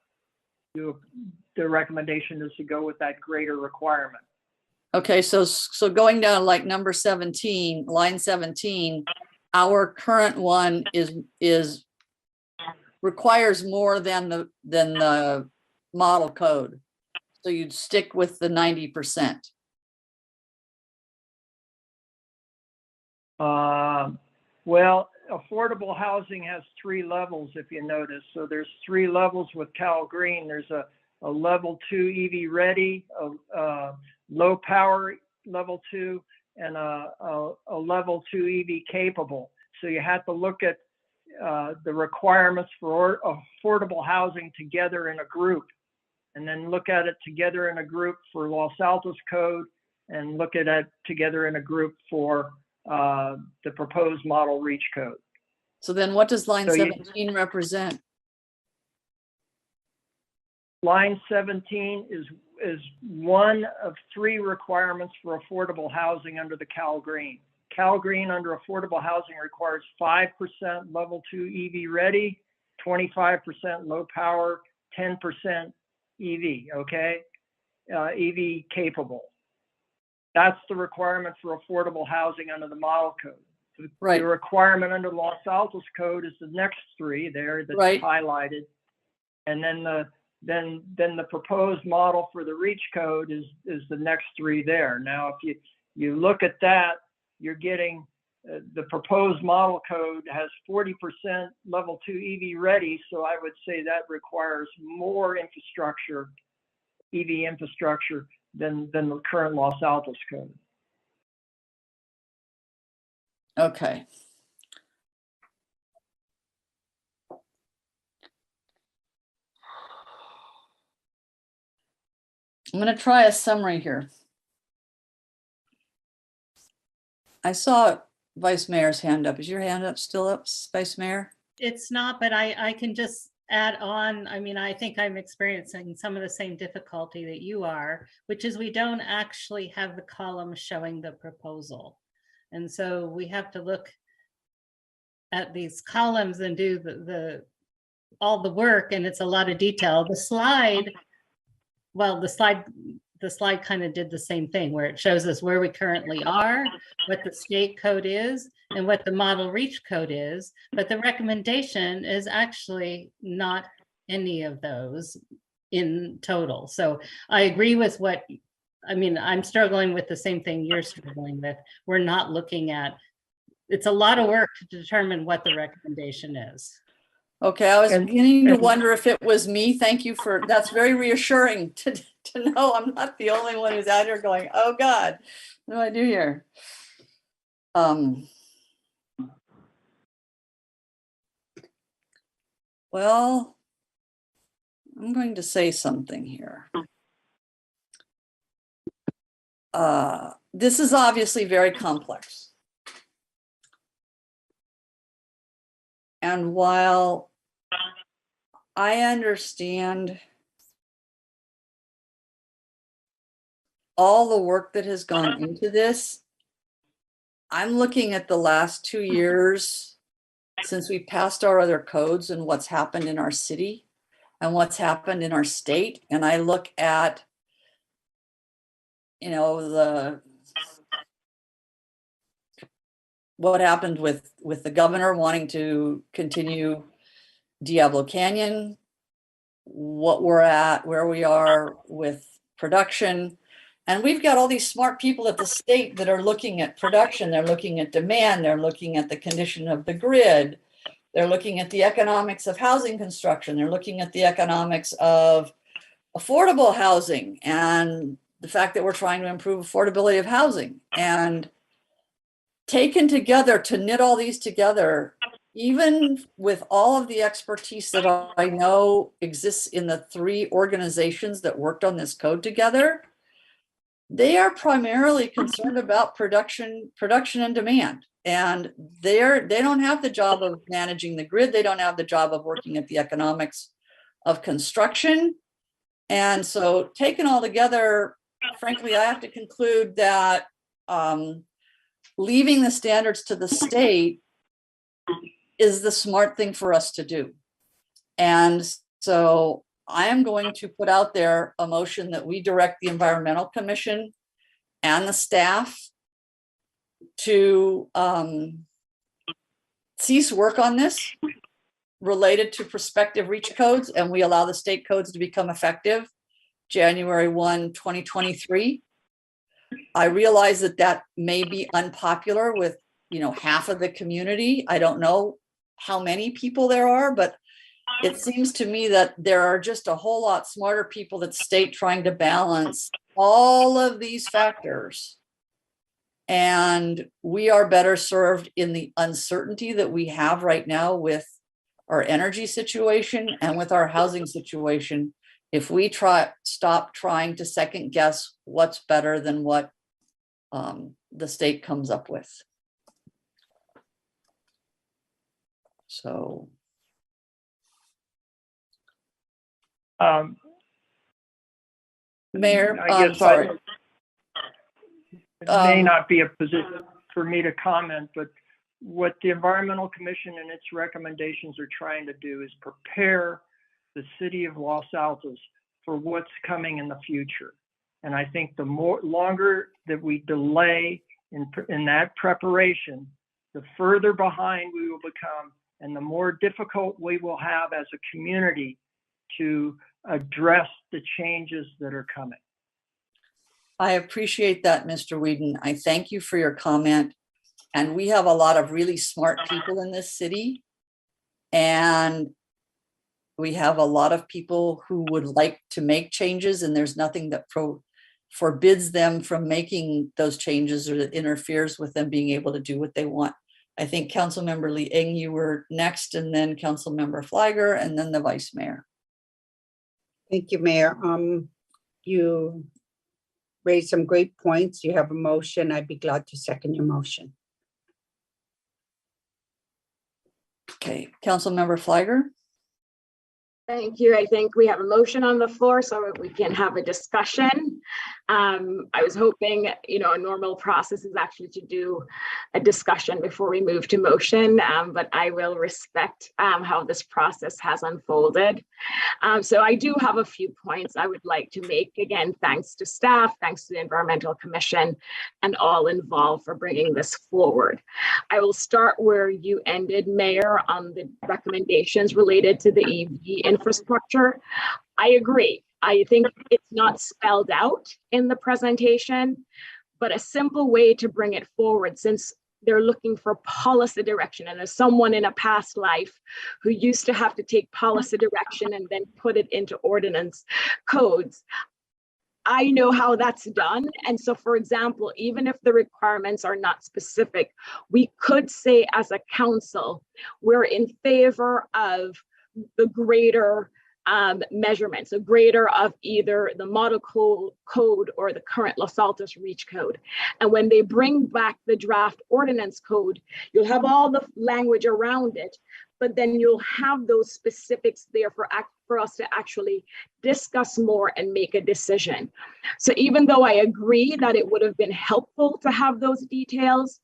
the recommendation is to go with that greater requirement. Okay, so going down like number 17, line 17, our current one is requires more than the model code. So you'd stick with the 90%. Well, affordable housing has 3 levels, if you notice. So there's 3 levels with Cal Green. There's a level 2 EV ready, a low power level 2, and a level 2 EV capable. So you have to look at the requirements for affordable housing together in a group, and then look at it together in a group for Los Altos code, and look at it together in a group for the proposed model reach code. So then what does line 17 represent? Line 17 is one of 3 requirements for affordable housing under the Cal Green. Cal Green under affordable housing requires 5% level 2 EV ready, 25% low power, 10% EV, okay? EV capable. That's the requirement for affordable housing under the model code. Right. The requirement under Los Altos code is the next 3 there that's right. highlighted. And then the proposed model for the reach code is the next 3 there. Now, if you look at that, you're getting the proposed model code has 40% level 2 EV ready. So I would say that requires more infrastructure, EV infrastructure, than the current Los Altos code. Okay. I'm going to try a summary here. I saw Vice Mayor's hand up. Is your hand up still up, Vice Mayor? It's not, but I can just add on. I mean, I think I'm experiencing some of the same difficulty that you are, which is we don't actually have the column showing the proposal. And so we have to look at these columns and do all the work, and it's a lot of detail. The slide, well, the slide kind of did the same thing, where it shows us where we currently are, what the state code is, and what the model reach code is. But the recommendation is actually not any of those in total. So I agree with what I mean, I'm struggling with the same thing you're struggling with. We're not looking at, it's a lot of work to determine what the recommendation is. Okay, I was beginning to wonder if it was me. Thank you for, that's very reassuring to know I'm not the only one who's out here going, oh God, what do I do here? Well, I'm going to say something here. This is obviously very complex. And while I understand all the work that has gone into this, I'm looking at the last 2 years since we passed our other codes and what's happened in our city and what's happened in our state. And I look at, you know, what happened with the governor wanting to continue Diablo Canyon, what we're at, where we are with production. And we've got all these smart people at the state that are looking at production. They're looking at demand. They're looking at the condition of the grid. They're looking at the economics of housing construction. They're looking at the economics of affordable housing and the fact that we're trying to improve affordability of housing. And taken together, to knit all these together, even with all of the expertise that I know exists in the 3 organizations that worked on this code together, they are primarily concerned about production and demand. And they don't have the job of managing the grid. They don't have the job of working at the economics of construction. And so taken all together, frankly, I have to conclude that leaving the standards to the state is the smart thing for us to do. And so I am going to put out there a motion that we direct the Environmental Commission and the staff to cease work on this related to prospective reach codes, and we allow the state codes to become effective January 1, 2023. I realize that that may be unpopular with, you know, half of the community. I don't know how many people there are, but it seems to me that there are just a whole lot smarter people at state trying to balance all of these factors. And we are better served in the uncertainty that we have right now with our energy situation and with our housing situation if we stop trying to second guess what's better than what the state comes up with. So. Mayor, I guess sorry. It may not be a position for me to comment, but what the Environmental Commission and its recommendations are trying to do is prepare the city of Los Altos for what's coming in the future. And I think the longer that we delay in that preparation, the further behind we will become and the more difficult we will have as a community to address the changes that are coming. I appreciate that, Mr. Whedon. I thank you for your comment. And we have a lot of really smart people in this city. And we have a lot of people who would like to make changes, and there's nothing that forbids them from making those changes or that interferes with them being able to do what they want. I think Councilmember Lee Eng, you were next, and then Councilmember Flagger, and then the Vice Mayor. Thank you, Mayor. You raised some great points. You have a motion. I'd be glad to second your motion. Okay, Councilmember Flagger. Thank you. I think we have a motion on the floor so that we can have a discussion. I was hoping, you know, a normal process is actually to do a discussion before we move to motion, but I will respect how this process has unfolded. So I do have a few points I would like to make. Again, thanks to staff, thanks to the Environmental Commission and all involved for bringing this forward. I will start where you ended, Mayor, on the recommendations related to the EV infrastructure. I agree. I think it's not spelled out in the presentation, but a simple way to bring it forward, since they're looking for policy direction. And as someone in a past life who used to have to take policy direction and then put it into ordinance codes, I know how that's done. And so, for example, even if the requirements are not specific, we could say as a council, we're in favor of the greater measurements, a greater of either the model code or the current Los Altos Reach Code. And when they bring back the draft ordinance code, you'll have all the language around it, but then you'll have those specifics there for us to actually discuss more and make a decision. So even though I agree that it would have been helpful to have those details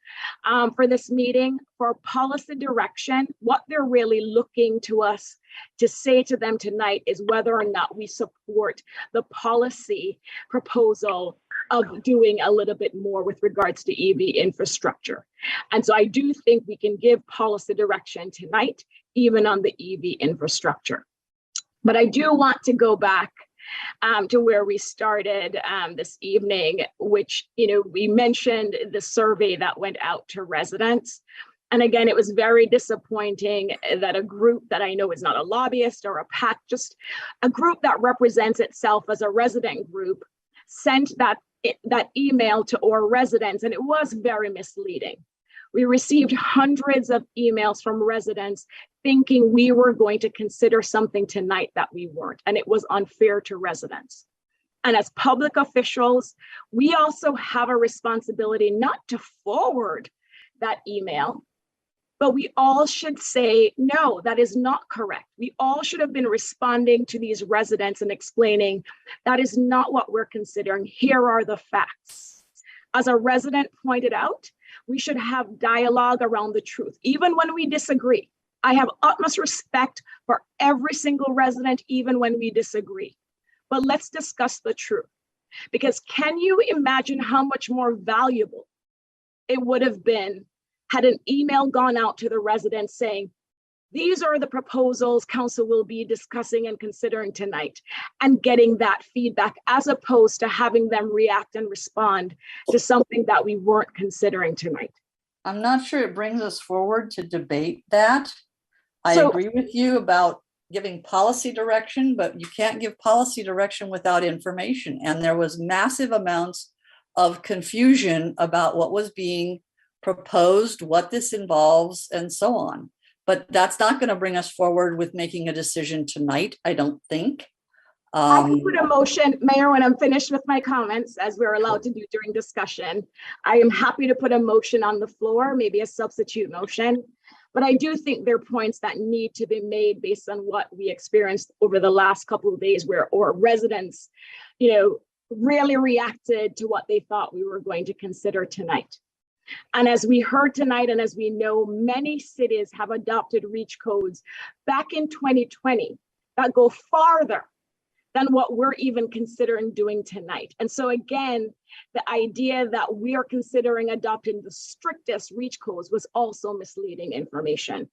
for this meeting, for policy direction, what they're really looking to us to say to them tonight is whether or not we support the policy proposal of doing a little bit more with regards to EV infrastructure. And so I do think we can give policy direction tonight, even on the EV infrastructure. But I do want to go back to where we started this evening, which, we mentioned the survey that went out to residents. And again, it was very disappointing that a group that I know is not a lobbyist or a PAC, just a group that represents itself as a resident group, sent that email to our residents, and it was very misleading. We received hundreds of emails from residents thinking we were going to consider something tonight that we weren't, and it was unfair to residents. And as public officials, we also have a responsibility not to forward that email, but we all should say, no, that is not correct. We all should have been responding to these residents and explaining that is not what we're considering. Here are the facts. As a resident pointed out, we should have dialogue around the truth, even when we disagree. I have utmost respect for every single resident, even when we disagree. But let's discuss the truth. Because can you imagine how much more valuable it would have been had an email gone out to the residents saying, these are the proposals council will be discussing and considering tonight, and getting that feedback, as opposed to having them react and respond to something that we weren't considering tonight. I'm not sure it brings us forward to debate that. I agree with you about giving policy direction, but you can't give policy direction without information. And there was massive amounts of confusion about what was being proposed, what this involves, and so on. But that's not going to bring us forward with making a decision tonight, I don't think. I can put a motion, Mayor, when I'm finished with my comments, as we're allowed to do during discussion. I am happy to put a motion on the floor, maybe a substitute motion. But I do think there are points that need to be made based on what we experienced over the last couple of days, where our residents, really reacted to what they thought we were going to consider tonight. And as we heard tonight, and as we know, many cities have adopted REACH codes back in 2020 that go farther than what we're even considering doing tonight. And so again, the idea that we are considering adopting the strictest REACH codes was also misleading information.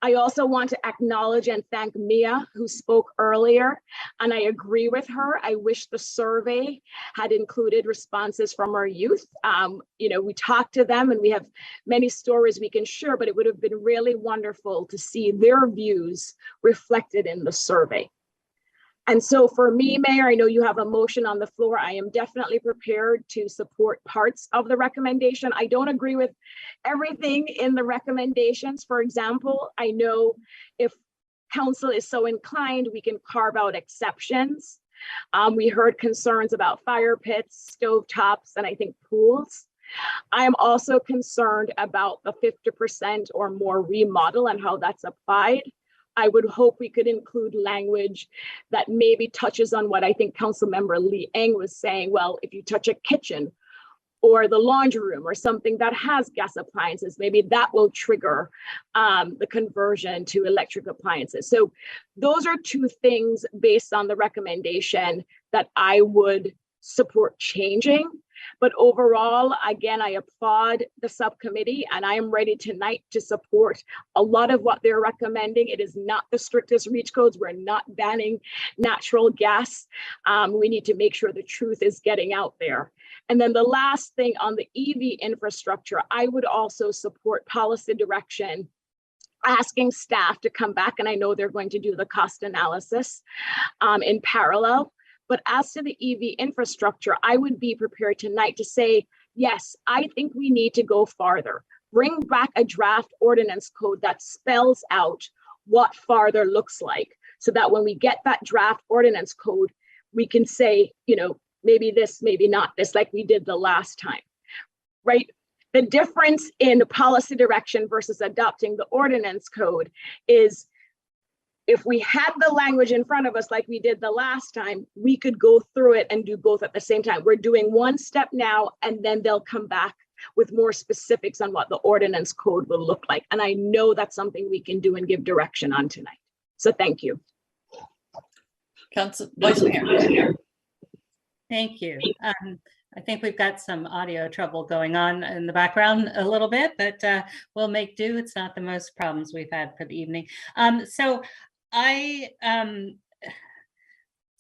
I also want to acknowledge and thank Mia, who spoke earlier, and I agree with her. I wish the survey had included responses from our youth. We talked to them and we have many stories we can share, but it would have been really wonderful to see their views reflected in the survey. And so for me, Mayor, I know you have a motion on the floor. I am definitely prepared to support parts of the recommendation. I don't agree with everything in the recommendations. For example, I know if council is so inclined, we can carve out exceptions. We heard concerns about fire pits, stove tops, and I think pools. I am also concerned about the 50% or more remodel and how that's applied. I would hope we could include language that maybe touches on what I think Councilmember Lee Eng was saying. Well, if you touch a kitchen or the laundry room or something that has gas appliances, maybe that will trigger the conversion to electric appliances. So those are two things based on the recommendation that I would support changing. But overall, again, I applaud the subcommittee, and I am ready tonight to support a lot of what they're recommending. It is not the strictest reach codes. We're not banning natural gas. We need to make sure the truth is getting out there. And then the last thing on the EV infrastructure, I would also support policy direction, asking staff to come back, and I know they're going to do the cost analysis in parallel. But as to the EV infrastructure, I would be prepared tonight to say, yes, I think we need to go farther. Bring back a draft ordinance code that spells out what farther looks like, so that when we get that draft ordinance code, we can say, you know, maybe this, maybe not this, like we did the last time, right? The difference in policy direction versus adopting the ordinance code is, if we had the language in front of us like we did the last time, we could go through it and do both at the same time. We're doing one step now, and then they'll come back with more specifics on what the ordinance code will look like. And I know that's something we can do and give direction on tonight. So thank you. Council Vice Mayor. Thank you. I think we've got some audio trouble going on in the background a little bit, but we'll make do. It's not the most problems we've had for the evening. So I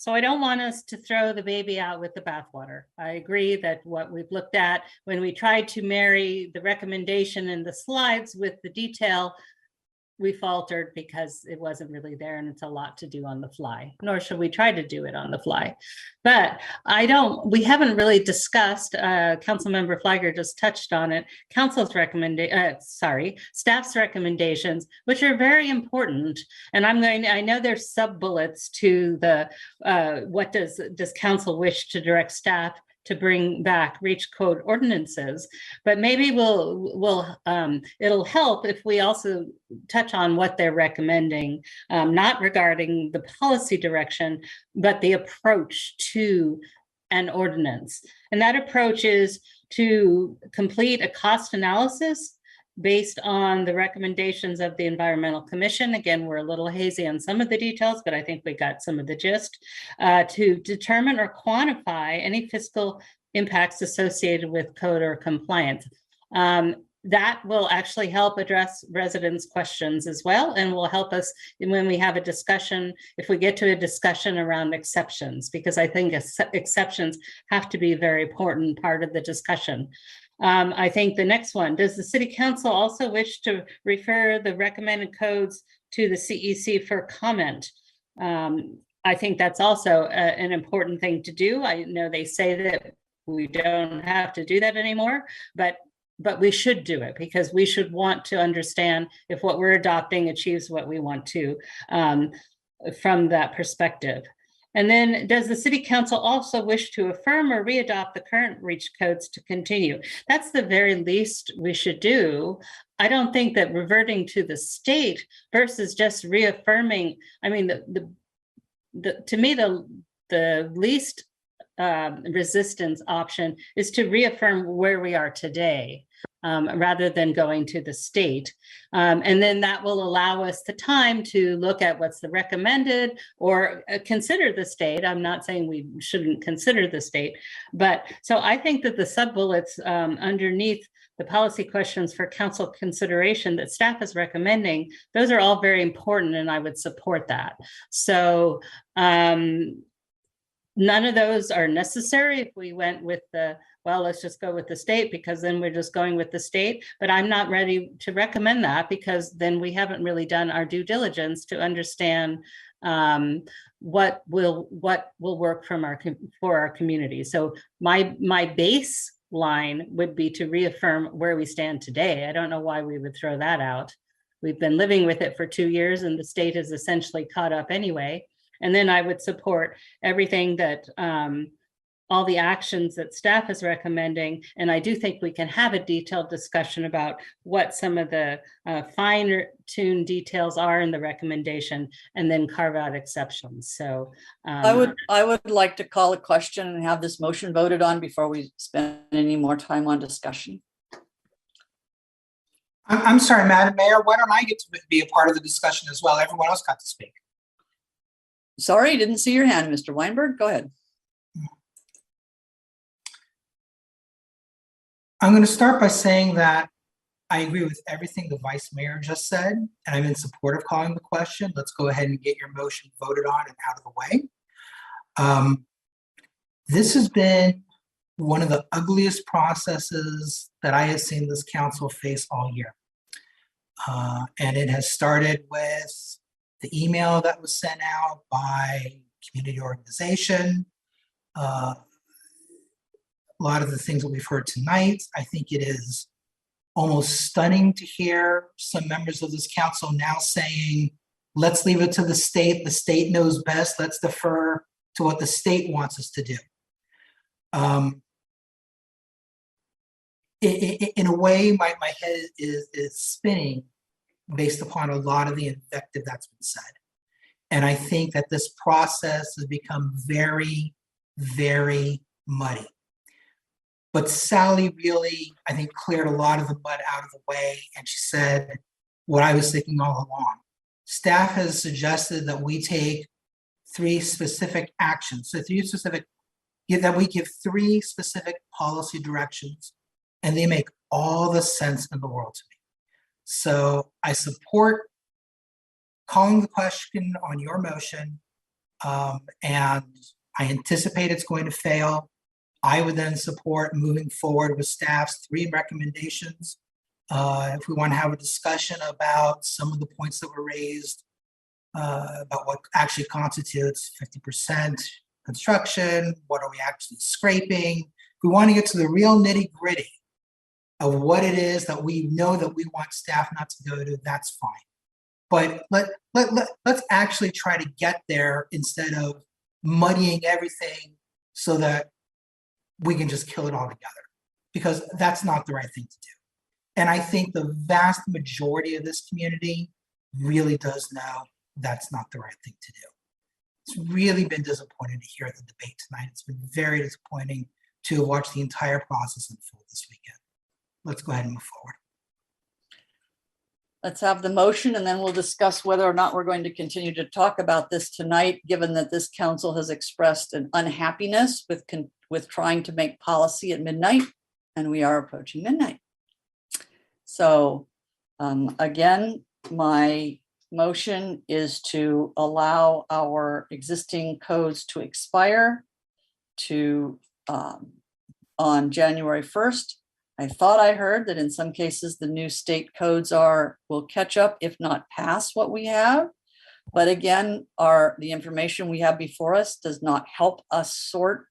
don't want us to throw the baby out with the bathwater. I agree that what we've looked at, when we tried to marry the recommendation in the slides with the detail, we faltered because it wasn't really there, and it's a lot to do on the fly, nor should we try to do it on the fly. But we haven't really discussed, Councilmember Flagger just touched on it, staff's recommendations, which are very important. And I know there's sub bullets to the, what does council wish to direct staff to bring back reach code ordinances, but maybe it'll help if we also touch on what they're recommending, not regarding the policy direction, but the approach to an ordinance. And that approach is to complete a cost analysis based on the recommendations of the Environmental Commission. Again, we're a little hazy on some of the details, but I think we got some of the gist, to determine or quantify any fiscal impacts associated with code or compliance. That will actually help address residents' questions as well, and will help us when we have a discussion, if we get to a discussion around exceptions, because I think exceptions have to be a very important part of the discussion. I think the next one, does the City Council also wish to refer the recommended codes to the CEC for comment? I think that's also an important thing to do. I know they say that we don't have to do that anymore, but we should do it, because we should want to understand if what we're adopting achieves what we want to from that perspective. And then, does the City Council also wish to affirm or readopt the current reach codes to continue? That's the very least we should do. I don't think that reverting to the state versus just reaffirming, I mean, to me, the least resistance option is to reaffirm where we are today, rather than going to the state. And then that will allow us the time to look at what's the recommended, or consider the state. I'm not saying we shouldn't consider the state, but so I think that the sub-bullets underneath the policy questions for council consideration that staff is recommending, those are all very important, and I would support that. So none of those are necessary if we went with the, well, let's just go with the state, because then we're just going with the state. But I'm not ready to recommend that, because then we haven't really done our due diligence to understand what will work for our community. So my baseline would be to reaffirm where we stand today. I don't know why we would throw that out. We've been living with it for 2 years, and the state is essentially caught up anyway. And then I would support everything that all the actions that staff is recommending. And I do think we can have a detailed discussion about what some of the finer tuned details are in the recommendation, and then carve out exceptions. So I would like to call a question and have this motion voted on before we spend any more time on discussion. I'm sorry, Madam Mayor, why don't I get to be a part of the discussion as well? Everyone else got to speak. Sorry, didn't see your hand, Mr. Weinberg. Go ahead. I'm going to start by saying that I agree with everything the vice mayor just said, and I'm in support of calling the question. Let's go ahead and get your motion voted on and out of the way. This has been one of the ugliest processes that I have seen this council face all year. And it has started with the email that was sent out by community organization. A lot of the things that we've heard tonight, I think it is almost stunning to hear some members of this council now saying, let's leave it to the state knows best, let's defer to what the state wants us to do. In a way, my head is spinning based upon a lot of the invective that's been said. And I think that this process has become very, very muddy. But Sally really, I think, cleared a lot of the mud out of the way. And she said what I was thinking all along. Staff has suggested that we take 3 specific actions. So that we give 3 specific policy directions, and they make all the sense in the world to me. So I support calling the question on your motion, and I anticipate it's going to fail. I would then support moving forward with staff's 3 recommendations. If we want to have a discussion about some of the points that were raised, about what actually constitutes 50% construction, what are we actually scraping? If we want to get to the real nitty gritty of what it is that we know that we want staff not to go to, that's fine. But let's actually try to get there instead of muddying everything so that we can just kill it all together, because that's not the right thing to do. And I think the vast majority of this community really does know that's not the right thing to do. It's really been disappointing to hear the debate tonight. It's been very disappointing to watch the entire process unfold this weekend. Let's go ahead and move forward. Let's have the motion, and then we'll discuss whether or not we're going to continue to talk about this tonight, given that this council has expressed an unhappiness with trying to make policy at midnight, and we are approaching midnight. So again, my motion is to allow our existing codes to expire on January 1st. I thought I heard that in some cases the new state codes will catch up, if not pass what we have. But again, the information we have before us does not help us sort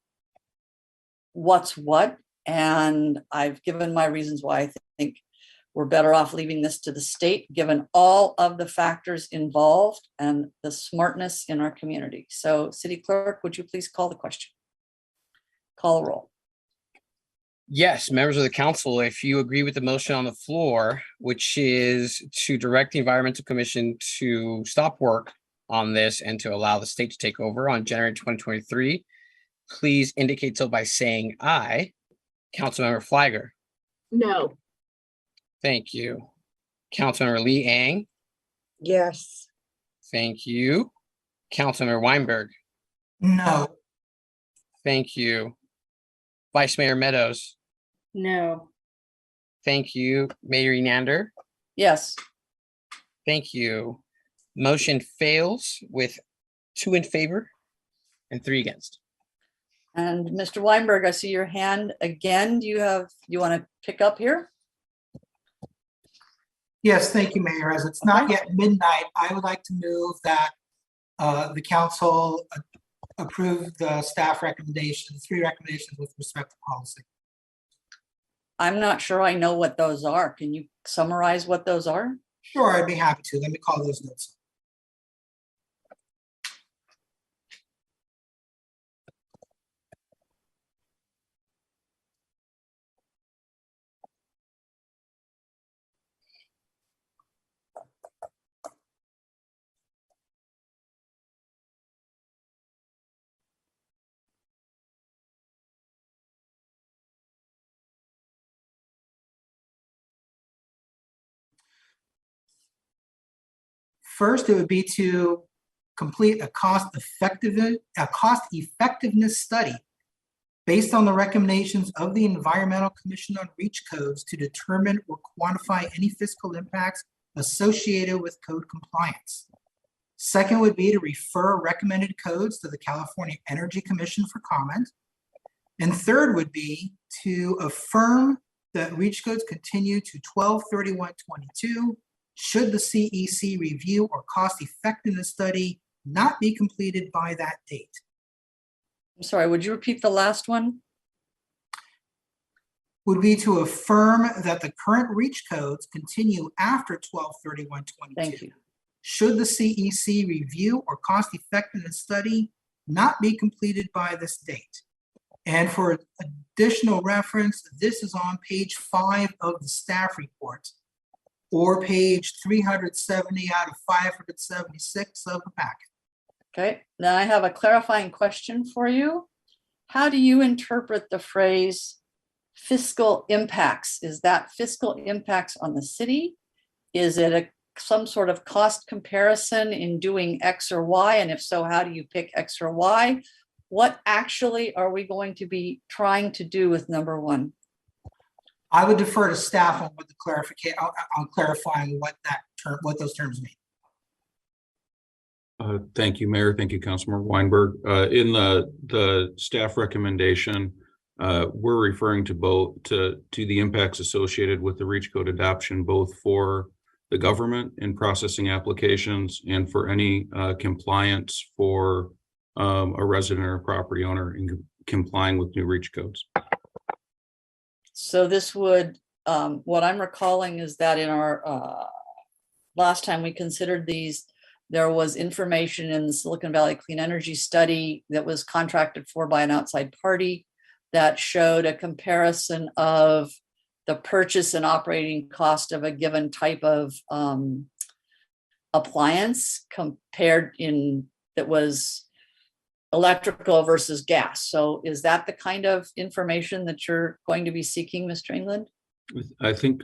what's what. And I've given my reasons why I think we're better off leaving this to the state, given all of the factors involved and the smartness in our community. So City Clerk, would you please call the question? Call the roll. Yes, members of the council, if you agree with the motion on the floor, which is to direct the Environmental Commission to stop work on this and to allow the state to take over on January 2023, please indicate so by saying aye. Councilmember Flagger. No. Thank you. Councilmember Lee Ang. Yes. Thank you. Councilmember Weinberg. No. Thank you. Vice Mayor Meadows. No. Thank you. Mayor Enander. Yes. Thank you. Motion fails with 2 in favor and 3 against. And Mr. Weinberg, I see your hand again. Do you want to pick up here? Yes, thank you, Mayor. As it's not yet midnight, I would like to move that the council approve the staff recommendations, 3 recommendations with respect to policy. I'm not sure I know what those are. Can you summarize what those are? Sure, I'd be happy to. Let me call those notes. First, it would be to complete a cost effectiveness study based on the recommendations of the Environmental Commission on REACH codes to determine or quantify any fiscal impacts associated with code compliance. Second would be to refer recommended codes to the California Energy Commission for comment. And third would be to affirm that REACH codes continue to 12/31/22 should the CEC review or cost effectiveness study not be completed by that date. I'm sorry, would you repeat the last one? Would be to affirm that the current REACH codes continue after 12/31/22. Thank you. Should the CEC review or cost effectiveness study not be completed by this date. And for additional reference, this is on page 5 of the staff report, or page 370 out of 576 of the packet. Okay, now I have a clarifying question for you. How do you interpret the phrase fiscal impacts? Is that fiscal impacts on the city? Is it some sort of cost comparison in doing X or Y? And if so, how do you pick X or Y? What actually are we going to be trying to do with number one? I would defer to staff on what the clarification on clarifying what that term, what those terms mean. Thank you, Mayor. Thank you, Councilmember Weinberg. In the staff recommendation, we're referring to both to the impacts associated with the REACH code adoption, both for the government in processing applications and for any compliance for a resident or property owner in complying with new REACH codes. So this would, what I'm recalling is that in our last time we considered these, there was information in the Silicon Valley Clean Energy Study that was contracted for by an outside party that showed a comparison of the purchase and operating cost of a given type of appliance compared in that was electrical versus gas. So is that the kind of information that you're going to be seeking, Mr. England? I think,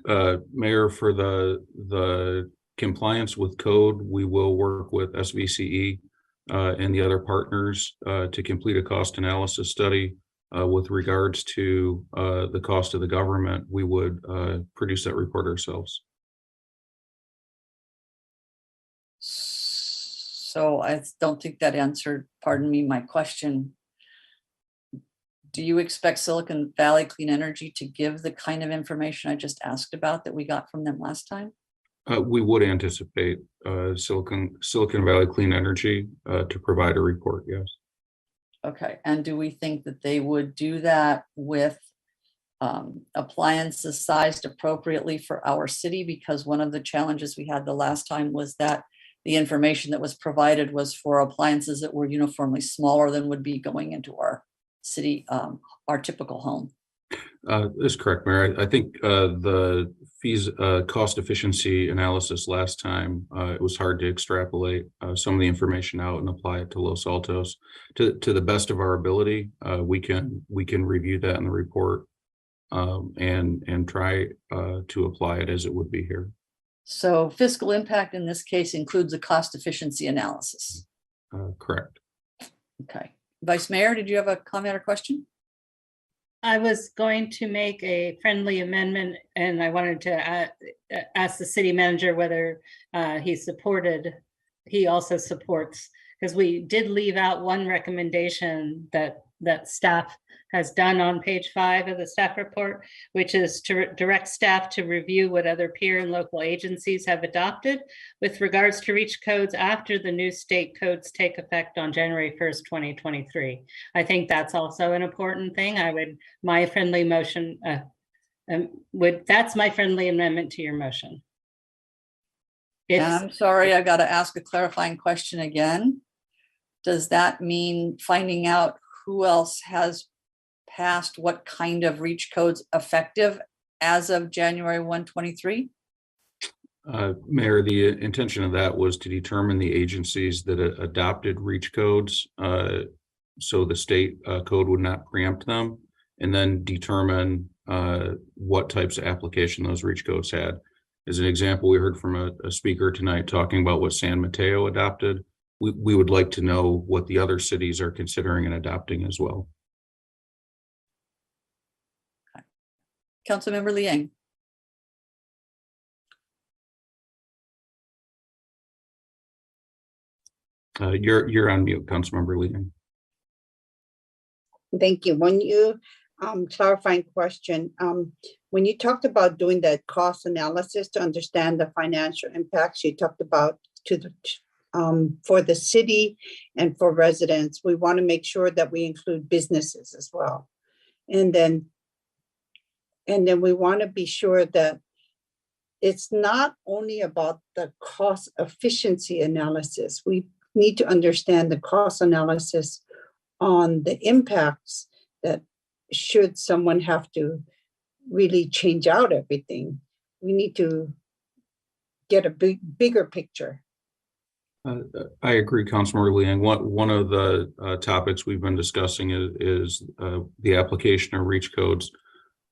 Mayor, for the compliance with code, we will work with SVCE and the other partners to complete a cost analysis study. With regards to the cost of the government, we would produce that report ourselves. So I don't think that answered, pardon me, my question. Do you expect Silicon Valley Clean Energy to give the kind of information I just asked about that we got from them last time? We would anticipate Silicon Valley Clean Energy to provide a report, yes. Okay, and do we think that they would do that with appliances sized appropriately for our city? Because one of the challenges we had the last time was that the information that was provided was for appliances that were uniformly smaller than would be going into our city, our typical home. That's correct, Mayor. I think the fees cost efficiency analysis last time, it was hard to extrapolate some of the information out and apply it to Los Altos. To the best of our ability, we can review that in the report and try to apply it as it would be here. So fiscal impact in this case includes a cost efficiency analysis. Correct. Okay. Vice Mayor, did you have a comment or question? I was going to make a friendly amendment, and I wanted to ask the city manager whether he also supports, because we did leave out one recommendation that staff has done on page 5 of the staff report, which is to direct staff to review what other peer and local agencies have adopted with regards to REACH codes after the new state codes take effect on January 1st, 2023. I think that's also an important thing. My friendly motion that's my friendly amendment to your motion. I'm sorry, I've got to ask a clarifying question again. Does that mean finding out who else has passed what kind of REACH codes effective as of January 1, 2023? Mayor, the intention of that was to determine the agencies that adopted REACH codes so the state code would not preempt them, and then determine what types of application those REACH codes had. As an example, we heard from a speaker tonight talking about what San Mateo adopted. We would like to know what the other cities are considering and adopting as well. Councilmember Liang. You're on mute, Councilmember Liang. Thank you. When you, clarifying question, when you talked about doing that cost analysis to understand the financial impacts, you talked about for the city and for residents, we want to make sure that we include businesses as well. And then we want to be sure that it's not only about the cost efficiency analysis. We need to understand the cost analysis on the impacts that should someone have to really change out everything. We need to get a bigger picture. I agree, Councilmember Liang. One of the topics we've been discussing is the application of reach codes.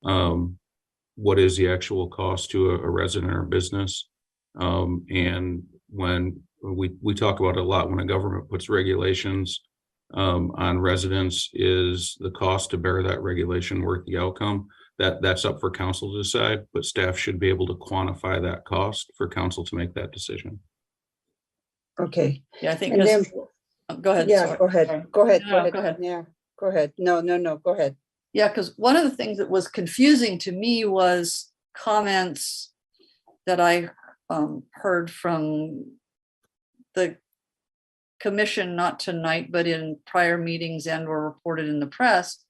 What is the actual cost to a resident or business? And when we talk about it a lot, when a government puts regulations on residents, is the cost to bear that regulation worth the outcome? That's up for council to decide, but staff should be able to quantify that cost for council to make that decision. Okay. Yeah, I think. And then, go ahead. Yeah, sorry. go ahead. Sorry. Go ahead. No, Go ahead. go ahead. Yeah, go ahead. No, go ahead. Yeah, because one of the things that was confusing to me was comments that I heard from the commission, not tonight, but in prior meetings and were reported in the press,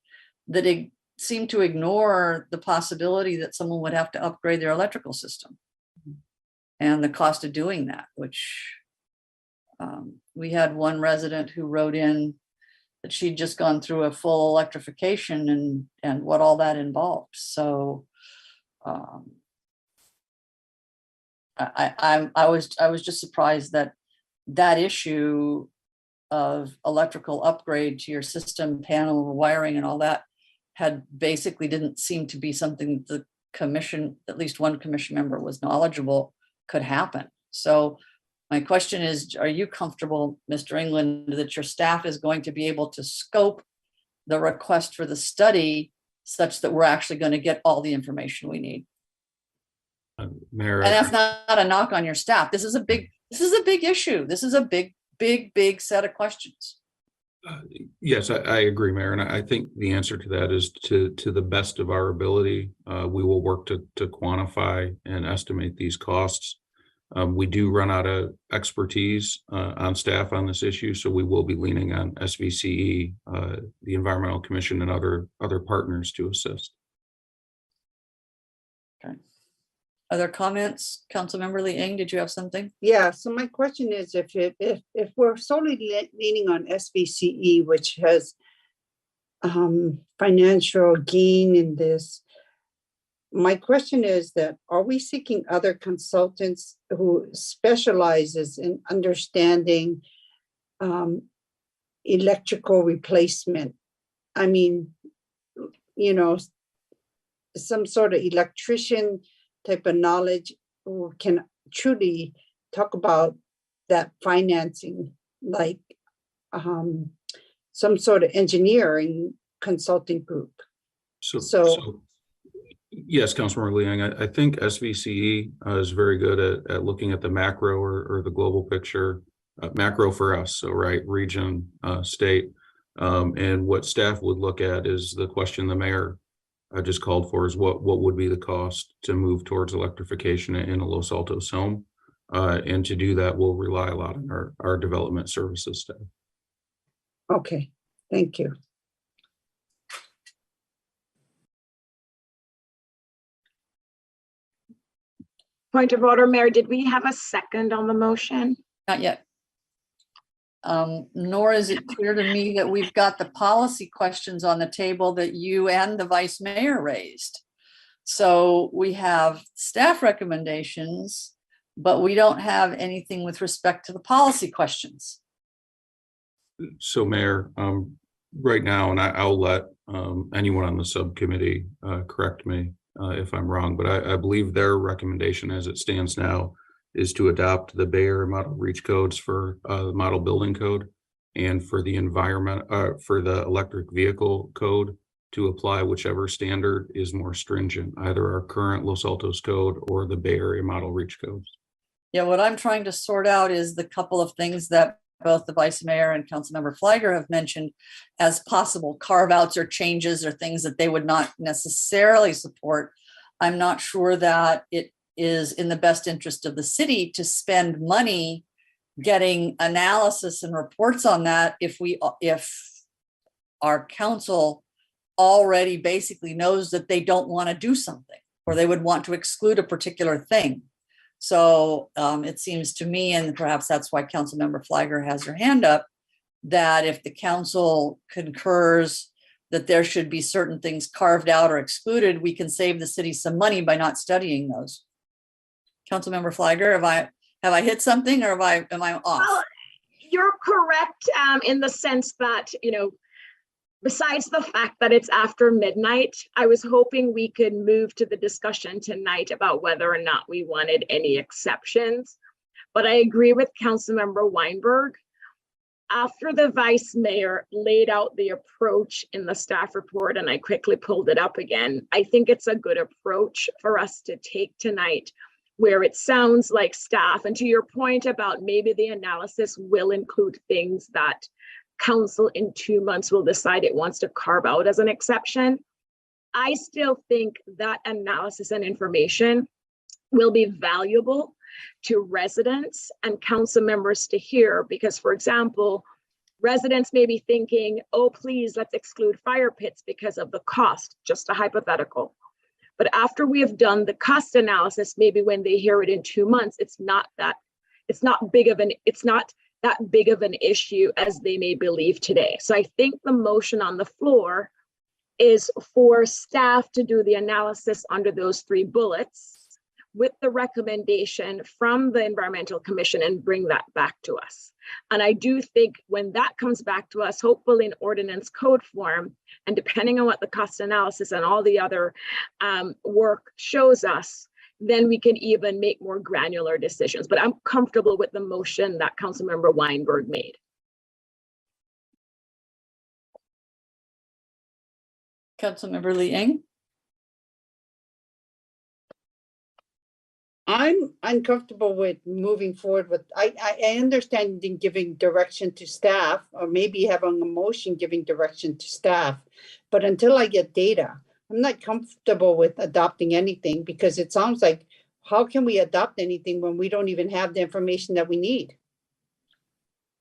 that it seemed to ignore the possibility that someone would have to upgrade their electrical system and the cost of doing that, which we had one resident who wrote in that she'd just gone through a full electrification and what all that involved. So I was just surprised that that issue of electrical upgrade to your system, panel wiring and all that had basically didn't seem to be something the commission, at least one commission member was knowledgeable could happen. So my question is, are you comfortable, Mr. England, that your staff is going to be able to scope the request for the study such that we're actually going to get all the information we need? Mayor, and that's not a knock on your staff. This is a big issue. This is a big set of questions. Yes, I agree, Mayor. And I think the answer to that is to the best of our ability, we will work to quantify and estimate these costs. We do run out of expertise on staff on this issue, so we will be leaning on SVCE, the Environmental Commission, and other partners to assist. Okay. Other comments? Councilmember Liang, did you have something? Yeah, so my question is, if we're solely leaning on SVCE, which has financial gain in this, my question is that, are we seeking other consultants who specializes in understanding electrical replacement? I mean, you know, some sort of electrician type of knowledge who can truly talk about that financing, like some sort of engineering consulting group. So yes, Councilmember Liang, I think SVCE is very good at looking at the macro or the global picture, macro for us. So right, region, state, and what staff would look at is the question the mayor just called for, is what would be the cost to move towards electrification in a Los Altos home, and to do that, we'll rely a lot on our development services staff. Okay, thank you. Point of order, Mayor, did we have a second on the motion? Not yet. Nor is it clear to me that we've got the policy questions on the table that you and the vice mayor raised. So we have staff recommendations, but we don't have anything with respect to the policy questions. So Mayor, right now, and I'll let anyone on the subcommittee correct me if I'm wrong, but I believe their recommendation as it stands now is to adopt the Bay Area model reach codes for the model building code, and for the environment, for the electric vehicle code, to apply whichever standard is more stringent, either our current Los Altos code or the Bay Area model reach codes. Yeah, what I'm trying to sort out is the couple of things that both the vice mayor and Councilmember Flagger have mentioned as possible carve outs or changes or things that they would not necessarily support. I'm not sure that it is in the best interest of the city to spend money getting analysis and reports on that if our council already basically knows that they don't want to do something or they would want to exclude a particular thing. So it seems to me, and perhaps that's why Councilmember Flagger has her hand up, that if the council concurs that there should be certain things carved out or excluded, we can save the city some money by not studying those. Councilmember Flagger, have I hit something, or am I off? Well, you're correct in the sense that, you know, besides the fact that it's after midnight, I was hoping we could move to the discussion tonight about whether or not we wanted any exceptions. But I agree with Councilmember Weinberg. After the vice mayor laid out the approach in the staff report, and I quickly pulled it up again, I think it's a good approach for us to take tonight, where it sounds like staff, and to your point about maybe the analysis will include things that council in 2 months will decide it wants to carve out as an exception. I still think that analysis and information will be valuable to residents and council members to hear, because, for example, residents may be thinking, oh, please, let's exclude fire pits because of the cost, just a hypothetical. But after we have done the cost analysis, maybe when they hear it in 2 months, it's not that big of an issue as they may believe today. So I think the motion on the floor is for staff to do the analysis under those 3 bullets with the recommendation from the Environmental Commission and bring that back to us. And I do think when that comes back to us, hopefully in ordinance code form, and depending on what the cost analysis and all the other work shows us, then we can even make more granular decisions. But I'm comfortable with the motion that Councilmember Weinberg made. Councilmember Liang? I'm uncomfortable with moving forward with, I understand in giving direction to staff, or maybe having a motion giving direction to staff, but until I get data, I'm not comfortable with adopting anything, because it sounds like, how can we adopt anything when we don't even have the information that we need?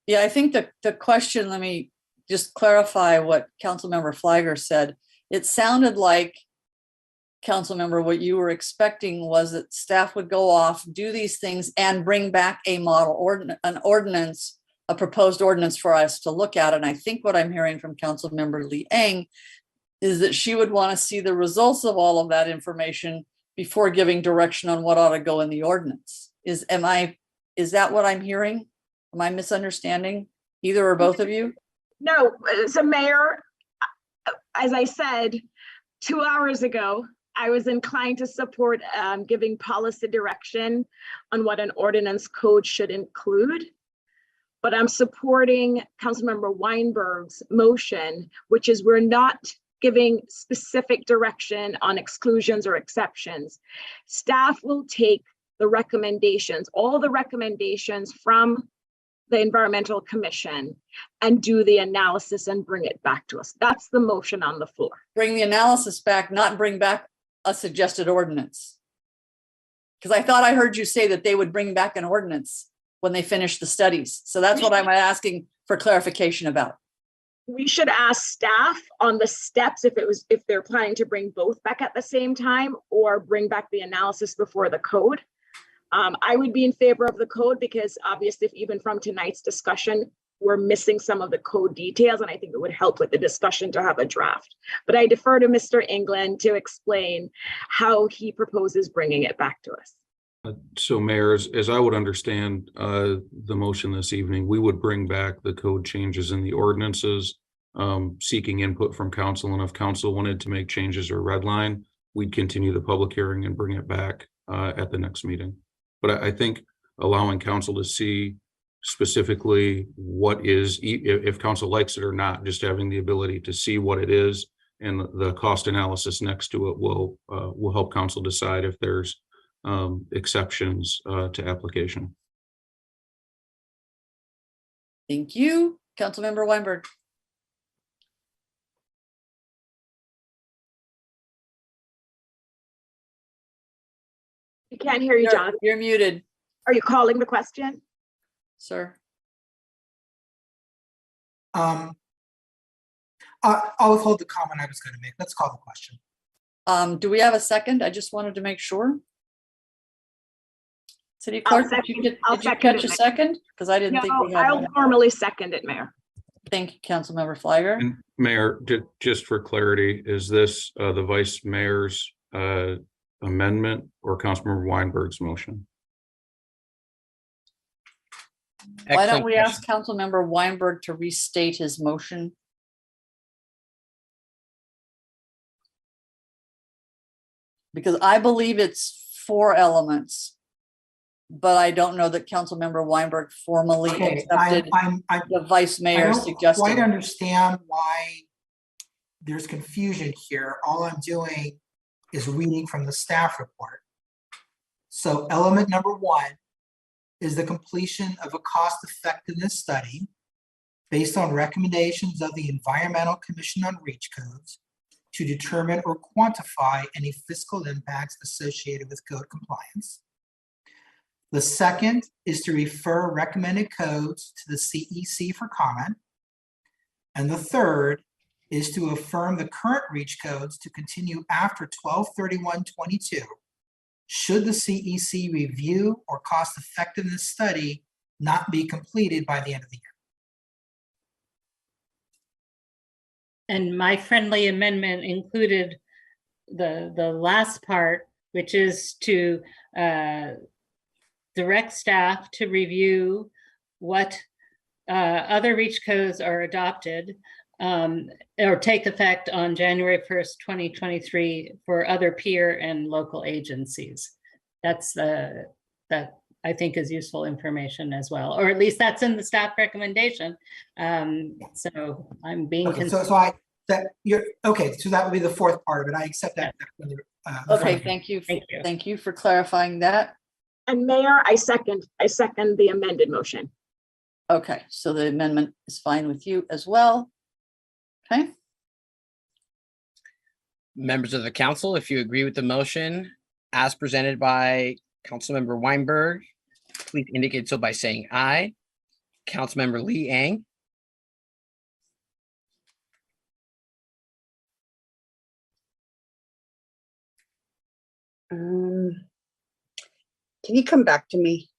Yeah, I think the question, let me just clarify what Councilmember Flagger said. It sounded like, Councilmember, what you were expecting was that staff would go off, do these things, and bring back a model an ordinance, a proposed ordinance for us to look at. And I think what I'm hearing from Councilmember Liang is that she would want to see the results of all of that information before giving direction on what ought to go in the ordinance. Is that what I'm hearing? Am I misunderstanding either or both of you? No, so Mayor, as I said 2 hours ago, I was inclined to support giving policy direction on what an ordinance code should include. But I'm supporting Councilmember Weinberg's motion, which is we're not giving specific direction on exclusions or exceptions. Staff will take the recommendations, all the recommendations from the Environmental Commission, and do the analysis and bring it back to us. That's the motion on the floor. Bring the analysis back, not bring back a suggested ordinance. Because I thought I heard you say that they would bring back an ordinance when they finish the studies. So that's what I'm asking for clarification about. We should ask staff on the steps if they're planning to bring both back at the same time or bring back the analysis before the code. I would be in favor of the code because obviously if even from tonight's discussion, we're missing some of the code details, and I think it would help with the discussion to have a draft. But I defer to Mr. England to explain how he proposes bringing it back to us. So Mayor, as I would understand the motion this evening, we would bring back the code changes in the ordinances, seeking input from council, and if council wanted to make changes or redline, we'd continue the public hearing and bring it back at the next meeting. But I think allowing council to see specifically what is, if council likes it or not, just having the ability to see what it is and the cost analysis next to it will help council decide if there's exceptions to application. Thank you. Councilmember Weinberg. We can't hear you, Jonathan. You're muted. Are you calling the question? Sir. I'll withhold the comment I was going to make. Let's call the question. Do we have a second? I just wanted to make sure. City Clerk, did you catch a second? Because I didn't think we had I'll one. formally second it, Mayor. Thank you, Councilmember Flagger. And Mayor, just for clarity, is this the Vice Mayor's amendment or Councilmember Weinberg's motion? Why don't we ask Councilmember Weinberg to restate his motion? Because I believe it's 4 elements, but I don't know that Councilmember Weinberg formally accepted the Vice Mayor suggested. I don't quite understand why there's confusion here. All I'm doing is reading from the staff report. So element number 1 is the completion of a cost effectiveness study based on recommendations of the Environmental Commission on Reach Codes to determine or quantify any fiscal impacts associated with code compliance. The second is to refer recommended codes to the CEC for comment. And the third is to affirm the current reach codes to continue after 12/31/22 should the CEC review or cost effectiveness study not be completed by the end of the year. And my friendly amendment included the last part, which is to direct staff to review what other reach codes are adopted or take effect on January 1st, 2023 for other peer and local agencies. That's that I think is useful information as well, or at least that's in the staff recommendation. So I'm being okay, so that would be the fourth part of it. I accept that. Okay, thank you. Thank you for clarifying that. And Mayor, I second the amended motion. Okay, so the amendment is fine with you as well. Okay. Members of the council, if you agree with the motion as presented by Councilmember Weinberg, please indicate so by saying aye. Councilmember Lee Ang. Can you come back to me?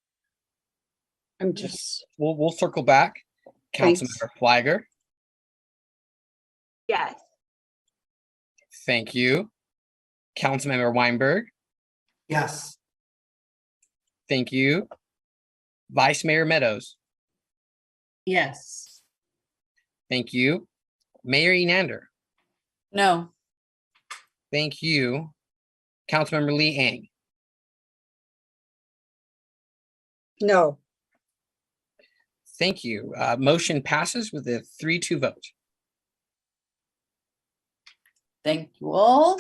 I'm just. We'll circle back. Thanks. Councilmember Flagger. Yes. Thank you. Councilmember Weinberg. Yes. Thank you. Vice Mayor Meadows. Yes. Thank you. Mayor Enander. No. Thank you. Councilmember Lee Ang. No. Thank you. Motion passes with a 3-2 vote. Thank you all.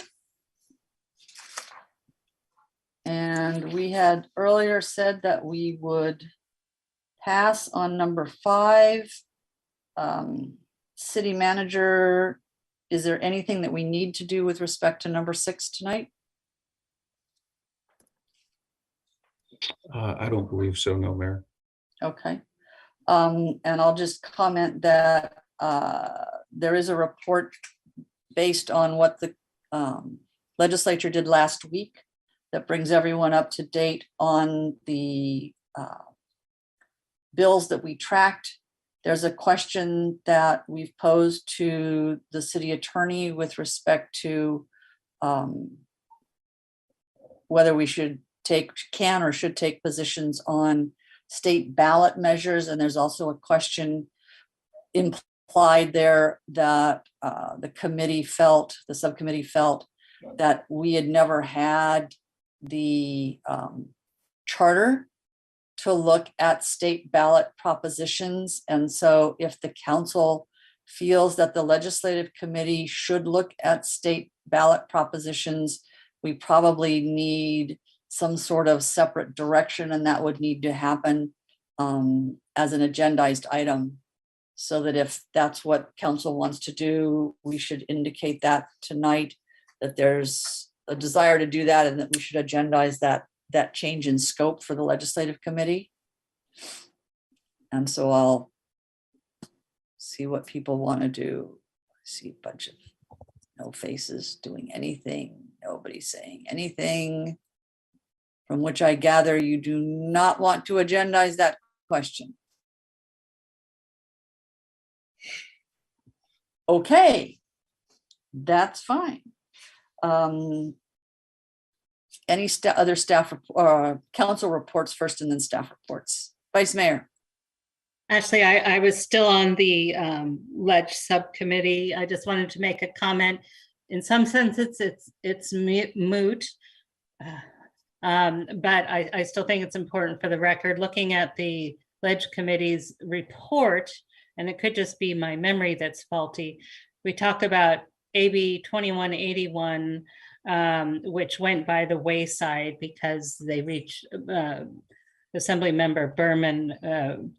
And we had earlier said that we would pass on number 5. City manager, is there anything that we need to do with respect to number 6 tonight? I don't believe so, no, Mayor. Okay. And I'll just comment that there is a report based on what the legislature did last week that brings everyone up to date on the bills that we tracked. There's a question that we've posed to the city attorney with respect to whether we should can or should take positions on state ballot measures. And there's also a question implied there that the subcommittee felt that we had never had the charter to look at state ballot propositions. And so if the council feels that the legislative committee should look at state ballot propositions, we probably need some sort of separate direction, and that would need to happen as an agendized item. So that if that's what council wants to do, we should indicate that tonight, that there's a desire to do that, and that we should agendize that change in scope for the legislative committee. And so I'll see what people want to do. I see a bunch of no faces doing anything, nobody saying anything, from which I gather you do not want to agendize that question. Okay, that's fine. Any other staff council reports first, and then staff reports? Vice Mayor. Actually, I was still on the ledge subcommittee. I just wanted to make a comment. In some sense, it's moot, but I still think it's important for the record. Looking at the ledge committee's report, and it could just be my memory that's faulty. We talked about AB 2181, which went by the wayside because they reached Assembly Member Berman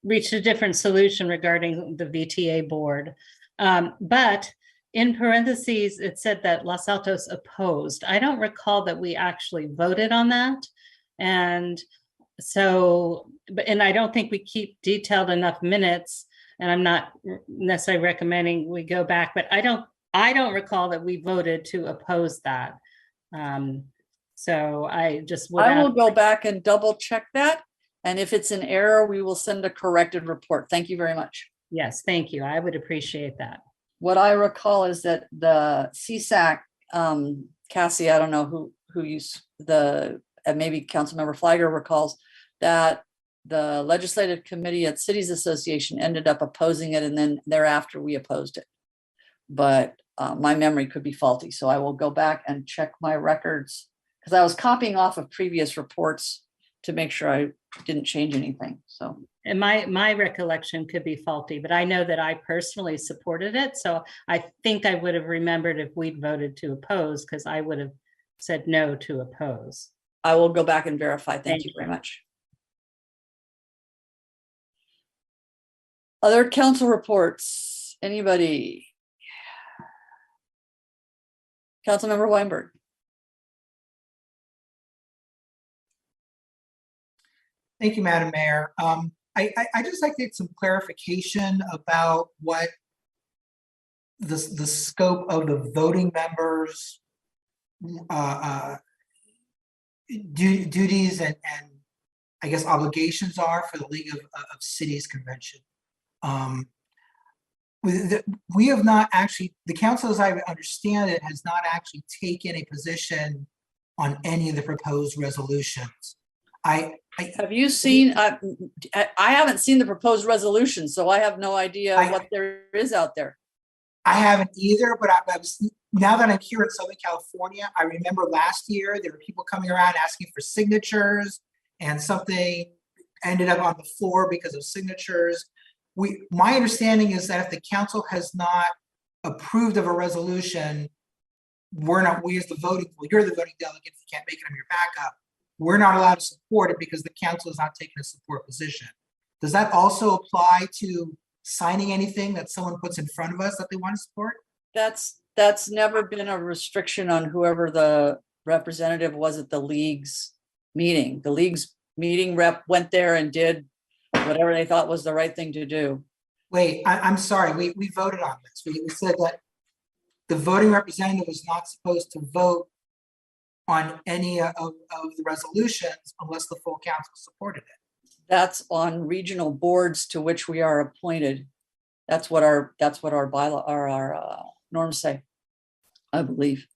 reached a different solution regarding the VTA board. But in parentheses, it said that Los Altos opposed. I don't recall that we actually voted on that. And so, and I don't think we keep detailed enough minutes, and I'm not necessarily recommending we go back, but I don't recall that we voted to oppose that. So I just would. I will go back and double check that. And if it's an error, we will send a corrected report. Thank you very much. Yes, thank you. I would appreciate that. What I recall is that the CSAC, Cassie, I don't know who used maybe Councilmember Flagger recalls that the legislative committee at Cities Association ended up opposing it, and then thereafter we opposed it. But my memory could be faulty, so I will go back and check my records, because I was copying off of previous reports to make sure I didn't change anything. So, and my recollection could be faulty, but I know that I personally supported it. So I think I would have remembered if we'd voted to oppose, because I would have said no to oppose. I will go back and verify. Thank you very much. Other council reports, anybody? Councilmember Weinberg. Thank you, Madam Mayor. I just like to get some clarification about what the scope of the voting members' duties and I guess obligations are for the League of Cities Convention. We have not actually, the council, as I understand it, has not actually taken a position on any of the proposed resolutions. Have you seen, I haven't seen the proposed resolution, so I have no idea what there is out there. I haven't either, but now that I'm here in Southern California, I remember last year there were people coming around asking for signatures, and something ended up on the floor because of signatures. My understanding is that if the council has not approved of a resolution, we as the voting, well, you're the voting delegate, if you can't make it on your backup, we're not allowed to support it because the council is not taking a support position. Does that also apply to signing anything that someone puts in front of us that they want to support? That's never been a restriction on whoever the representative was at the league's meeting. The league's meeting rep went there and did whatever they thought was the right thing to do. Wait, I'm sorry, we voted on this. We said that the voting representative was not supposed to vote on any of the resolutions unless the full council supported it. That's on regional boards to which we are appointed. That's what our bylaw, our norms say, I believe.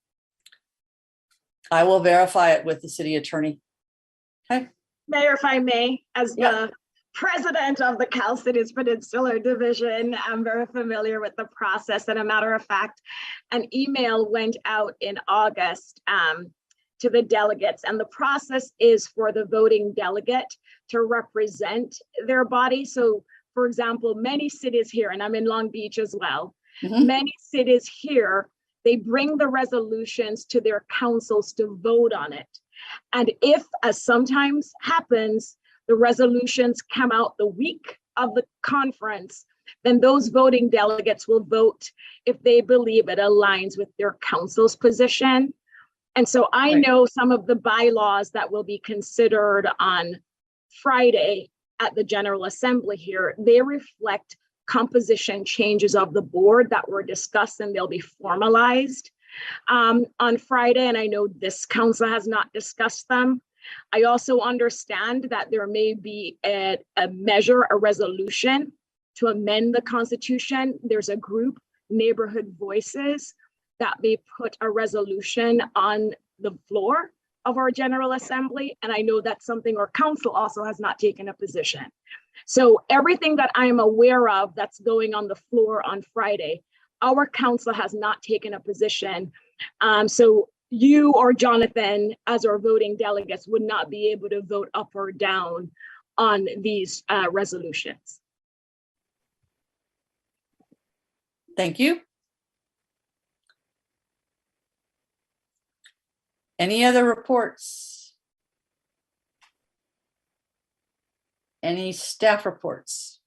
I will verify it with the city attorney. Okay. Mayor, if I may, as the president of the Cal Cities Peninsular Division, I'm very familiar with the process. And a matter of fact, an email went out in August to the delegates, and the process is for the voting delegate to represent their body. So for example, many cities here, and I'm in Long Beach as well, Mhm. many cities here, they bring the resolutions to their councils to vote on it. And if, as sometimes happens, the resolutions come out the week of the conference, then those voting delegates will vote if they believe it aligns with their council's position. And so I know some of the bylaws that will be considered on Friday at the General Assembly here, they reflect composition changes of the board that were discussed, and they'll be formalized on Friday. And I know this council has not discussed them. I also understand that there may be a measure, a resolution to amend the Constitution. There's a group, Neighborhood Voices, that may put a resolution on the floor of our General Assembly. And I know that's something our council also has not taken a position. So everything that I'm aware of that's going on the floor on Friday, our council has not taken a position. So you or Jonathan, as our voting delegates, would not be able to vote up or down on these resolutions. Thank you. Any other reports? Any staff reports?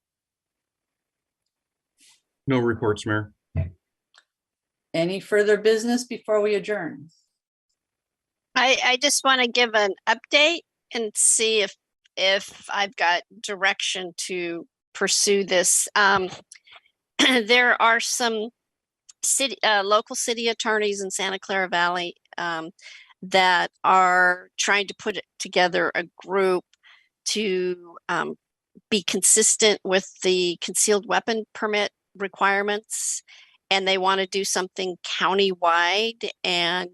No reports, Mayor. Any further business before we adjourn? I just want to give an update and see if I've got direction to pursue this. There are some local city attorneys in Santa Clara Valley that are trying to put together a group to be consistent with the concealed weapon permit requirements, and they want to do something countywide. And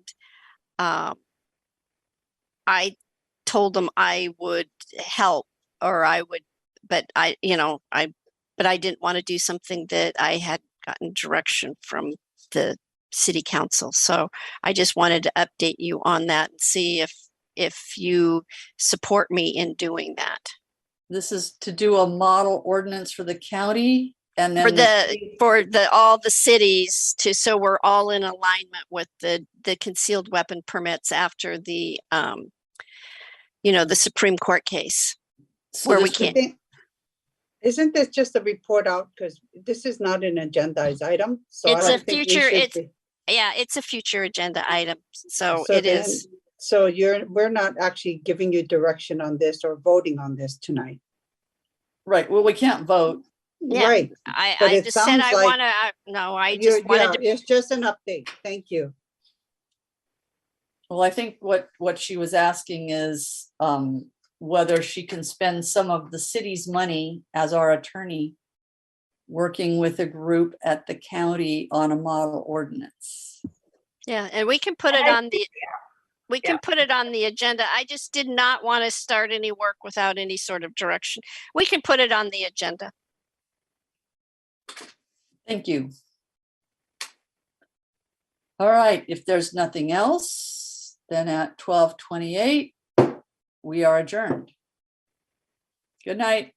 I told them I would help, or I would, but I didn't want to do something that I had gotten direction from the city council. So I just wanted to update you on that and see if you support me in doing that. This is to do a model ordinance for the county, and then for all the cities so we're all in alignment with the concealed weapon permits after the the Supreme Court case, where we can't. Isn't this just a report out? Because this is not an agendized item. So It's a future. It's a future agenda item. So it is. So we're not actually giving you direction on this or voting on this tonight. Right. Well, we can't vote. Yeah, right. I just said I want to. No, I just wanted to. It's just an update. Thank you. Well, I think what she was asking is whether she can spend some of the city's money as our attorney working with a group at the county on a model ordinance. Yeah, and we can put it on the. We can put it on the agenda. I just did not want to start any work without any sort of direction. We can put it on the agenda. Thank you. All right, if there's nothing else, then at 12:28, we are adjourned. Good night.